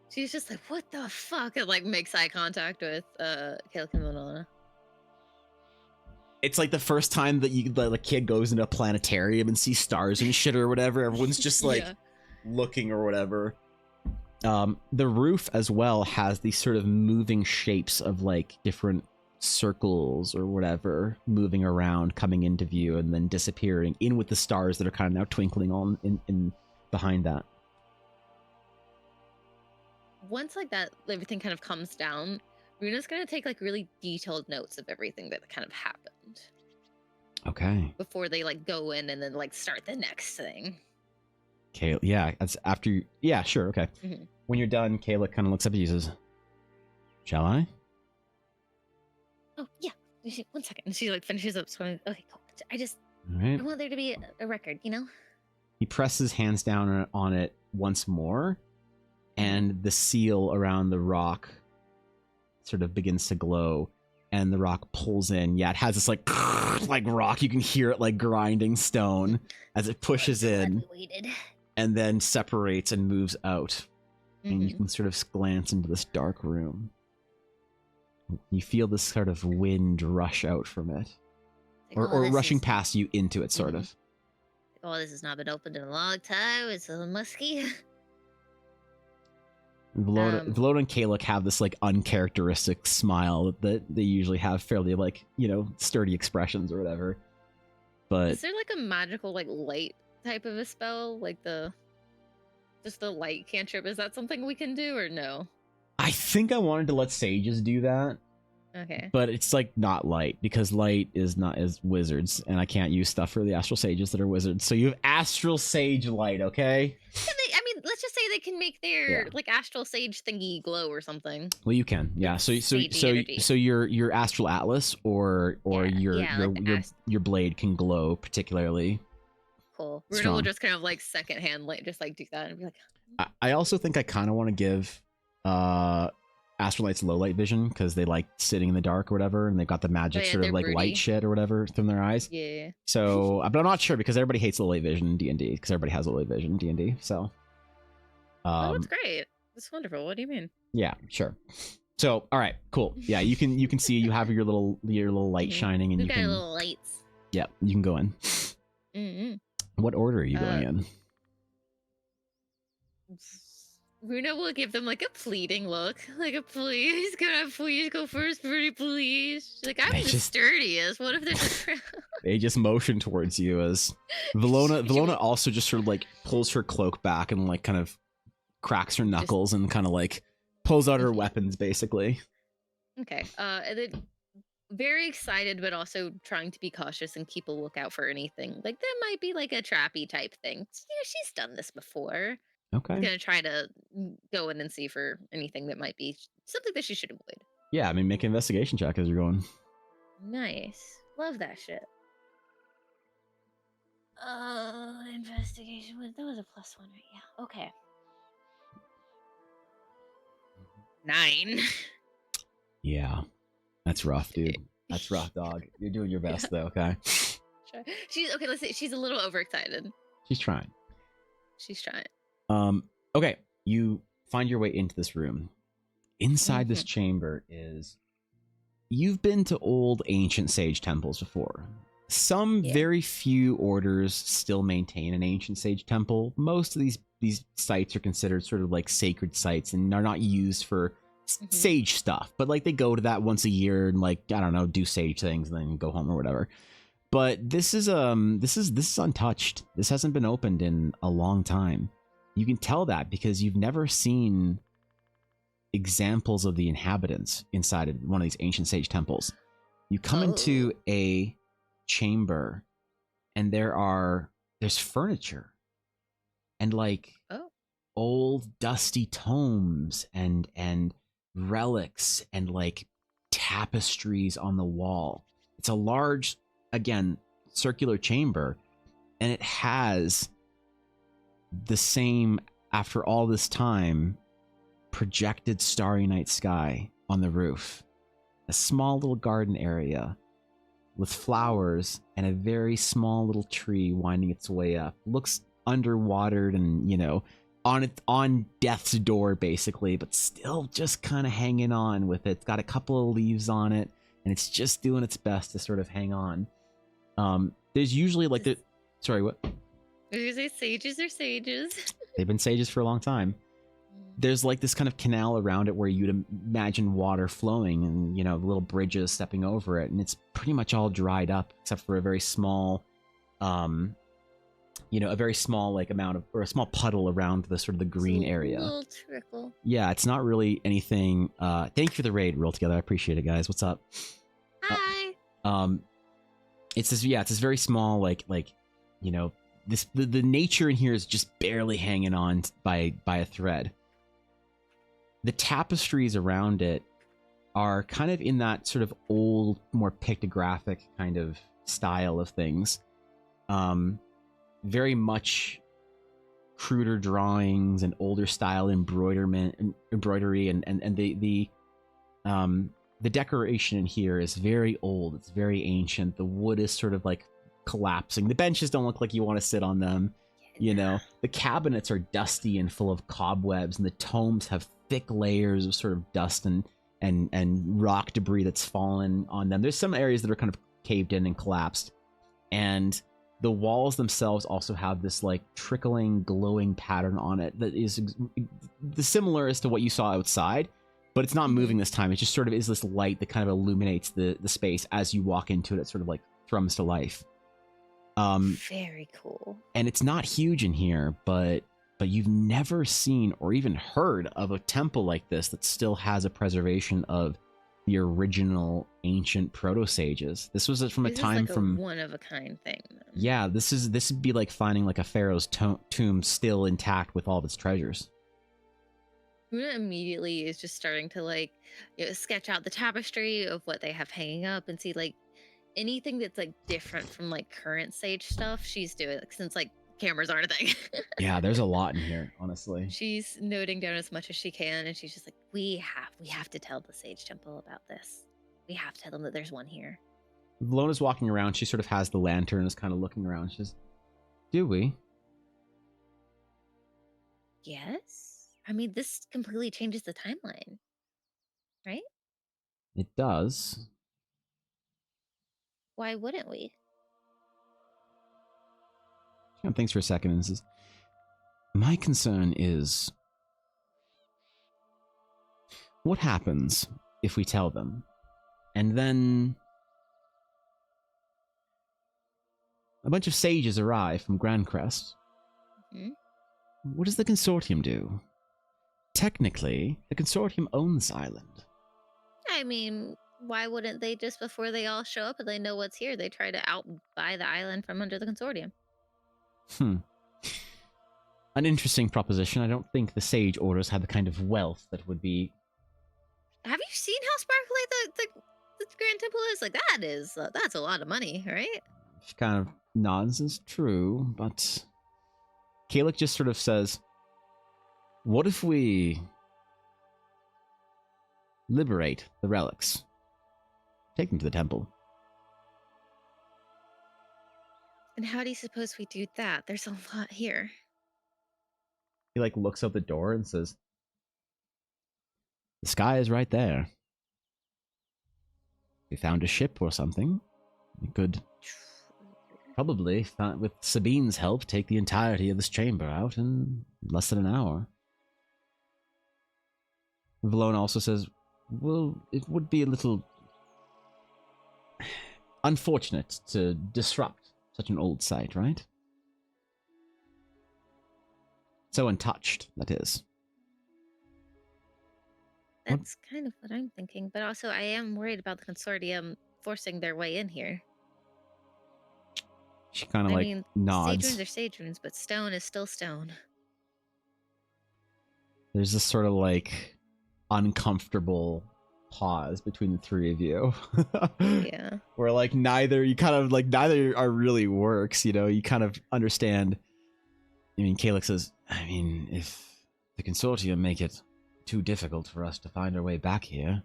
She's just like, what the fuck? And like makes eye contact with Kalec and Winona. It's like the first time that the kid goes into a planetarium and sees stars and shit or whatever. Everyone's just like looking or whatever. The roof as well has these sort of moving shapes of like different circles or whatever moving around, coming into view and then disappearing in with the stars that are kind of now twinkling on in behind that. Once like that, everything kind of comes down, Runa's gonna take like really detailed notes of everything that kind of happened. Okay. Before they like go in and then like start the next thing. Okay, yeah, that's after you. Yeah, sure, okay. Mm-hmm. When you're done, Kayla kind of looks up at you and says, shall I? Oh, yeah. 1 second. And she like finishes up swimming. Okay, cool. All right. I want there to be a record, He presses hands down on it once more, and the seal around the rock sort of begins to glow, and the rock pulls in. Yeah, it has this like rock. You can hear it like grinding stone as it pushes in, and then separates and moves out. And you can sort of glance into this dark room. You feel this sort of wind rush out from it, or rushing past you into it, sort of. Oh, this has not been opened in a long time. It's a musky. Velota and Kalec have this like uncharacteristic smile that they usually have, fairly like, sturdy expressions or whatever. But is there like a magical like light type of a spell, like just the light cantrip? Is that something we can do or no? I think I wanted to let sages do that. Okay. But it's like not light, because light is not as wizards, and I can't use stuff for the astral sages that are wizards. So you have astral sage light, okay? Let's just say they can make their like astral sage thingy glow or something. Well, you can, yeah. So your astral atlas or your blade can glow particularly. Cool. Runa will just kind of like secondhand like just like do that and be like. I also think I kind of want to give Astralites low light vision, because they like sitting in the dark or whatever, and they've got the magic sort of like broody light shit or whatever from their eyes. Yeah. So, but I'm not sure, because everybody hates low light vision in D&D, because everybody has low light vision in D&D. So. Oh, that's great. That's wonderful. What do you mean? Yeah, sure. So, all right, cool. Yeah, you can see you have your little light shining, and We've you got can little lights. Yeah, you can go in. What order are you going in? Runa will give them like a pleading look, like a please, can I please go first, pretty please? She's like, I'm They the just- sturdiest. What if there's a crowd? They just motion towards you as Valona also just sort of like pulls her cloak back and like kind of cracks her knuckles and kind of like pulls out her weapons basically. Okay. And then very excited, but also trying to be cautious and keep a lookout for anything. Like that might be like a trappy type thing. Yeah, she's done this before. Okay. I'm gonna try to go in and see for anything that might be something that she should avoid. Yeah, I mean, make an investigation check as you're going. Nice. Love that shit. Investigation. That was a +1, right? Yeah. Okay. 9. Yeah, that's rough, dude. That's rough, dog. You're doing your best though. Okay. She's okay. Let's see. She's a little overexcited. She's trying. She's trying. Okay, you find your way into this room. Inside this chamber is, you've been to old ancient sage temples before. Some very few orders still maintain an ancient sage temple. Most of these sites are considered sort of like sacred sites and are not used for sage stuff, but like they go to that once a year and like, I don't know, do sage things and then go home or whatever. But this is untouched. This hasn't been opened in a long time. You can tell that because you've never seen examples of the inhabitants inside of one of these ancient sage temples. You come into a chamber and there's furniture and like old dusty tomes and relics and like tapestries on the wall. It's a large, again, circular chamber, and it has the same, after all this time, projected starry night sky on the roof. A small little garden area with flowers and a very small little tree winding its way up. Looks underwatered and, you know, on death's door basically, but still just kind of hanging on with it. It's got a couple of leaves on it and it's just doing its best to sort of hang on. There's usually like sorry, what? Did you say sages or sages? They've been sages for a long time. There's like this kind of canal around it where you'd imagine water flowing and, you know, little bridges stepping over it. And it's pretty much all dried up except for a very small, you know, a very small like amount of, or a small puddle around the sort of the green area. A little trickle. Yeah, it's not really anything. Thank you for the raid, Roll Together. I appreciate it, guys. What's up? Hi. It's this, yeah, it's this very small, like, you know, the nature in here is just barely hanging on by a thread. The tapestries around it are kind of in that sort of old, more pictographic kind of style of things. Very much cruder drawings and older style embroidery and the decoration in here is very old. It's very ancient. The wood is sort of like collapsing. The benches don't look like you want to sit on them. You know, the cabinets are dusty and full of cobwebs, and the tomes have thick layers of sort of dust and rock debris that's fallen on them. There's some areas that are kind of caved in and collapsed, and the walls themselves also have this like trickling, glowing pattern on it that is the similar as to what you saw outside, but it's not moving this time. It just sort of is this light that kind of illuminates the space as you walk into it. It sort of like thrums to life. Very cool. And it's not huge in here, but you've never seen or even heard of a temple like this that still has a preservation of the original ancient proto-sages. This was from a time from one of a kind thing. Then. Yeah, this would be like finding like a pharaoh's tomb still intact with all of its treasures. Runa immediately is just starting to like, you know, sketch out the tapestry of what they have hanging up and see like anything that's like different from like current sage stuff. She's doing like, since like cameras aren't a thing. Yeah, there's a lot in here, honestly. She's noting down as much as she can, and she's just like, we have to tell the Sage Temple about this. We have to tell them that there's one here. Lona's walking around. She sort of has the lantern and is kind of looking around. She says, do we? Yes. I mean, this completely changes the timeline, right? It does. Why wouldn't we? She kind of thinks for a second and says, my concern is what happens if we tell them? And then a bunch of sages arrive from Grandcrest. Hmm? What does the Consortium do? Technically, the Consortium owns this island. I mean, why wouldn't they just before they all show up and they know what's here, they try to outbuy the island from under the consortium? An interesting proposition. I don't think the Sage Orders have the kind of wealth that would be... Have you seen how sparkly the Grand Temple is? Like, that's a lot of money, right? She kind of nods, is true, but... Kalik just sort of says, what if we liberate the relics? Take them to the temple. And how do you suppose we do that? There's a lot here. He like looks out the door and says, the sky is right there. If we found a ship or something, we could probably, with Sabine's help, take the entirety of this chamber out in less than an hour. Valona also says, well, it would be a little unfortunate to disrupt such an old site, right? So untouched, that is. That's kind of what I'm thinking. But also, I am worried about the consortium forcing their way in here. She kind of I like mean, nods. Sage runes are sage runes, but stone is still stone. There's this sort of like uncomfortable pause between the three of you. Yeah. Where like neither are really works, you know, you kind of understand. I mean, Kalik says, I mean, if the consortium make it too difficult for us to find our way back here,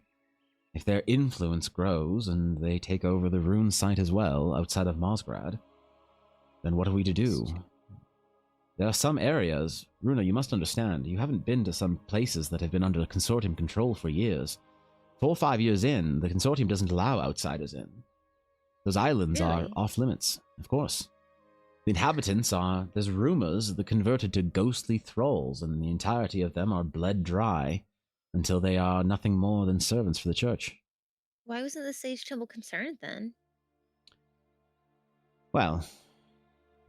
if their influence grows and they take over the rune site as well outside of Mosgrad, then what are we to do? There are some areas, Runa, you must understand, you haven't been to some places that have been under consortium control for years. 4 or 5 years in, the consortium doesn't allow outsiders in. Those islands are Really? off limits, of course. The inhabitants are, there's rumors, they're converted to ghostly thralls, and the entirety of them are bled dry until they are nothing more than servants for the church. Why wasn't the Sage Temple concerned then? Well,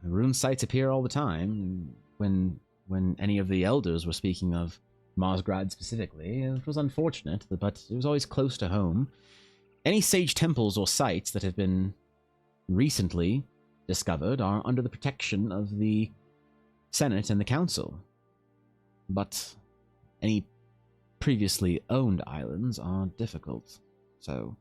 rune sites appear all the time. When any of the elders were speaking of Marsgrad specifically, it was unfortunate, but it was always close to home. Any sage temples or sites that have been recently discovered are under the protection of the Senate and the Council. But any previously owned islands are difficult. So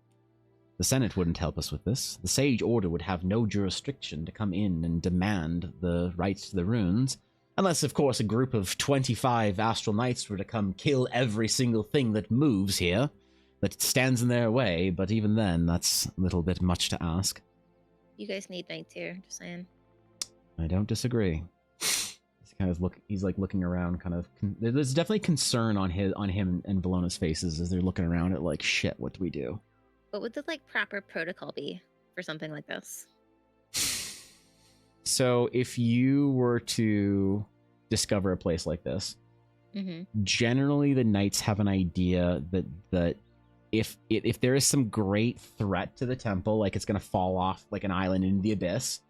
the Senate wouldn't help us with this. The Sage Order would have no jurisdiction to come in and demand the rights to the runes, unless, of course, a group of 25 Astral Knights were to come kill every single thing that moves here, that stands in their way, but even then, that's a little bit much to ask. You guys need knights here, just saying. I don't disagree. He's like looking around, kind of. There's definitely concern on him and Vallona's faces as they're looking around at like, shit, what do we do? What would the proper protocol be for something like this? So if you were to discover a place like this, generally the knights have an idea that if there is some great threat to the temple, like it's going to fall off like an island into the abyss,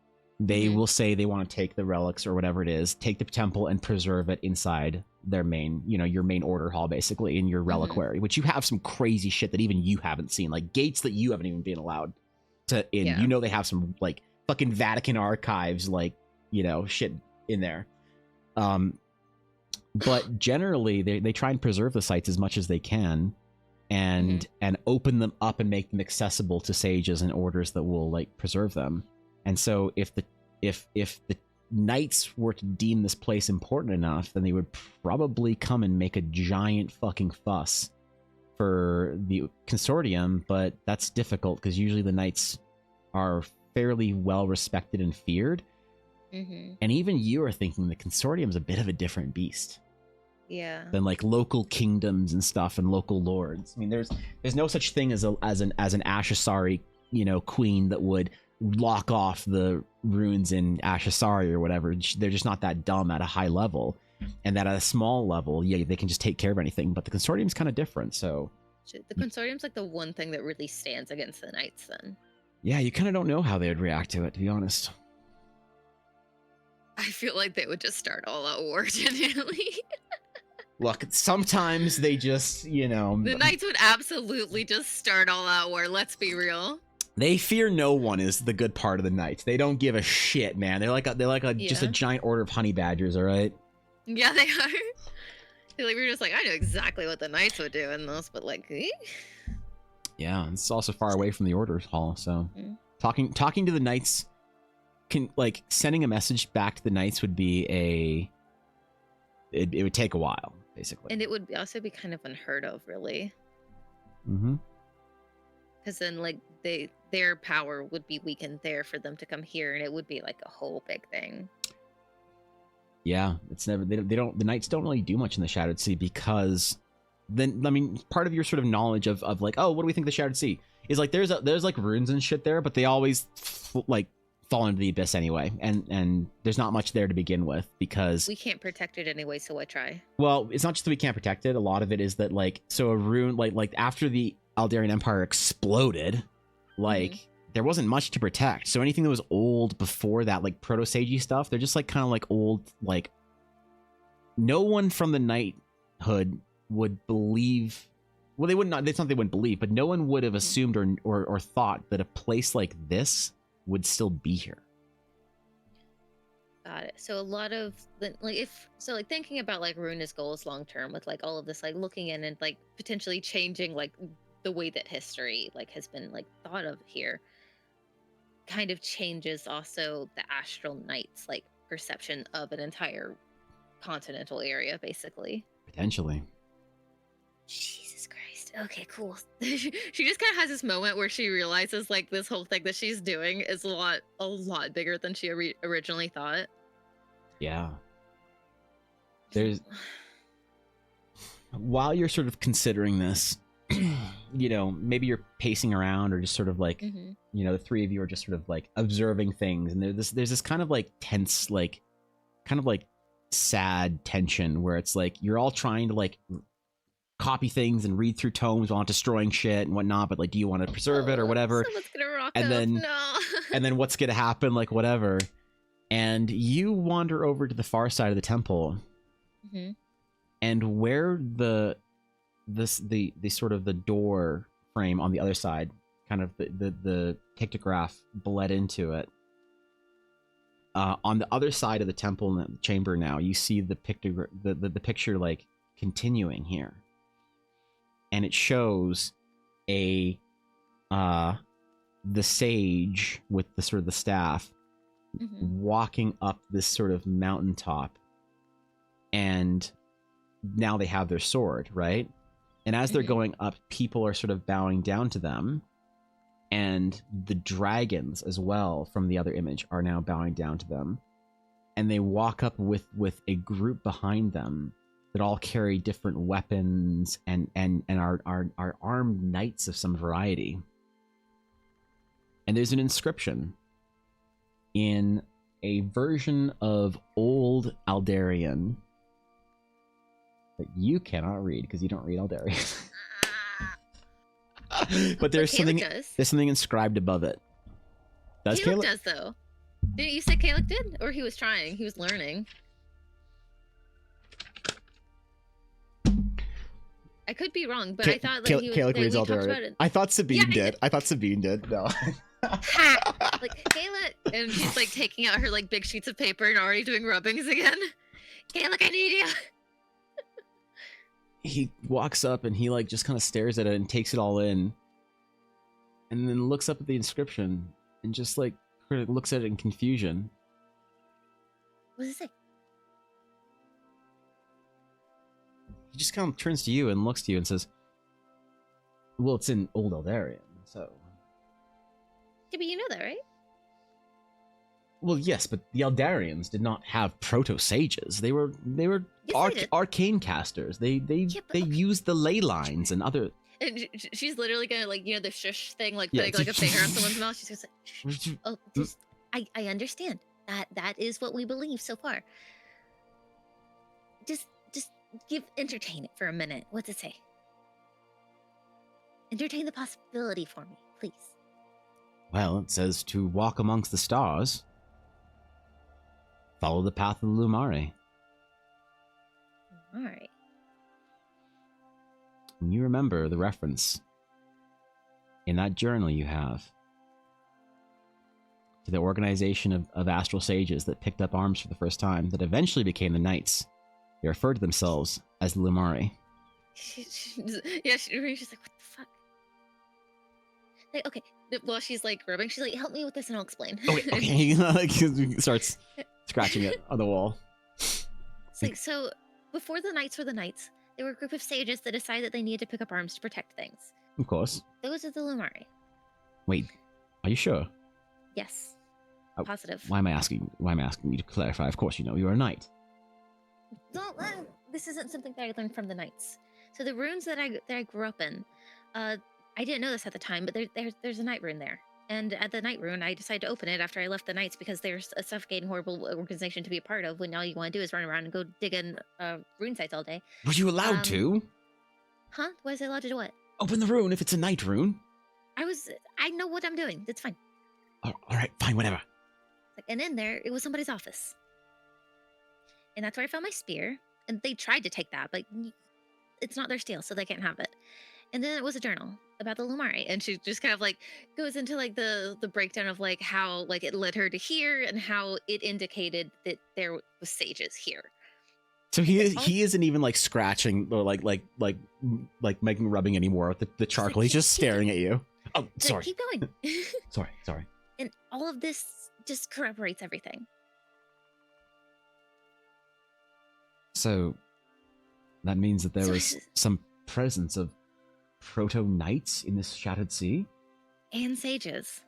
they will say they want to take the relics or whatever it is, take the temple and preserve it inside their main, your main order hall, basically, in your reliquary, which you have some crazy shit that even you haven't seen, like gates that you haven't even been allowed to in. Yeah. They have some like fucking Vatican archives, like, shit in there. But generally they try and preserve the sites as much as they can and open them up and make them accessible to sages and orders that will like preserve them. And so if the knights were to deem this place important enough, then they would probably come and make a giant fucking fuss for the consortium, but that's difficult because usually the knights are fairly well respected and feared. And even you are thinking the consortium's a bit of a different beast. Yeah. Than like local kingdoms and stuff and local lords. I mean, there's no such thing as an Ashasari, queen that would lock off the runes in Ashasari or whatever. They're just not that dumb at a high level. and that at a small level, yeah, they can just take care of anything. But the consortium's kind of different, so The consortium's like the one thing that really stands against the knights. Then yeah, you kind of don't know how they would react to it, to be honest. I feel like they would just start all out war genuinely. Look, sometimes they just, The knights would absolutely just start all out war. Let's be real. they fear no one is the good part of the knights. They don't give a shit, man. They're like just a Yeah. giant order of honey badgers, all right? Yeah, they are. We're just like, I know exactly what the knights would do in this, but like, eh? Yeah, it's also far away from the orders hall, so Mm. talking to the knights sending a message back to the knights would be it would take a while, basically. And it would also be kind of unheard of, really, Mm-hmm. because then like their power would be weakened there for them to come here, and it would be like a whole big thing. Yeah, it's never the knights don't really do much in the Shadowed Sea because then part of your sort of knowledge of like, oh, what do we think the Shadowed Sea is like? There's like runes and shit there, but they always fall into the abyss anyway, and there's not much there to begin with because We can't protect it anyway, so I try. well, it's not just that we can't protect it. A lot of it is that so a rune like after the Aldarian Empire exploded, there wasn't much to protect. So anything that was old before that, like proto-sagey stuff, they're just kind of old. No one from the knighthood would believe. Well, they would not. It's not they wouldn't believe, but no one would have assumed or thought that a place like this would still be here. Got it. So a lot of thinking about Runa's goals long term with all of this looking in and potentially changing the way that history has been thought of here kind of changes also the Astral Knights perception of an entire continental area, basically. Potentially. Jesus Christ. Okay, cool. She just kind of has this moment where she realizes this whole thing that she's doing is a lot bigger than she originally thought. Yeah. There's while you're sort of considering this, maybe you're pacing around or just sort of the three of you are just sort of observing things, and there's this kind of tense, kind of sad tension where it's you're all trying to copy things and read through tomes while not destroying shit and whatnot, but do you want to preserve it or whatever? Someone's gonna rock And up. then- No. And then what's gonna happen, whatever. And you wander over to the far side of the temple, Mhm. and where the sort of the door frame on the other side, kind of the pictograph bled into it. On the other side of the temple and the chamber now, you see the picture continuing here, and it shows the sage with the sort of the staff Mhm. walking up this sort of mountaintop, and now they have their sword, right? And as they're Mhm. going up, people are sort of bowing down to them, and the dragons as well from the other image are now bowing down to them, and they walk up with a group behind them that all carry different weapons and are armed knights of some variety. And there's an inscription in a version of Old Aldarian that you cannot read because you don't read Aldarian. But there's Caleb something inscribed above it. Does Caleb Caleb? does though. Didn't you say Caleb did? Or he was trying? He was learning. I could be wrong, but I thought he was. Caleb reads we talked Aldarian. about it. I thought Sabine Yeah, did. I thought Sabine did. No. Ha! Kayla, and she's taking out her big sheets of paper and already doing rubbings again. Kayla, I need you. He walks up and he just kind of stares at it and takes it all in, and then looks up at the inscription and just looks at it in confusion. What does it say? He just kind of turns to you and looks to you and says, well, it's in Old Aldarian, so... Yeah, but you know that, right? Well, yes, but the Eldarians did not have proto-sages. They were Yes, they did. arcane casters. They Yeah, but okay. used the ley lines and other... And she's literally gonna the shush thing, Yeah. putting a finger on someone's mouth. She's gonna say, "Oh, I understand. That is what we believe so far." just entertain it for a minute. What's it say? Entertain the possibility for me, please. Well, it says to walk amongst the stars. Follow the path of the Luma'ri. All right. And you remember the reference in that journal you have to the organization of astral sages that picked up arms for the first time, that eventually became the Knights. They referred to themselves as the Luma'ri. She's like, what the fuck? Like, okay. While she's like rubbing, she's like, help me with this and I'll explain. Okay. He starts scratching it on the wall. It's like, so before the Knights were the Knights, there were a group of sages that decided that they needed to pick up arms to protect things. Of course. Those are the Luma'ri. Wait, are you sure? Yes. Oh, Positive. Why am I asking you to clarify? Of course you know, you're a knight. Don't, this isn't something that I learned from the Knights. So the runes that I grew up in, I didn't know this at the time, but there's a Knight rune there. And at the Knight rune, I decided to open it after I left the Knights because they're a suffocating, horrible organization to be a part of when all you want to do is run around and go dig in rune sites all day. Were you allowed to? Huh? Why was I allowed to do what? Open the rune if it's a knight rune. I know what I'm doing. It's fine. Oh, all right, fine, whatever. And in there, it was somebody's office. And that's where I found my spear. And they tried to take that, but it's not their steal, so they can't have it. And then it was a journal about the Luma'ri. And she just kind of like goes into like the breakdown of like how like it led her to here and how it indicated that there was sages here. So he isn't even like scratching or like making rubbing anymore with the charcoal. He's just staring at you. Oh, sorry. Keep going. Sorry. And all of this just corroborates everything. So that means that there was some presence of proto-knights in this shattered sea? And sages.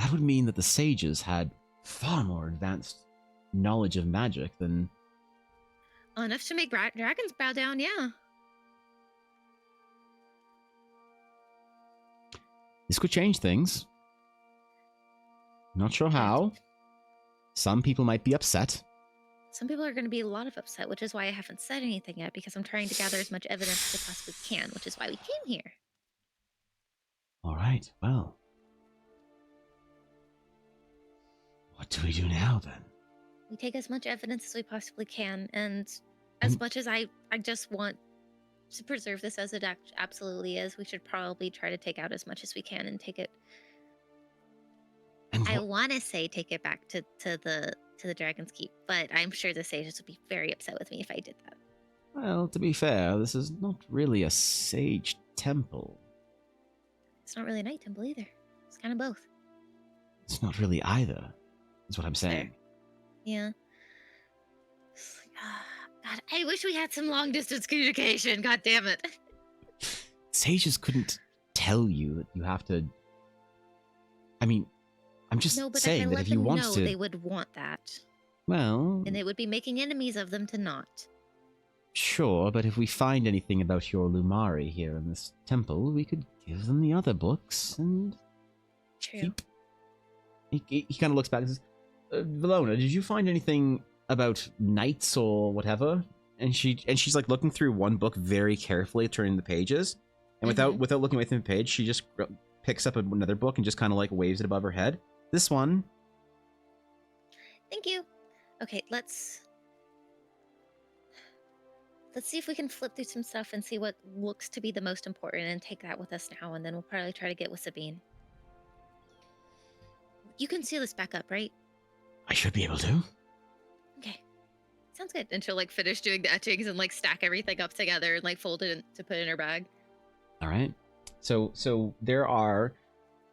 That would mean that the sages had far more advanced knowledge of magic than... Enough to make dragons bow down, yeah. This could change things. Not sure how. Some people might be upset. Some people are going to be a lot of upset, which is why I haven't said anything yet, because I'm trying to gather as much evidence as I possibly can, which is why we came here. All right, well. What do we do now, then? We take as much evidence as we possibly can, and as much as I just want to preserve this as it absolutely is, we should probably try to take out as much as we can and take it... I want to say take it back to the Dragon's Keep, but I'm sure the sages would be very upset with me if I did that. Well, to be fair, this is not really a sage temple. It's not really a Knight temple either. It's kind of both. It's not really either, is what I'm saying. Fair. Yeah. God, I wish we had some long-distance communication. God damn it. Sages couldn't tell you that you have to... I mean, I'm just saying that if you want to... they would want that. Well... And they would be making enemies of them to not. Sure, but if we find anything about your Luma'ri here in this temple, we could give them the other books and... True. He kind of looks back and says, Valona, did you find anything about knights or whatever? And she's like looking through one book very carefully, turning the pages. And without looking away from the page, she just picks up another book and just kind of like waves it above her head. This one. Thank you. Okay, let's see if we can flip through some stuff and see what looks to be the most important and take that with us now, and then we'll probably try to get with Sabine. You can seal this back up, right? I should be able to. Okay. Sounds good. And she'll like finish doing the etchings and like stack everything up together and like fold it to put in her bag. All right. So there are,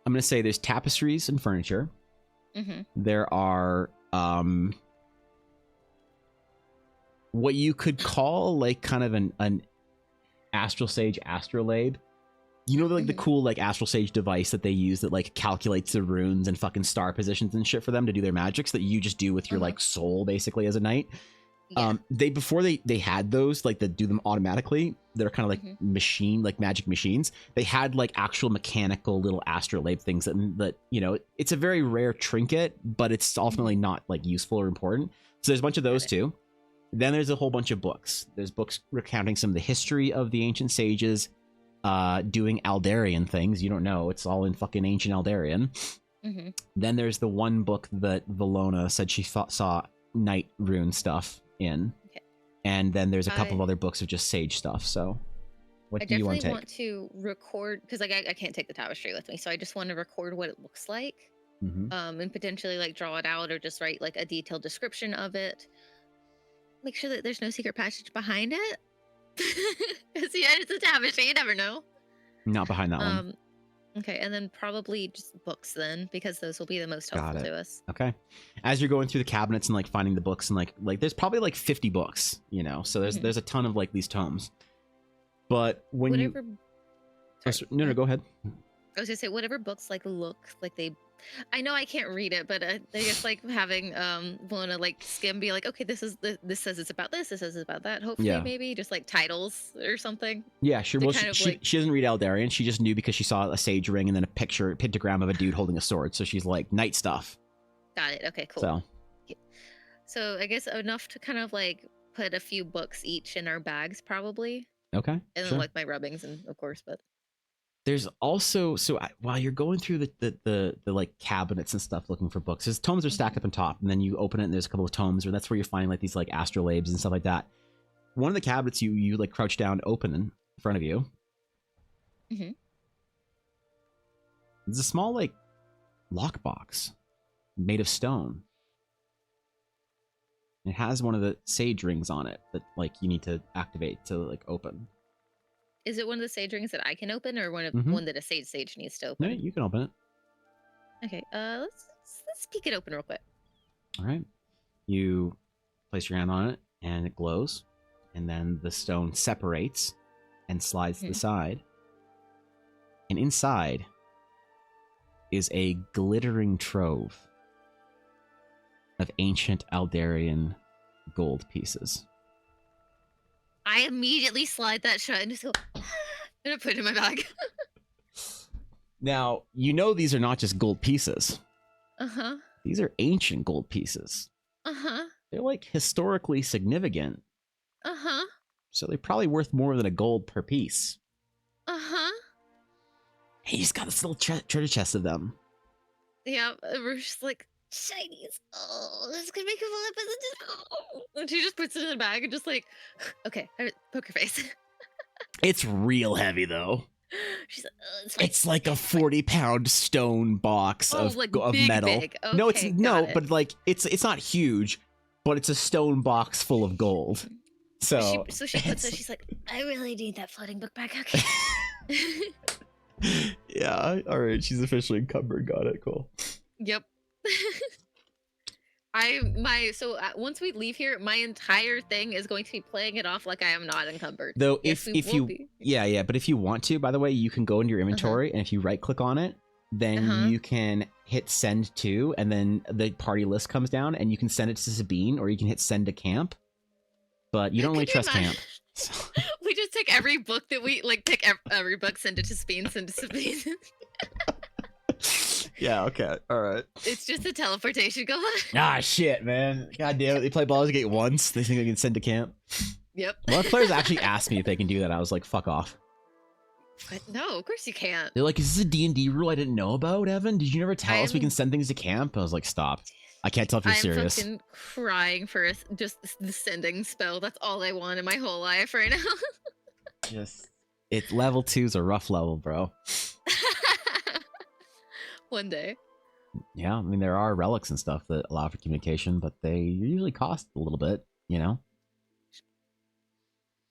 I'm going to say there's tapestries and furniture. There are what you could call like kind of an astral sage astrolabe. You know, like the cool like astral sage device that they use that like calculates the runes and fucking star positions and shit for them to do their magics that you just do with your like soul basically as a knight. Yeah. They before they had those like that do them automatically. They're kind of like machine, like magic machines. They had like actual mechanical little astrolabe things that you know, it's a very rare trinket, but it's ultimately not like useful or important. So there's a bunch of those too. Then there's a whole bunch of books. There's books recounting some of the history of the ancient sages, doing Aldarian things. You don't know. It's all in fucking ancient Aldarian. Then there's the one book that Valona said she saw night rune stuff in. And then there's a couple of other books of just sage stuff. So what do you want to take? I definitely want to record, because like I can't take the tapestry with me. So I just want to record what it looks like. And potentially like draw it out or just write like a detailed description of it. Make sure that there's no secret passage behind it. Because yeah, it's a tapestry, you never know. Not behind that one. Okay, and then probably just books then, because those will be the most helpful to us. Okay. As you're going through the cabinets and like finding the books and like there's probably like 50 books, you know. So there's a ton of like these tomes. But when no, go ahead. I was gonna say whatever books like look like they, I know I can't read it, but I guess like having Valona like skim, be like, okay, this says it's about this says it's about that. Hopefully, maybe just like titles or something. Yeah, sure. Well, she doesn't read Eldarian. She just knew because she saw a sage ring and then a pictogram of a dude holding a sword. So she's like, night stuff. Got it. Okay, cool. So I guess enough to kind of like put a few books each in our bags, probably. Okay. And then like my rubbings, and of course, but. There's also, while you're going through the like cabinets and stuff looking for books, his tomes are stacked up on top, and then you open it and there's a couple of tomes, and that's where you're finding like these like astrolabes and stuff like that. One of the cabinets you like crouch down, open in front of you. There's a small like lockbox made of stone. It has one of the sage rings on it that like you need to activate to like open. Is it one of the sage rings that I can open, or one that a sage needs to open? No, you can open it. Okay, let's peek it open real quick. All right. You place your hand on it, and it glows, and then the stone separates and slides to the side. And inside is a glittering trove of ancient Aldarian gold pieces. I immediately slide that shut and just go, and I put it in my bag. Now, you know these are not just gold pieces. Uh-huh. These are ancient gold pieces. Uh-huh. They're like historically significant. Uh-huh. So they're probably worth more than a gold per piece. Uh-huh. Hey, he's got this little treasure chest of them. Yeah, we're just like, shinies. Oh, this could make a flip. And she just puts it in the bag and just like, okay, poker face. It's real heavy though. She's like, it's like a 40-pound stone box of metal. Big. Okay, no, but like it's not huge, but it's a stone box full of gold. So she puts it. She's like, I really need that floating book back. Okay. Yeah. All right. She's officially encumbered. Got it. Cool. Yep. Once we leave here, my entire thing is going to be playing it off like I am not encumbered. Though if you but if you want to, by the way, you can go into your inventory and if you right click on it, then you can hit send to, and then the party list comes down and you can send it to Sabine, or you can hit send to camp. But you don't really trust camp. We just take every book that we like, pick every book, send it to Sabine, send it to Sabine. Yeah, okay. All right. It's just a teleportation. Go on. Ah, shit, man. God damn it. They play Baldur's Gate once. They think they can send to camp. Yep. A lot of players actually asked me if they can do that. I was like, fuck off. But no, of course you can't. They're like, is this a D&D rule I didn't know about, Evan? Did you never tell us we can send things to camp? I was like, stop. I can't tell if you're serious. I'm fucking crying for just the sending spell. That's all I want in my whole life right now. It's level 2's a rough level, bro. One day. Yeah, I mean, there are relics and stuff that allow for communication, but they usually cost a little bit, you know?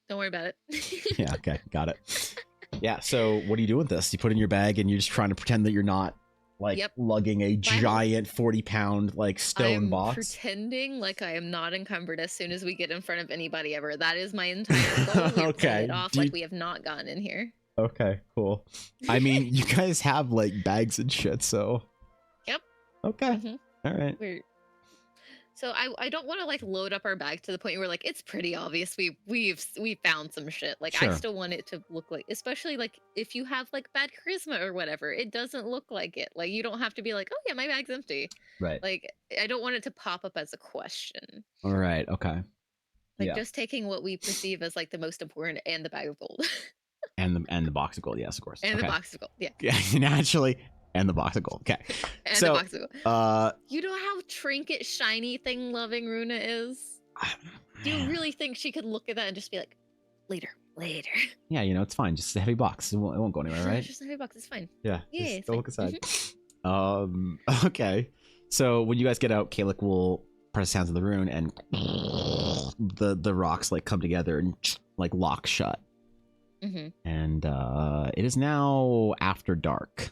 Don't worry about it. Yeah, okay, got it. Yeah, so what do you do with this? You put it in your bag and you're just trying to pretend that you're not, like, lugging a giant 40-pound, like, stone box? Pretending like I am not encumbered as soon as we get in front of anybody ever. That is my entire goal. We're playing it off like we have not gotten in here. Okay, cool. I mean, you guys have like bags and shit, so. Yep. Okay. All right. So I don't want to like load up our bag to the point where like it's pretty obvious we found some shit. Like I Sure. still want it to look like, especially like if you have like bad charisma or whatever, it doesn't look like it. Like you don't have to be like, oh yeah, my bag's empty. Right. Like I don't want it to pop up as a question. All right. Okay. Like Yeah. just taking what we perceive as like the most important and the bag of gold. And the box of gold. Yes, of course. And okay. the box of gold. Yeah. Yeah, naturally. And the box of gold. Okay. And so, the box of gold. uh, You know how trinket shiny thing loving Runa is? Do you really think she could look at that and just be like, later? Yeah, you know, it's fine. Just a heavy box. It won't go anywhere, right? Just a heavy box, it's fine. Yeah. Yeah, Just it's don't fine. look aside. Okay. So when you guys get out, Kalik will press hands on the rune, and the rocks like come together and like lock shut. Mm-hmm. And it is now after dark.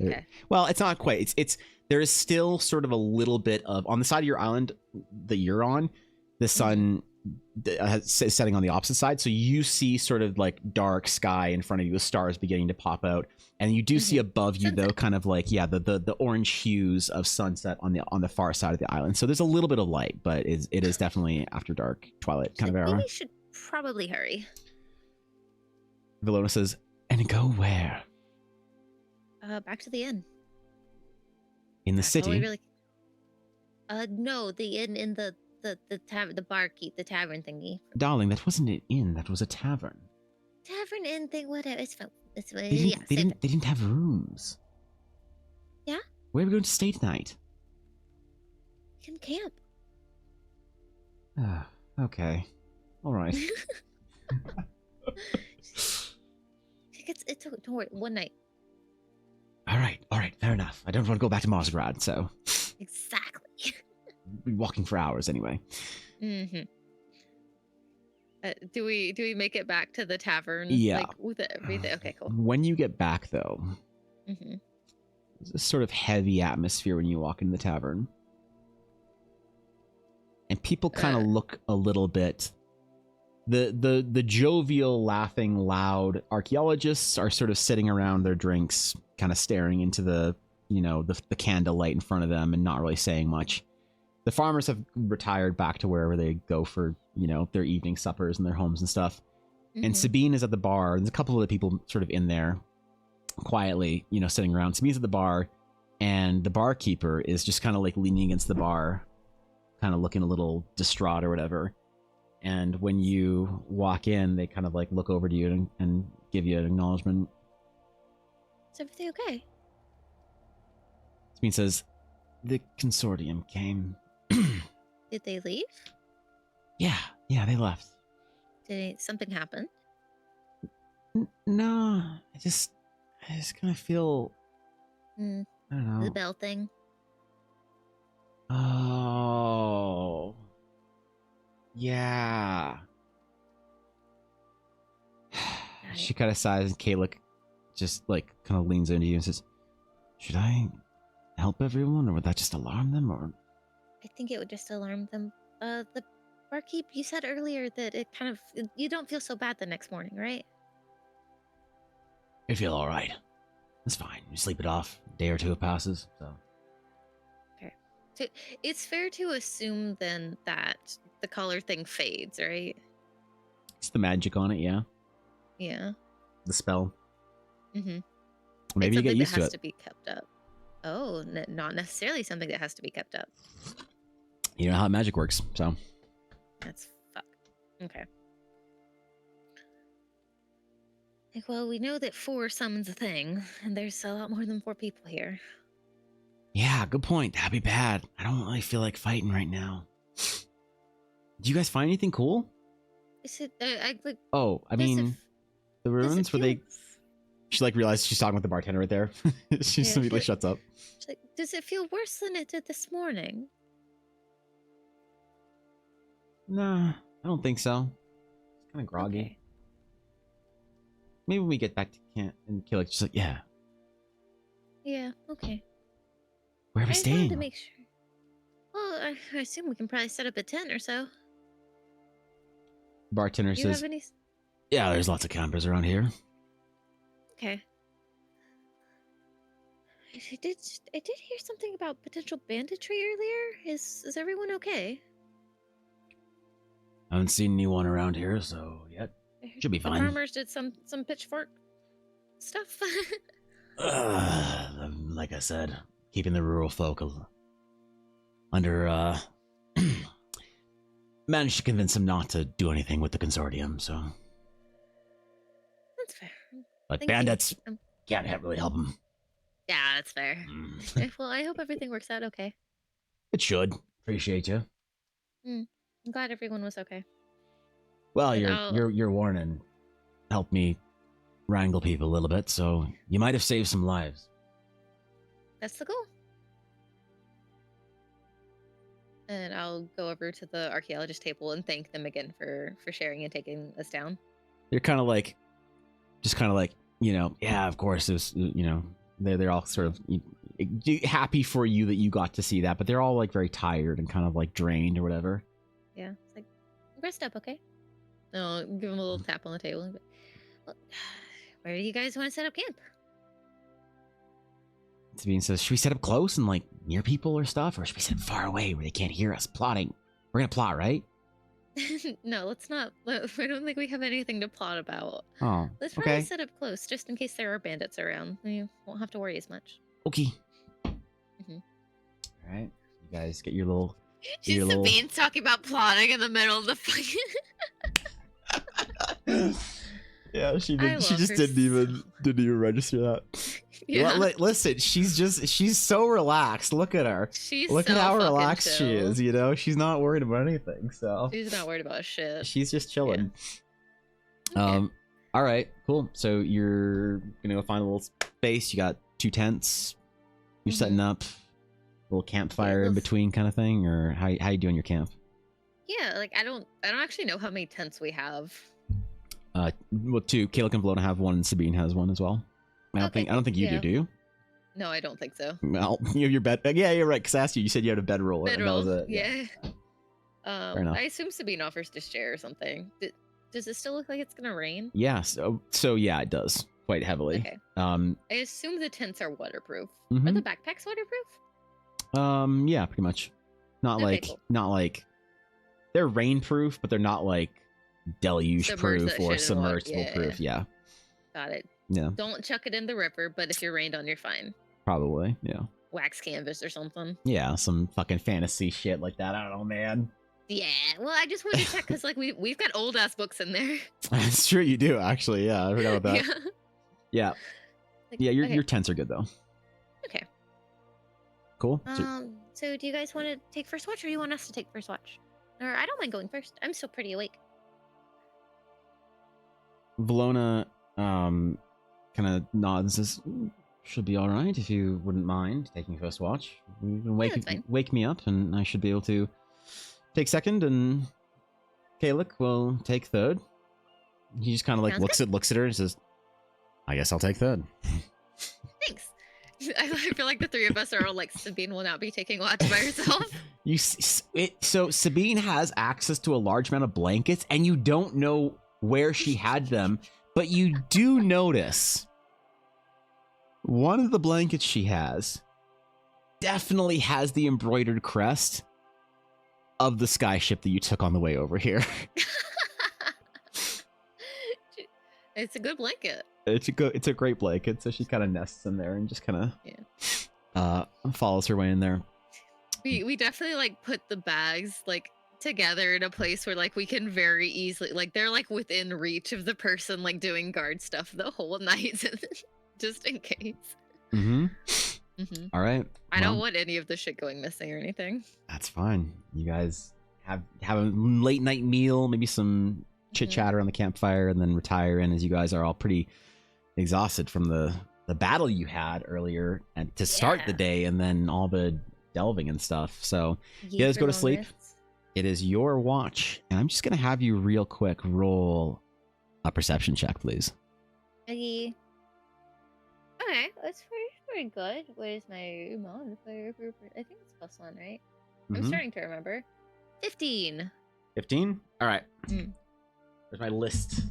Okay. Well, it's not quite. It's there is still sort of a little bit of, on the side of your island that you're on, the sun is setting on the opposite side, so you see sort of like dark sky in front of you with stars beginning to pop out, and you do see above you though kind of like the orange hues of sunset on the far side of the island. So there's a little bit of light, but it is definitely after dark, twilight kind of era. We should probably hurry. Vilona says, and go where? Back to the inn. In the That's all we city? really... no, the inn in the tavern, the barkeep, the tavern thingy. Darling, that wasn't an inn, that was a tavern. Tavern inn thing, whatever. It's fine. It's They didn't have rooms. Yeah? Where are we going to stay tonight? We can camp. Okay. All right. It's don't worry. One night. All right, fair enough. I don't want to go back to Marsgrad, so Exactly. we'll be walking for hours anyway. Mm-hmm. Do we make it back to the tavern? Yeah. Like with everything. Okay, cool. When you get back, though, Mm-hmm. there's a sort of heavy atmosphere when you walk into the tavern, and people kind of look a little bit. The jovial, laughing, loud archaeologists are sort of sitting around their drinks, kind of staring into the candlelight in front of them and not really saying much. The farmers have retired back to wherever they go for, their evening suppers and their homes and stuff. Mm-hmm. And Sabine is at the bar. There's a couple of the people sort of in there quietly, sitting around. Sabine's at the bar, and the barkeeper is just kind of like leaning against the bar, kind of looking a little distraught or whatever. And when you walk in, they kind of like look over to you and give you an acknowledgement. Is everything okay? Sabine says, the consortium came. Did they leave? Yeah, they left. Did something happen? No, I just kind of feel, Mm, I don't know. the bell thing. Oh, yeah. She kind of sighs, and Kalik just like kind of leans into you and says, should I help everyone, or would that just alarm them? Or I think it would just alarm them. The barkeep, you said earlier that it kind of, you don't feel so bad the next morning, right? I feel all right. It's fine. You sleep it off. A day or two passes. So So it's fair to assume then that the color thing fades, right? it's the magic on it, yeah. Yeah. The spell. Mm-hmm. Maybe you get used that to has it. to be kept up. Oh, not necessarily something that has to be kept up. You know how magic works. So That's fuck. Okay. Like, well, we know that 4 summons a thing, and there's a lot more than 4 people here. yeah, good point. That'd be bad. I don't really feel like fighting right now. Do you guys find anything cool? Is it? I like. Oh, I does it mean, f- the does it ruins were feel- they? She like realized she's talking with the bartender right there. She Yeah, immediately she- shuts up. She's like, does it feel worse than it did this morning? Nah, I don't think so. It's kind of groggy. Okay. Maybe when we get back to camp and Kalik, she's like, yeah, Yeah. Okay. where are we I just wanted to staying? make sure. Well, I assume we can probably set up a tent or so. Bartender Do you says, have any? yeah, there's lots of campers around here. Okay. I did hear something about potential banditry earlier. Is everyone okay? I haven't seen anyone around here, so yet should be The fine. farmers did some pitchfork stuff. Like I said, keeping the rural folk under managed to convince them not to do anything with the consortium. So, That's fair. but Thank you. bandits can't really help them. Yeah, that's fair. Well, I hope everything works out okay. It should. Appreciate you. I'm glad everyone was okay. Well, And your warning helped me wrangle people a little bit, so you might have saved some lives. That's the goal. And I'll go over to the archaeologist table and thank them again for sharing and taking us down. You're kind of like, yeah, of course. There's, they're all sort of happy for you that you got to see that, but they're all like very tired and kind of like drained or whatever. Yeah, it's like, rest up, okay? No, give them a little tap on the table. Well, where do you guys want to set up camp? Sabine says, should we set up close and like near people or stuff, or should we set up far away where they can't hear us plotting? We're gonna plot, right? No, let's not. I don't think we have anything to plot about. Oh, Let's probably okay. set up close, just in case there are bandits around. We won't have to worry as much. Okay. Mm-hmm. All right, you guys get your little. She's Sabine's talking about plotting in the middle of the fight. Yeah, she I did. She love just her didn't even register that. Yeah. Listen, she's so relaxed. Look at her. Look so at how fucking relaxed she chill. is. You know, she's not worried about anything. So She's not worried about shit. she's just chilling. Okay. All right, cool. So you're gonna go find a little space. You got 2 tents. You're setting up a little campfire in between, kind of thing, or how you doing your camp? Yeah, like I don't actually know how many tents we have. Well, 2. Kayla and Valona have 1, and Sabine has 1 as well. I don't think you yeah. do you? No, I don't think so. Well, you have your bed. Yeah, you're right. Because I asked you. You said you had a bedroll. and that was Bedroll. it. Yeah. Fair enough. I assume Sabine offers to share or something. Does it still look like it's gonna rain? Yeah. So yeah, it does quite heavily. Okay. I assume the tents are waterproof. Are Mhm. the backpacks waterproof? Yeah, pretty much. Not Okay, cool. like they're rainproof, but they're not like deluge Submerge proof that or shit in water. submersible Yeah. proof. Yeah. Got it. Yeah. Don't chuck it in the river, but if you're rained on, you're fine. Probably. Yeah. Wax canvas or something. Yeah. Some fucking fantasy shit like that. I don't know, man. Yeah. Well, I just wanted to check because like we've got old ass books in there. That's true. You do actually. Yeah, I forgot about that. Yeah. Yeah. Like, Yeah. okay. Your tents are good though. Okay. Cool. So do you guys want to take first watch, or you want us to take first watch? Or I don't mind going first. I'm still pretty awake. Valona kind of nods and says, should be all right if you wouldn't mind taking first watch. You can that's fine. wake me up and I should be able to take second, and Kalik will take third. He just kind of like Sounds looks at her and says, I guess I'll take third. Thanks. I feel like the 3 of us are all like, Sabine will not be taking watch by herself. So Sabine has access to a large amount of blankets and you don't know where she had them, but you do notice one of the blankets she has definitely has the embroidered crest of the skyship that you took on the way over here. It's a good blanket. It's a great blanket, so she kind of nests in there and just kind of follows her way in there. We definitely like put the bags like together in a place where like we can very easily like they're like within reach of the person like doing guard stuff the whole night, just in case. All right. I don't want any of the shit going missing or anything. That's fine. You guys have a late night meal, maybe some chit chatter on the campfire, and then retire in, as you guys are all pretty exhausted from the battle you had earlier and to start the day, and then all the delving and stuff. So you guys go to sleep. It is your watch, and I'm just gonna have you real quick roll a perception check, please. Okay, that's pretty good. What is my modifier? I think it's +1, right? I'm starting to remember. 15. 15. All right. There's my list.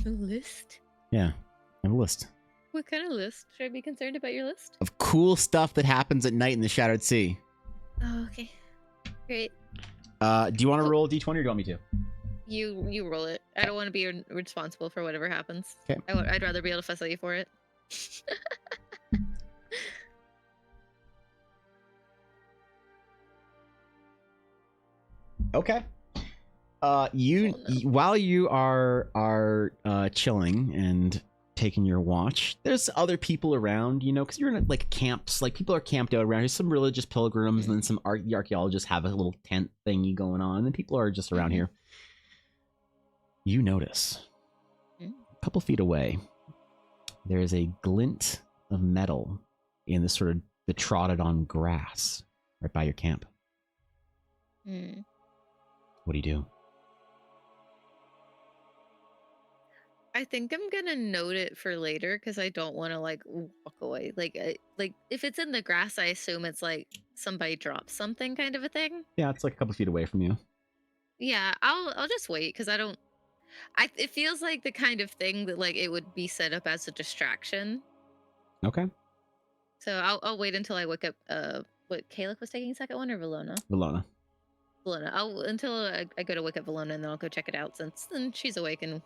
The list? Yeah, I have a list. What kind of list? Should I be concerned about your list? Of cool stuff that happens at night in the Shattered Sea. Oh, okay. Great. Do you want to roll a d20 or do you want me to? You roll it. I don't want to be responsible for whatever happens. Okay. I'd rather be able to fuss at you for it. Okay. While you are chilling and taking your watch, there's other people around, you know, because you're in like camps, like people are camped out around. There's some religious pilgrims, and then some the archaeologists have a little tent thingy going on, and then people are just around here. You notice a couple feet away, there is a glint of metal in the sort of the trodden on grass right by your camp. What do you do? I think I'm gonna note it for later because I don't want to like walk away. Like if it's in the grass, I assume it's like somebody dropped something, kind of a thing. Yeah, it's like a couple feet away from you. Yeah, I'll just wait because I don't. It feels like the kind of thing that like it would be set up as a distraction. Okay. So I'll wait until I wake up. What Kalik was taking second one or Valona? Valona. Valona. Until I go to wake up Valona, and then I'll go check it out since then she's awake and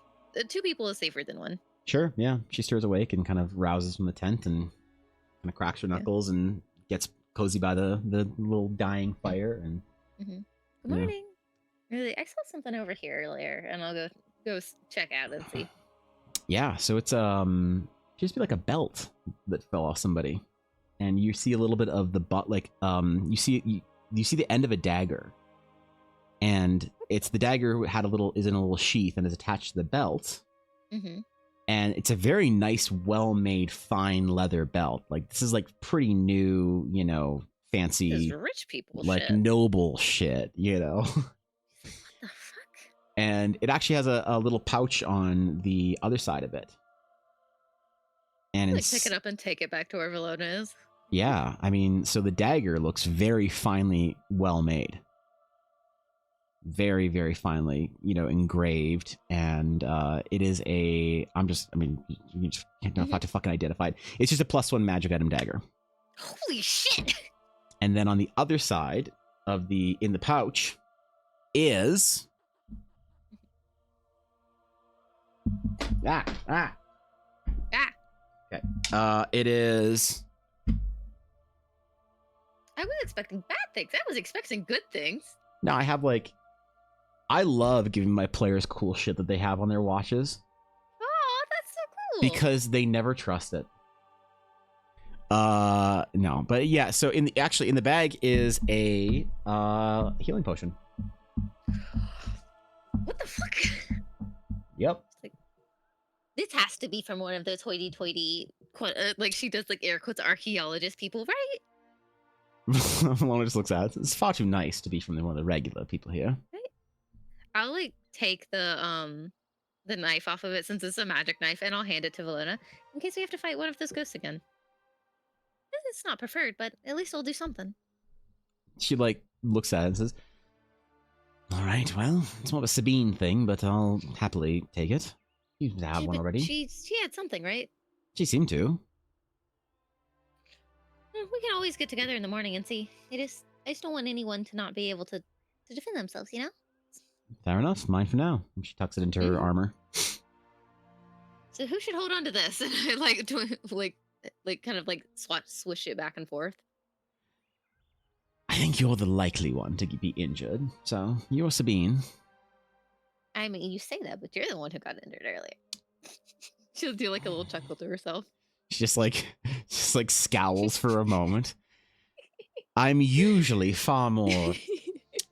two people is safer than one. Sure, yeah. She stirs awake and kind of rouses from the tent and kind of cracks her knuckles and gets cozy by the little dying fire. And Good morning. Really, I saw something over here earlier, and I'll go check out and see. Yeah, so it's just be like a belt that fell off somebody, and you see a little bit of the butt, like you see the end of a dagger, and it's the dagger is in a little sheath and is attached to the belt. And it's a very nice, well-made, fine leather belt. Like this is like pretty new, you know, fancy, this is rich people, like shit. noble shit, you know. What the fuck? And it actually has a little pouch on the other side of it. And Like pick it up and take it back to where Valona is. Yeah, I mean, so the dagger looks very finely well made. Very, very finely, you know, engraved, and it is you just can't have to fucking identify it. It's just a +1 magic item dagger. Holy shit! And then on the other side of in the pouch is okay. It is. I was expecting bad things. I was expecting good things. No, I love giving my players cool shit that they have on their watches. Oh, that's so cool. Because they never trust it. No, but yeah, so in the bag is a healing potion. What the fuck? Yep. This has to be from one of those hoity-toity, like she does like air quotes, archaeologist people, right? Lona just looks at it. It's far too nice to be from one of the regular people here. Right. I'll like take the knife off of it since it's a magic knife, and I'll hand it to Valona in case we have to fight one of those ghosts again. It's not preferred, but at least I'll do something. She like looks at it and says, "All right, well, it's more of a Sabine thing, but I'll happily take it. You have one already." She had something, right? She seemed to. We can always get together in the morning and see. I just don't want anyone to not be able to defend themselves, you know? Fair enough. Mine for now. And she tucks it into her armor. So who should hold on to this? And I like kind of like swish it back and forth. I think you're the likely one to be injured. So you're Sabine. I mean, you say that, but you're the one who got injured earlier. She'll do like a little chuckle to herself. She just like scowls for a moment. I'm usually far more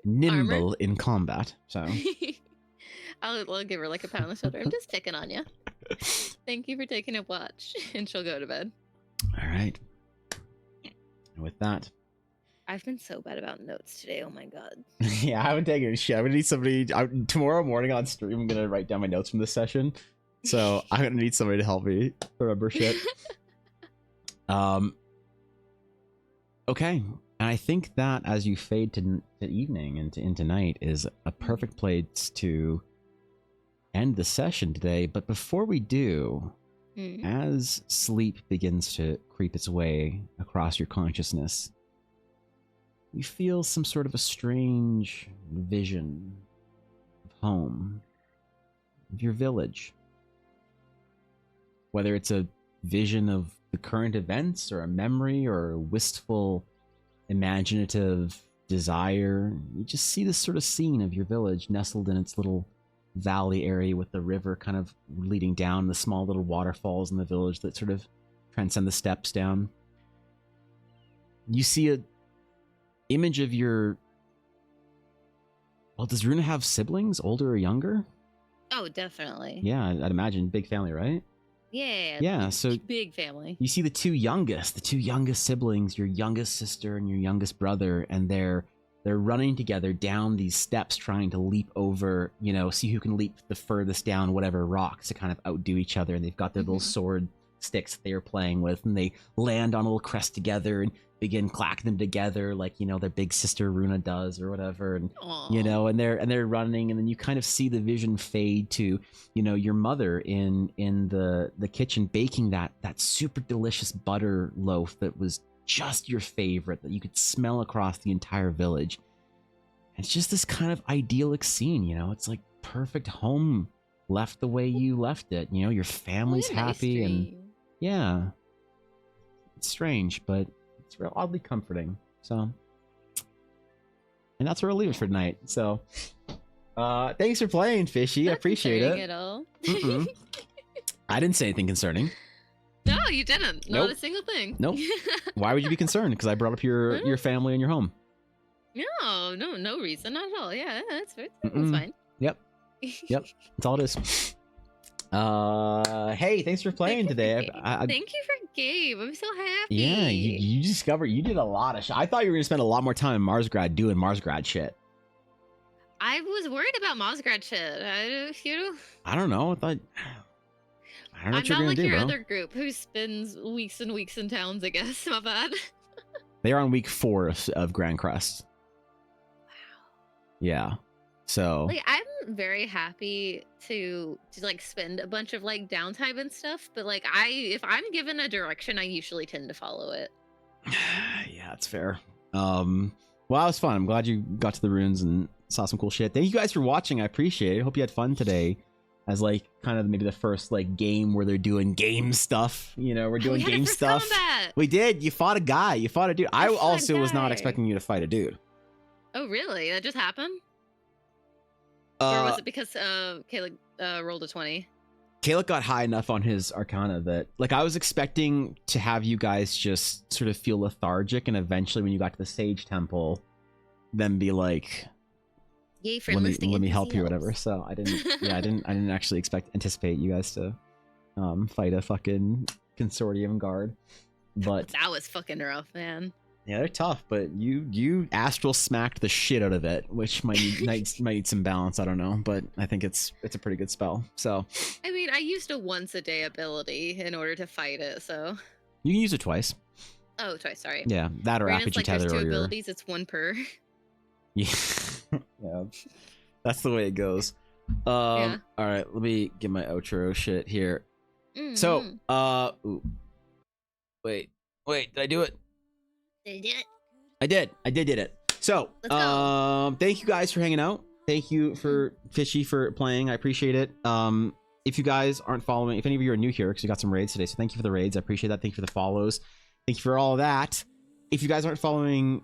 nimble in combat, so I'll give her like a pat on the shoulder. I'm just picking on you. Thank you for taking a watch, and she'll go to bed. All right. And with that, I've been so bad about notes today. Oh my god. Yeah, I haven't taken a shit. I'm gonna need somebody tomorrow morning on stream. I'm gonna write down my notes from this session, so I'm gonna need somebody to help me remember shit. Okay. And I think that as you fade to evening and into night is a perfect place to end the session today. But before we do, As sleep begins to creep its way across your consciousness, you feel some sort of a strange vision of home, of your village. Whether it's a vision of the current events or a memory or a wistful, imaginative desire, you just see this sort of scene of your village nestled in its little valley area with the river kind of leading down, the small little waterfalls in the village that sort of transcend the steps down. You see a image of your... Well, does Runa have siblings, older or younger? Oh, definitely. Yeah, I'd imagine. Big family, right? Yeah. Yeah, so big family. you see the two youngest siblings, your youngest sister and your youngest brother, and they're running together down these steps trying to leap over, see who can leap the furthest down whatever rocks to kind of outdo each other. And they've got their little sword sticks that they are playing with, and they land on a little crest together and begin clacking them together like, their big sister Runa does or whatever. And, Aww. and they're running, and then you kind of see the vision fade to, your mother in the kitchen baking that super delicious butter loaf that was just your favorite, that you could smell across the entire village. It's just this kind of idyllic scene, it's like perfect home left the way you left it. Your family's happy, and yeah, it's strange, but it's real oddly comforting. So, and that's where we'll leave it for tonight. So, thanks for playing, Fishy. I appreciate it. At all. I didn't say anything concerning. No, you didn't. Not Nope. a single thing. Nope. Why would you be concerned? Because I brought up your family and your home. No reason at all. Yeah, that's Mm-mm. fine. Yep. That's all it is. Hey, thanks for playing today. Thank you for Gabe. I'm so happy. Yeah, you discovered you did a lot of shit. I thought you were gonna spend a lot more time in Marsgrad doing Marsgrad shit. I was worried about Mosgrad shit. I don't know. I don't know I'm what you're not gonna like do, your bro. other group who spends weeks and weeks in towns, I guess. My bad. They are on week 4 of Grand Crest. Wow. Yeah. So Like, I'm very happy to like spend a bunch of like downtime and stuff, but like if I'm given a direction, I usually tend to follow it. yeah, that's fair. Well, it was fun. I'm glad you got to the ruins and saw some cool shit. Thank you guys for watching. I appreciate it. Hope you had fun today. As like kind of maybe the first like game where they're doing game stuff. We're doing game stuff. Combat. We did. You fought a guy. You fought a dude. I fought a also was not guy. expecting you to fight a dude. Oh, really? That just happened? Or was it because Caleb rolled a 20? Caleb got high enough on his Arcana that like I was expecting to have you guys just sort of feel lethargic, and eventually when you got to the Sage Temple, then be like, Yay for let enlisting me help you or NPC whatever. helps. So I didn't actually anticipate you guys to fight a fucking consortium guard. But That was fucking rough, man. yeah, they're tough, but you astral smacked the shit out of it, which might need some balance. I don't know, but I think it's a pretty good spell. So I mean, I used a once a day ability in order to fight it, so. you can use it twice. Oh, twice, sorry. Yeah, that or Granted, Apogee like, there's Tether two or your... abilities, it's one per. Yeah. Yeah, that's the way it goes. Yeah. All right, let me get my outro shit here. So, ooh. Wait, did I do it? Did it? I did it. So, Let's go. thank you guys for hanging out. Thank you for Fishy for playing. I appreciate it. If you guys aren't following, if any of you are new here, because we got some raids today, so thank you for the raids. I appreciate that. Thank you for the follows. Thank you for all of that. If you guys aren't following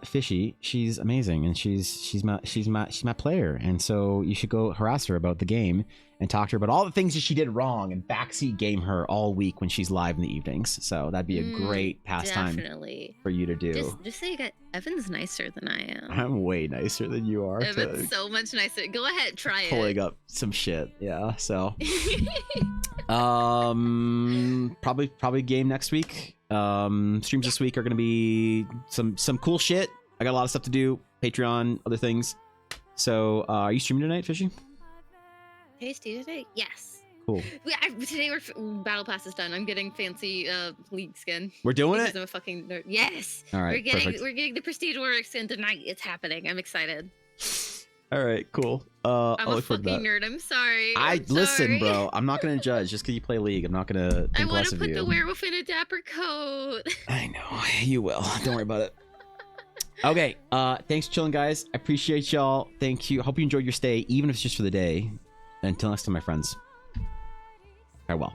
Fishy, she's amazing, and she's my player, and so you should go harass her about the game and talk to her about all the things that she did wrong and backseat game her all week when she's live in the evenings. So that'd be a great pastime Definitely. for you to do. Just so you got Evan's nicer than I am. I'm way nicer than you are. Evan's so much nicer. Go ahead, try Pulling it. up some shit. Yeah. So probably game next week. Streams this week are gonna be some cool shit. I got a lot of stuff to do. Patreon, other things. So are you streaming tonight, Fishy? Tasty today? Yes. Cool. Today battle pass is done. I'm getting fancy league skin. We're doing Because it. I'm a fucking nerd. Yes. All right. We're Perfect. getting the prestige warrior skin tonight. It's happening. I'm excited. All right, cool. I'm I'll a look forward to fucking that. nerd. I'm sorry. Listen, sorry. bro. I'm not gonna judge just because you play League. I'm not gonna I think want less to of put you. the werewolf in a dapper coat. I know you will. Don't worry about it. Okay. Thanks for chilling, guys. I appreciate y'all. Thank you. Hope you enjoyed your stay, even if it's just for the day. Until next time, my friends. Farewell.